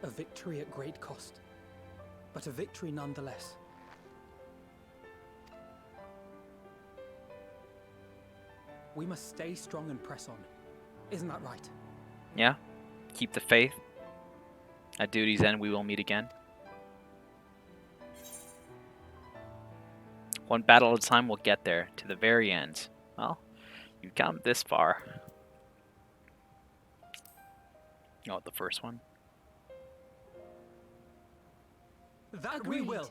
A victory at great cost, but a victory nonetheless. We must stay strong and press on. Isn't that right? Yeah? Keep the faith. At duty's end, we will meet again. One battle at a time, we'll get there. To the very end. Well, you've come this far. Oh, the first one? That Agreed. we will.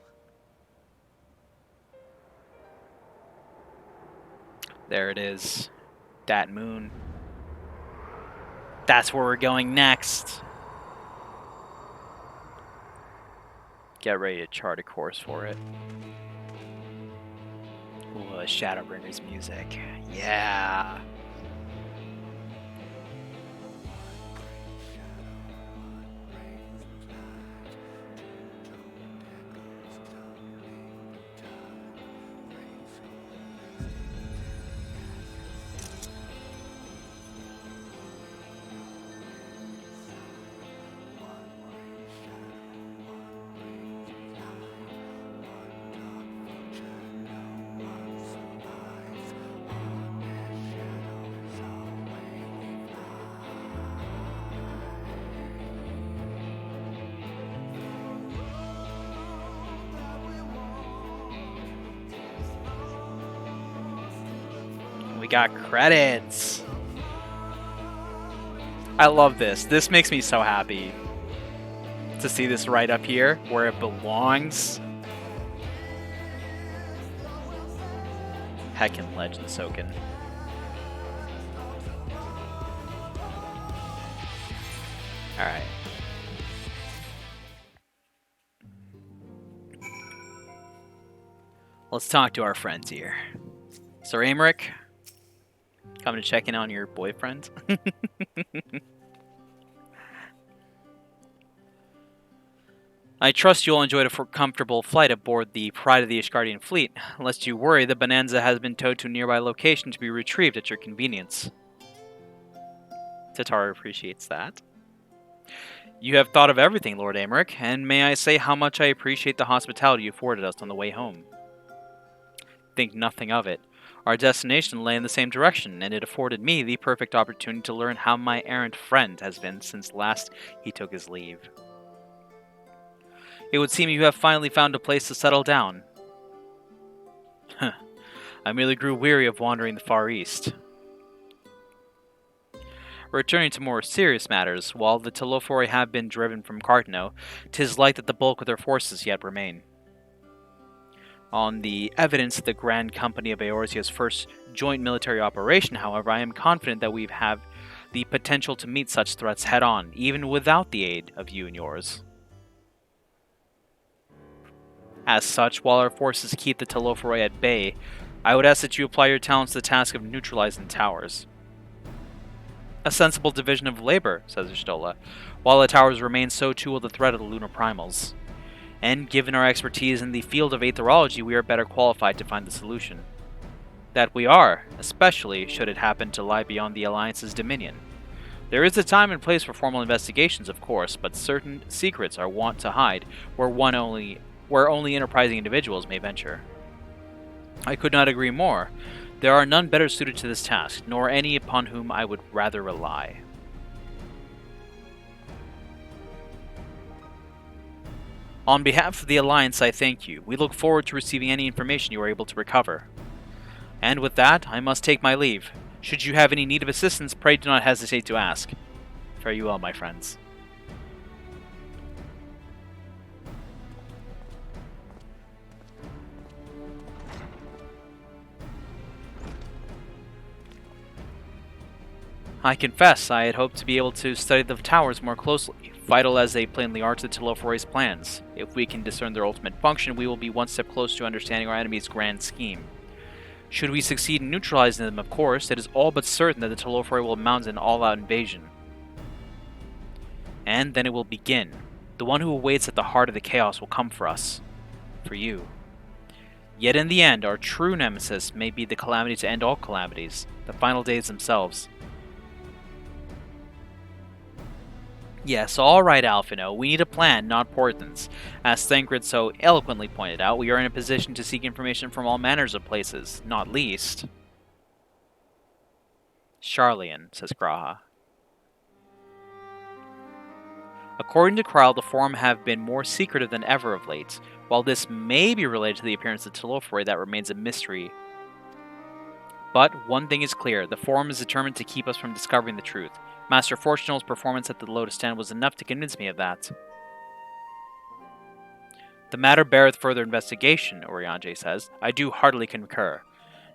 There it is. Dat moon. That's where we're going next. Get ready to chart a course for it. Ooh, Shadowbringers music. Yeah. We got credits. I love this. This makes me so happy to see this right up here where it belongs. Heckin' legend soaking. Alright. Let's talk to our friends here. Sir Aymeric, coming to check in on your boyfriend. I trust you'll enjoy a comfortable flight aboard the Pride of the Ishgardian fleet. Lest you worry, the Bonanza has been towed to a nearby location to be retrieved at your convenience. Tatar appreciates that. You have thought of everything, Lord Aymeric, and may I say how much I appreciate the hospitality you afforded us on the way home. Think nothing of it. Our destination lay in the same direction, and it afforded me the perfect opportunity to learn how my errant friend has been since last he took his leave. It would seem you have finally found a place to settle down. I merely grew weary of wandering the Far East. Returning to more serious matters, while the Telophori have been driven from Cartano, 'tis like that the bulk of their forces yet remain. On the evidence of the Grand Company of Eorzea's first joint military operation, however, I am confident that we have the potential to meet such threats head-on, even without the aid of you and yours. As such, while our forces keep the Telophori at bay, I would ask that you apply your talents to the task of neutralizing the towers. A sensible division of labor, says Y'shtola. While the towers remain, so too will the threat of the lunar primals. And given our expertise in the field of aetherology, we are better qualified to find the solution. That we are, especially should it happen to lie beyond the Alliance's dominion. There is a time and place for formal investigations, of course, but certain secrets are wont to hide where only enterprising individuals may venture. I could not agree more. There are none better suited to this task, nor any upon whom I would rather rely. On behalf of the Alliance, I thank you. We look forward to receiving any information you are able to recover. And with that, I must take my leave. Should you have any need of assistance, pray do not hesitate to ask. Fare you well, my friends. I confess I had hoped to be able to study the towers more closely, vital as they plainly are to the Telophori's plans. If we can discern their ultimate function, we will be one step closer to understanding our enemy's grand scheme. Should we succeed in neutralizing them, of course, it is all but certain that the Telophori will mount an all-out invasion. And then it will begin. The one who awaits at the heart of the chaos will come for us. For you. Yet in the end, our true nemesis may be the calamity to end all calamities, the final days themselves. Yes, alright, Alphino, we need a plan, not portents. As Thancred so eloquently pointed out, we are in a position to seek information from all manners of places, not least Sharlayan, says Graha. According to Krile, the Forum have been more secretive than ever of late. While this may be related to the appearance of Telophoroi, that remains a mystery. But one thing is clear, the Forum is determined to keep us from discovering the truth. Master Fortunal's performance at the Lotus Stand was enough to convince me of that. The matter beareth further investigation, Urianger says. I do heartily concur.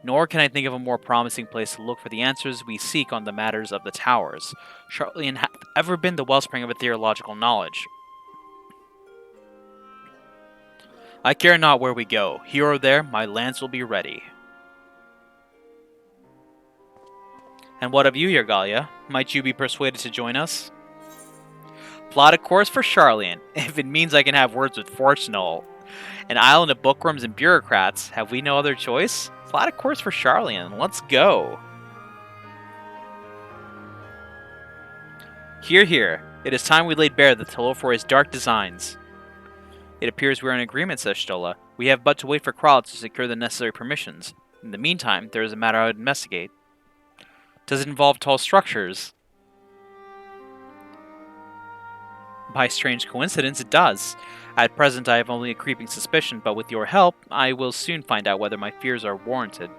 Nor can I think of a more promising place to look for the answers we seek on the matters of the towers. Charlian hath ever been the wellspring of a theological knowledge. I care not where we go. Here or there, my lance will be ready. And what of you, Yargalia? Might you be persuaded to join us? Plot a course for Charlian, if it means I can have words with Fortunal. An island of bookworms and bureaucrats, have we no other choice? Plot a course for Charlian, let's go. Hear, hear. It is time we laid bare the Telophor's dark designs. It appears we are in agreement, says Stola. We have but to wait for Krile to secure the necessary permissions. In the meantime, there is a matter I would investigate. Does it involve tall structures? By strange coincidence, it does. At present, I have only a creeping suspicion, but with your help, I will soon find out whether my fears are warranted.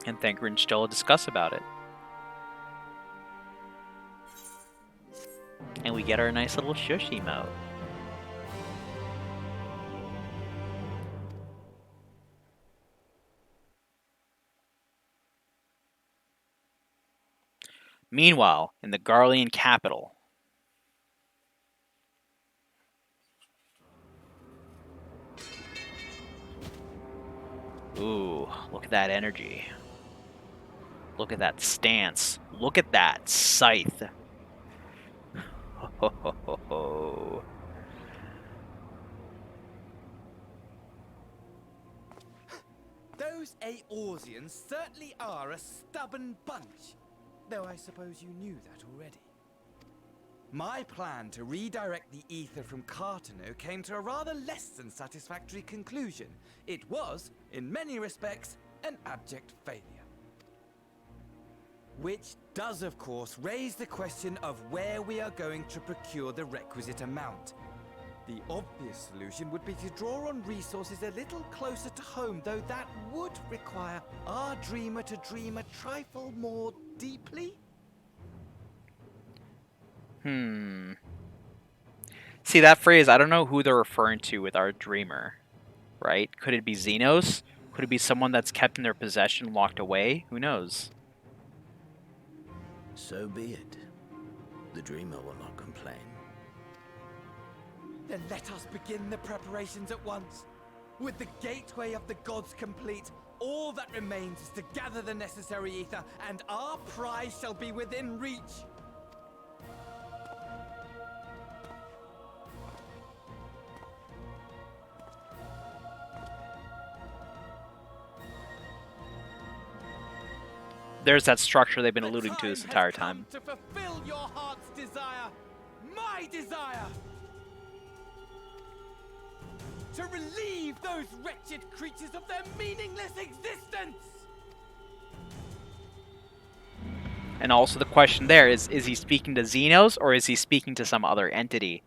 And Thancred and Stola discuss about it. And we get our nice little shush emote. Meanwhile, in the Garlean capital. Ooh, look at that energy. Look at that stance. Look at that scythe. Ho, ho, ho, ho. Those Eorzeans certainly are a stubborn bunch. Though I suppose you knew that already. My plan to redirect the ether from Cartano came to a rather less than satisfactory conclusion. It was, in many respects, an abject failure. Which does, of course, raise the question of where we are going to procure the requisite amount. The obvious solution would be to draw on resources a little closer to home, though that would require our dreamer to dream a trifle more deeply. See, that phrase, I don't know who they're referring to with our dreamer, right? Could it be Xenos? Could it be someone that's kept in their possession, locked away? Who knows? So be it. The dreamer will not complain. Then let us begin the preparations at once. With the gateway of the gods complete, all that remains is to gather the necessary ether, and our prize shall be within reach. There's that structure they've been alluding to this entire time. To fulfill your heart's desire, my desire! To relieve those wretched creatures of their meaningless existence! And also the question there is he speaking to Xenos or is he speaking to some other entity?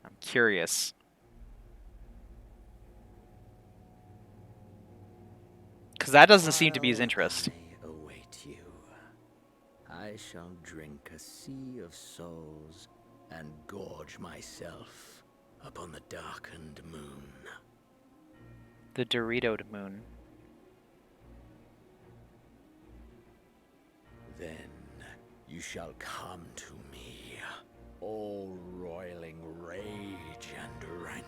I'm curious. Because that doesn't seem to be his interest. I await you. I shall drink a sea of souls and gorge myself upon the darkened moon. The Doritoed moon. Then you shall come to me, all roiling rage and rancor.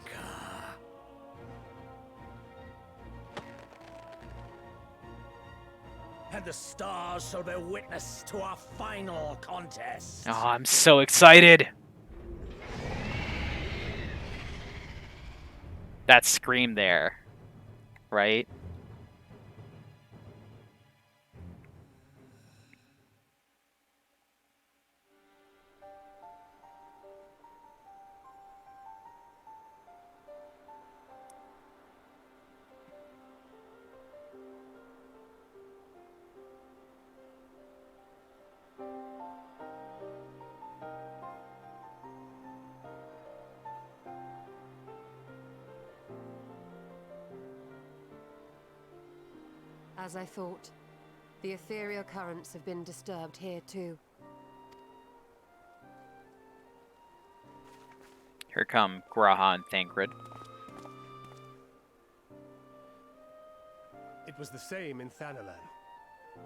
And the stars shall bear witness to our final contest. Oh, I'm so excited! That scream there, right? As I thought, the ethereal currents have been disturbed here too. Here come Graha and Thancred. It was the same in Thanalan.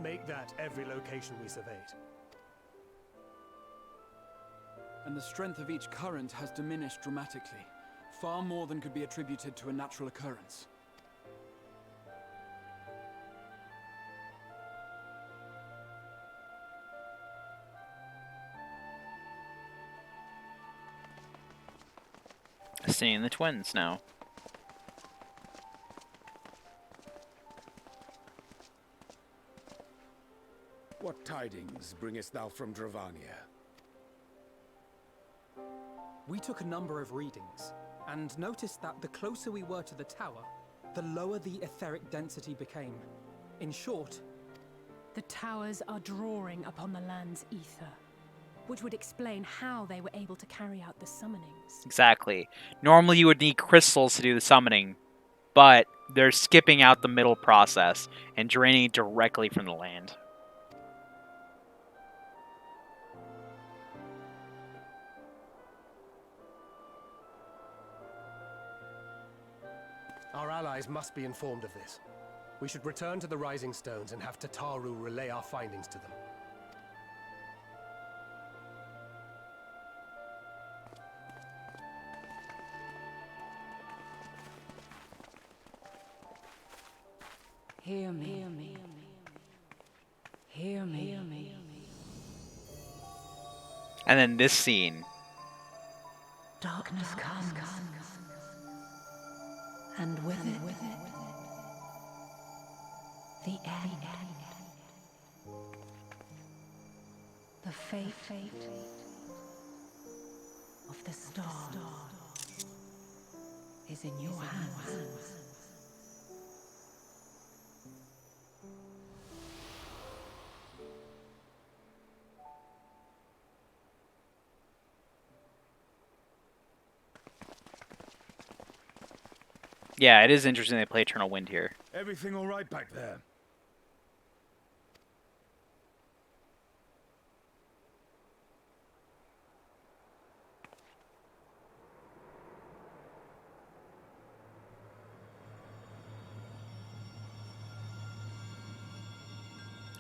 Make that every location we surveyed. And the strength of each current has diminished dramatically, far more than could be attributed to a natural occurrence. Seeing the twins now. What tidings bringest thou from Dravania? We took a number of readings, and noticed that the closer we were to the tower, the lower the etheric density became. In short, the towers are drawing upon the land's ether, which would explain how they were able to carry out the summonings. Exactly. Normally you would need crystals to do the summoning, but they're skipping out the middle process and draining directly from the land. Our allies must be informed of this. We should return to the Rising Stones and have Tataru relay our findings to them. Hear me. Hear me. Hear me. Hear me. And then this scene. Darkness comes. And with it, the end. The fate of the star is in your hands. Yeah, it is interesting they play Eternal Wind here. Everything all right back there?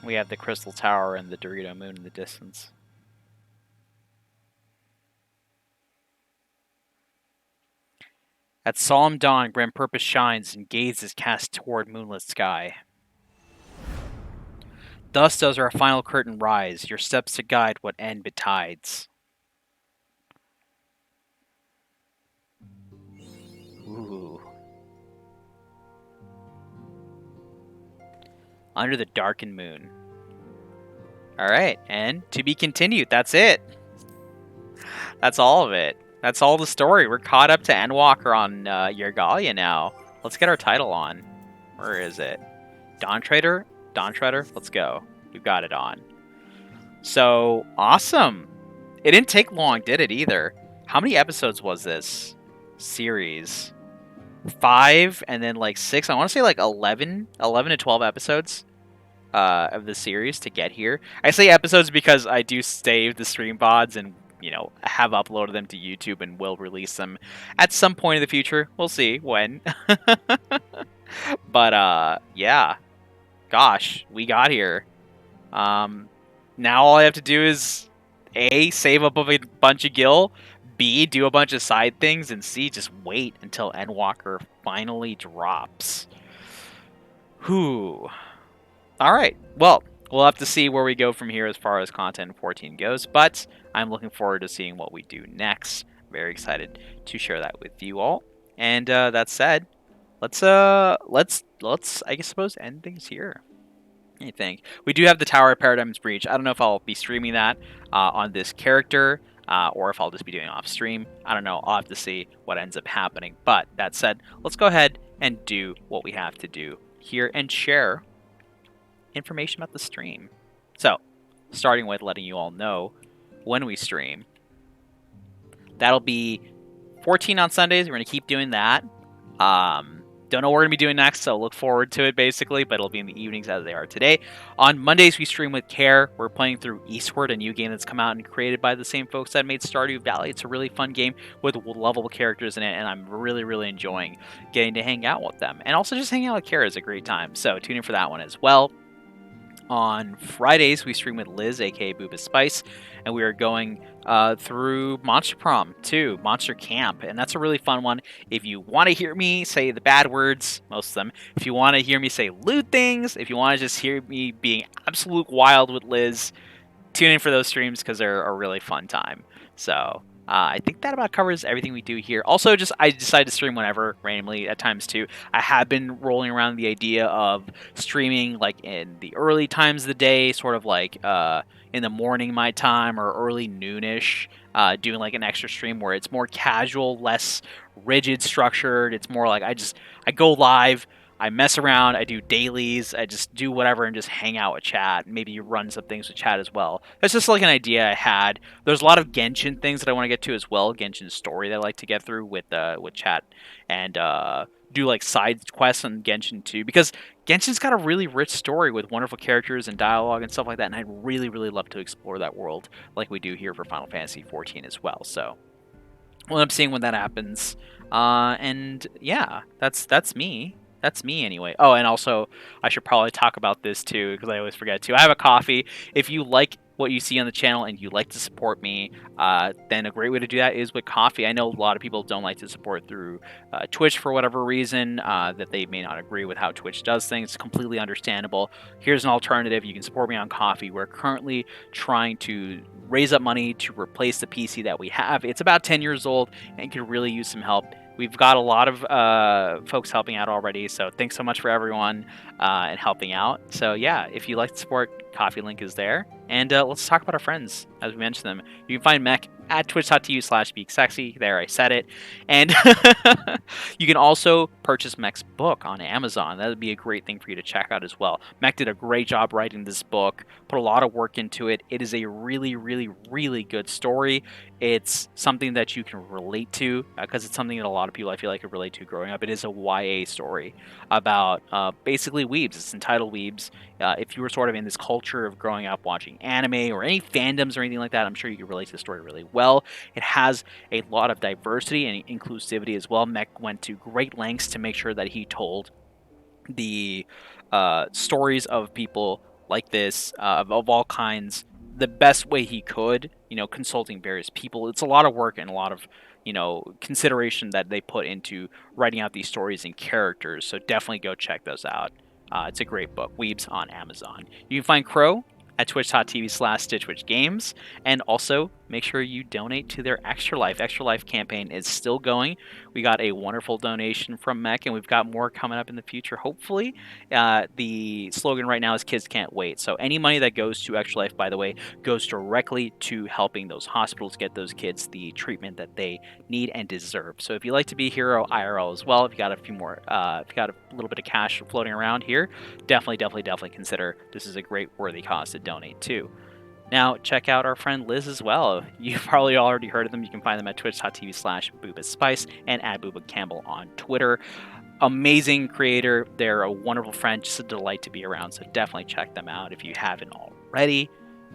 We have the Crystal Tower and the Dorito Moon in the distance. At solemn dawn, grand purpose shines, and gaze is cast toward moonlit sky. Thus does our final curtain rise, your steps to guide what end betides. Ooh. Under the darkened moon. Alright, and to be continued. That's it. That's all of it. That's all the story. We're caught up to Endwalker on Yergalia now. Let's get our title on. Where is it? Dawn Trader? Dawn Treader? Let's go. We've got it on. So, awesome. It didn't take long, did it, either? How many episodes was this series? 5 and then like 6. I want to say like 11 to 12 episodes of the series to get here. I say episodes because I do save the stream VODs and, you know, have uploaded them to YouTube and will release them at some point in the future. We'll see when. But yeah. Gosh, we got here. Now all I have to do is A, save up a bunch of gil, B, do a bunch of side things, and C, just wait until Endwalker finally drops. Whew. Alright, well, we'll have to see where we go from here as far as content 14 goes, but I'm looking forward to seeing what we do next. Very excited to share that with you all. And that said, let's I guess suppose end things here. What do you think? We do have the Tower of Paradigm's Breach. I don't know if I'll be streaming that on this character or if I'll just be doing off stream. I don't know. I'll have to see what ends up happening. But that said, let's go ahead and do what we have to do here and share information about the stream. So, starting with letting you all know when we stream. That'll be 14 on Sundays. We're going to keep doing that. Don't know what we're going to be doing next, so look forward to it basically, but it'll be in the evenings as they are today. On Mondays, we stream with Care. We're playing through Eastward, a new game that's come out and created by the same folks that made Stardew Valley. It's a really fun game with lovable characters in it, and I'm really, really enjoying getting to hang out with them. And also just hanging out with Care is a great time, so tune in for that one as well. On Fridays, we stream with Liz, aka Booba Spice, and we are going through Monster Prom 2, Monster Camp, and that's a really fun one. If you want to hear me say the bad words, most of them, if you want to hear me say lewd things, if you want to just hear me being absolute wild with Liz, tune in for those streams because they're a really fun time. So I think that about covers everything we do here. Also, I decide to stream whenever, randomly at times too. I have been rolling around the idea of streaming like in the early times of the day, sort of like in the morning my time or early noonish, doing like an extra stream where it's more casual, less rigid structured. It's more like I go live. I mess around, I do dailies, I just do whatever and just hang out with chat. Maybe you run some things with chat as well. That's just like an idea I had. There's a lot of Genshin things that I want to get to as well. Genshin story that I like to get through with chat and do like side quests on Genshin too, because Genshin's got a really rich story with wonderful characters and dialogue and stuff like that, and I'd really, really love to explore that world like we do here for Final Fantasy XIV as well. So we'll end up seeing when that happens. And yeah, that's me. That's me anyway. Oh, and also, I should probably talk about this too, because I always forget to. I have a coffee. If you like what you see on the channel and you like to support me, then a great way to do that is with coffee. I know a lot of people don't like to support through Twitch for whatever reason, that they may not agree with how Twitch does things. It's completely understandable. Here's an alternative. You can support me on coffee. We're currently trying to raise up money to replace the PC that we have. It's about 10 years old and could really use some help. We've got a lot of folks helping out already, so thanks so much for everyone and helping out. So yeah, if you like to support, coffee link is there. And let's talk about our friends, as we mentioned them. You can find Mech at twitch.tv/speaksexy. There, I said it. And you can also purchase Mech's book on Amazon. That would be a great thing for you to check out as well. Mech did a great job writing this book, put a lot of work into it. It is a really, really, really good story. It's something that you can relate to because it's something that a lot of people I feel like could relate to growing up. It is a YA story about basically weebs. It's entitled Weebs. If you were sort of in this culture of growing up watching anime or any fandoms or anything like that, I'm sure you could relate to the story really well. It has a lot of diversity and inclusivity as well. Mech went to great lengths to make sure that he told the stories of people like this, of all kinds, the best way he could, consulting various people. It's a lot of work and a lot of, consideration that they put into writing out these stories and characters. So definitely go check those out. It's a great book. Weebs on Amazon. You can find Crow at twitch.tv/StitchWitchGames. And also, make sure you donate to their Extra Life. Extra Life campaign is still going. We got a wonderful donation from Mech, and we've got more coming up in the future, hopefully. The slogan right now is Kids Can't Wait. So any money that goes to Extra Life, by the way, goes directly to helping those hospitals get those kids the treatment that they need and deserve. So if you like to be a hero IRL as well, if you got a few more, if you got a little bit of cash floating around here, definitely consider this is a great worthy cause to donate to. Now, check out our friend Liz as well. You've probably already heard of them. You can find them at twitch.tv/BoobaSpice and at Booba Campbell on Twitter. Amazing creator. They're a wonderful friend, just a delight to be around. So definitely check them out if you haven't already.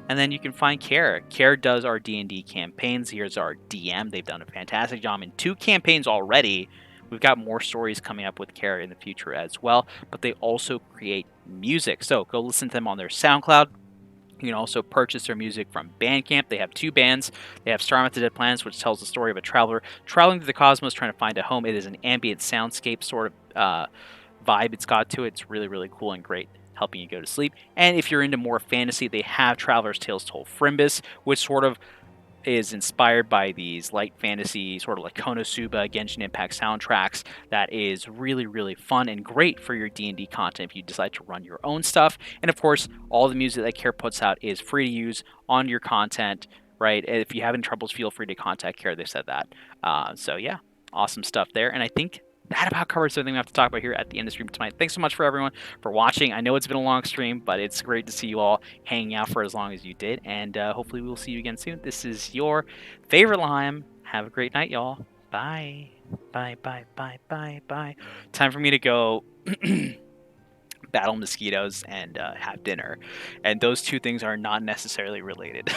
And then you can find Care. Care does our D&D campaigns. Here's our DM. They've done a fantastic job in 2 campaigns already. We've got more stories coming up with Care in the future as well. But they also create music. So go listen to them on their SoundCloud. You can also purchase their music from Bandcamp. They have 2 bands. They have Starman with the Dead Planets, which tells the story of a traveler traveling through the cosmos trying to find a home. It is an ambient soundscape sort of vibe it's got to it. It's really, really cool and great, helping you go to sleep. And if you're into more fantasy, they have Traveler's Tales Told Frimbus, which sort of is inspired by these light fantasy, sort of like Konosuba, Genshin Impact soundtracks. That is really, really fun and great for your D&D content if you decide to run your own stuff. And of course, all the music that Care puts out is free to use on your content, right? If you have any troubles, feel free to contact Care. They said that. So yeah, awesome stuff there. And I think that about covers everything we have to talk about here at the end of the stream tonight. Thanks so much for everyone for watching. I know it's been a long stream, but it's great to see you all hanging out for as long as you did. And hopefully we will see you again soon. This is your favorite Lime. Have a great night, y'all. Bye. Bye, bye, bye, bye, bye. Time for me to go battle mosquitoes and have dinner. And those two things are not necessarily related.